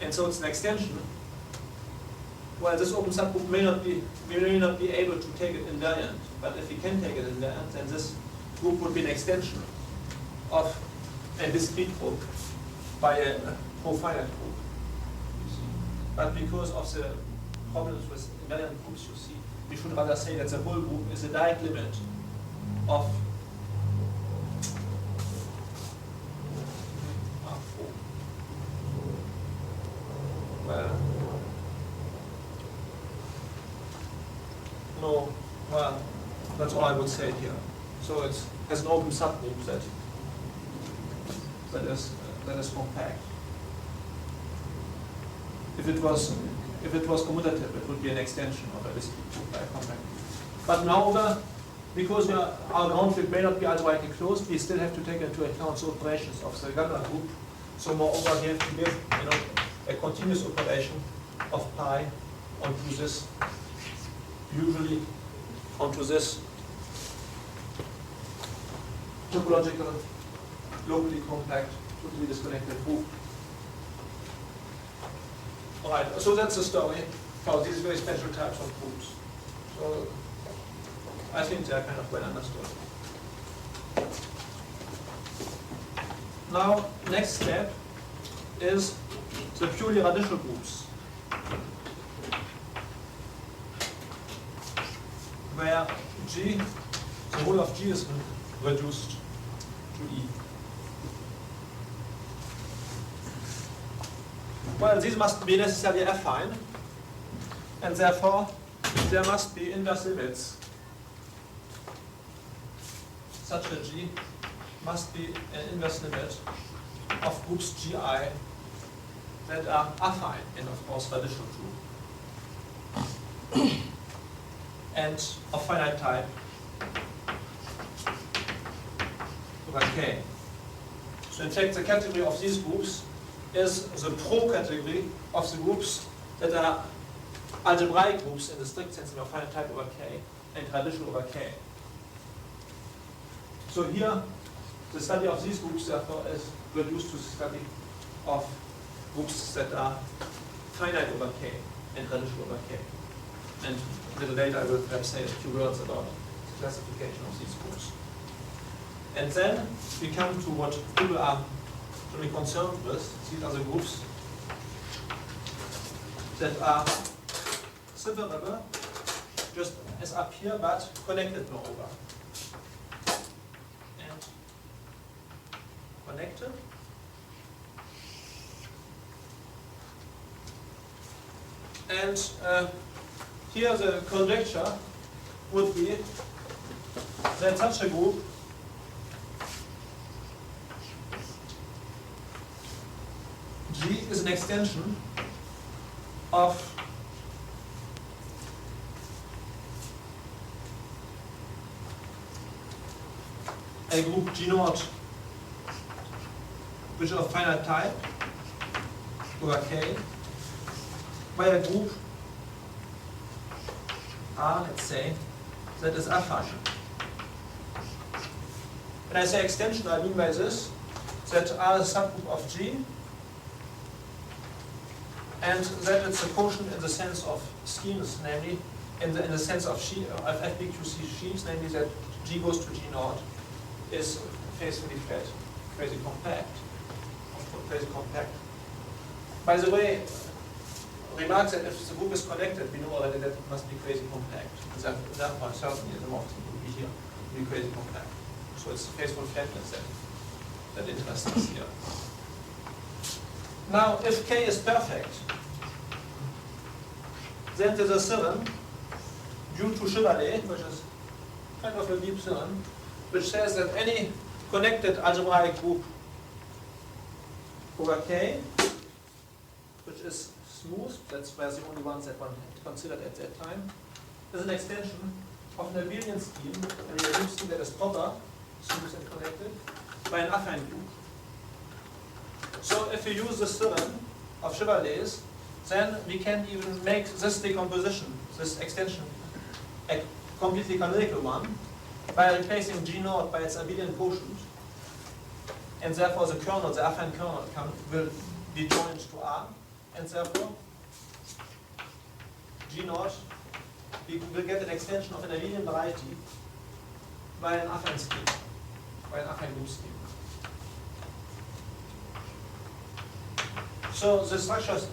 And so it's an extension. Well, this open subgroup we may not be able to take it invariant, but if we can take it invariant, then this group would be an extension of a discrete group by a profinite group. You see. But because of the problems with invariant groups, you see, we should rather say that the whole group is a direct limit of well, that's all I would say here. So it has an open subgroup that is compact. If it was commutative, it would be an extension of a discrete group by a compact group. But moreover, because our ground field may not be algebraically closed, we still have to take into account the operations of the gamma group. So moreover, we have to give a continuous operation of pi onto this, usually onto this topological, locally compact, totally disconnected group. Alright, so that's the story for these very special types of groups. So I think they are kind of well understood. Now, next step is the purely radical groups, where G, the whole of G is reduced to E. Well, these must be necessarily affine, and therefore there must be inverse limits. Such a G must be an inverse limit of groups Gi that are affine and of course radical too, and of finite type over K. So in fact the category of these groups is the pro-category of the groups that are algebraic groups in the strict sense of finite type over K and radical over K. So here the study of these groups therefore is reduced to the study of groups that are finite over K and radical over K. And a little later I will perhaps say a few words about the classification of these groups. And then we come to what people are really concerned with. These are the groups that are separable, just as up here, but connected moreover. And connected. And here the conjecture would be that such a group G is an extension of a group G naught which is of finite type over K by a group R, let's say, that is affine. When I say extension, I mean by this that R is a subgroup of G, and that it's a quotient in the sense of schemes, namely in the sense of FBQC sheaves, namely that G goes to G naught, is faithfully flat, crazy compact. By the way, remark that if the group is connected, we know already that it must be crazy compact. And therefore, certainly the morphism would be here, would be crazy compact. So it's faithful flatness that interests us here. Now, if K is perfect, then there's a theorem due to Chevalier, which is kind of a deep theorem, which says that any connected algebraic group over K, which is smooth, that's where the only ones that one had considered at that time, is an extension of an abelian scheme, and a group scheme that is proper, smooth and connected, by an affine group. So if you use this theorem of Chevalier's, then we can even make this decomposition, this extension, a completely canonical one, by replacing G naught by its abelian quotient, and therefore the kernel, the affine kernel, will be joined to R, and therefore G naught, we will get an extension of an abelian variety by an affine scheme, by an affine group scheme. So the structures,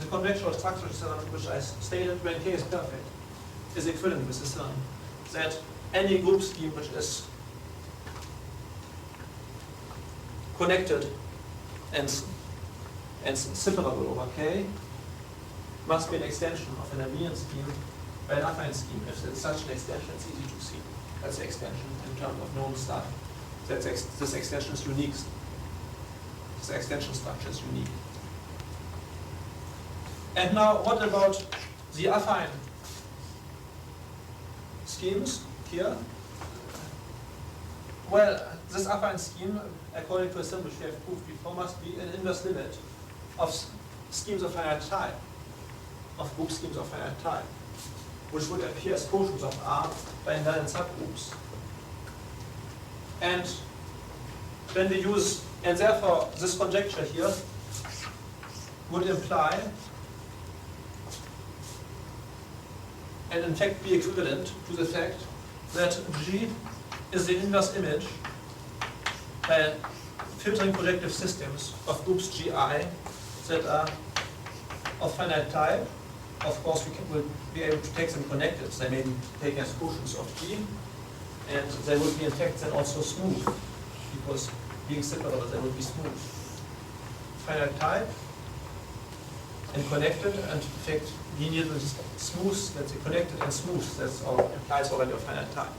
the conventional structure theorem, which I stated when K is perfect, is equivalent with this theorem, that any group scheme which is connected and separable over K must be an extension of an abelian scheme by an affine scheme. If it's such an extension, it's easy to see. That's the extension in terms of known stuff. That this extension is unique. This extension structure is unique. And now, what about the affine schemes here? Well, this affine scheme, according to a symbol which we have proved before, must be an inverse limit of schemes of finite type, of group schemes of finite type, which would appear as quotients of R by invariant subgroups. And when we use, and therefore this conjecture here would imply, and in fact be equivalent to the fact that G is the inverse image by filtering projective systems of groups Gi that are of finite type. Of course, will be able to take them connected. They may be taken as quotients of G, and they will be in fact then also smooth, because being separable, they will be smooth. Finite type and connected, and in fact linear is smooth, that's connected and smooth, that's all implies already of finite type.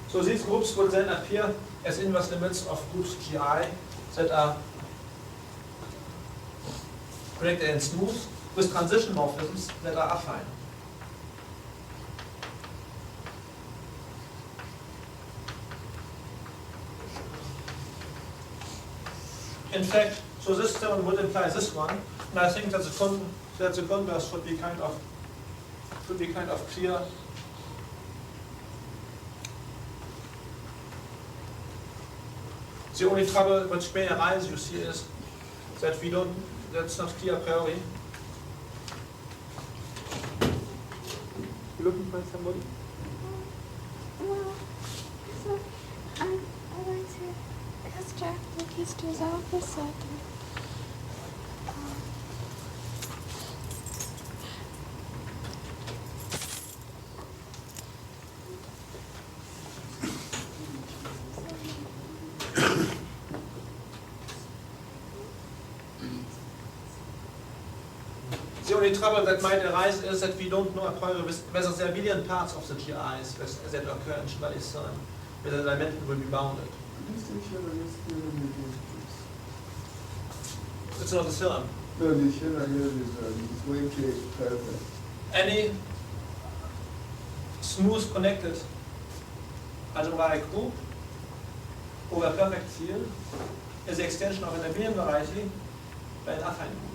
So these groups will then appear as inverse limits of groups Gi that are connected and smooth with transition morphisms that are affine. In fact, so this theorem would imply this one, and I think that the converse should be kind of clear. The only trouble which may arise, you see, is that that's not clear a priori. You looking for somebody? Well, so I went to ask Jack Lucas to his office after. The only trouble that might arise is that we don't know whether the abelian parts of the GIs that occur in Chevalier's theorem, whether the dimension will be bounded. It's not a theorem. No, the Chevalier is going to perfect. Any smooth connected algebraic group over a perfect field is the extension of an abelian variety by an affine group.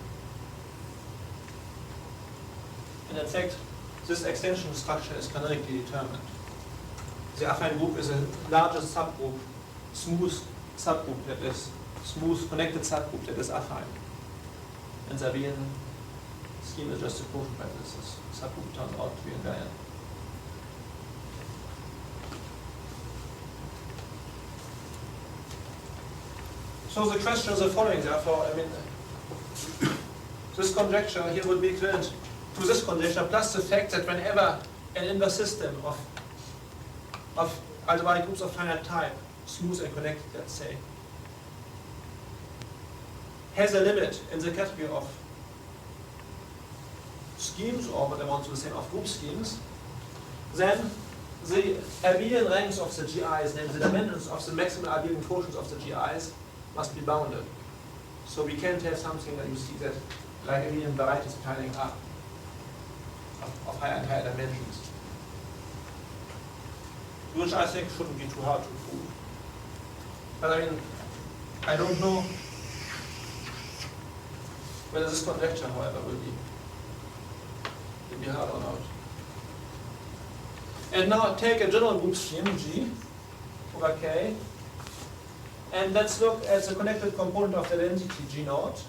And in fact, this extension structure is canonically determined. The affine group is a larger subgroup, smooth subgroup that is smooth connected subgroup that is affine. And the abelian scheme scheme is just a quotient by this subgroup turns out to be invariant. So the question is the following, therefore, I mean, this conjecture here would be equivalent to this conjecture plus the fact that whenever an inverse system of algebraic groups of finite type, smooth and connected, let's say, has a limit in the category of schemes, or what amounts to the same of group schemes, then the abelian ranks of the GIs, namely the dimensions of the maximal abelian quotients of the GIs, must be bounded. So we can't have something that you see that like abelian varieties piling up of higher and higher dimensions, which I think shouldn't be too hard to prove. But I mean, I don't know whether this conjecture, however, will be hard or not. And now take a general group scheme, G over K, and let's look at the connected component of the identity G naught.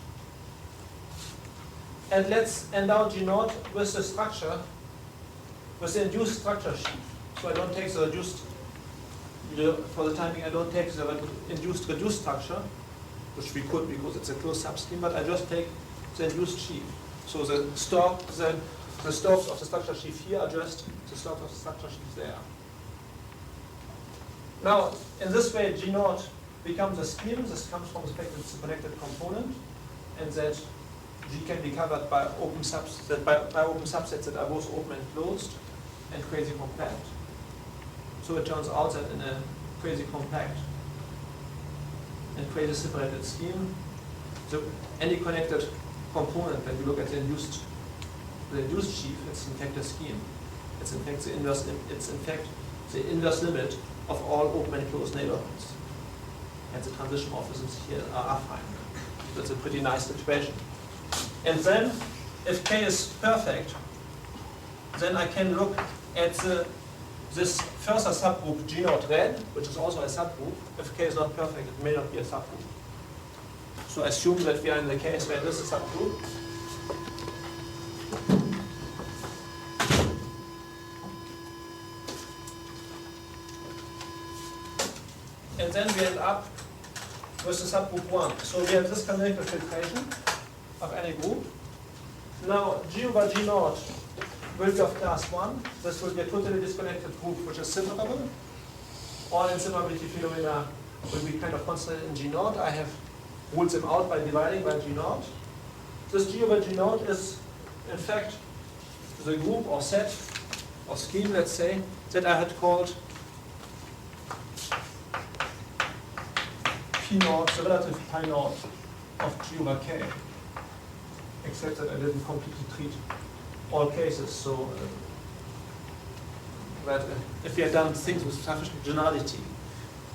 And let's endow G naught with the structure, with the induced structure sheaf. So I don't take the reduced, for the time being, I don't take the induced reduced structure, which we could because it's a closed subscheme, but I just take the induced sheaf. So the stalks of the structure sheaf here are just the stalks of the structure sheaf there. Now, in this way, G naught becomes a scheme. This comes from the fact that it's a connected component, and that G can be covered by open subsets that are both open and closed, and quasi-compact. So it turns out that in a quasi-compact and quasi-separated scheme, so any connected component, when you look at the induced sheaf, it's in fact a scheme. It's in fact the inverse. It's in fact the inverse limit of all open and closed neighborhoods. And the transition morphisms here are affine. That's a pretty nice situation. And then, if K is perfect, then I can look at this further subgroup G naught red, which is also a subgroup. If K is not perfect, it may not be a subgroup. So assume that we are in the case where this is a subgroup. And then we end up with the subgroup 1. So we have this canonical filtration of any group. Now, G over G naught will be of class 1. This will be a totally disconnected group which is separable. All inseparability phenomena will be kind of constant in G naught. I have ruled them out by dividing by G naught. This G over G naught is, in fact, the group or set or scheme, let's say, that I had called P naught, the relative pi naught of G over K. Except that I didn't completely treat all cases. So that if we had done things with sufficient generality,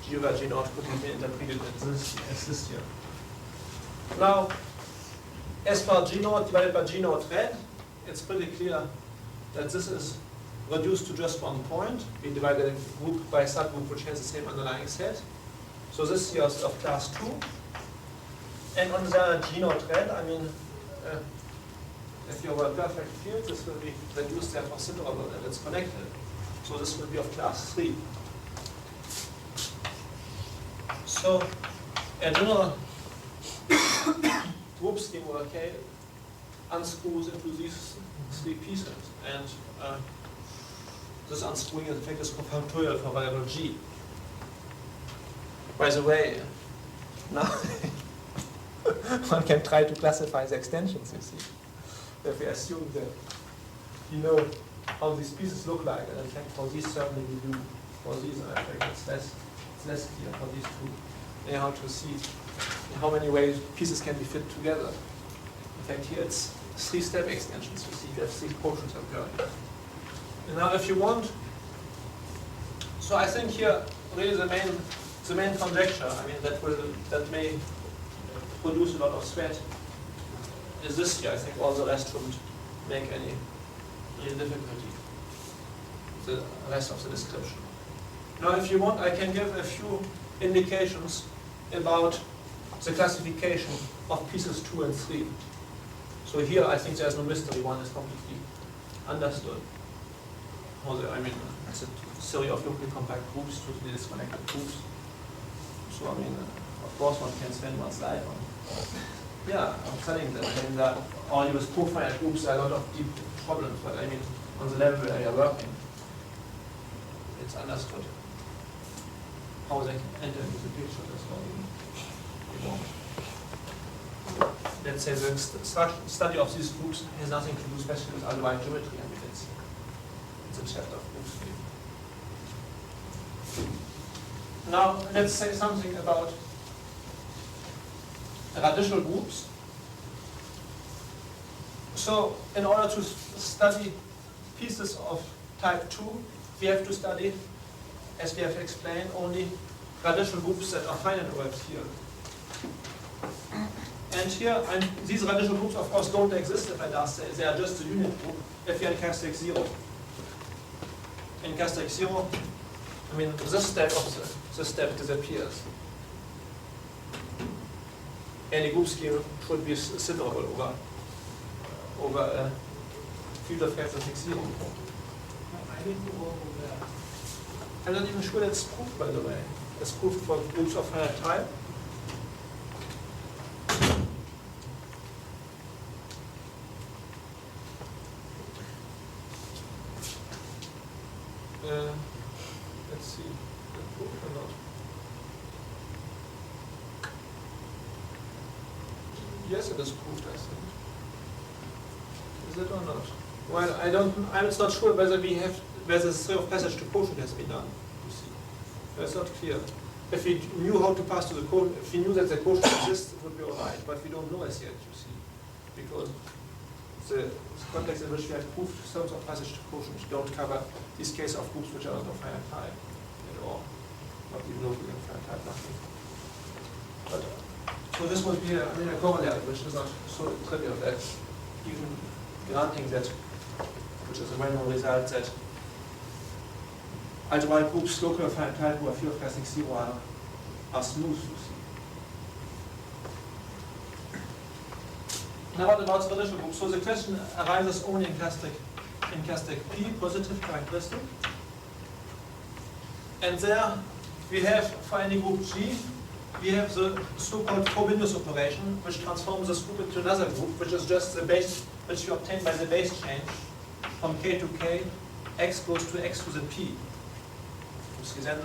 G over G naught could have been interpreted as this here. Now, as for G naught divided by G naught red, it's pretty clear that this is reduced to just one point. We divided a group by a subgroup which has the same underlying set. So this here is of class 2. And on the G naught red, I mean, if you have a perfect field, this will be reduced therefore separable and it's connected. So this will be of class 3. So a general group scheme over K unscrews into these 3 pieces. And this unscrewing in fact is confirmatorial for variable G. By the way, now one can try to classify the extensions, you see. If we assume that you know how these pieces look like, and in fact for these certainly we do, for these I think it's less clear for these two. Anyhow, to see in how many ways pieces can be fit together. In fact here it's 3-step extensions, you see, you have 3 quotients occurring. And now if you want, so I think here really the main conjecture, I mean that may produce a lot of sweat, is this here. I think all the rest shouldn't make any real difficulty, the rest of the description. Now if you want, I can give a few indications about the classification of pieces 2 and 3. So here I think there's no mystery, one is completely understood. I mean, it's a series of locally compact groups, totally disconnected groups. So I mean, of course one can spend one's life on. Yeah, I'm telling them, I mean, that all these co-finite groups, there are a lot of deep problems, but I mean, on the level where you're working, it's understood how they can enter into the picture. That's all you want. Let's say the study of these groups has nothing to do especially with algebraic geometry. I mean, it's a chapter of groups. Now, let's say something about radical groups. So, in order to study pieces of type 2, we have to study, as we have explained, only radical groups that are finite over here. And here, these radical groups, of course, don't exist if I just say they are just a unit group if we are in characteristic 0. In characteristic 0, I mean, this step of the step disappears. Any group scheme should be separable over a field of characteristic 0. I'm not even sure that's proved, by the way. It's proved for groups of finite type. Let's see, is it proved or not? Yes, it is proved, I think. Is it or not? Well, I'm not sure whether the theory of passage to quotient has been done. You see, that's not clear. If we knew how to pass to the quotient, if we knew that the quotient exists, it would be all right. But we don't know as yet, you see, because the context in which we have proved terms of passage to quotient don't cover these cases of groups which are not of finite type at all, not even locally of finite type, nothing. But so this would be a corollary, which is not so trivial that even granting that, which is a well-known result, that algebraic groups local of finite type who are field of characteristic 0 are smooth, you see. Now what about radical groups? So the question arises only in characteristic P, positive characteristic. And there we have, for any group G, we have the so-called Frobenius operation, which transforms this group into another group, which is just the base, which you obtain by the base change from K to K, X goes to X to the P. You see, then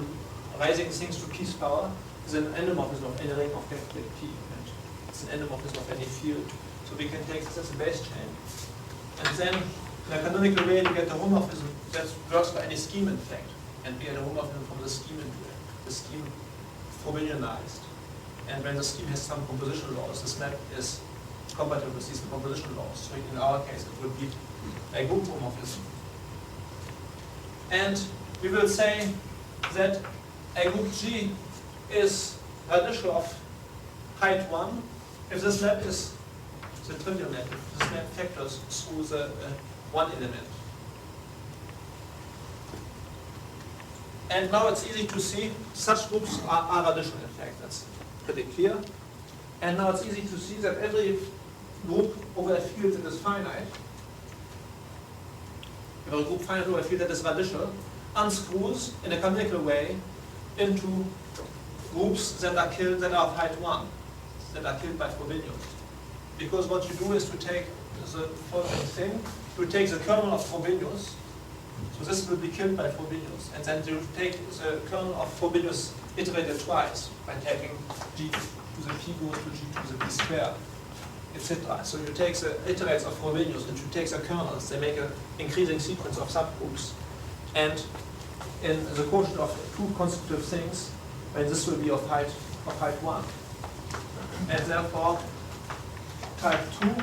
raising things to P's power is an endomorphism of any ring of characteristic P. And it's an endomorphism of any field. So we can take this as a base chain. And then, in a canonical way, we get a homomorphism that works for any scheme, in fact. And we get a homomorphism from the scheme into it. The scheme Frobenianized. And when the scheme has some composition laws, this map is compatible with these composition laws. So in our case, it would be a group homomorphism. And we will say that a group G is radical of height 1 if this map is the trivial map, if this map factors through the one element. And now it's easy to see such groups are radical, in fact, that's pretty clear. And now it's easy to see that every group over a field that is finite, every group finite over a field that is radical, unscrews in a canonical way into groups that are killed, that are of height 1, that are killed by Frobenius. Because what you do is to take the following thing, you take the kernel of Frobenius, so this will be killed by Frobenius, and then you take the kernel of Frobenius iterated twice by taking G to the P goes to G to the P square, etc. So you take the iterates of Frobenius and you take the kernels, they make an increasing sequence of subgroups. And in the quotient of two consecutive things, and this will be of height 1. And therefore, type 2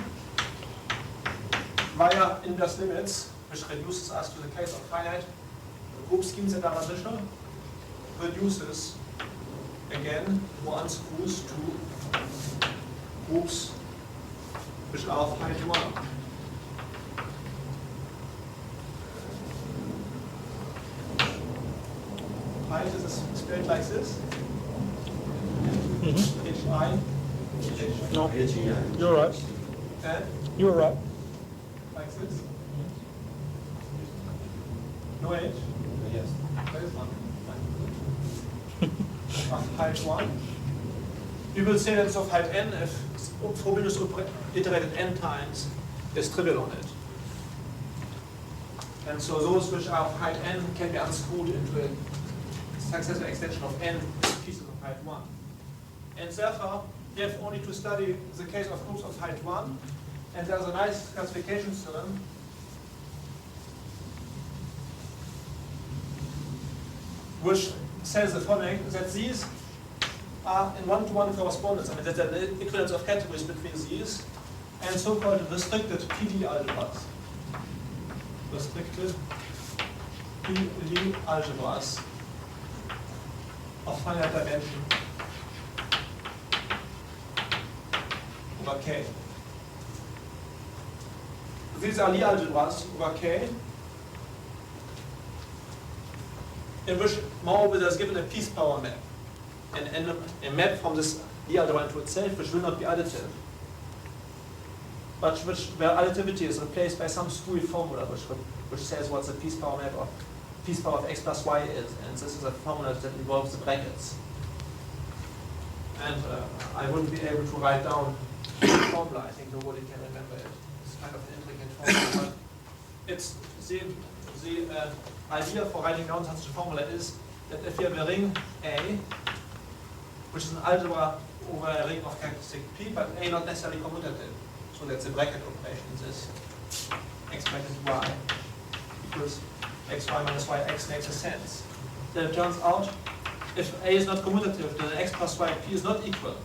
via inverse limits, which reduces us to the case of finite group schemes that are radical, reduces again or unscrews to groups which are of height 1. Height is spelled like this. Mm-hmm. H-I. No, you're right. And You were right. Like this. No H? Yes. There is one. Of height 1. We will say that it's of height n if Frobenius iterated n times is trivial on it. And so those which are of height n can be unscrewed into a successive extension of n pieces of height 1. And therefore, you have only to study the case of groups of height 1, and there's a nice classification theorem which says the following, that these are in one-to-one correspondence. I mean, there's an equivalence of categories between these and so-called restricted PD algebras. Restricted PD algebras of finite dimension over K. These are Lie algebras over K, in which moreover there's given a piece power map, and a map from this Lie algebra into itself, which will not be additive, but where additivity is replaced by some screwy formula which says what the piece power map of piece power of x plus y is, and this is a formula that involves the brackets. And I wouldn't be able to write down the formula. I think nobody can remember it. It's kind of an intricate formula, but it's the idea for writing down such a formula is that if you have a ring A, which is an algebra over a ring of characteristic P, but A not necessarily commutative, so that's a bracket operation, this x bracket y equals xy minus yx makes a sense. Then it turns out, if A is not commutative, then x plus yp is not equal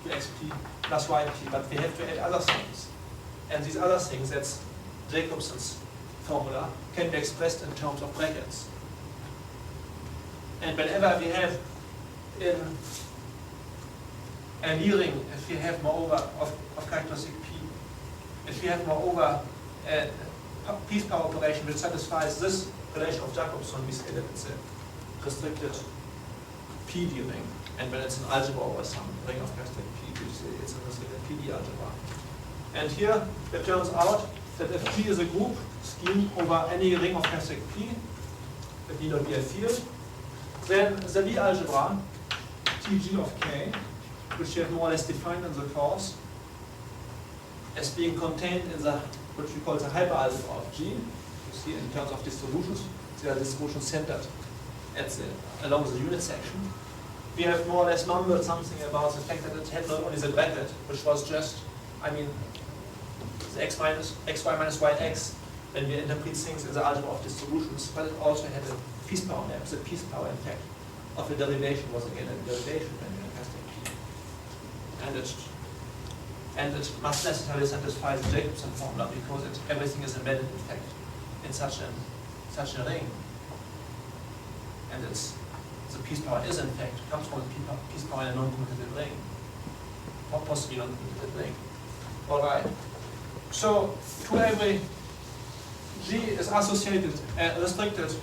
to xp plus yp, but we have to add other things. And these other things, that's Jacobson's formula, can be expressed in terms of brackets. And whenever we have in a Lie ring, if we have moreover of characteristic P, if we have moreover a piece power operation which satisfies this relation of Jacobson, we say that it's a restricted PD ring. And when it's an algebra over some ring of characteristic P, we say it's a restricted PD algebra. And here it turns out that if P is a group scheme over any ring of characteristic P, that need not be a field, then the Lie algebra, Tg of K, which you have more or less defined in the course, as being contained in the, what we call the hyperalgebra of G. You see, in terms of distributions, there are distributions centered along the unit section. We have more or less mumbled something about the fact that it had not only the bracket, which was just, I mean, the xy minus yx, when we interpret things in the algebra of distributions, but it also had a piece power map. The piece power, in fact, of the derivation was again a derivation when we casting P. And it must necessarily satisfy the Jacobson formula because everything is embedded, in fact, in such a ring. And the piece power is, in fact, comes from the piece power in a non-commutative ring, or possibly non-commutative ring. All right. So to every G is associated and restricted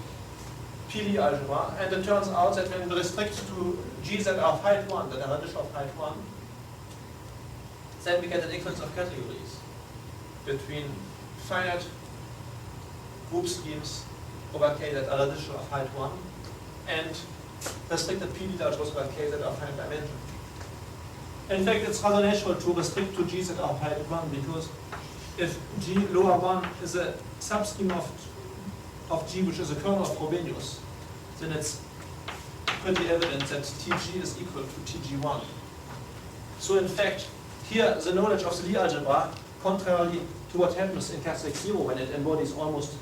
PD algebra, and it turns out that when we restrict to G's that are of height 1, that are radish of height 1, then we get an equivalence of categories between finite group schemes over K that are radish of height 1 and restricted PD algebras over K that are of finite dimension. In fact, it's rather natural to restrict to G's that are of height 1 because if G lower 1 is a subscheme of G which is a kernel of Frobenius, then it's pretty evident that Tg is equal to Tg1. So in fact, here the knowledge of the Lie algebra, contrarily to what happens in characteristic 0 when it embodies almost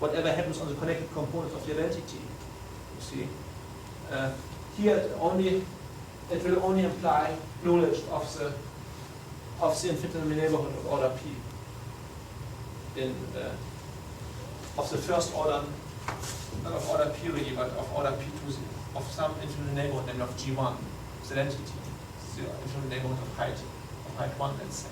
whatever happens on the connected components of the identity. You see, here it will only imply knowledge of the infinitely neighborhood of order P. Of the first order, not of order P really, but of order P of some infinite neighborhood, named of G1, the identity, the infinite neighborhood of height 1, let's say.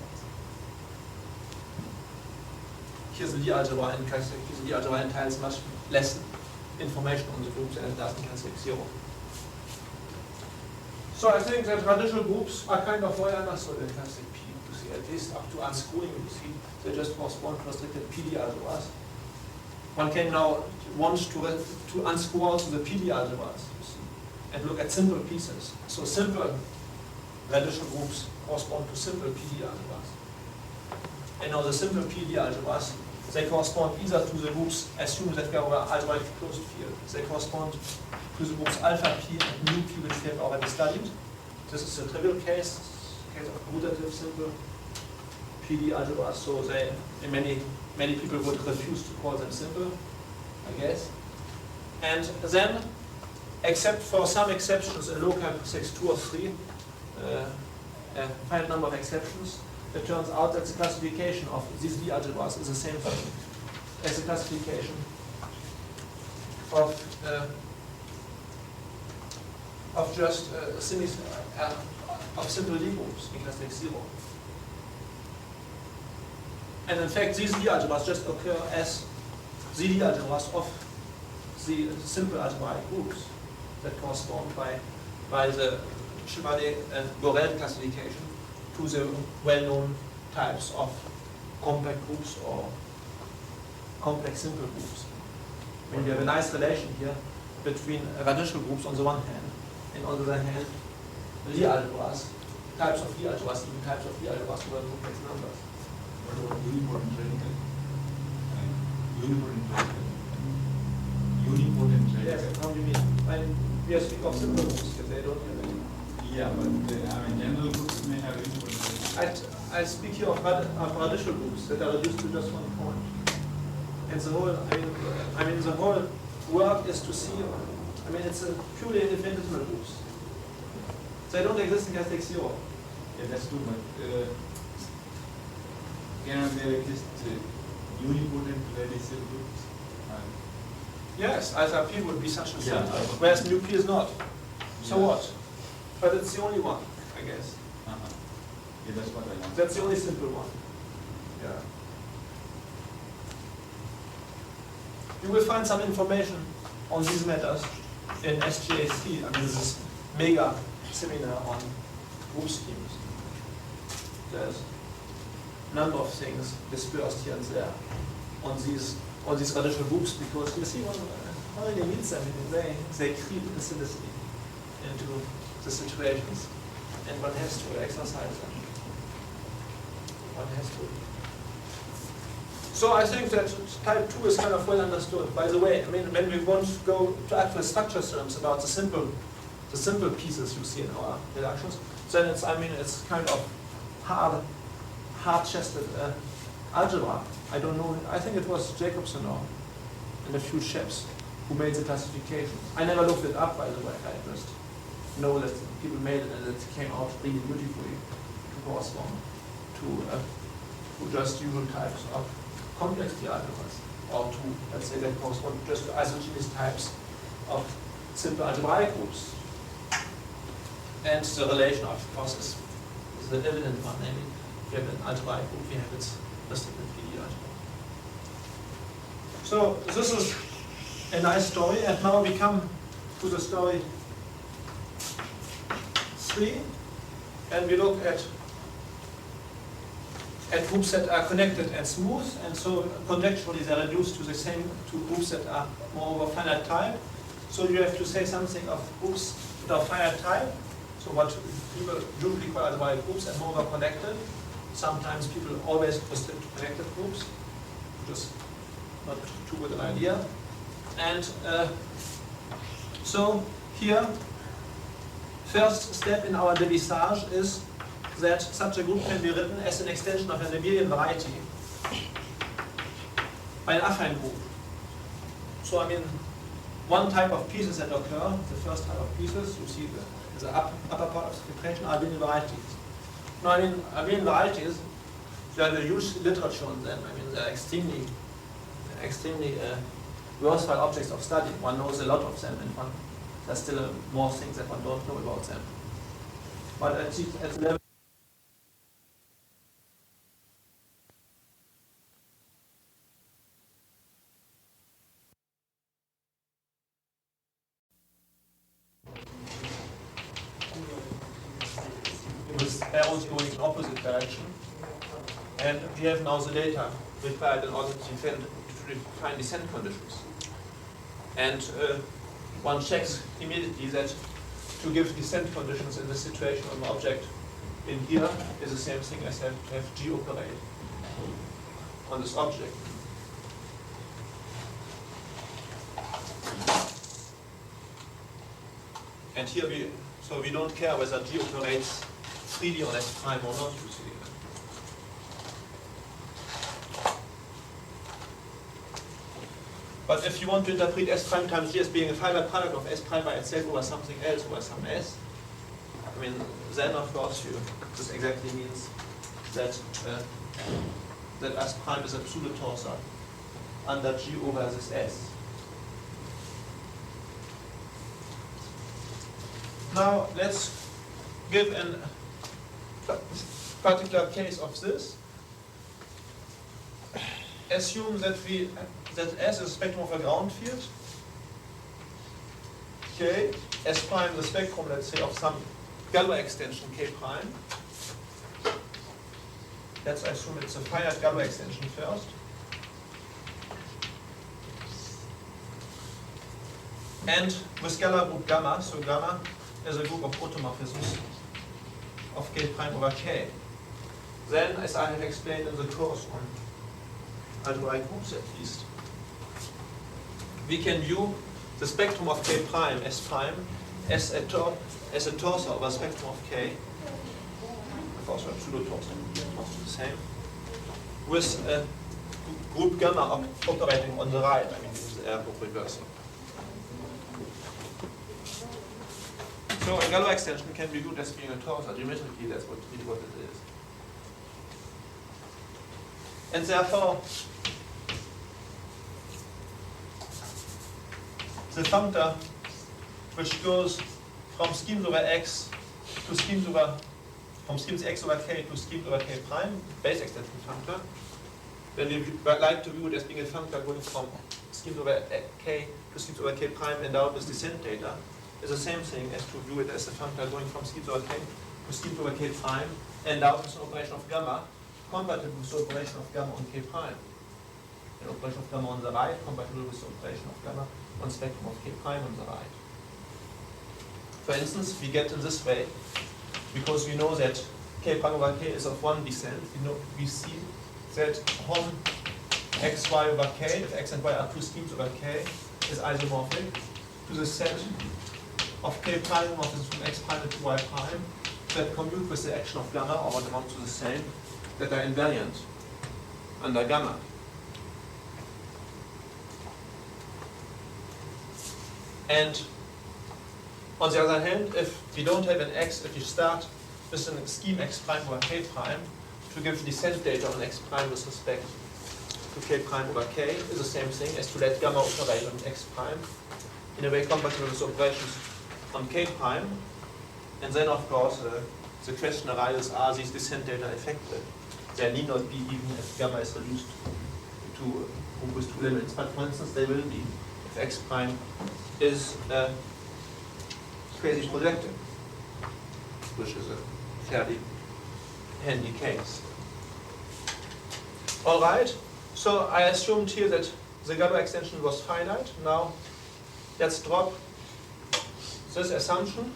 Here's the Lie algebra in characteristic. The Lie algebra entails much less information on the groups than it does in characteristic 0. So I think that radical groups are kind of well understood in characteristic P. You see, at least up to unscrewing, you see, they just correspond to restricted PD algebras. One can now want to unscrew also the PD algebras, you see, and look at simple pieces. So simple radical groups correspond to simple PD algebras. And now the simple PD algebras, they correspond either to the groups, assume that we have an algebraic closed field. They correspond to the groups alpha P and mu P, which we have already studied. This is a trivial case of commutative simple PD algebras. So they, many people would refuse to call them simple, I guess. And then, except for some exceptions, a local 6, 2 or 3, a finite number of exceptions, it turns out that the classification of these D algebras is the same thing as the classification of just of simple D groups in class 0. And in fact, these D algebras just occur as the D algebras of the simple algebraic groups that correspond by the Chevalier and Borel classification to the well-known types of compact groups or complex simple groups. I mean, we have a nice relation here between radical groups on the one hand, and on the other hand, Lie algebras, types of Lie algebras, even types of Lie algebras over complex numbers. What about unipotent radical? Unipotent radical. Unipotent radical. Yes, how do you mean? I mean, we are speaking of simple groups here, they don't have any. Yeah, but general groups may have unipotent radical. I speak here of radical groups that are reduced to just 1 point. And the whole, I mean, the whole work is to see, I mean, it's a purely infinitesimal groups. They don't exist in class 0. Yeah, that's true, but can there exist unipotent radical groups? Yes, alpha P would be such a Yeah, center, whereas mu P is not. So Yeah. what? But it's the only one, I guess. Yeah, that's what I want. That's the only simple one. Yeah. You will find some information on these matters in SGAC. I mean, this is mega seminar on group schemes. There's a number of things dispersed here and there on these radical groups, because you see, one only meets them, they creep insidiously into the situations, and one has to exercise them. One has to. So I think that type 2 is kind of well understood. By the way, I mean, when we want to go to actual structure terms about the simple pieces you see in our reductions, then it's, I mean, it's kind of hard-chested algebra. I don't know, I think it was Jacobson and a few chefs who made the classification. I never looked it up, by the way. I just know that people made it and it came out really beautifully to correspond to just usual types of complex D algebras, or to, let's say, that correspond just to isogenous types of simple algebraic groups. And the relation, of course, is the evident one, namely, if you have an algebraic group, we have its restricted PD algebra. So this is a nice story, and now we come to the story 3, and we look at groups that are connected and smooth, and so conjecturally they're reduced to the same two groups that are more over finite type. So you have to say something of groups that are finite type, so what people usually call algebraic groups, and more over connected. Sometimes people always restrict to connected groups, which is not too good an idea. And so here, first step in our devisage is that such a group can be written as an extension of an abelian variety by an affine group. So I mean, one type of pieces that occur, the first type of pieces, you see the upper part of the equation, are abelian varieties. Now I mean, abelian varieties, there are a huge literature on them. I mean, they're extremely versatile objects of study. One knows a lot of them, and there's still more things that one don't know about them. But at the level with arrows going in opposite direction. And we have now the data required in order to define descent conditions. And one checks immediately that to give descent conditions in this situation on the object in here is the same thing as to have G operate on this object. And here we don't care whether G operates freely on S prime or not, you see. But if you want to interpret S prime times G as being a finite product of S prime by itself over something else over some S, I mean, then of course this exactly means that that S prime is a pseudo-torsor under G over this S. Now let's give a particular case of this. Assume that S is a spectrum of a ground field. Okay, S prime is the spectrum, let's say, of some Galois extension K prime. Let's assume it's a finite Galois extension first. And with scalar group gamma, so gamma is a group of automorphisms of K prime over K. Then, as I have explained in the course on algebraic groups at least, we can view the spectrum of K prime, S prime, as a torsor over spectrum of K, of course a pseudo-torsor, not the same, with a group gamma operating on the right, I mean this is the error of reversal. So a Galois extension can be viewed as being a torsor. Geometrically, that's really what it is. And therefore, the functor which goes from schemes over X to schemes over, from schemes X over K to schemes over K prime, base extension functor, then we like to view it as being a functor going from schemes over K to schemes over K prime endowed with descent data, is the same thing as to view it as a functor going from schemes over K to schemes over K prime endowed with an operation of gamma compatible with the operation of gamma on K prime. An operation of gamma on the right compatible with the operation of gamma on spectrum of K prime on the right. For instance, we get in this way, because we know that K prime over K is of one descent, we see that on xy over K, if x and y are two schemes over K, is isomorphic to the set of K prime morphisms from x prime to y prime that commute with the action of gamma, or what amounts to the same, that are invariant under gamma. And on the other hand, if we don't have an x, if we start with a scheme x prime over k prime, to give descent data on x prime with respect to k prime over k is the same thing as to let gamma operate on x prime in a way compatible with operations on k prime. And then, of course, the question arises, are these descent data effective? There need not be even if gamma is reduced to group with two limits, but for instance, they will be if x prime is quasi projective, which is a fairly handy case. All right, so I assumed here that the Galois extension was finite. Now let's drop this assumption.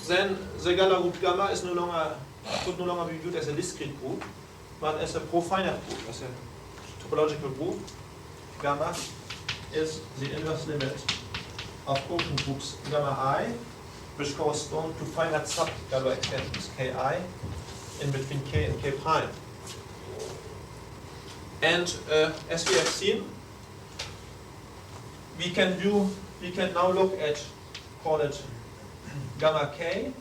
Then the Galois group gamma is could no longer be viewed as a discrete group, but as a profinite group, as a topological group. Gamma is the inverse limit of quotient groups gamma I, which correspond to finite sub-Galois extensions ki in between k and k prime. And as we have seen, we can now look at, call it gamma k,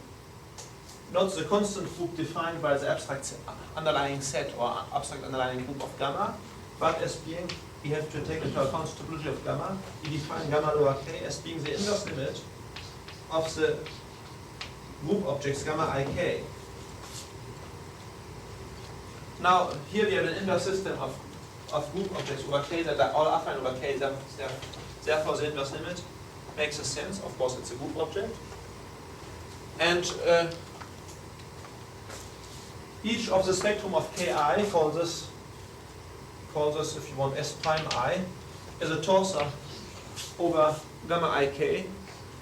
not the constant group defined by the abstract underlying set or abstract underlying group of gamma, but as being, we have to take into account the topology of gamma. We define gamma lower k as being the inverse limit of the group objects gamma ik. Now, here we have an inverse system of group objects over k that are all affine over k, therefore the inverse limit makes a sense. Of course, it's a group object. And each of the spectrum of Ki, call this if you want S prime I, is a torsor over gamma ik,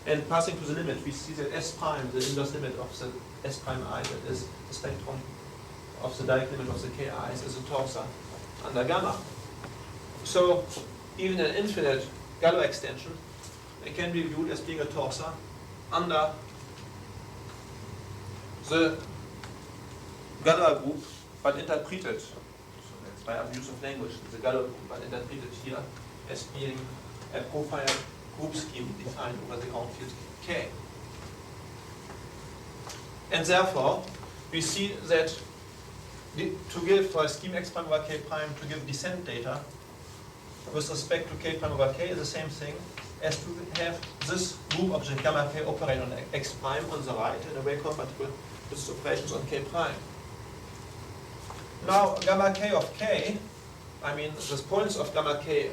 and passing to the limit, we see that S prime, the inverse limit of the S prime I, that is the spectrum of the direct limit of the Ki's, is a torsor under gamma. So even an infinite Galois extension, it can be viewed as being a torsor under the Galois group, but interpreted, so that's by abuse of language, the Galois group, but interpreted here as being a profile group scheme defined over the ground field K. And therefore, we see that to give for a scheme X prime over K prime, to give descent data with respect to K prime over K is the same thing as to have this group object gamma K operate on X prime on the right in a way compatible with its operations on K prime. Now, gamma K of K, I mean, the points of gamma K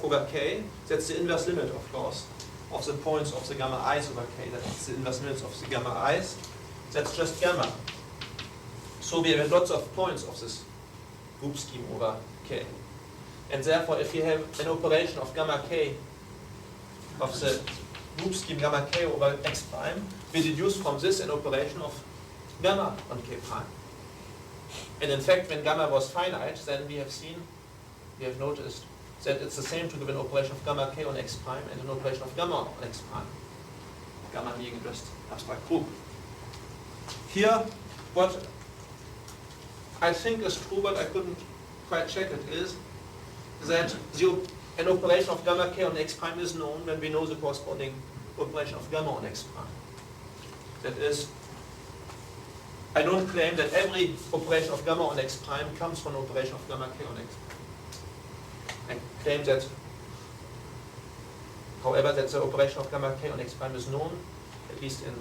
over K, that's the inverse limit, of course, of the points of the gamma i's over K. That's the inverse limits of the gamma i's. That's just gamma. So we have lots of points of this group scheme over K. And therefore, if you have an operation of gamma K, of the group scheme gamma K over X prime, we deduce from this an operation of gamma on K prime. And in fact, when gamma was finite, then we have noticed that it's the same to give an operation of gamma K on X prime and an operation of gamma on X prime. Gamma being just abstract group. Here, what I think is true, but I couldn't quite check it, is that an operation of gamma K on X prime is known when we know the corresponding operation of gamma on X prime. That is, I don't claim that every operation of gamma on X prime comes from an operation of gamma K on X prime. I claim that, however, that the operation of gamma K on X prime is known, at least in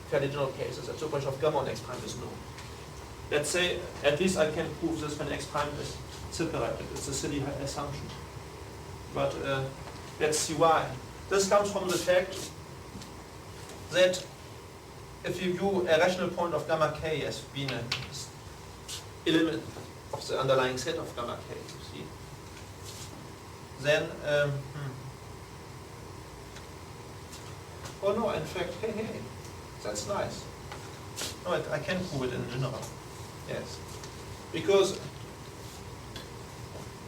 fairly general cases, that the operation of gamma on X prime is known. Let's say, at least I can prove this when X prime is separated. It's a silly assumption. But let's see why. This comes from the fact that if you view a rational point of gamma K as being an element of the underlying set of gamma K, you see, then, oh no, in fact, hey, that's nice. No, I can prove it in general, yes. Because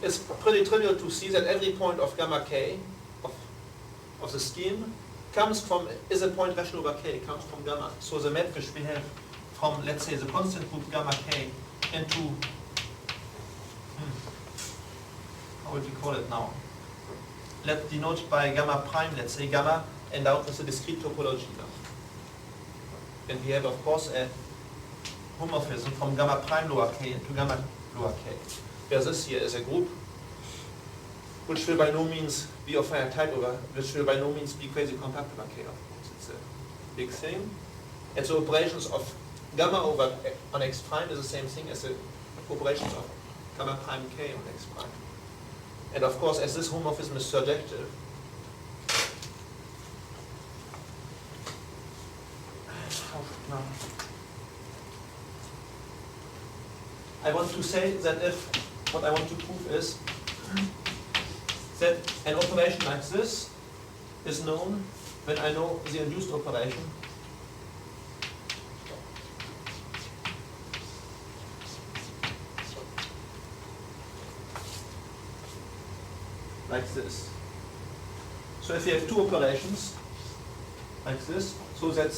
it's pretty trivial to see that every point of gamma K, of the scheme, is a point rational over K, comes from gamma. So the matrix we have from, let's say, the constant group gamma K into, how would we call it now? Let's denote by gamma prime, let's say gamma endowed with a discrete topology. And we have, of course, a homomorphism from gamma prime lower K into gamma lower K. Where this here is a group which will by no means be of finite type over, which will by no means be quasi-compact over K, of course. It's a big thing. And so operations of gamma over on X prime is the same thing as the operations of gamma prime K on X prime. And of course, as this homomorphism is surjective, I want to say that what I want to prove is that an operation like this is known when I know the induced operation like this. So if you have two operations like this, so that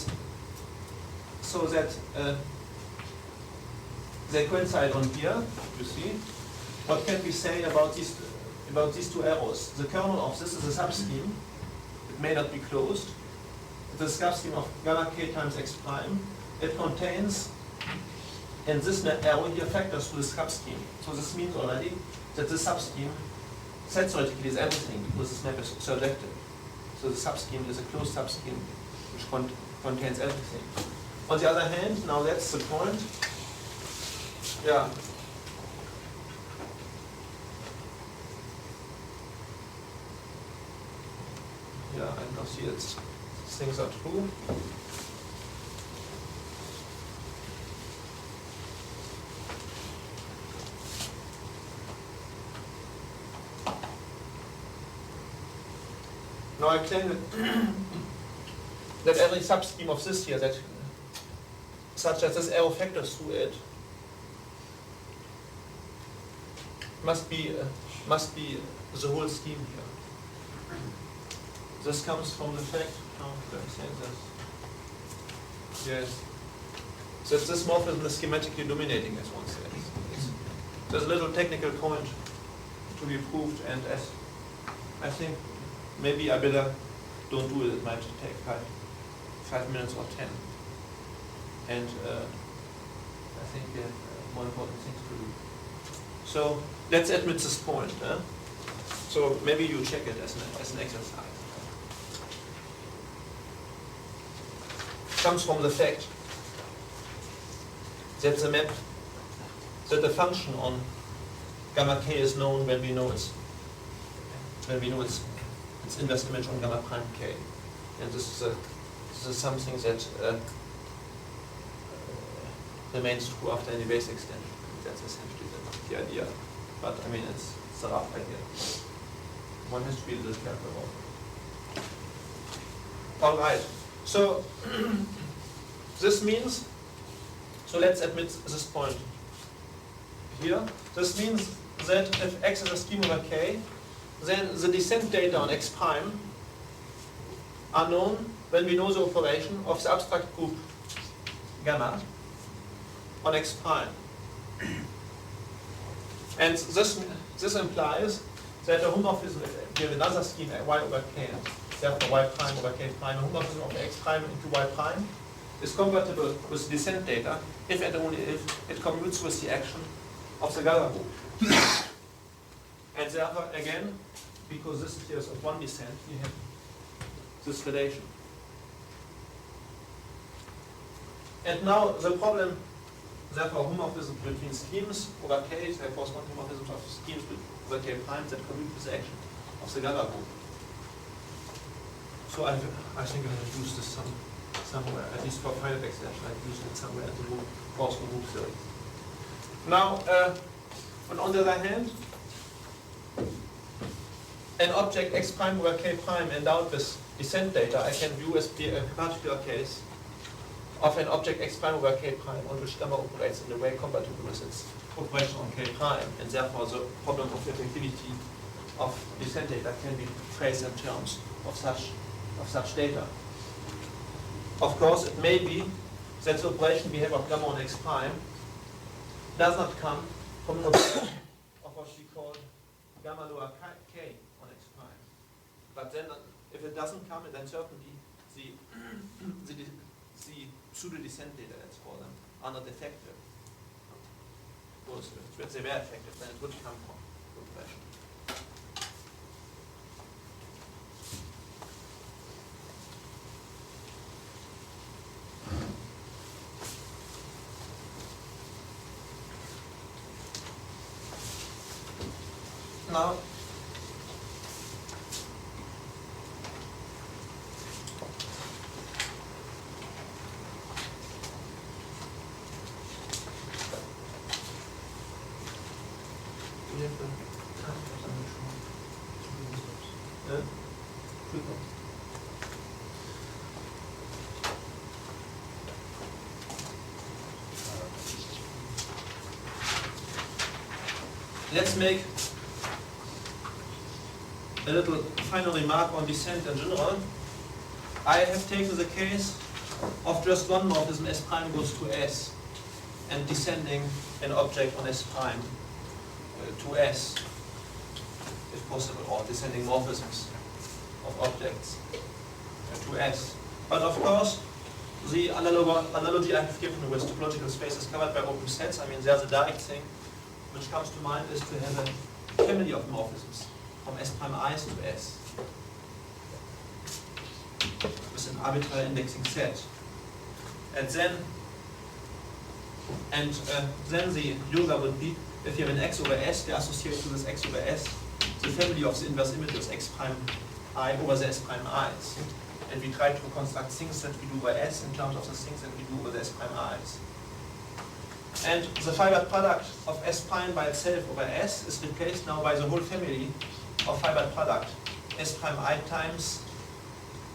they coincide on here, you see. What can we say about these two arrows? The kernel of this is a subscheme. It may not be closed. It's a subscheme of gamma K times X prime. It contains, in this arrow here, factors to the subscheme. So this means already that the subscheme set theoretically is everything, because this map is surjective. So the subscheme is a closed subscheme which contains everything. On the other hand, now that's the point. Yeah. Yeah, I now see that things are true. Now I claim that every subscheme of this here, that such as this arrow factors through it, must be the whole scheme here. This comes from the fact, how do I say this? Yes. So this morphism is schematically dominating, as one says. There's a little technical point to be proved, and as I think maybe I better don't do it. It might take 5 minutes or 10. And I think we have more important things to do. So let's admit this point. So maybe you check it as an exercise. Comes from the fact that the map, that the function on gamma k is known when we know its inverse image on gamma prime k, and this is something that remains true after any base extension. That's essentially the idea. But I mean, it's a rough idea. One has to be a little careful about it. All right. So this means. So let's admit this point here. This means that if x is a scheme over k, then the descent data on x prime are known when we know the operation of the abstract group gamma on x prime. And this implies that a homomorphism, if we have another scheme y over k, therefore y prime over k prime, a homomorphism of x prime into y prime is compatible with descent data if and only if it commutes with the action of the Galois group. And therefore, again, because this here is of one descent, we have this relation. And now the problem, therefore, homomorphism between schemes over k, there correspond homomorphisms of schemes over k prime that commute with the action of the Galois group. So I think I have used this somewhere, at least for finite extension, I've used it somewhere in the course of group theory. Now, and on the other hand, an object x prime over k prime endowed with descent data I can view as a particular case of an object x prime over k prime on which gamma operates in a way compatible with its operation on k prime, and therefore the problem of effectivity of descent data can be phrased in terms of such data. Of course, it may be that the operation we have of gamma on x prime does not come from an operation of what we call gamma lower k on x prime. But then, if it doesn't come, then certainly the pseudo-descent data, let's call them, are not effective. Because if they were effective, then it would come from the operation. Now, we have the let's make a little final remark on descent in general. I have taken the case of just one morphism S prime goes to S and descending an object on S prime to S, if possible, or descending morphisms of objects to S. But of course, the analogy I have given with topological spaces covered by open sets, I mean, there's a direct thing which comes to mind is to have a family of morphisms from S prime i's to S with an arbitrary indexing set. And then the yoga would be, if you have an x over S, they associate to this x over S the family of the inverse images x prime I over the S prime i's. And we try to construct things that we do by S in terms of the things that we do with S prime i's. And the fibered product of S prime by itself over S is replaced now by the whole family of fibered product S prime I times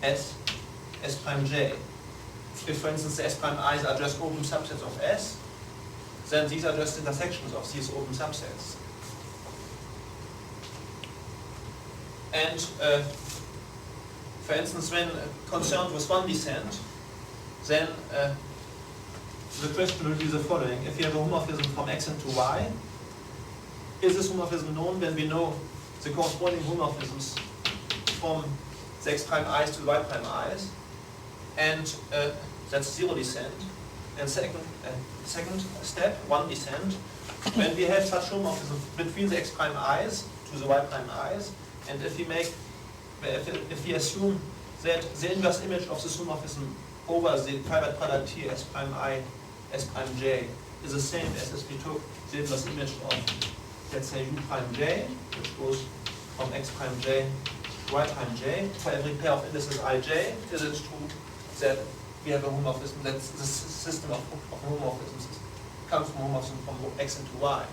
S, S prime J. If, for instance, the S prime I's are just open subsets of S, then these are just intersections of these open subsets. And for instance, when concerned with one descent, then the question will be the following. If we have a homomorphism from X into Y, is this homomorphism known when we know the corresponding homomorphisms from the X prime I's to the Y prime I's? And that's zero descent. And second step, one descent, when we have such homomorphism between the X prime I's to the Y prime I's, and if we assume that the inverse image of this homomorphism over the private product here, S prime I, S prime J, is the same as if we took the inverse image of, let's say, U prime J, which goes from X prime J to Y prime J. For every pair of indices Ij, is it true that we have a homomorphism, that the system of homomorphisms comes from homomorphism from X into Y.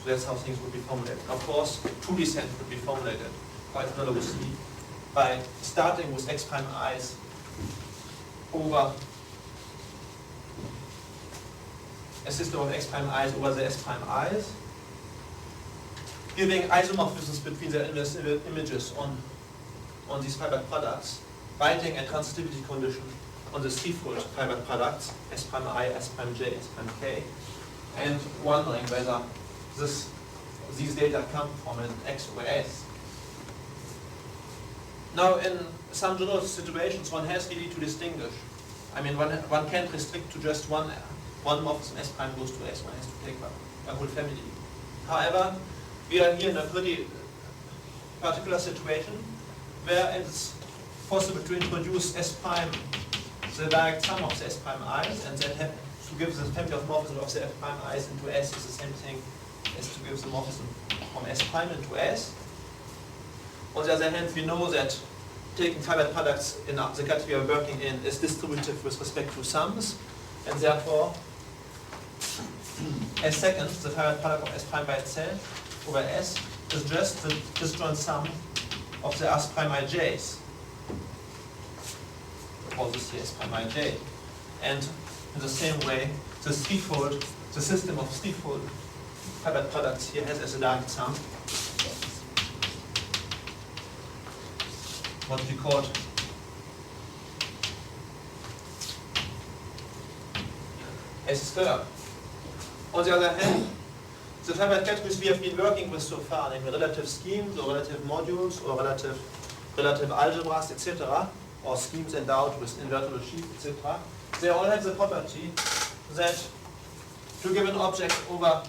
So that's how things would be formulated. Of course, true descent would be formulated quite analogously by starting with X prime I's over a system of X prime I's over the S prime I's, giving isomorphisms between the inverse images on these private products, writing a transitivity condition on the threefold private products, S prime I, S prime J, S prime K, and wondering whether these data come from an X over S. Now, in some general situations, one has really to distinguish. I mean, one can't restrict to just one morphism S prime goes to S. One has to take a whole family. However, we are here in a pretty particular situation where it's possible to introduce S prime, the direct sum of the S prime I's, and then have to give the family of morphisms of the F prime I's into S is the same thing as to give the morphism from S prime into S. On the other hand, we know that taking private products in the category we are working in is distributive with respect to sums, and therefore, S second, the private product of S prime by itself over S, is just the disjoint sum of the S prime ij's. Call this here S prime ij. And in the same way, the system of threefold private products here has as a direct sum what we call S squared. On the other hand, the private categories we have been working with so far, namely relative schemes or relative modules or relative algebras, etc., or schemes endowed with invertible sheaves, etc., they all have the property that to give an object over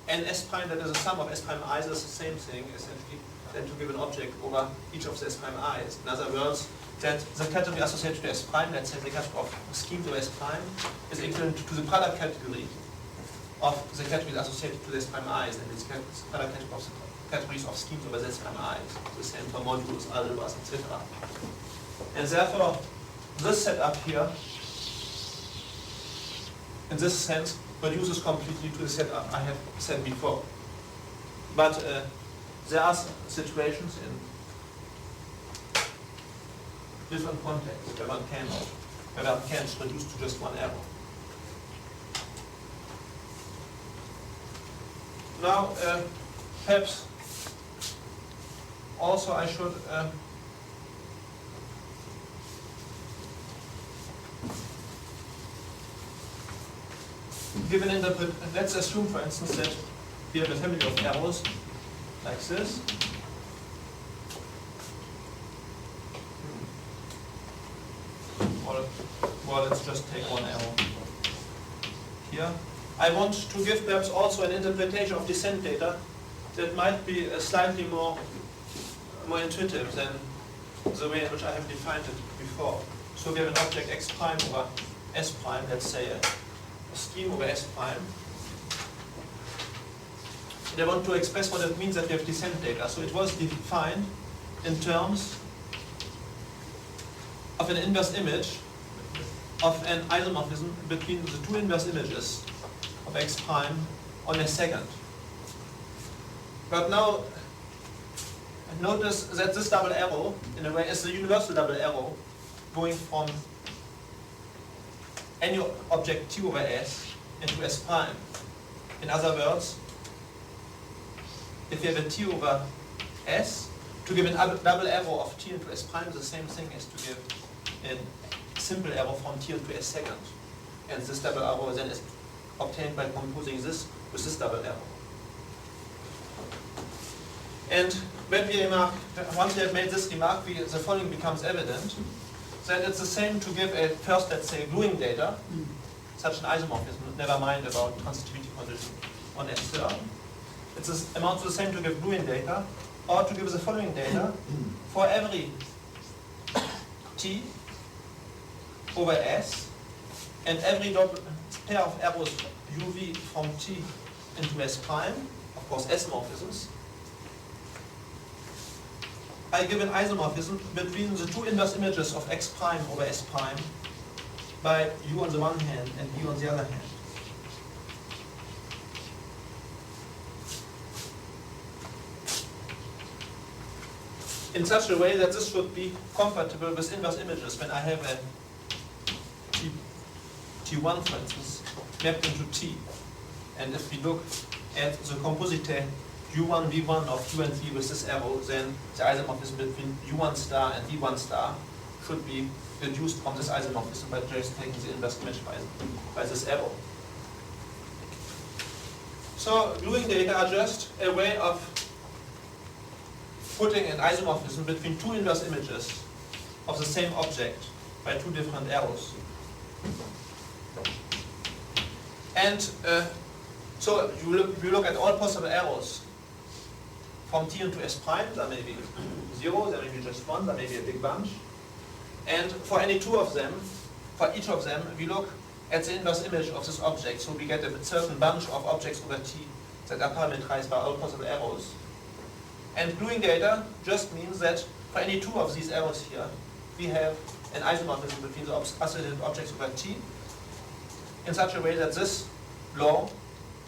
an S prime that is a sum of S prime I's is the same thing, essentially, than to give an object over each of the S prime I's. In other words, that the category associated to S prime, let's say the category of schemes of S prime, is equivalent to the product category of the categories associated to the S prime I's, and this product category of the categories of schemes over the S prime I's. The same for modules, algebras, etc. And therefore, this setup here, in this sense, reduces completely to the setup I have said before. But there are situations in different contexts where one can reduce to just one error. Now, perhaps also I should give an interpret. Let's assume, for instance, that we have a family of arrows like this. Or let's just take one arrow here. I want to give perhaps also an interpretation of descent data that might be slightly more intuitive than the way in which I have defined it before. So we have an object X prime over S prime, let's say a scheme over S prime. And I want to express what it means that we have descent data. So it was defined in terms of an inverse image of an isomorphism between the two inverse images of X prime on a second. But now, notice that this double arrow, in a way, is the universal double arrow going from any object T over S into S prime. In other words, if you have a T over S, to give a double arrow of T into S prime is the same thing as to give a simple arrow from T into S second. And this double arrow then is obtained by composing this with this double arrow. And when we remark, once we have made this remark, the following becomes evident, that it's the same to give a first, let's say, gluing data, such an isomorphism, never mind about transitivity condition on S third. It amounts to the same to give gluing data, or to give the following data for every T over S, and every pair of arrows UV from T into S prime, of course S morphisms. I give an isomorphism between the two inverse images of X prime over S prime by U on the one hand and V on the other hand. In such a way that this should be compatible with inverse images when I have a T1, for instance, mapped into T. And if we look at the composite U1, V1 of U and V with this arrow, then the isomorphism between U1 star and V1 star should be reduced from this isomorphism by just taking the inverse image by this arrow. So gluing data are just a way of putting an isomorphism between two inverse images of the same object by two different arrows. And so you look at all possible arrows from T into S prime. There may be 0, there may be just 1, there may be a big bunch. And for any two of them, for each of them, we look at the inverse image of this object. So we get a certain bunch of objects over T that are parameterized by all possible arrows. And gluing data just means that for any two of these arrows here, we have an isomorphism between the associated objects over T in such a way that this law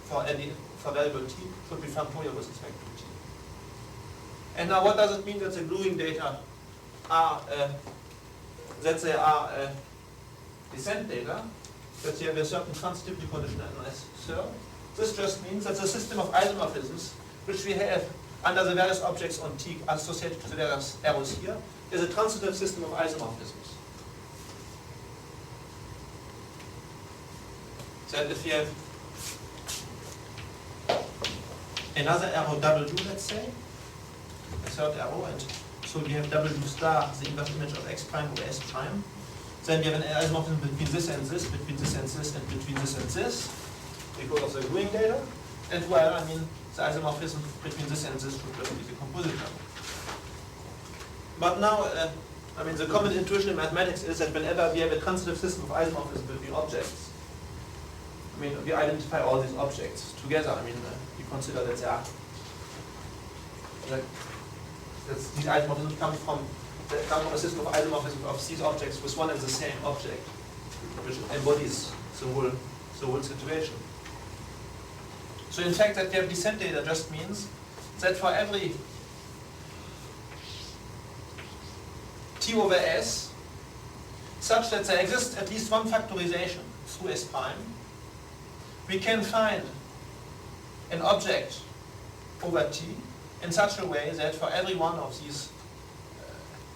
for variable T should be functorial with respect to T. And now what does it mean that the gluing data are, that they are descent data, that they have a certain transitivity condition on S third? This just means that the system of isomorphisms which we have under the various objects on T associated to the various arrows here is a transitive system of isomorphisms. That if you have another arrow W, let's say, a third arrow, and so we have W star, the inverse image of X prime over S prime, then we have an isomorphism between this and this, between this and this, and between this and this, because of the gluing data. And well, I mean, the isomorphism between this and this should just be the compositor. But now, I mean, the common intuition in mathematics is that whenever we have a transitive system of isomorphism between objects, I mean, we identify all these objects together. I mean, we consider that they are, these isomorphisms come from a system of isomorphism of these objects with one and the same object, which embodies the whole situation. So in fact, that we have descent data just means that for every T over S, such that there exists at least one factorization through S prime, we can find an object over T in such a way that for every one of these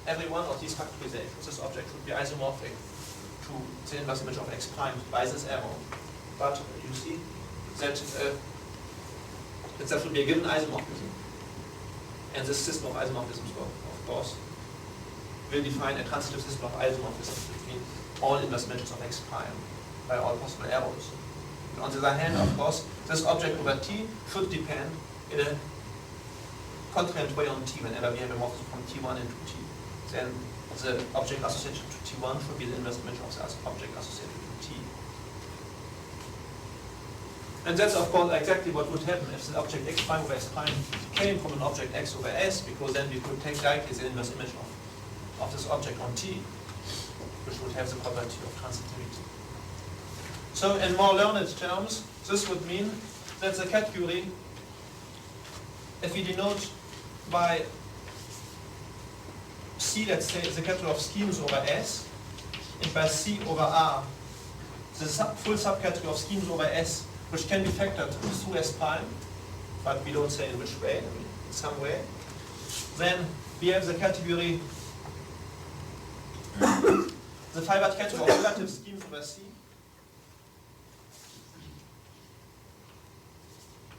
factorizations, this object should be isomorphic to the inverse image of X prime by this arrow. But you see that there should be a given isomorphism. And this system of isomorphisms, of course, will define a transitive system of isomorphisms between all inverse images of X prime by all possible arrows. And on the other hand, of course, this object over T should depend in a contrariant way on T whenever we have a morphism from T1 into T. Then the object associated to T1 should be the inverse image of the object associated to T. And that's of course exactly what would happen if the object X prime over S prime came from an object X over S, because then we could take directly the inverse image of this object on T, which would have the property of transitivity. So in more learned terms, this would mean that the category, if we denote by C, let's say, is the category of schemes over S, and by C over R, the full subcategory of schemes over S, which can be factored through S prime, but we don't say in which way, in some way. Then we have the category, the fibered category of relative schemes over C.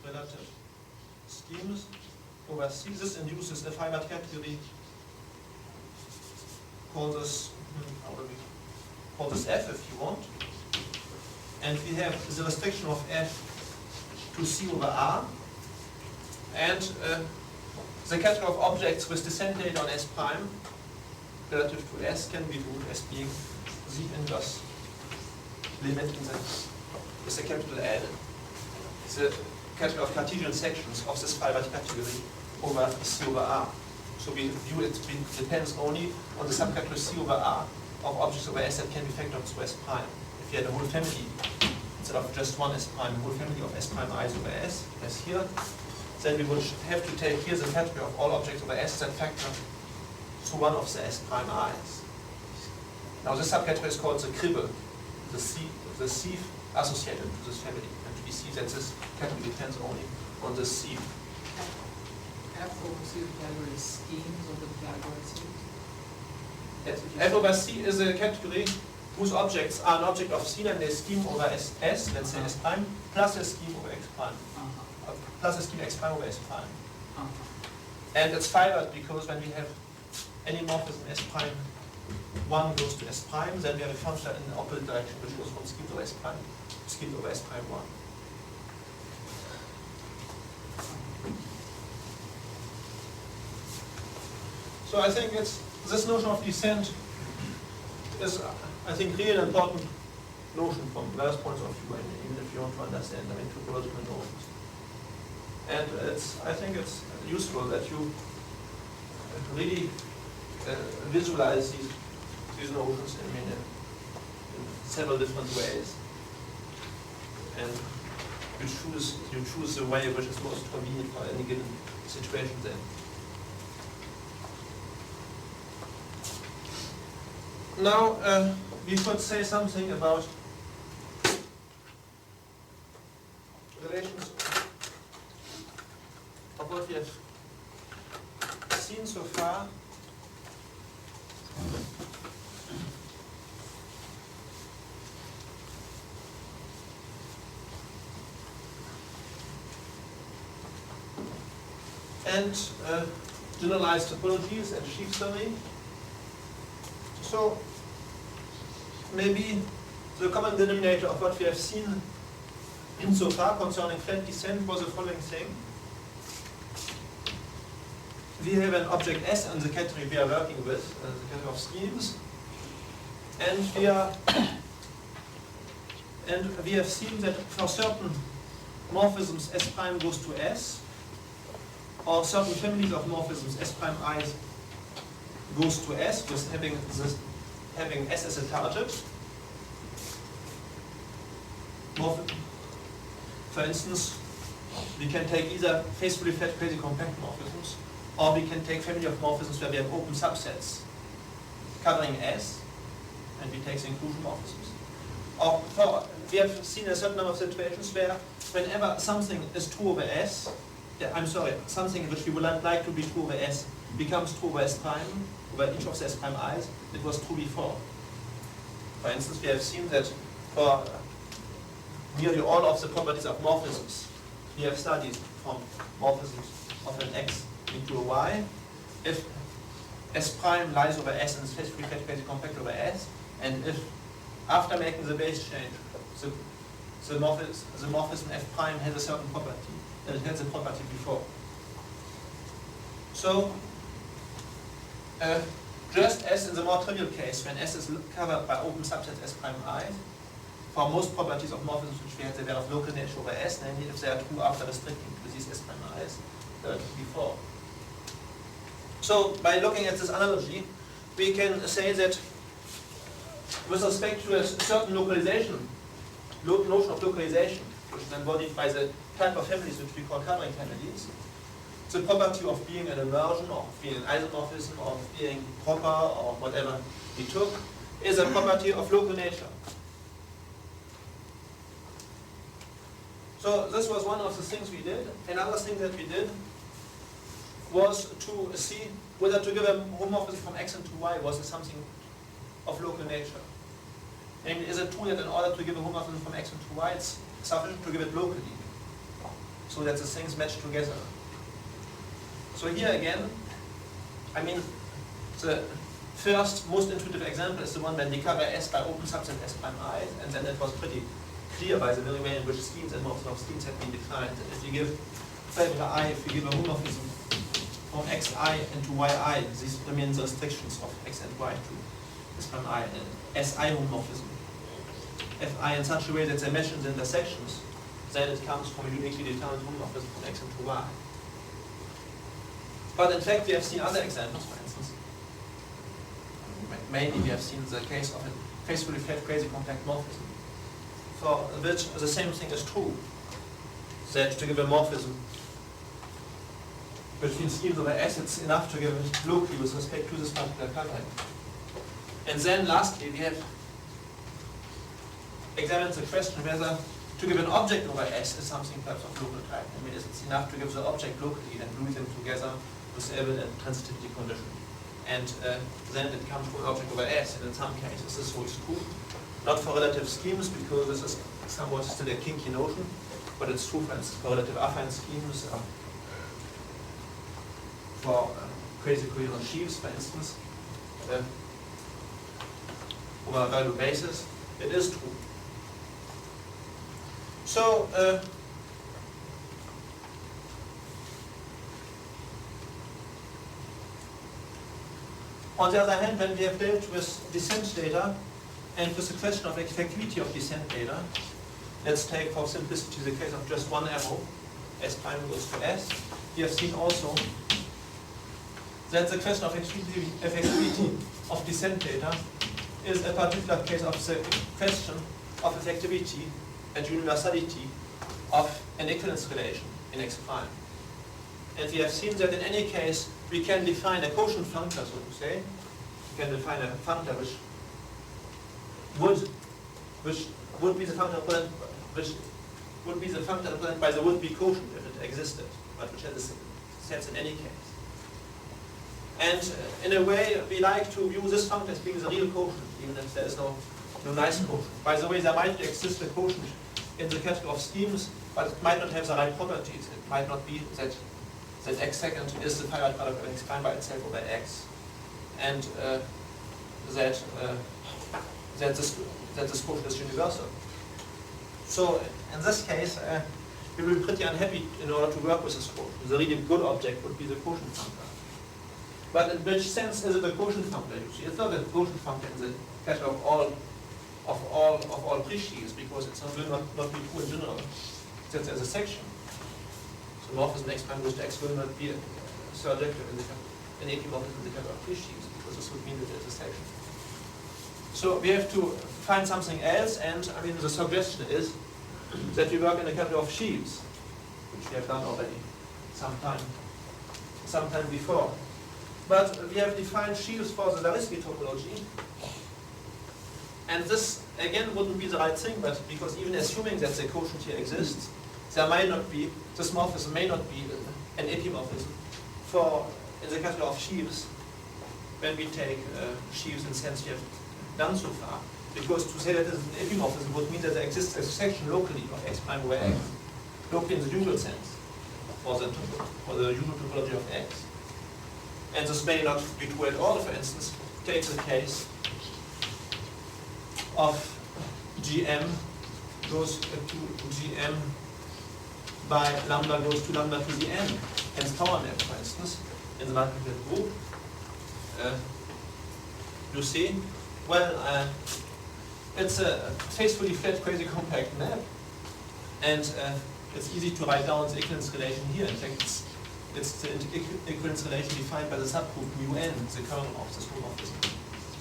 Relative schemes over C. This induces a fibered category. Call this, how do we call this F if you want. And we have the restriction of F to C over R. And the category of objects with descent data on S prime relative to S can be ruled as being the inverse limit in with a capital L. The category of Cartesian sections of this fibered category over C over R. So we view it depends only on the subcategory C over R of objects over S that can be factored through S prime. If you had a whole family, instead of just one S prime, a whole family of S prime i's over S, as here, then we would have to take here the category of all objects over S that factor through one of the S prime i's. Now this subcategory is called the cribble, the sieve associated to this family. And we see that this category depends only on the sieve. F over C is the category of schemes over the category of schemes? Yes. F over C is a category whose objects are an object of C and a scheme over S, let's say S prime, plus a scheme over X prime. Plus a scheme X prime over S prime. And it's fibered because when we have any morphism S prime 1 goes to S prime, then we have a function in the opposite direction which goes from scheme over S prime to scheme over S prime 1. So I think this notion of descent is, I think, really an important notion from various points of view, even if you want to understand them in topological notions. And I think it's useful that you really visualize these notions in several different ways, and you choose the way which is most convenient for any given situation then. Now, we could say something about relations of what we have seen so far. And generalized topologies and sheaf theory. So maybe the common denominator of what we have seen so far concerning flat descent was the following thing. We have an object S in the category we are working with, the category of schemes, and we have seen that for certain morphisms S prime goes to S, or certain families of morphisms S prime i's goes to S, with having S as a target. For instance, we can take either faithfully flat crazy compact morphisms, or we can take family of morphisms where we have open subsets covering S, and we take the inclusion morphisms. Or we have seen a certain number of situations where whenever something is true over S, something which we would like to be true over S becomes true over S prime, over each of the S prime i's, it was true before. For instance, we have seen that for nearly all of the properties of morphisms, we have studied from morphisms of an X into a Y. If S prime lies over S and is faithfully flat crazy compact over S, and if after making the base change, the morphism F prime has a certain property, and it had the property before. So, just as in the more trivial case, when S is covered by open subsets S prime I, for most properties of morphisms which we had, they were of local nature over S, namely if they are true after restricting to these S prime I's before. So, by looking at this analogy, we can say that with respect to a certain localization, notion of localization, which is embodied by the type of families which we call covering families, the property of being an inversion, or being an isomorphism, or being proper, or whatever we took, is a property of local nature. So this was one of the things we did. Another thing that we did was to see whether to give a homomorphism from x into y was something of local nature. Namely, is it true that in order to give a homomorphism from x into y, it's sufficient to give it locally, so that the things match together? So here again, I mean, the first most intuitive example is the one when we cover S by open subset S prime I, and then it was pretty clear by the very way in which schemes and morphisms of schemes have been defined. If you give I, if you give a homomorphism from xi into yi, these remain the restrictions of x and y to S prime I, Si homomorphism. Fi in such a way that they mesh in the intersections, then it comes from a uniquely determined homomorphism from x into y. But in fact, we have seen other examples, for instance. Mainly we have seen the case of a faithfully flat quasi-compact morphism, for which the same thing is true, that to give a morphism between schemes over S, it's enough to give it locally with respect to this particular covering. And then lastly, we have examined the question whether to give an object over S is something perhaps of local type. I mean, is it enough to give the object locally and glue them together with Evil and transitivity condition? And then it comes to an object over S, and in some cases this holds true. Not for relative schemes, because this is somewhat still a kinky notion, but it's true, for instance, for relative affine schemes, for quasi-coherent sheaves, for instance, over a value basis, it is true. So, on the other hand, when we have dealt with descent data and with the question of effectivity of descent data, let's take for simplicity the case of just one arrow, S prime goes to S. We have seen also that the question of effectivity of descent data is a particular case of the question of effectivity and universality of an equivalence relation in X prime. And we have seen that in any case we can define a quotient functor, so to say. We can define a functor which would be the functor represented by the would-be quotient if it existed, but which has a sense in any case. And in a way, we like to view this functor as being the real quotient, even if there is no nice quotient. By the way, there might exist a quotient in the category of schemes, but it might not have the right properties. It might not be that x second is the finite product of x prime by itself over x, and that this quotient is universal. So in this case, we will be pretty unhappy in order to work with this quotient. The really good object would be the quotient functor. But in which sense is it a quotient functor? You see, it's not a quotient functor in the category of all pre-sheaves, because it will not be true in general that there's a section. So morphism x prime goes to x will not be surjective in epimorphism in the category of pre-sheaves, because this would mean that there's a section. So we have to find something else, and I mean the suggestion is that we work in the category of sheaves, which we have done already sometime before. But we have defined sheaves for the Zariski topology, and this again wouldn't be the right thing, but because even assuming that the quotient here exists, there might not be, this morphism may not be an epimorphism for in the category of sheaves when we take sheaves in the sense we have done so far. Because to say that it's an epimorphism would mean that there exists a section locally of x prime over x, locally in the usual sense, for the usual topology of x. And this may not be true at all. For instance, take the case of Gm goes to Gm by lambda goes to lambda to the n, hence power map, for instance, in the multiplicative group. You see, well, it's a faithfully flat quasi-compact map, and it's easy to write down the equivalence relation here. In fact, it's the equivalence relation defined by the subgroup mu n, the kernel of this homomorphism.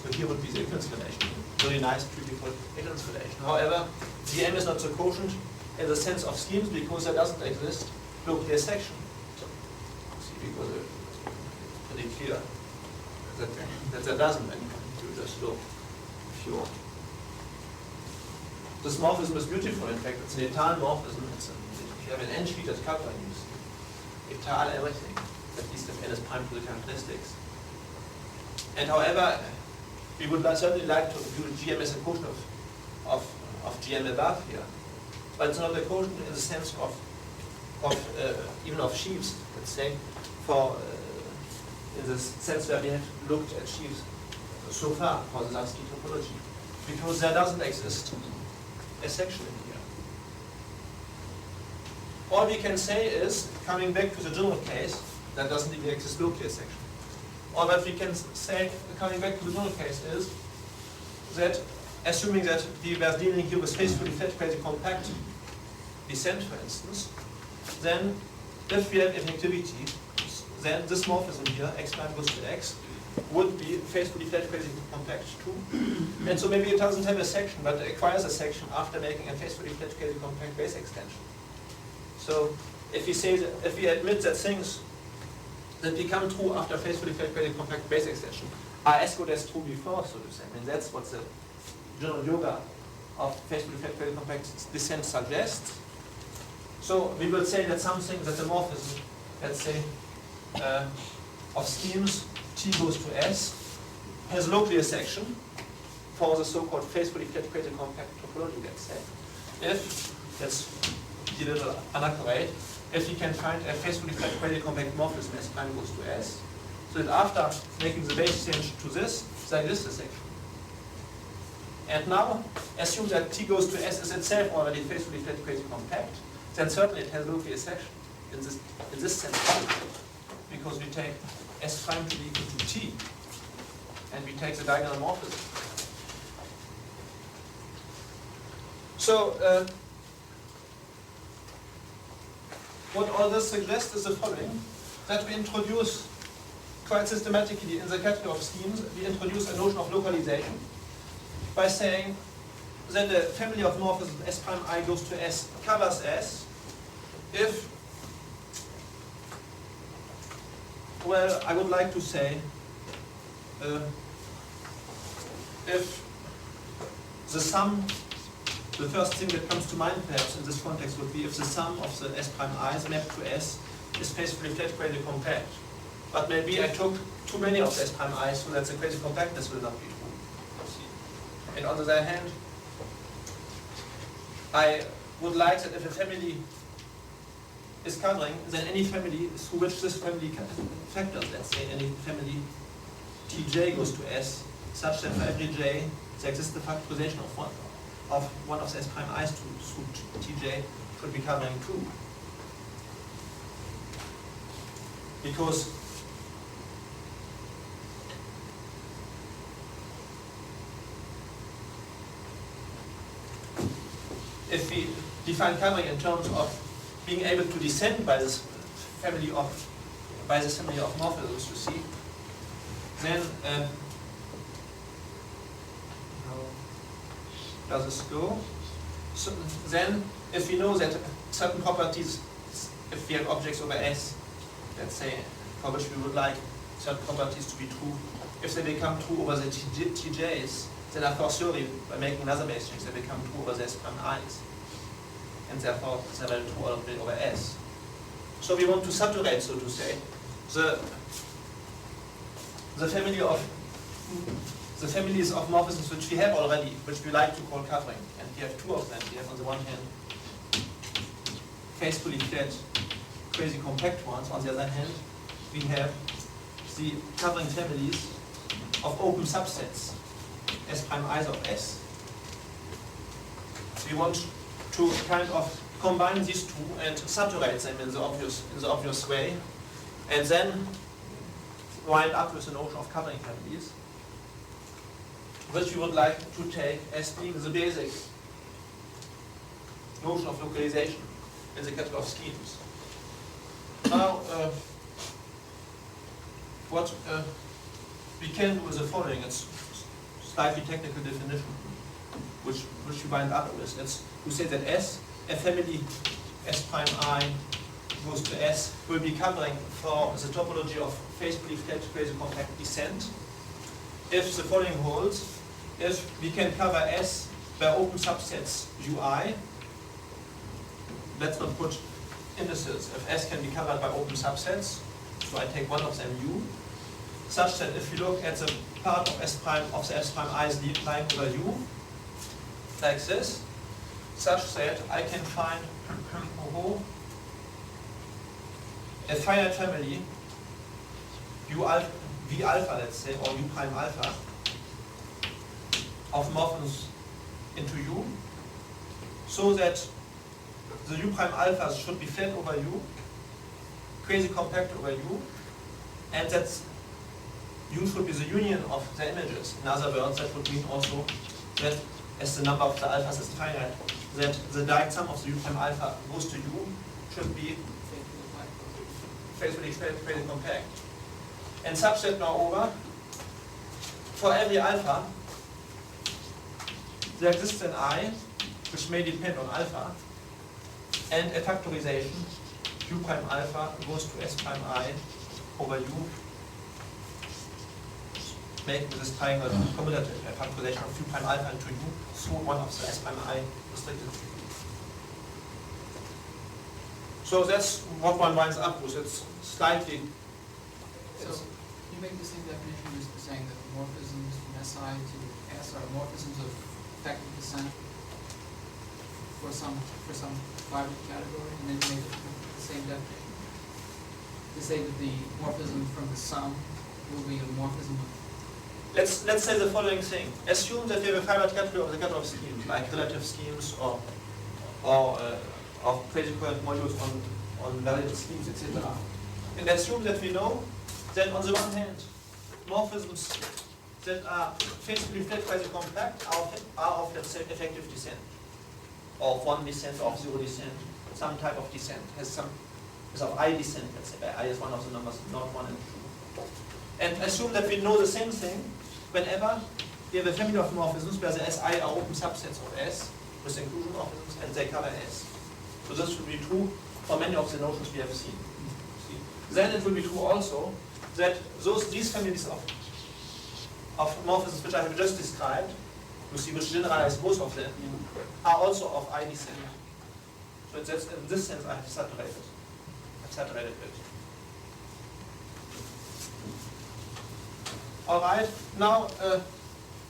So here would be the equivalence relation. Very nice, beautiful equivalence relation. However, Gm is not the quotient in the sense of schemes because there doesn't exist locally a section. because it's pretty clear that there doesn't any. You just look if you want. This morphism is beautiful. In fact, it's an étale morphism. If you have an n-treated covering, you see étale everything, at least if n is prime to the characteristics. And however, we would certainly like to view GM as a quotient of GM above here, but it's not a quotient in the sense of even of sheaves, let's say, for in the sense where we have looked at sheaves so far for the Duskin topology, because there doesn't exist a section in here. All we can say is, coming back to the general case, there doesn't even exist locally a section. All that we can say, coming back to the general case, is that assuming that we were dealing here with faithfully flat quasi-compact descent, for instance, then if we have effectivity, then this morphism here, x prime goes to x, would be faithfully flat quasi-compact too. And so maybe it doesn't have a section, but it acquires a section after making a faithfully flat quasi-compact base extension. So if we say that, if we admit that things that become true after faithfully flat quasi-compact base extension are as good as true before, so to say. I mean, that's what the general yoga of faithfully flat quasi-compact descent suggests. So we will say that something, that the morphism, let's say, of schemes T goes to S has locally a section for the so-called faithfully flat quasi-compact topology, let's say. If, let's be a little unaccurate, if we can find a faithfully flat quasi-compact morphism S prime goes to S, so that after making the base change to this, there exists a section. And now, assume that T goes to S is itself already faithfully flat quasi-compact, then certainly it has locally a section in this sense, because we take S prime to be equal to T, and we take the diagonal morphism. So, what all this suggests is the following, that we introduce quite systematically in the category of schemes, we introduce a notion of localization by saying that the family of morphisms S prime I goes to S covers S if, well, I would like to say, if the sum, the first thing that comes to mind perhaps in this context would be if the sum of the S prime i's mapped to S is faithfully flat quasi-compact. But maybe I took too many of the S prime i's so that the quasi-compactness will not be true. And on the other hand, I would like that if a family is covering, then any family through which this family factors, let's say any family Tj goes to S, such that for every j there exists the factorization of one of the S prime i's through Tj should be covering 2. Because if we define covering in terms of being able to descend by this family of morphisms, you see, then how does this go? So then, if we know that certain properties, if we have objects over S, let's say, for which we would like certain properties to be true, if they become true over the Tj's, then a fortiori, by making another base change, they become true over the S prime i's. And therefore, they are true over S. So we want to saturate, so to say, the families of morphisms which we have already, which we like to call covering. And we have 2 of them. We have on the one hand faithfully flat quasi-compact ones. On the other hand, we have the covering families of open subsets, S prime i's of S. We want to kind of combine these 2 and saturate them in the obvious way, and then wind up with the notion of covering families, which we would like to take as being the basic notion of localization in the category of schemes. Now, what we can do is the following. It's slightly technical definition, which we wind up with. It's to say that S, a family S prime I goes to S will be covering for the topology of faithfully flat quasi-compact descent. If the following holds, if we can cover S by open subsets UI, let's not put indices. If S can be covered by open subsets, so I take one of them U, such that if you look at the part of S prime of the S prime i's lying over U, like this, such that I can find a finite family U alpha, V alpha, let's say, or U prime alpha, of morphisms into U, so that the U prime alphas should be flat over U, quasi-compact over U, and that U should be the union of the images. In other words, that would mean also that as the number of the alphas is finite, that the direct sum of the U prime alpha goes to U should be faithfully quasi-compact. And such that now over, for every alpha, there exists an I, which may depend on alpha, and a factorization, U prime alpha goes to S prime I over U, making this triangle commutative, a factorization of U prime alpha into U through one of the S prime I restricted. So that's what one winds up with. It's slightly. So you make the same definition as saying that the morphisms from SI to S are morphisms of effective descent for some fiber category, and then you make the same definition to say that the morphism from the sum will be a morphism of. Let's say the following thing. Assume that we have a fiber category of the Grothendieck schemes, like relative schemes or of quasi-coherent modules on variable schemes, etc. And assume that we know that on the one hand, morphisms that are faithfully flat quasi-compact are of, let's say, effective descent, or of one descent, or of zero descent, some type of descent, is of I descent, let's say, I is one of the numbers, not 1 and 2. And assume that we know the same thing whenever we have a family of morphisms where the SI are open subsets of S with inclusion morphisms and they cover S. So this will be true for many of the notions we have seen. Then it will be true also that these families of morphisms which I have just described, you see, which generalize both of them, are also of I descent. So that's, in this sense I have saturated it. Alright, now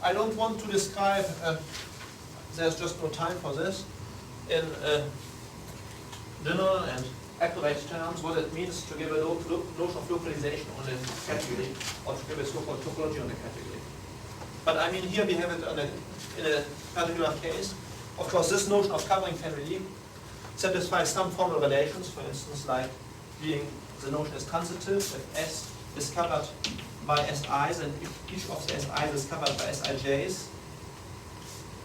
I don't want to describe, there's just no time for this, in general and accurate terms what it means to give a notion of localization on a category, or to give a so-called topology on a category. But I mean, here we have it in a particular case. Of course, this notion of covering family satisfies some formal relations, for instance, like being the notion is transitive, if S is covered by SIs, and if each of the SIs is covered by SIJs,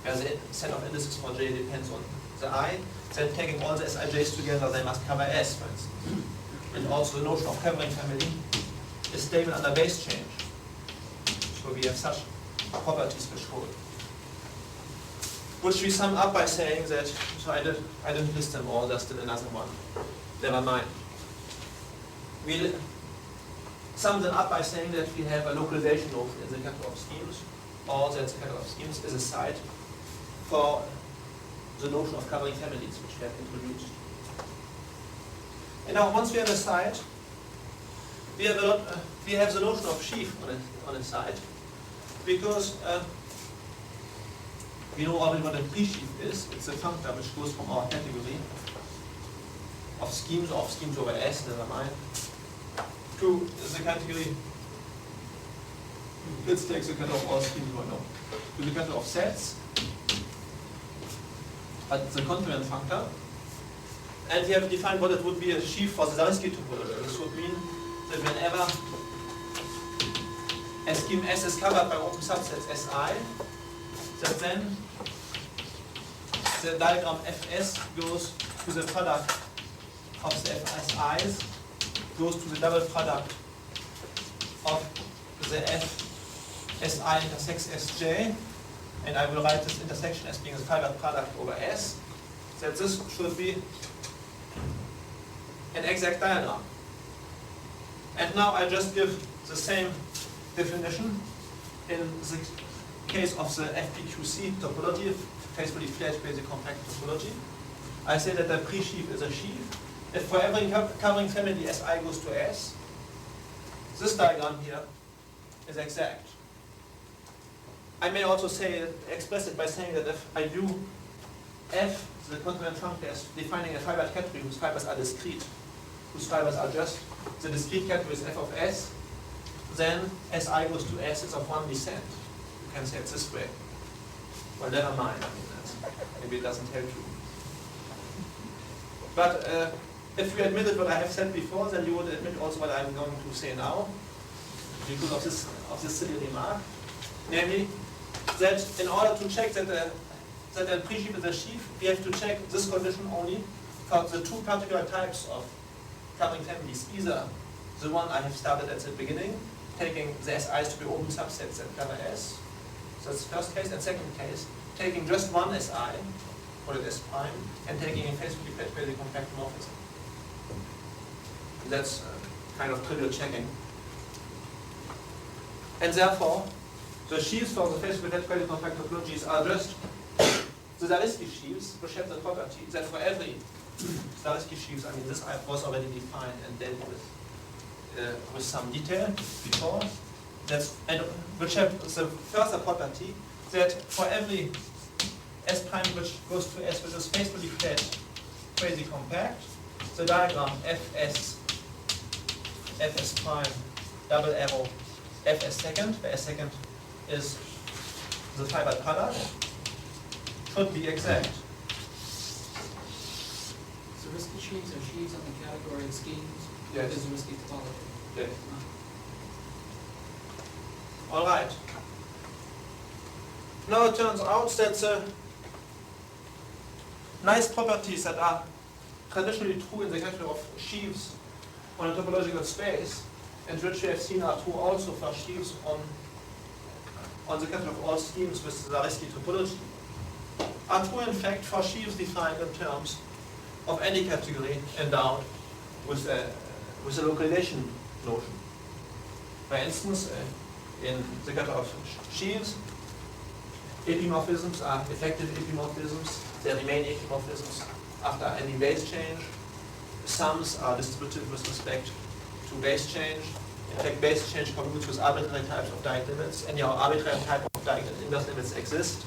where the set of indices for J depends on the I, then taking all the SIJs together, they must cover S, for instance. And also the notion of covering family is stable under base change. So we have such properties which hold. Which we sum up by saying that, so I didn't list them all, there's still another one. Never mind. We sum them up by saying that we have a localization notion in the catalog of schemes, or that the catalog of schemes is a site for the notion of covering families, which we have introduced. And now, once we have a site, we have the notion of sheaf on a site, because we know already what a pre-sheaf is. It's a functor which goes from our category of schemes over S, never mind, to the category. Let's take the catalog of all schemes right now. To the catalog of sets, but the complement functor. And we have defined what it would be a sheaf for the Zariski topology. This would mean that whenever a scheme S is covered by open subsets Si, that then the diagram Fs goes to the product of the Fsi's, goes to the double product of the Fsi intersects Sj, and I will write this intersection as being the fiber product over S, that this should be an exact diagram. And now I just give the same definition in the case of the FPQC topology, faithfully flat basic compact topology. I say that the pre-sheaf is a sheaf. If for every covering family Si goes to S, this diagram here is exact. I may also express it by saying that if I do F, the continuant function, as defining a fiber category whose fibers are discrete, whose fibers are just the discrete category is f of S, then Si goes to S is of one descent. You can say it this way. Well, never mind. I mean, maybe it doesn't help you. But if you admitted what I have said before, then you would admit also what I'm going to say now, because of this silly remark, namely that in order to check that a pre-sheaf is a sheaf, we have to check this condition only for the two particular types of covering families. Either the one I have started at the beginning, taking the SIs to be open subsets that cover S. So that's the first case. And second case, taking just one SI, call it S prime, and taking a faithfully flat basic compact morphism. That's kind of trivial checking. And therefore, the sheaves for the faithfully flat basic compact topologies are just the Zariski sheaves, which have the property that for every Zariski sheaves, I mean this was already defined and dealt with some detail before, which have the further property that for every S prime which goes to S which is faithfully flat quasi compact, the diagram Fs prime double arrow Fs second, where S second is the fiber product, should be exact. Zariski sheaves are sheaves on the category of schemes. Yes. There's Zariski topology. Yes. All right. Now it turns out that the nice properties that are traditionally true in the category of sheaves on a topological space, and which we have seen are true also for sheaves on the category of all schemes with the Zariski topology, are true in fact for sheaves defined in terms of any category endowed with a localization notion. For instance, in the category of sheaves, epimorphisms are effective epimorphisms. They remain epimorphisms after any base change. Sums are distributive with respect to base change. In fact, base change commutes with arbitrary types of Dirac limits. Anyhow, arbitrary type of Dirac inverse limits exist.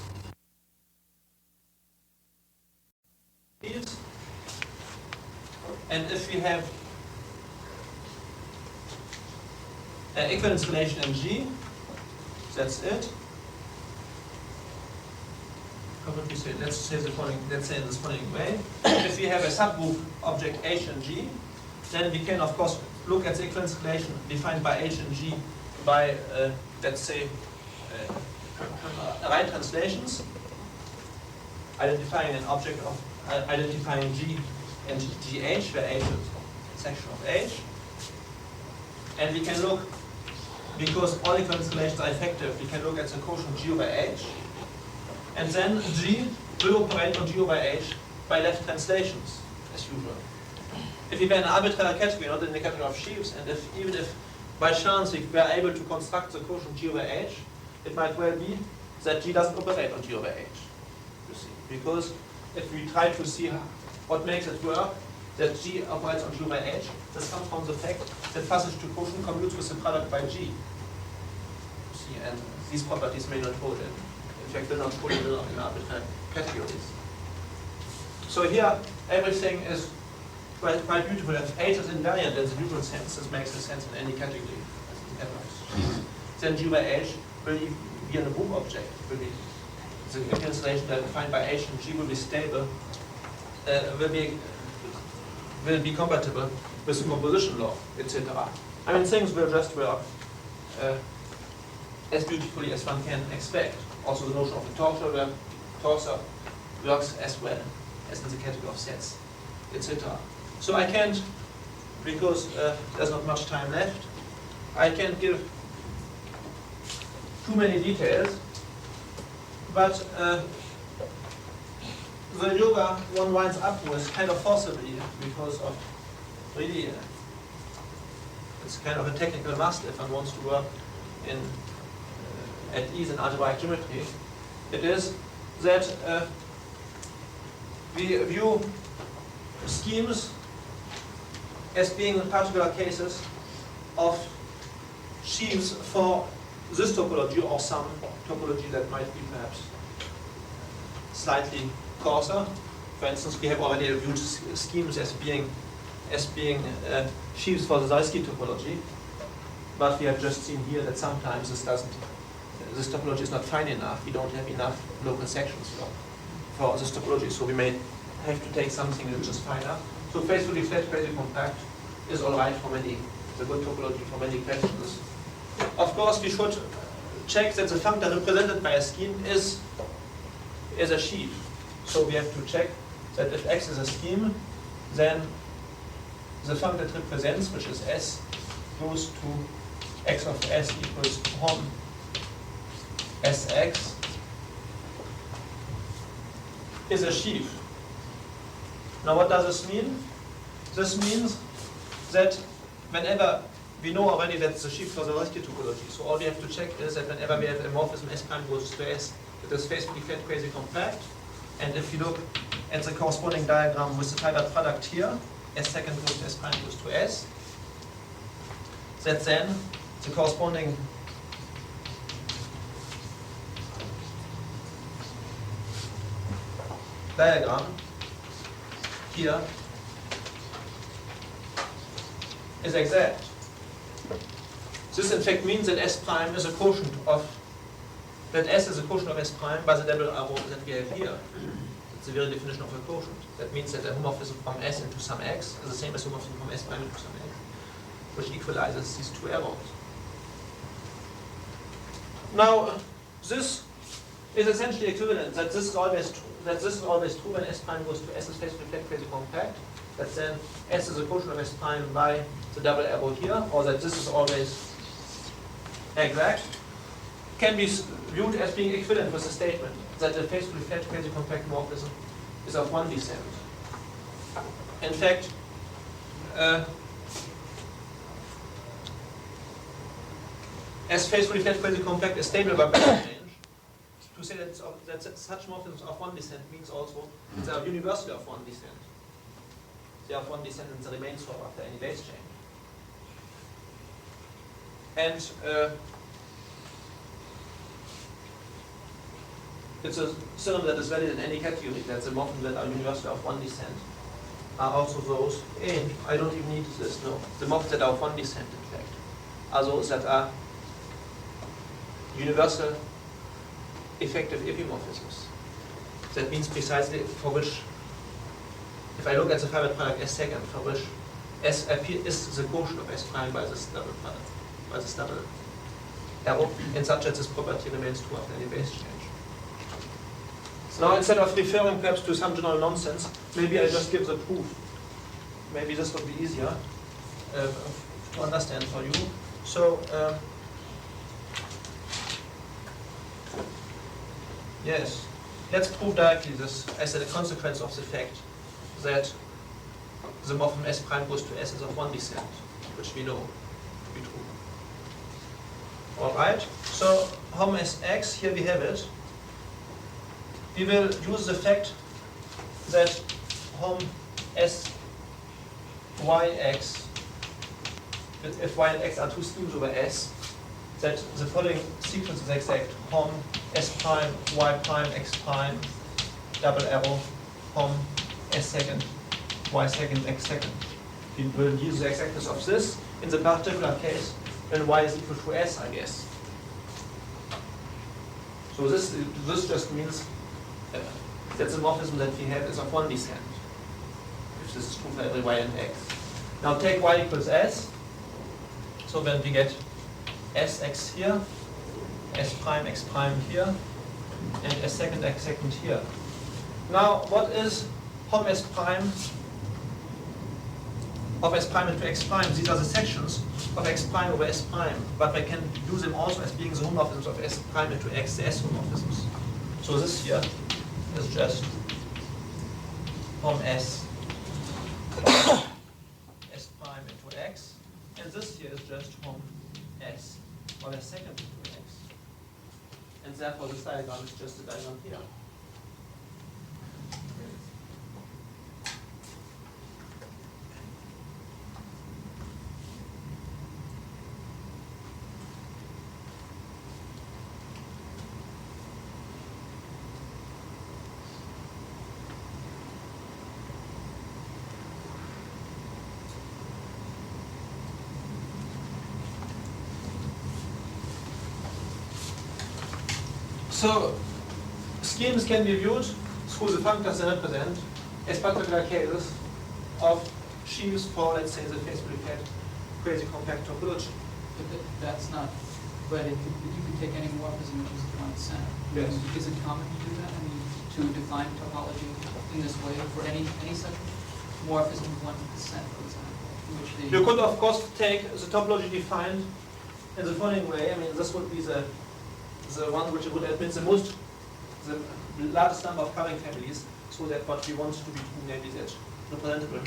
And if we have an equivalence relation in G, that's it. How would we say? Let's say in this following way. If we have a subgroup object H and G, then we can of course look at the equivalence relation defined by H and G by let's say right translations, identifying an object of identifying G and GH, where H is a section of H. And we can look, because all equivalence relations are effective, we can look at the quotient G over H. And then G will operate on G over H by left translations, as usual. If we were in an arbitrary category, not in the category of sheaves, and even if by chance we were able to construct the quotient G over H, it might well be that G doesn't operate on G over H, you see. Because if we try to see what makes it work, that G operates on G over H, this comes from the fact that passage to quotient commutes with the product by G. You see, and these properties may not hold in fact, they're not hold in arbitrary categories. So here, everything is quite beautiful. If H is invariant in the usual sense, this makes sense in any category. Then G over H will be in a group object. Will be the equivalence relation defined by H and G will be stable. Will be compatible with the composition law, etc. I mean, things will just work as beautifully as one can expect. Also, the notion of a torsor works as well as in the category of sets, etc. So I can't, because there's not much time left, I can't give too many details, but the yoga one winds up with kind of forcibly because of really, it's kind of a technical must if one wants to work in at ease in algebraic geometry. It is that we view schemes as being particular cases of sheaves for this topology or some topology that might be perhaps slightly coarser. For instance, we have already viewed schemes as being sheaves for the Zalski topology, but we have just seen here that sometimes this topology is not fine enough. We don't have enough local sections for this topology, so we may have to take something which is finer. So faithfully flat quasi-compact is all right for many. It's a good topology for many questions. Of course, we should check that the functor represented by a scheme is a sheaf. So we have to check that if X is a scheme, then the functor it represents, which is S, goes to X of S equals Hom Sx is a sheaf. Now what does this mean? This means that whenever we know already that it's a sheaf for the Zalski topology, so all we have to check is that whenever we have a morphism S prime goes to S, it is faithfully flat quasi-compact. And if you look at the corresponding diagram with the Hilbert product here, S second goes to S prime goes to S, that then the corresponding diagram here is exact. This in fact means that S prime is a quotient of, that S is a quotient of S prime by the double arrow that we have here. It's the very definition of a quotient. That means that a homomorphism from S into some X is the same as homomorphism from S prime into some X, which equalizes these two arrows. Now, this is essentially equivalent, that this is always true when S prime goes to S is faithfully flat quasi-compact, that then S is a quotient of S prime by the double arrow here, or that this is always exact, can be viewed as being equivalent with the statement that the faithfully flat quasi-compact morphism is of one descent. In fact, as faithfully flat quasi-compact is stable by Banach change, to say that such morphisms of one descent means also that they are universally of one descent. They are of one descent and they remain so after any base change. And it's a theorem that is valid in any category, that the morphisms that are universally of one descent are also those, I don't even need this, no. The morphisms that are of one descent, in fact, are those that are universal effective epimorphisms. That means precisely for which, if I look at the Hilbert product S second, for which S is the quotient of S prime by this double product, by this double arrow, and such that this property remains true after any base change. So now instead of referring perhaps to some general nonsense, maybe I just give the proof. Maybe this would be easier to understand for you. So, yes, let's prove directly this as a consequence of the fact that the morphism S prime goes to S is of one descent, which we know to be true. Alright, so Hom Sx, here we have it. We will use the fact that Hom Syx, if y and x are two schemes over S, that the following sequence is exact. Hom S prime, y prime, x prime, double arrow, Hom S second, y second, x second. We will use the exactness of this in the particular case when y is equal to S, I guess. So this just means that the morphism that we have is of one descent, if this is true for every y and x. Now take y equals S, so then we get Sx here, S prime, x prime here, and S second, x second here. Now what is Hom S prime of S prime into x prime? These are the sections of x prime over S prime, but I can use them also as being the homomorphisms of S prime into x, the S homomorphisms. So this here is just Hom S just from x, or the second to x. And therefore this diagram is just a diagram here. So, schemes can be viewed through the functors they represent as particular cases of sheaves for, let's say, the faithfully fed quasi-compact topology. But that's not, but you could take any morphism which is the one center. Yes. Is it common to do that? I mean, to define topology in this way for any such morphism of 1%, for example, in which the... You could, of course, take the topology defined in the following way. I mean, this would be the one which would admit the largest number of covering families, so that what we want to be true, namely that representable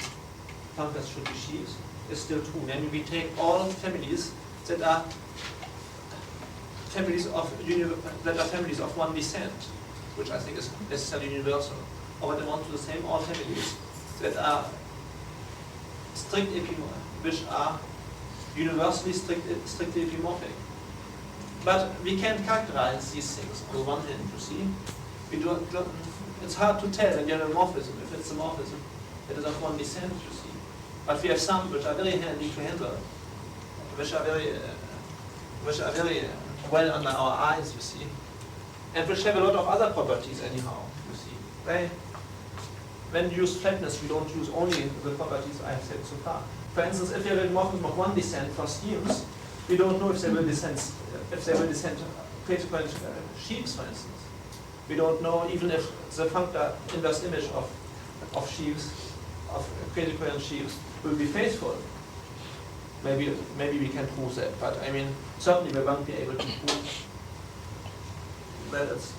functors should be sheaves, is still true. Namely, we take all families that are families of one descent, which I think is necessarily universal. Or what amount to the same, all families that are which are universally strictly epimorphic. But we can characterize these things on the one hand, you see. It's hard to tell in general morphism if it's a morphism that is of one descent, you see. But we have some which are very handy to handle, which are very well under our eyes, you see, and which have a lot of other properties anyhow, you see. When you use flatness, we don't use only the properties I have said so far. For instance, if you have a morphism of one descent for schemes, we don't know if they will descend quasi-coherent sheaves, for instance. We don't know even if the functor inverse image of sheaves, of quasi-coherent sheaves, will be faithful. Maybe we can prove that, but I mean, certainly we won't be able to prove that it's.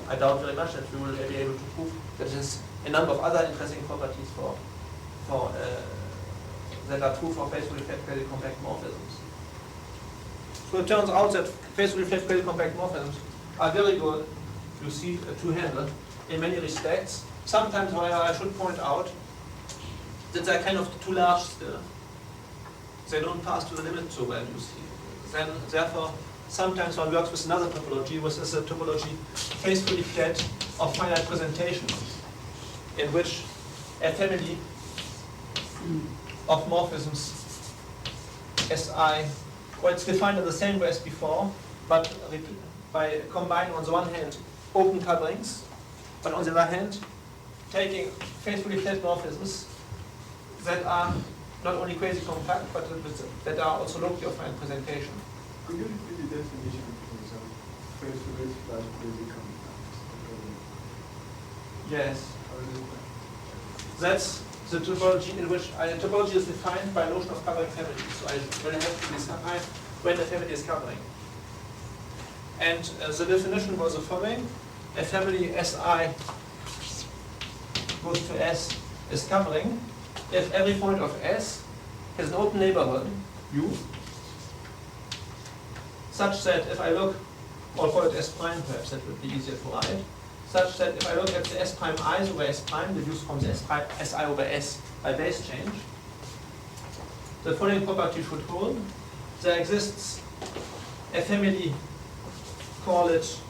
I doubt very much that we will be able to prove that there's a number of other interesting properties that are true for faithfully fed quasi-compact morphisms. So it turns out that faithfully fed quasi-compact morphisms are very good, you see, to handle in many respects. Sometimes, however, I should point out that they're kind of too large still. They don't pass to the limit so well, you see. Then, therefore, sometimes one works with another topology, which is a topology faithfully fed of finite presentation, in which a family of morphisms Si, well, it's defined in the same way as before, but by combining on the one hand open coverings, but on the other hand taking faithfully fed morphisms that are not only quasi-compact, but that are also locally of finite presentation. Could you repeat the definition of faithfully flat quasi-compact? Yes. That's the topology in which topology is defined by a notion of covering families. So I will have to decide when the family is covering. And the definition was the following: a family Si goes to S is covering if every point of S has an open neighborhood, U, such that if I look, or call it S prime perhaps, that would be easier to write, such that if I look at the S prime i's over S prime, deduced from the Si over S by base change, the following property should hold. There exists a family, call it,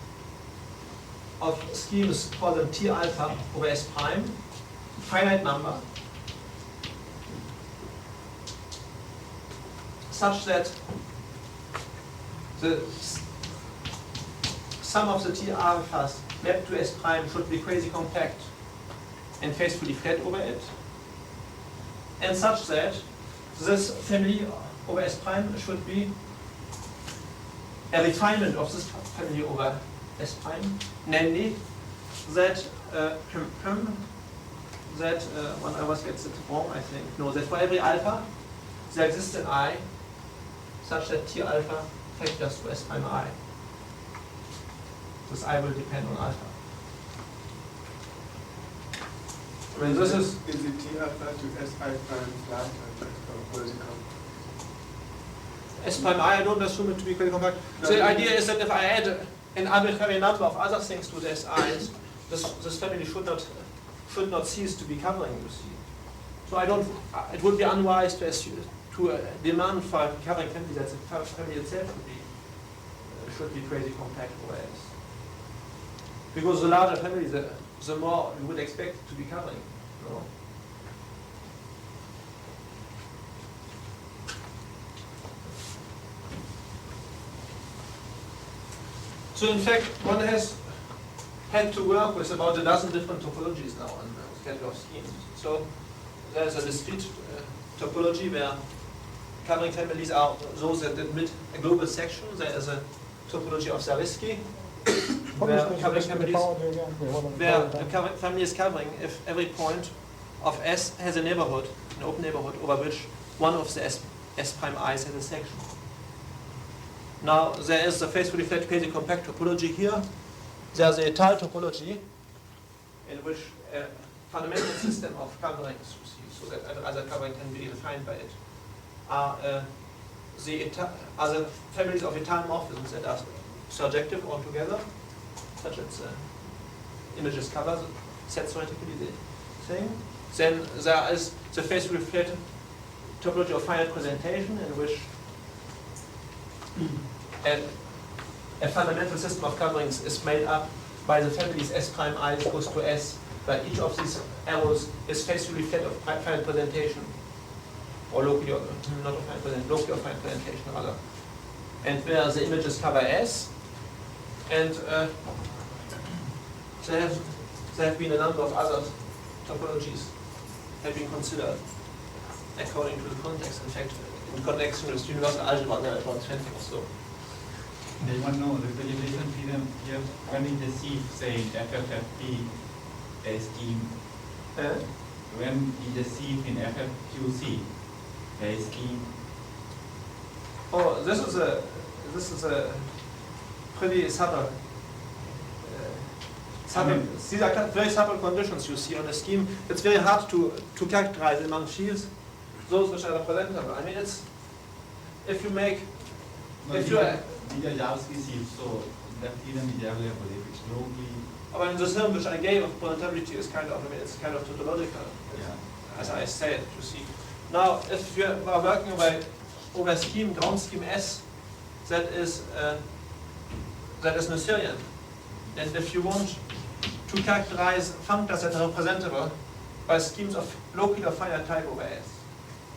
of schemes, call them T alpha over S prime, finite number, such that the sum of the T alphas mapped to S prime should be quasi-compact and faithfully fed over it, and such that this family over S prime should be a refinement of this family over S prime, namely that one always gets it wrong, I think. No, that for every alpha there exists an I such that T alpha factors to S prime I. This I will depend on alpha. I mean, this is the T alpha to Si prime flat or just quasi-compact? S prime I don't assume it to be crazy compact. The idea is that if I add an arbitrary number of other things to the SIs, this family should not cease to be covering, you see. So it would be unwise to assume, to demand for a covering family that the family itself should be crazy compact over S. Because the larger family, the more you would expect it to be covering. You know? So in fact, one has had to work with about a dozen different topologies now on catalog schemes. So there's a discrete topology where covering families are those that admit a global section. There is a topology of Zariski, where covering families, where a family is covering if every point of S has a neighborhood, an open neighborhood over which one of the S prime i's has a section. Now there is the faithfully flat quasi compact topology here. There's a étale topology in which a fundamental system of coverings, you see, so that other covering can be defined by it, are the families of étale morphisms that are surjective altogether, such as images cover sets theoretically the thing. Then there is the faithfully flat topology of finite presentation in which a fundamental system of coverings is made up by the families S prime I goes to S, where each of these arrows is faithfully flat of finite presentation, or locally, or not of finite presentation, locally of finite presentation rather. And where the images cover S, and there have been a number of other topologies have been considered according to the context. In fact, in connection with universal algebra, there are about 20 or so. They want to know the representation theorem here when we deceive saying FFFP a scheme. When we deceive in FFQC a scheme. Oh, this is a pretty subtle. These are very subtle conditions you see on a scheme. It's very hard to characterize among fields those which are representable. I mean, it's if you make These are Jarovsky sieves, so that theorem is available if it's locally. But in the term which I gave of presentability is kind of, I mean, it's kind of tautological, as I said, you see. Now, if you are working over scheme, ground scheme S, that is Noetherian, and if you want to characterize functors that are representable by schemes of locally or finite type over S,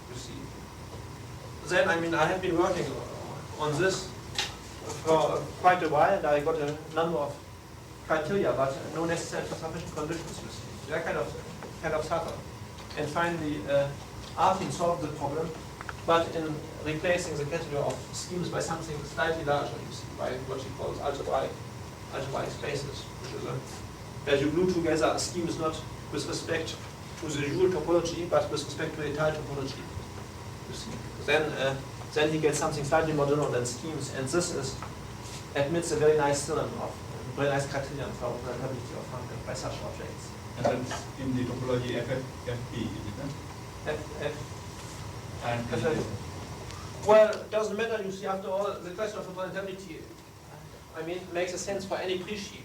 you see, then I mean I have been working on this for quite a while, and I got a number of criteria, but no necessary sufficient conditions, you see. They're kind of subtle. And finally, Artin solved the problem, but in replacing the category of schemes by something slightly larger, you see, by what he calls algebraic spaces, which is where you glue together schemes not with respect to the usual topology, but with respect to the étale topology, you see. Then he gets something slightly more general than schemes, and this admits a very nice theorem of very nice criterion for presentability of functions by such objects. And that's in the topology FFFP, isn't it? Well, it doesn't matter, you see, after all, the question of presentability, I mean, makes a sense for any pre-sheaf.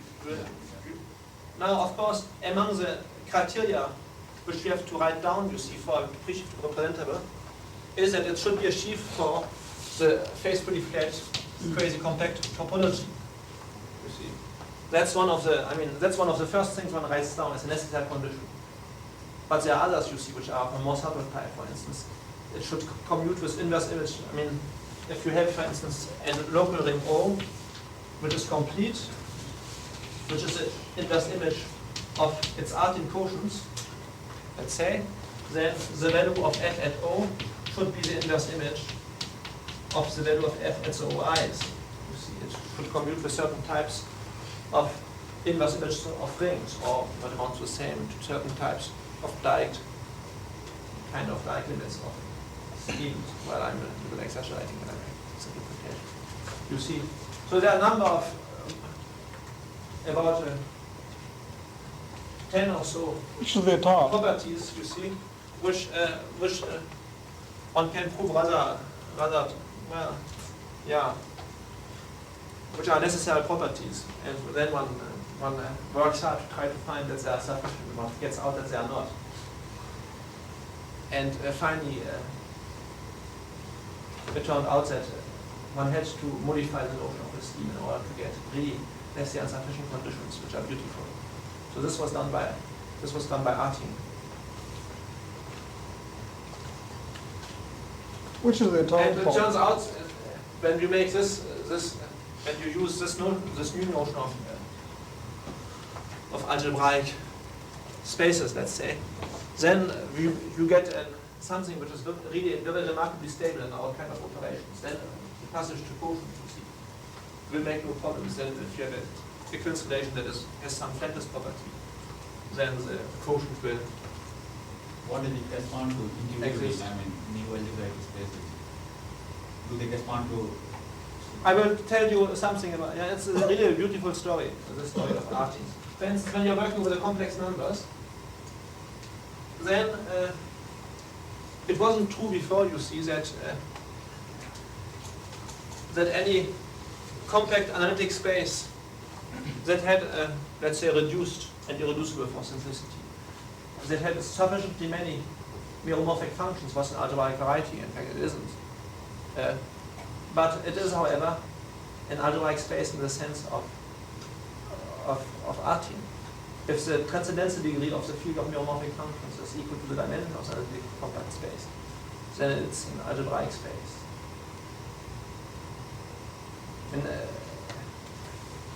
Now, of course, among the criteria which we have to write down, you see, for a pre-sheaf to be representable, is that it should be a sheaf for the faithfully flat, crazy compact topology. You see, that's one of the first things one writes down as a necessary condition. But there are others, you see, which are of a more subtle type. For instance, it should commute with inverse image. I mean, if you have, for instance, a local ring O, which is complete, which is the inverse image of its Artin quotients, let's say, then the value of f at O should be the inverse image of the value of f at the OIs. You see, it should commute with certain types of inverse images of rings, or what amounts to the same to certain types of direct kind of like limits of schemes. Well, I'm a little exaggerating, but it's a simplification. You see, so there are a number of about 10 or so properties, you see, which one can prove rather well, yeah, which are necessary properties, and then one works hard to try to find that they are sufficient, one gets out that they are not. And finally, it turned out that one had to modify the notion of a scheme in order to get really necessary and sufficient conditions which are beautiful. So this was done by Artin. Which is the And total it turns out when you make this when you use this new notion of algebraic spaces, let's say, then you get something which is really very remarkably stable in our kind of operations. Then the passage to quotient, you see, will make no problems. Then if you have an equivalence relation that has some flatness property, then the quotient will. What does it correspond to individually? Exist. I mean, new algebraic spaces. Do they correspond to? I will tell you something about. Yeah, it's really a beautiful story. The story of Artin. When you're working with the complex numbers, then it wasn't true before. You see that that any compact analytic space that had, let's say, reduced and irreducible for simplicity, that had sufficiently many meromorphic functions was an algebraic variety. In fact, it isn't. But it is, however, an algebraic space in the sense of Artin. If the transcendental degree of the field of meromorphic functions is equal to the dimension of the analytic compact space, then it's an algebraic space. And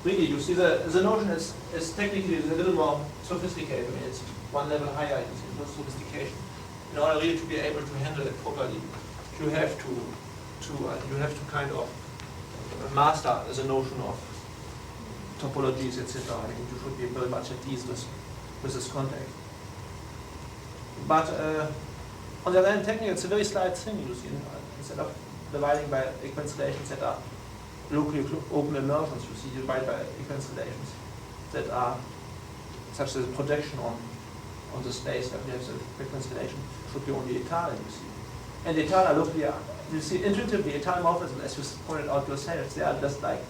really, you see, the notion is technically a little more sophisticated. I mean, it's one level higher in the sophistication. In order really to be able to handle it properly, you have to kind of master the notion of topologies, etc. I think you should be very much at ease with this context. But on the other hand, technically, it's a very slight thing. You see, instead of dividing by equivalence relations that are locally open immersions, you see, you divide by equivalence relations that are such as a projection on the space that we have the equivalence relation should be only étale, you see. And étale are locally, you see, intuitively, étale morphisms, as you pointed out yourselves, they are just like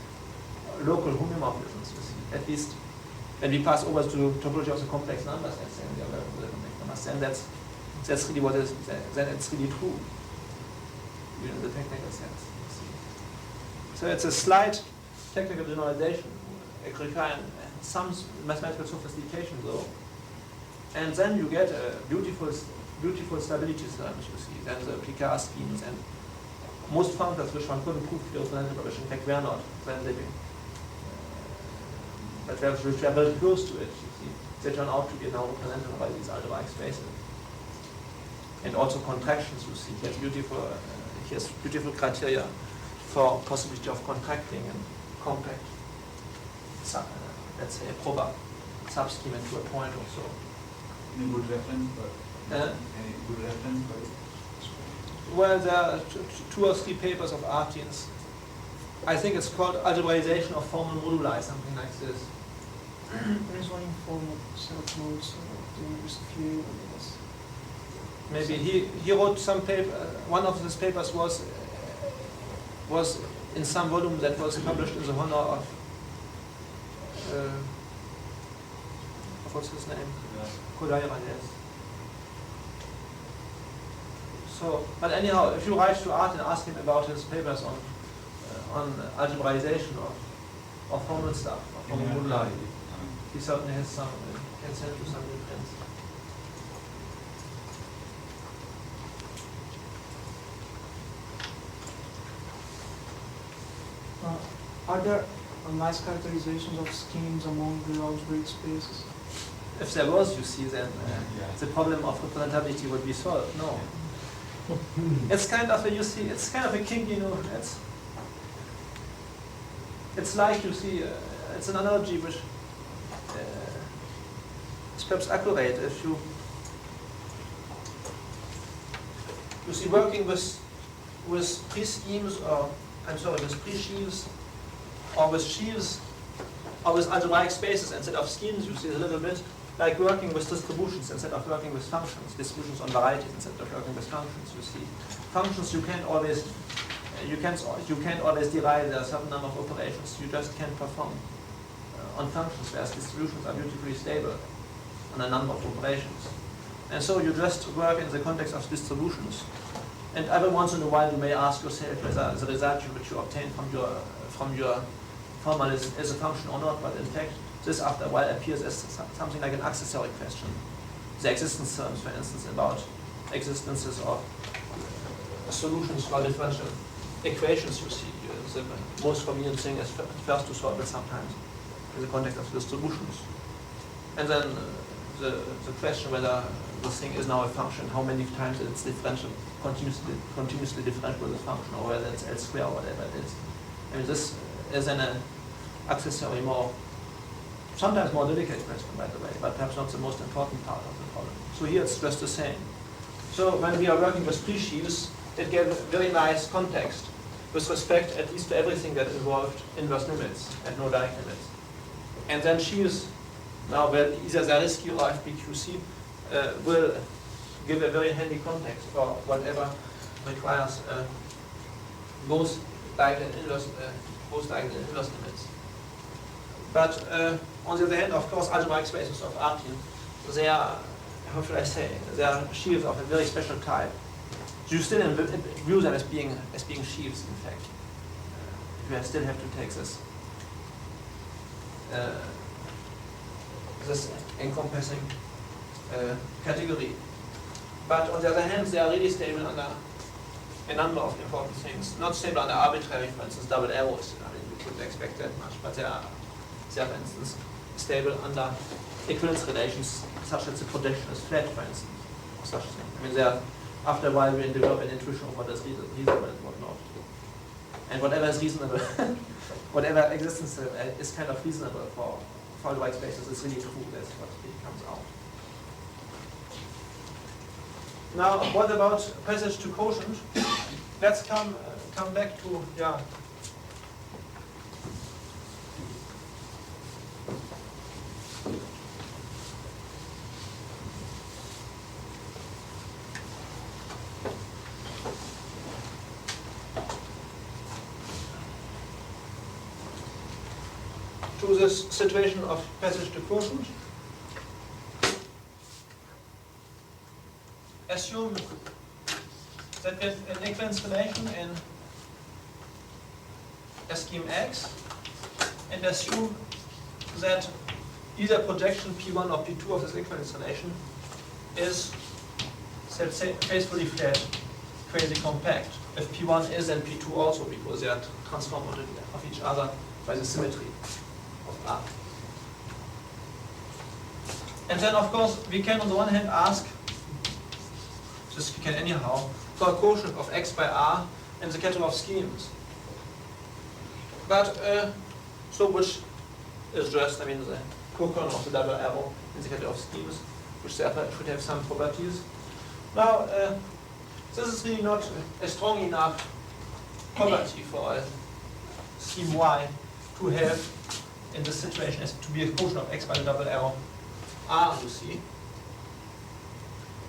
local homeomorphisms, you see. At least when we pass over to topology of the complex numbers, let's say, we are working with the complex numbers, then that's really what is, then it's really true, in the technical sense, you see. So it's a slight technical generalization, requiring some mathematical sophistication, though. And then you get a beautiful stability terms, you see. Then the Picard schemes and most functors which one couldn't prove representative, which in fact were not, then they but which were very close to it, you see. They turn out to be now represented by these algebraic spaces. And also contractions, you see. Here's beautiful criteria for possibility of contracting and compact, let's say, a proper subscheme into a point or so. Any good reference for any good reference for it? Well, there are two or three papers of Artin's. I think it's called Algebraization of Formal Moduli, something like this. There's one informal set of notes doing just a few of this. Maybe he wrote some paper. One of his papers was in some volume that was published in the honor of what's his name? Kodaira, yes. So, but anyhow, if you write to Art and ask him about his papers on algebraization of formal stuff, of formal moduli, he certainly has some, can send you some reprints. Are there nice characterizations of schemes among the algebraic spaces? If there was, you see, then the problem of representability would be solved. No. It's kind of a, you see, it's kind of a kinky notion. It's like, you see, it's an analogy which is perhaps accurate if you see, working with pre-schemes, or with pre-sheaves, or with sheaves, or with algebraic spaces instead of schemes, you see, a little bit like working with distributions instead of working with functions, distributions on varieties instead of working with functions, you see. Functions you can't always you can't always derive a certain number of operations. You just can perform on functions, whereas distributions are beautifully stable on a number of operations. And so you just work in the context of distributions. And every once in a while you may ask yourself whether the result which you obtain from your formula is a function or not, but in fact this after a while appears as something like an accessory question. The existence terms, for instance, about existences of solutions for differential equations, you see. The most convenient thing is first to solve it sometimes in the context of distributions. And then the question whether the thing is now a function, how many times it's differential, continuously differential with a function, or whether it's L square or whatever it is. I mean, this is an accessory, sometimes more delicate question, by the way, but perhaps not the most important part of the problem. So here it's just the same. So when we are working with pre-sheaves, it gave a very nice context with respect at least to everything that involved inverse limits and no direct limits. And then sheaves, now well, either Zariski or FBQC will give a very handy context for whatever requires both diagonal and inverse limits. But on the other hand, of course, algebraic spaces of Artin, they are, how should I say, they are sheaves of a very special type. You still view them as being sheaves, in fact. You still have to take this encompassing category. But on the other hand, they are really stable under a number of important things. Not stable under arbitrary, for instance, double arrows. I mean, we couldn't expect that much, but they are, for instance, stable under equivalence relations, such that the projection is flat, for instance, or such thing. I mean, they are, after a while, we develop an intuition of what is reasonable and what not. And whatever is reasonable, whatever existence is kind of reasonable for algebraic spaces is really true. That's what it comes out. Now, what about passage to quotient? Let's come back to to this situation of passage to quotient. Assume that we have an equivalence relation in a scheme X, and assume that either projection P1 or P2 of this equivalence relation is, let's say, faithfully flat, quasi-compact. If P1 is, and P2 also, because they are transformed of each other by the symmetry of R. And then, of course, we can on the one hand ask, this we can anyhow, for a quotient of X by R in the category of schemes. But, so which is just, I mean, the co-kernel of the double arrow in the category of schemes, which therefore should have some properties. Now, this is really not a strong enough property for a scheme Y to have in this situation as to be a quotient of X by the double arrow R, you see.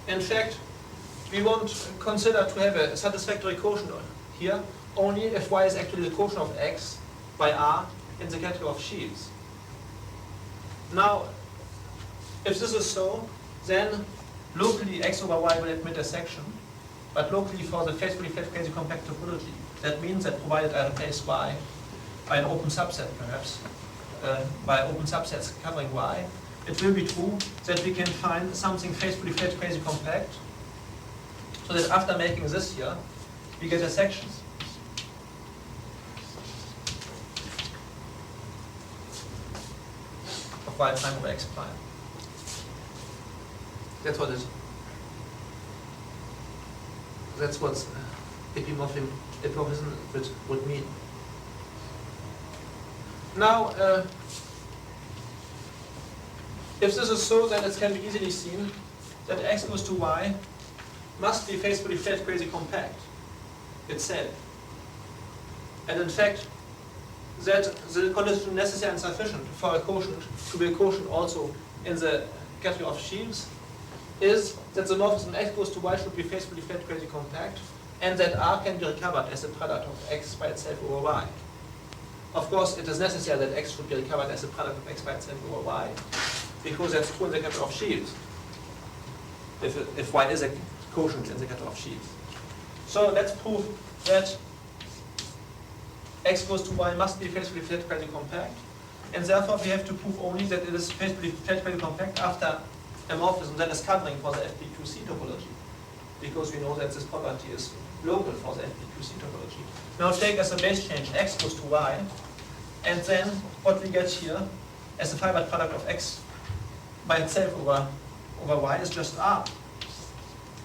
In fact, we won't consider to have a satisfactory quotient here only if Y is actually the quotient of X by R in the category of sheaves. Now, if this is so, then locally X over Y will admit a section, but locally for the faithfully flat quasi-compact topology. That means that provided I replace Y by an open subset, perhaps, by open subsets covering Y, it will be true that we can find something faithfully flat quasi-compact, so that after making this here, we get a section of Y prime over X prime. That's what it. That's what epimorphism would mean. Now, if this is so, then it can be easily seen that X goes to Y must be faithfully flat quasi-compact itself. And in fact, that the condition necessary and sufficient for a quotient to be a quotient also in the category of sheaves is that the morphism X goes to Y should be faithfully flat quasi-compact, and that R can be recovered as a product of X by itself over Y. Of course, it is necessary that X should be recovered as a product of X by itself over Y, because that's true in the catalog of sheaves, if Y is a quotient in the catalog of sheaves. So let's prove that X goes to Y must be faithfully flat-quasi compact, and therefore we have to prove only that it is faithfully flat-quasi compact after a morphism that is covering for the FP2C topology, because we know that this property is local for the FP2C topology. Now take as a base change X goes to Y, and then what we get here as a fiber product of X by itself over Y is just R,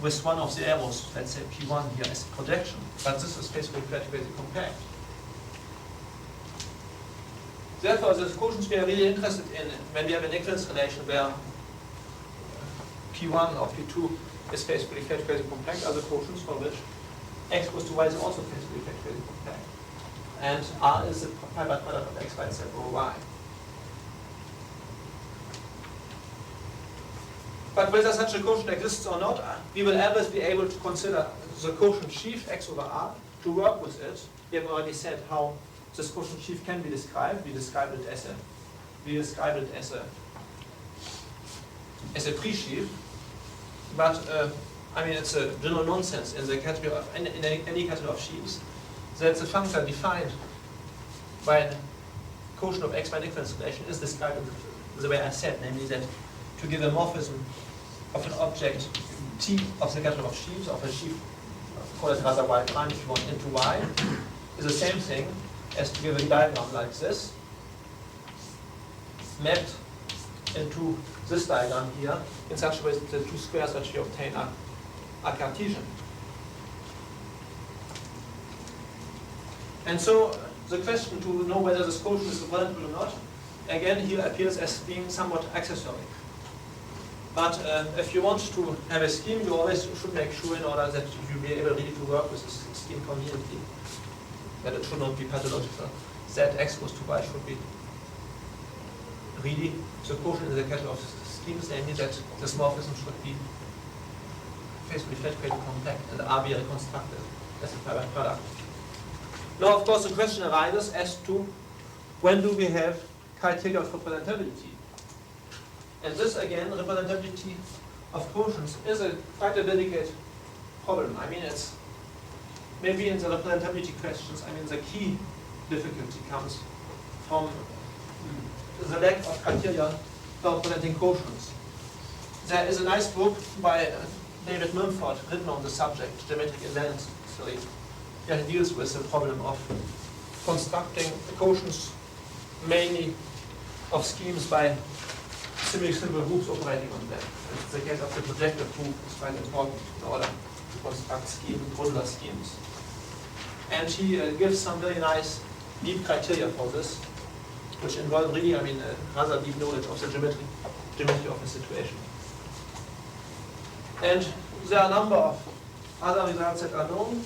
with one of the arrows, let's say P1 here as a projection, but this is faithfully flat-quasi compact. Therefore, the quotients we are really interested in when we have an equivalence relation where P1 or P2 is faithfully flat-quasi compact are the quotients for which X goes to Y is also faithfully flat-quasi compact. And R is the fiber product of X by itself over Y. But whether such a quotient exists or not, we will always be able to consider the quotient sheaf X over R to work with it. We have already said how this quotient sheaf can be described. We describe it as a pre-sheaf, but I mean it's a general nonsense in the category of in any category of sheaves that the functor defined by a quotient of X by an equivalence relation is described the way I said, namely that to give a morphism of an object T of the category of sheaves, of a sheaf, call it rather Y prime if you want, into Y, is the same thing as to give a diagram like this, mapped into this diagram here, in such a way that the two squares which we obtain are Cartesian. And so the question to know whether this quotient is representable or not, again here appears as being somewhat accessory. But if you want to have a scheme, you always should make sure in order that you be able really to work with this scheme conveniently, that it should not be pathological, that X goes to Y should be really the quotient in the category of schemes, namely that this morphism should be faithfully flat-quasi compact and R be reconstructed as a fiber product. Now, of course, the question arises as to when do we have criteria of representability? And this, again, representability of quotients is quite a delicate problem. I mean, it's maybe in the representability questions, I mean, the key difficulty comes from the lack of criteria for representing quotients. There is a nice book by David Mumford written on the subject, geometric invariance theory, that deals with the problem of constructing quotients mainly of schemes by similarly simple groups operating on them. And the case of the projective group is quite important in order to construct modular schemes. And he gives some very nice deep criteria for this, which involve really, I mean, a rather deep knowledge of the geometry of the situation. And there are a number of other results that are known.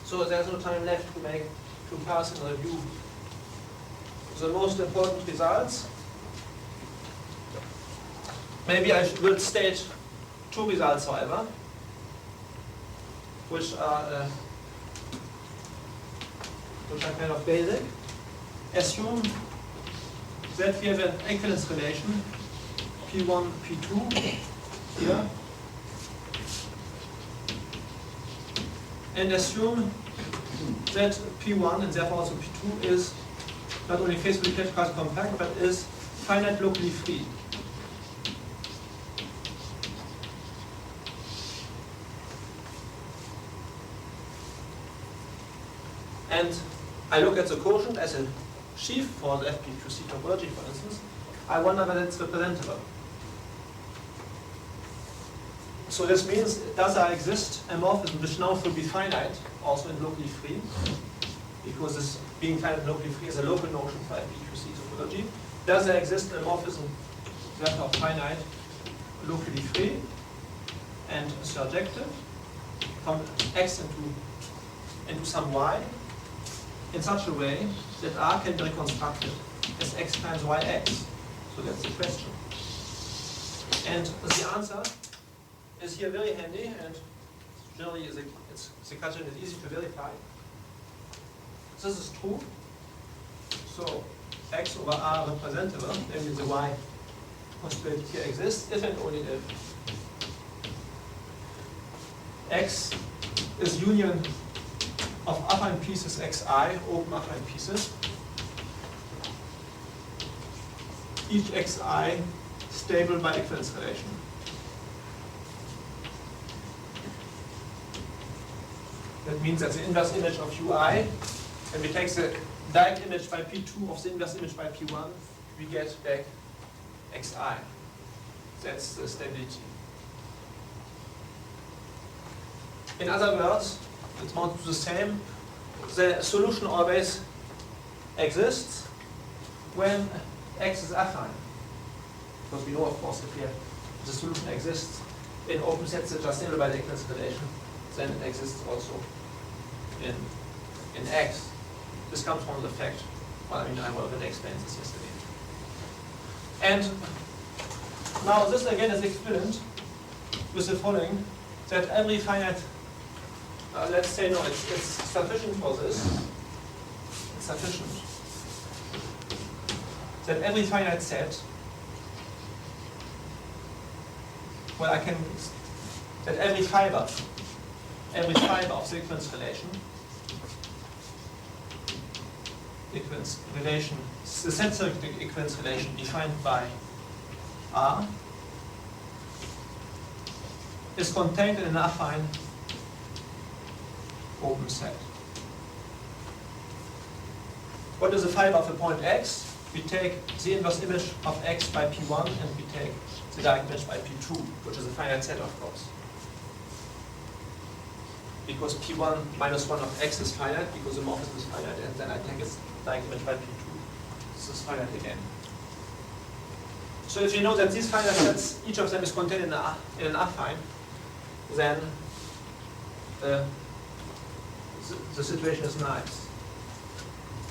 So there's no time left to pass in review the most important results. Maybe I will state two results, however, which are kind of basic. Assume that we have an equivalence relation P1, P2 here, and assume that P1 and therefore also P2 is not only faithfully flat-quasi compact, but is finite locally free. And I look at the quotient as a sheaf for the FP2C topology, for instance. I wonder whether it's representable. So this means, does there exist a morphism which now should be finite, also in locally free? Because this being finite locally free is a local notion for FP2C topology. Does there exist a morphism that are finite locally free and surjective from X into some Y in such a way that R can be reconstructed as X times YX? So that's the question. And the answer is here very handy and generally the criterion is easy to verify. This is true. So X over R representable, namely the Y possibility here exists if and only if X is union of affine pieces Xi, open affine pieces, each Xi stable by equivalence relation. That means that the inverse image of Ui, when we take the direct image by P2 of the inverse image by P1, we get back Xi. That's the stability. In other words, it's more the same. The solution always exists when X is affine. Because we know, of course, if the solution exists in open sets that are stable by the equivalence relation, then it exists also in X. This comes from the fact, well, I mean, I already explained this yesterday. And now this again is equivalent with the following, that every finite, let's say, no, it's sufficient for this. It's sufficient that every finite set, well, I can, that every fiber of the equivalence relation, the set circuit equivalence relation defined by R is contained in an affine open set. What is the fiber of the point X? We take the inverse image of X by P1 and we take the direct image by P2, which is a finite set, of course. Because P1 minus 1 of X is finite, because the morphism is finite, and then I take its direct image by P2. This is finite again. So if you know that these finite sets, each of them is contained in an affine, then the situation is nice.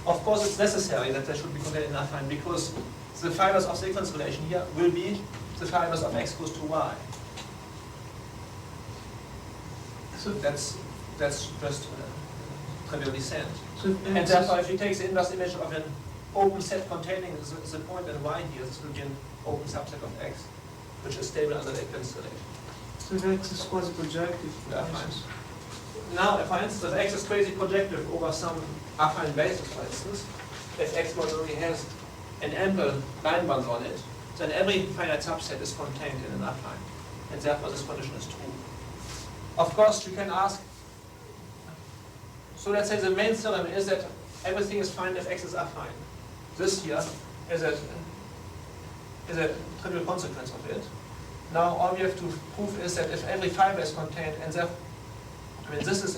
Of course, it's necessary that they should be contained in an affine because the fibers of the equivalence relation here will be the fibers of X goes to Y. So that's just trivially said. So, and therefore, if you take the inverse image of an open set containing the point in Y here, this will be an open subset of X, which is stable under the equivalence relation. So if X is quasi-projective. Yeah, fine. Now, for instance, if X is quasi-projective over some affine basis, for instance, if X only has an ample line bond on it, then every finite subset is contained in an affine, and therefore this condition is true. Of course, you can ask, so let's say the main theorem is that everything is fine if X is affine. This here is a trivial consequence of it. Now, all we have to prove is that if every fiber is contained, and therefore, I mean, this is,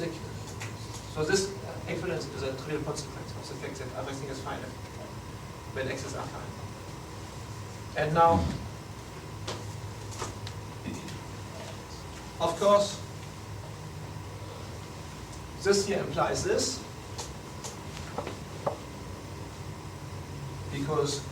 so this equivalence is a trivial consequence of the fact that everything is fine when X is affine. And now, of course, this here implies this, because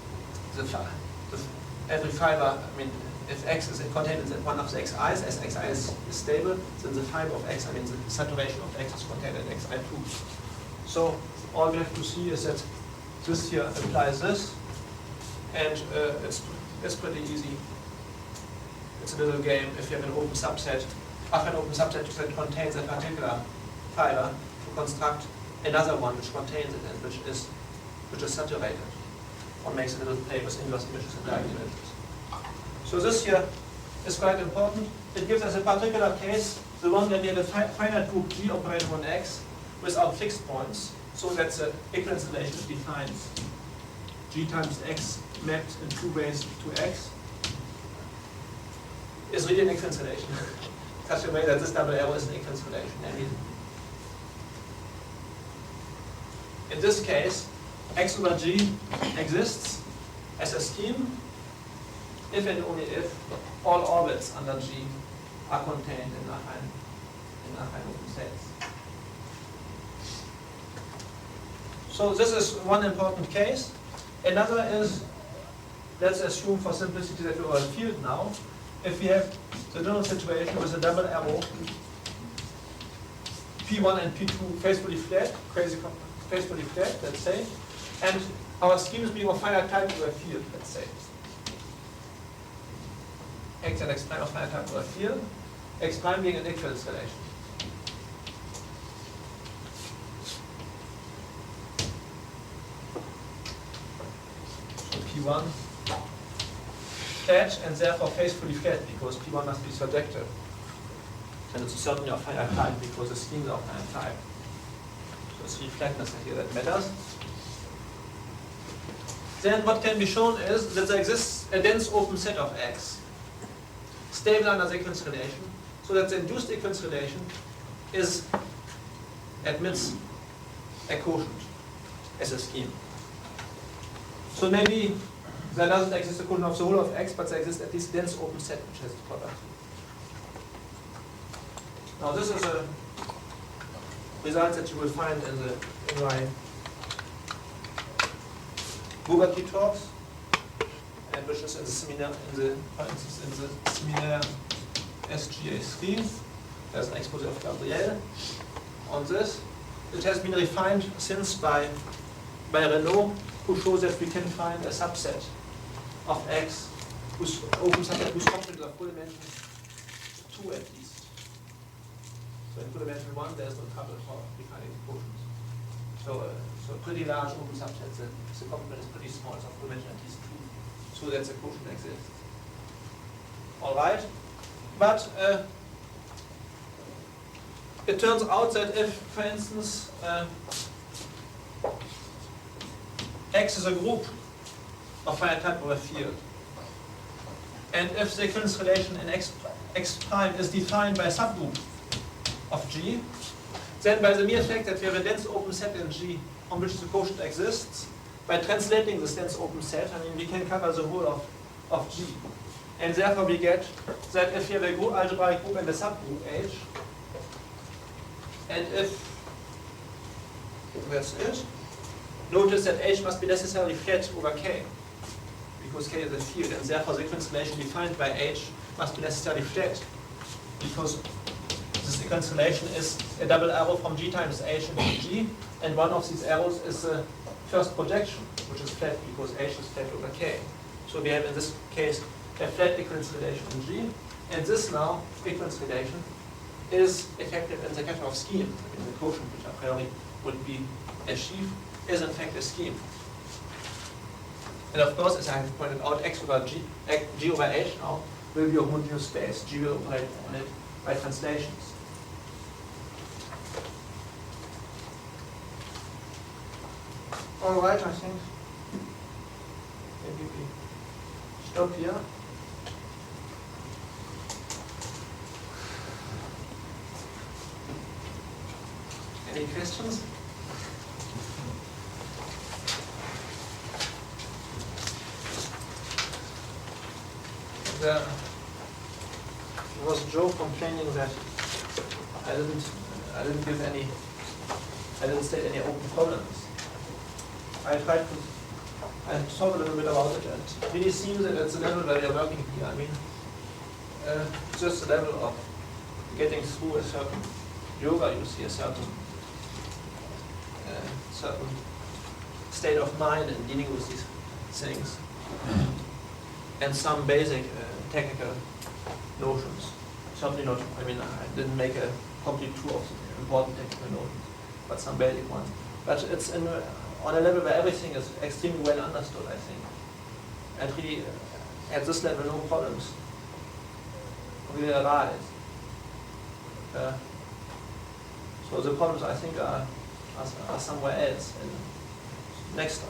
every fiber, I mean, if X is contained in one of the Xi's, as Xi is stable, then the fiber of X, I mean, the saturation of X is contained in Xi2. So all we have to see is that this here implies this, and it's pretty easy. It's a little game if you have an open subset, after an open subset that contains a particular fiber, to construct another one which contains it and which is saturated. One makes a little play with inverse images and direct images. So this here is quite important. It gives us a particular case, the one where we have a finite group G operating on X without fixed points, so that the equivalence relation defines G times X mapped in two ways to X is really an equivalence relation. Such a way that this double arrow is an equivalence relation. I mean, in this case, X over G exists as a scheme if and only if all orbits under G are contained in affine open sets. So this is one important case. Another is, let's assume for simplicity that we are a field now. If we have the general situation with a double arrow P1 and P2 faithfully flat, faithfully flat, let's say, and our scheme is being of finite type over a field, let's say. X and X prime of finite type over a field, X prime being an equivalence relation. So P1 flat and therefore faithfully flat because P1 must be surjective. And it's certainly of finite type because the schemes are of finite type. So it's the flatness here that matters. Then what can be shown is that there exists a dense open set of X, stable under the equivalence relation, so that the induced equivalence relation admits a quotient as a scheme. So maybe there doesn't exist a quotient of the whole of X, but there exists at least a dense open set which has the product. Now this is a result that you will find in my Bugatti talks, and which is in the seminar, for instance, in the seminar SGA3. There's an exposé of Gabriel on this. It has been refined since by Renault, who shows that we can find a subset of X whose open subset whose complements are full dimension 2 at least. So in full dimension 1 there is no trouble for defining the quotients. So a pretty large open subset, the complement is pretty small, so full dimension at least 2, so that the quotient exists. Alright, but it turns out that if, for instance, X is a group of finite type over a field, and if the equivalence relation in X prime is defined by a subgroup of G, then by the mere fact that we have a dense open set in G on which the quotient exists, by translating this dense open set, I mean, we can cover the whole of G. And therefore we get that if you have a group, algebraic group and a subgroup H, and if that's it, notice that H must be necessarily flat over K, because K is a field, and therefore the equivalence relation defined by H must be necessarily flat, because this equivalence relation is a double arrow from G times H into G, and one of these arrows is the first projection, which is flat because H is flat over K. So we have in this case a flat equivalence relation in G, and this now equivalence relation is effective in the Kirchhoff scheme. I mean, the quotient, which a priori would be a sheaf, is in fact a scheme. And of course, as I have pointed out, X over G over H now will be a homogeneous space. G will operate on it by translations. All right, I think maybe we stop here. Any questions? There was Joe complaining that I didn't state any open problems. I tried to talk a little bit about it, and it really seems that it's a level where we are working here. I mean, just the level of getting through a certain yoga, you see a certain state of mind in dealing with these things, and some basic technical notions. Certainly not, I mean, I didn't make a complete tour of the important technical notions, but some basic ones. But it's on a level where everything is extremely well understood, I think. And really, at this level, no problems really arise. So the problems, I think, are somewhere else. And next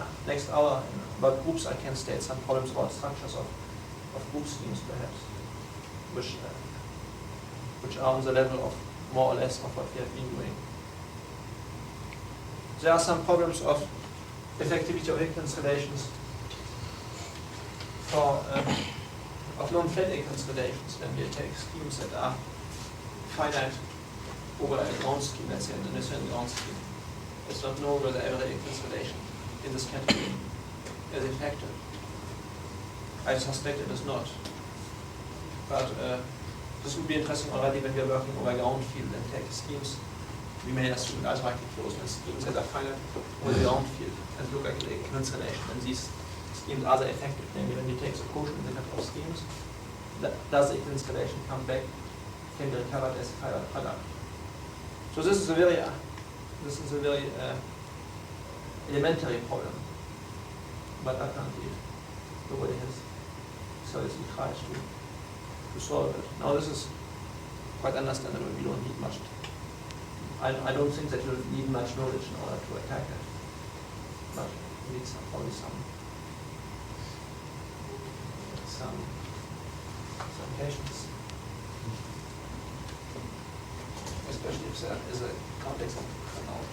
hour, about groups, I can state some problems about structures of group schemes, perhaps, which are on the level of more or less of what we have been doing. There are some problems of effectivity of equivalence relations of non-flat equivalence relations when we take schemes that are finite over a ground scheme, let's say an initial ground scheme. It's not known whether every equivalence relation in this category is effective. I suspect it is not. But this would be interesting already when we are working over a ground field and take schemes we may assume algebraically closed schemes that are finite with the ground field and look like the equivalence relation. And these schemes are the effective, namely when you take the quotient in the of schemes, does the equivalence relation come back, can be recovered as a finite product. So this is a very elementary problem, but apparently nobody has seriously tried to solve it. Now this is quite understandable. We don't need much. I don't think that you need much knowledge in order to attack it, but you need probably some patience, especially if there is a context of out.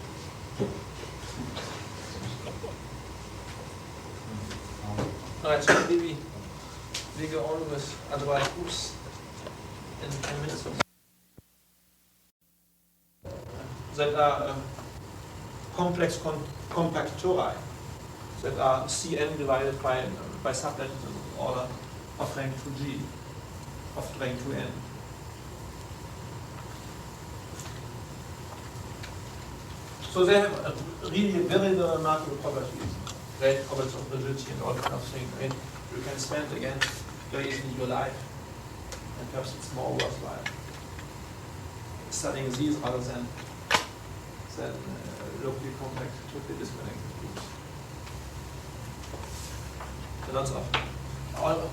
Alright, so maybe we go on with algebraic groups in 10 minutes or so. That are complex compact tori that are Cn divided by sublattice in order of rank 2g, of rank 2n. So they have really very remarkable properties, great properties of rigidity and all kind of things. I mean, you can spend again very easily your life, and perhaps it's more worthwhile studying these rather than locally compact, totally disconnected groups. So lots of.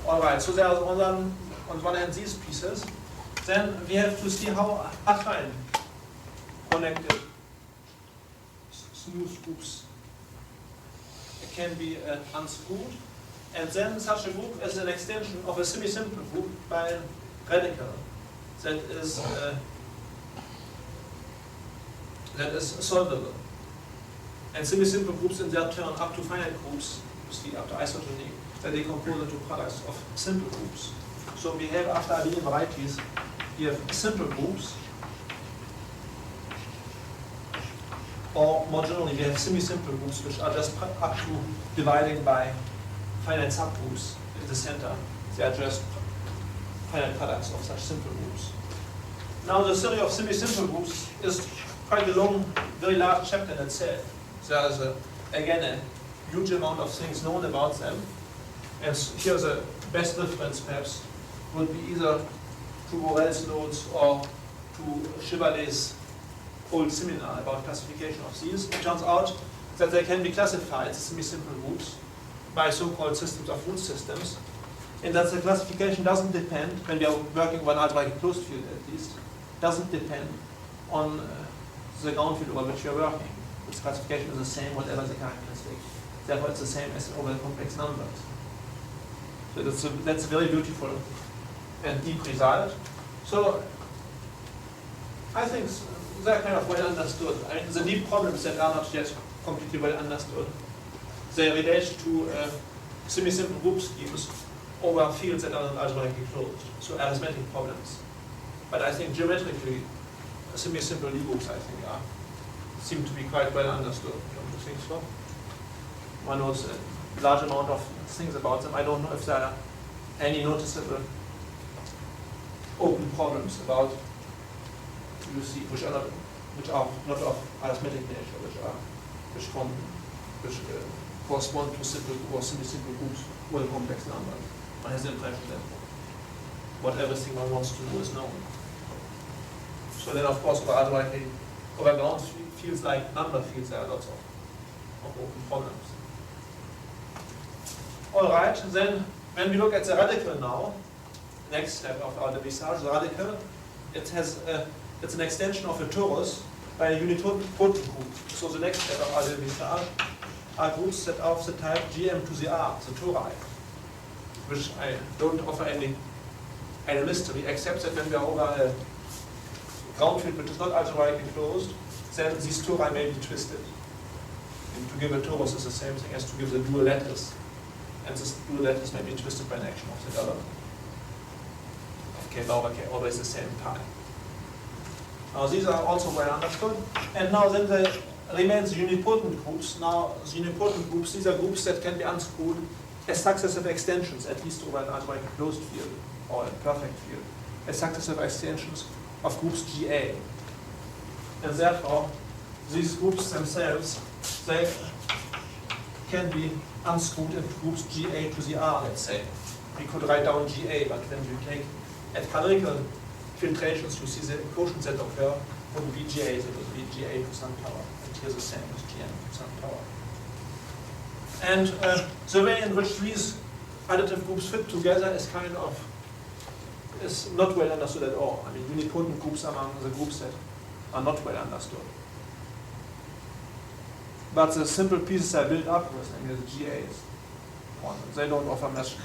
All right. So there are on one hand these pieces. Then we have to see how affine connected smooth groups can be unscrewed, and then such a group is an extension of a semi-simple group by a radical that is solvable. And semi-simple groups in their turn up to finite groups, you see up to isogeny, that they decompose into products of simple groups. So we have, after abelian varieties, we have simple groups, or more generally we have semi-simple groups which are just up to dividing by finite subgroups in the center. They are just finite products of such simple groups. Now the theory of semi-simple groups is quite a long, very large chapter in itself. There is, again, a huge amount of things known about them. And here the best reference, perhaps, would be either to Borel's notes or to Chevalet's old seminar about classification of these. It turns out that they can be classified as semi-simple groups by so-called systems of root systems, and that the classification doesn't depend, when we are working on algebraic closed field at least, doesn't depend on the ground field over which you are working. Its classification is the same, whatever the characteristic. Therefore, it's the same as over complex numbers. So that's a very beautiful and deep result. So I think they're kind of well understood. I mean, the deep problems that are not yet completely well understood, they relate to semi-simple group schemes over fields that are not algebraically closed, so arithmetic problems. But I think geometrically, semi-simple Lie groups, I think, seem to be quite well understood. Don't you think so? One knows a large amount of things about them. I don't know if there are any noticeable open problems about which are not of arithmetic nature, which correspond to simple or semi-simple groups or complex numbers. One has the impression that what everything one wants to know is known. So then, of course, over ground fields like number fields, there are lots of open problems. All right, then when we look at the radical now, next step of our visage, the radical, it's an extension of a torus by a unipotent group. So the next step of our visage are groups that are of the type gm to the r, the tori, which I don't offer any mystery, except that when we are over a ground field which is not algebraically closed, then these tori may be twisted. And to give a torus is the same thing as to give the dual lattice. And this dual lattice may be twisted by an action of the other. Of k over k, always the same pi. Now these are also well understood. And now then there remains unipotent groups. Now the unipotent groups, these are groups that can be unscrewed as successive extensions, at least over an algebraically closed field or a perfect field, as successive extensions of groups GA. And therefore, these groups themselves, they can be unscrewed into groups GA to the R, let's say. We could write down GA, but when you take at canonical filtrations, you see the quotients that occur would be GA, it would be GA to some power. And here the same as GN to some power. And the way in which these additive groups fit together is not well understood at all. I mean, unipotent groups among the groups that are not well understood. But the simple pieces are built up with, I mean, the GAs. They don't offer much,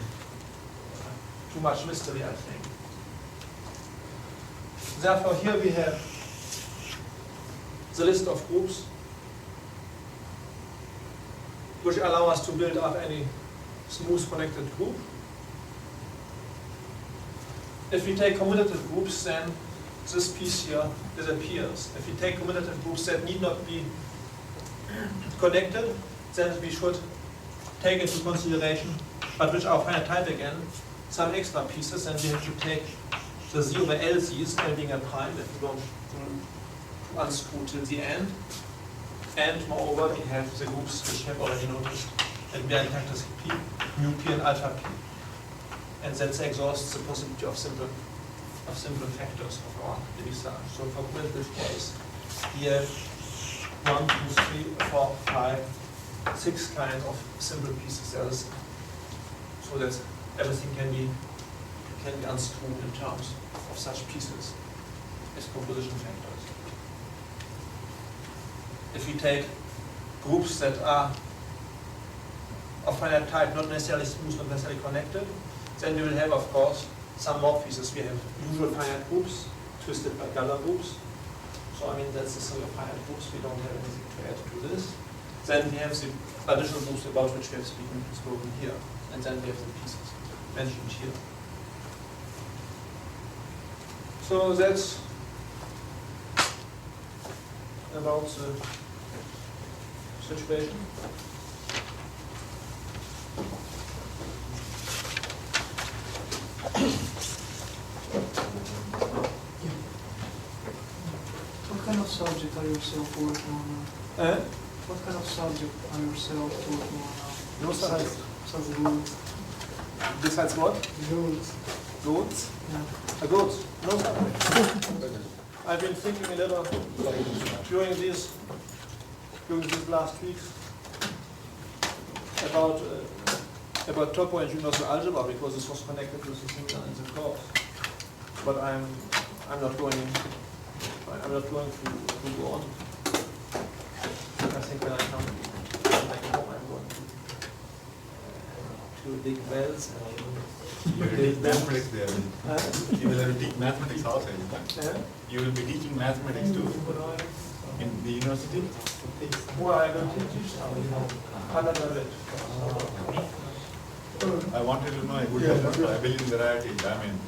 too much mystery, I think. Therefore, here we have the list of groups which allow us to build up any smooth connected group. If we take commutative groups, then this piece here disappears. If we take commutative groups that need not be connected, then we should take into consideration, but which are finite type again, some extra pieces, and we have to take the Z over LCs, L being a prime, if we don't unscrew till the end. And moreover, we have the groups which we have already noticed, that we are characteristic P, mu P and alpha P. And that exhausts the possibility of simple factors of our Levi-Sage. So for commutative case, we have 1, 2, 3, 4, 5, 6 kinds of simple pieces. So that everything can be unscrewed in terms of such pieces as composition factors. If we take groups that are of finite type, not necessarily smooth, not necessarily connected, then we will have, of course, some more pieces. We have usual finite groups, twisted by Galler groups. So, I mean, that's the sort of finite groups. We don't have anything to add to this. Then we have the additional groups about which we have spoken here. And then we have the pieces mentioned here. So that's about the situation. What kind of subject are you yourself working on now? What kind of subject are you yourself working on now? No subject. Besides goats. Besides what? Goats. Goats? Yeah. Goats. No subject. I've been thinking a little during these last weeks about topo and universal algebra, because this was connected with the thing in the course. But I'm not going to go on. I think when I come back home, I'm going to dig wells You will teach mathematics there. You will teach mathematics also. You will be teaching mathematics too in the university. Well, I will teach some. I wanted to know a good abelian variety. I mean,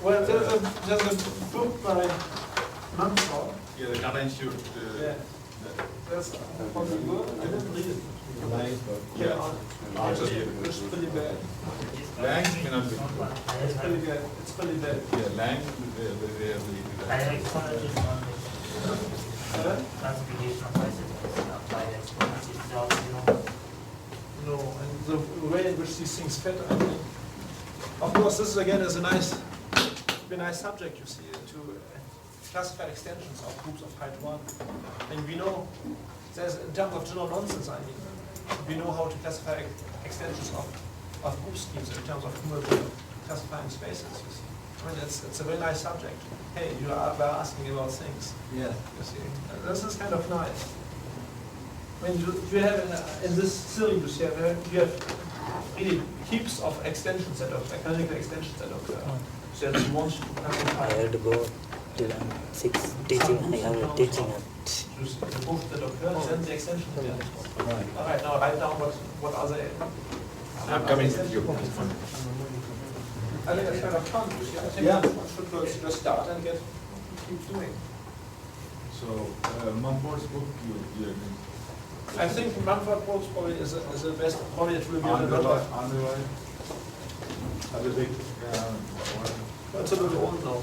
well, there's a book by Mumford. yeah, the Kata Institute. Yeah. That's probably good. I didn't read it. Yeah. It's pretty bad. Lang may not be. It's pretty bad. It's pretty bad. Yeah, Lang very rarely. No, and the way in which these things fit, I mean, of course, this again is a nice subject, you see, to classify extensions of groups of height 1. And we know, in terms of general nonsense, I mean, we know how to classify extensions of group schemes in terms of cumulative classifying spaces, you see. I mean, it's a very nice subject. Hey, you are asking about things. Yeah. You see, this is kind of nice. I mean, you have in this syllabus here, you have really heaps of extensions that occur, canonical extensions that occur. So that you want to classify. I had to go till I'm 6 teaching. I have teaching at. The group that occurs, then the extension. All right, now write down what are they. I'm coming with you. I think it's kind of fun. I think one should just start and keep doing. So, Mumford's book, you I think Mumford books probably is the best. Probably it will be on a lot of. Are the big It's a little old now,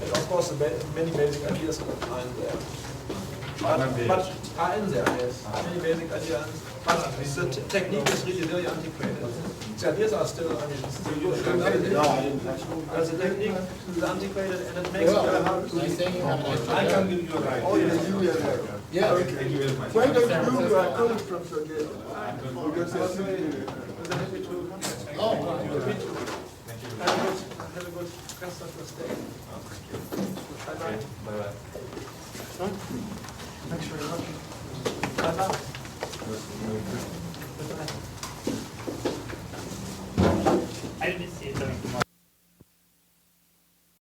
and of course many basic ideas are in there. But are in there, yes. Many basic ideas. But the technique is really very antiquated. The ideas are still, I mean, still good. But the technique is antiquated and it makes it very hard to. I can give you a ride. Oh, yeah, you will have. Yeah. Okay. Why don't you do a code from Sergey? Because it's really. Oh, Have a good rest of the day. Bye-bye. Bye-bye. Thanks very much. Bye-bye.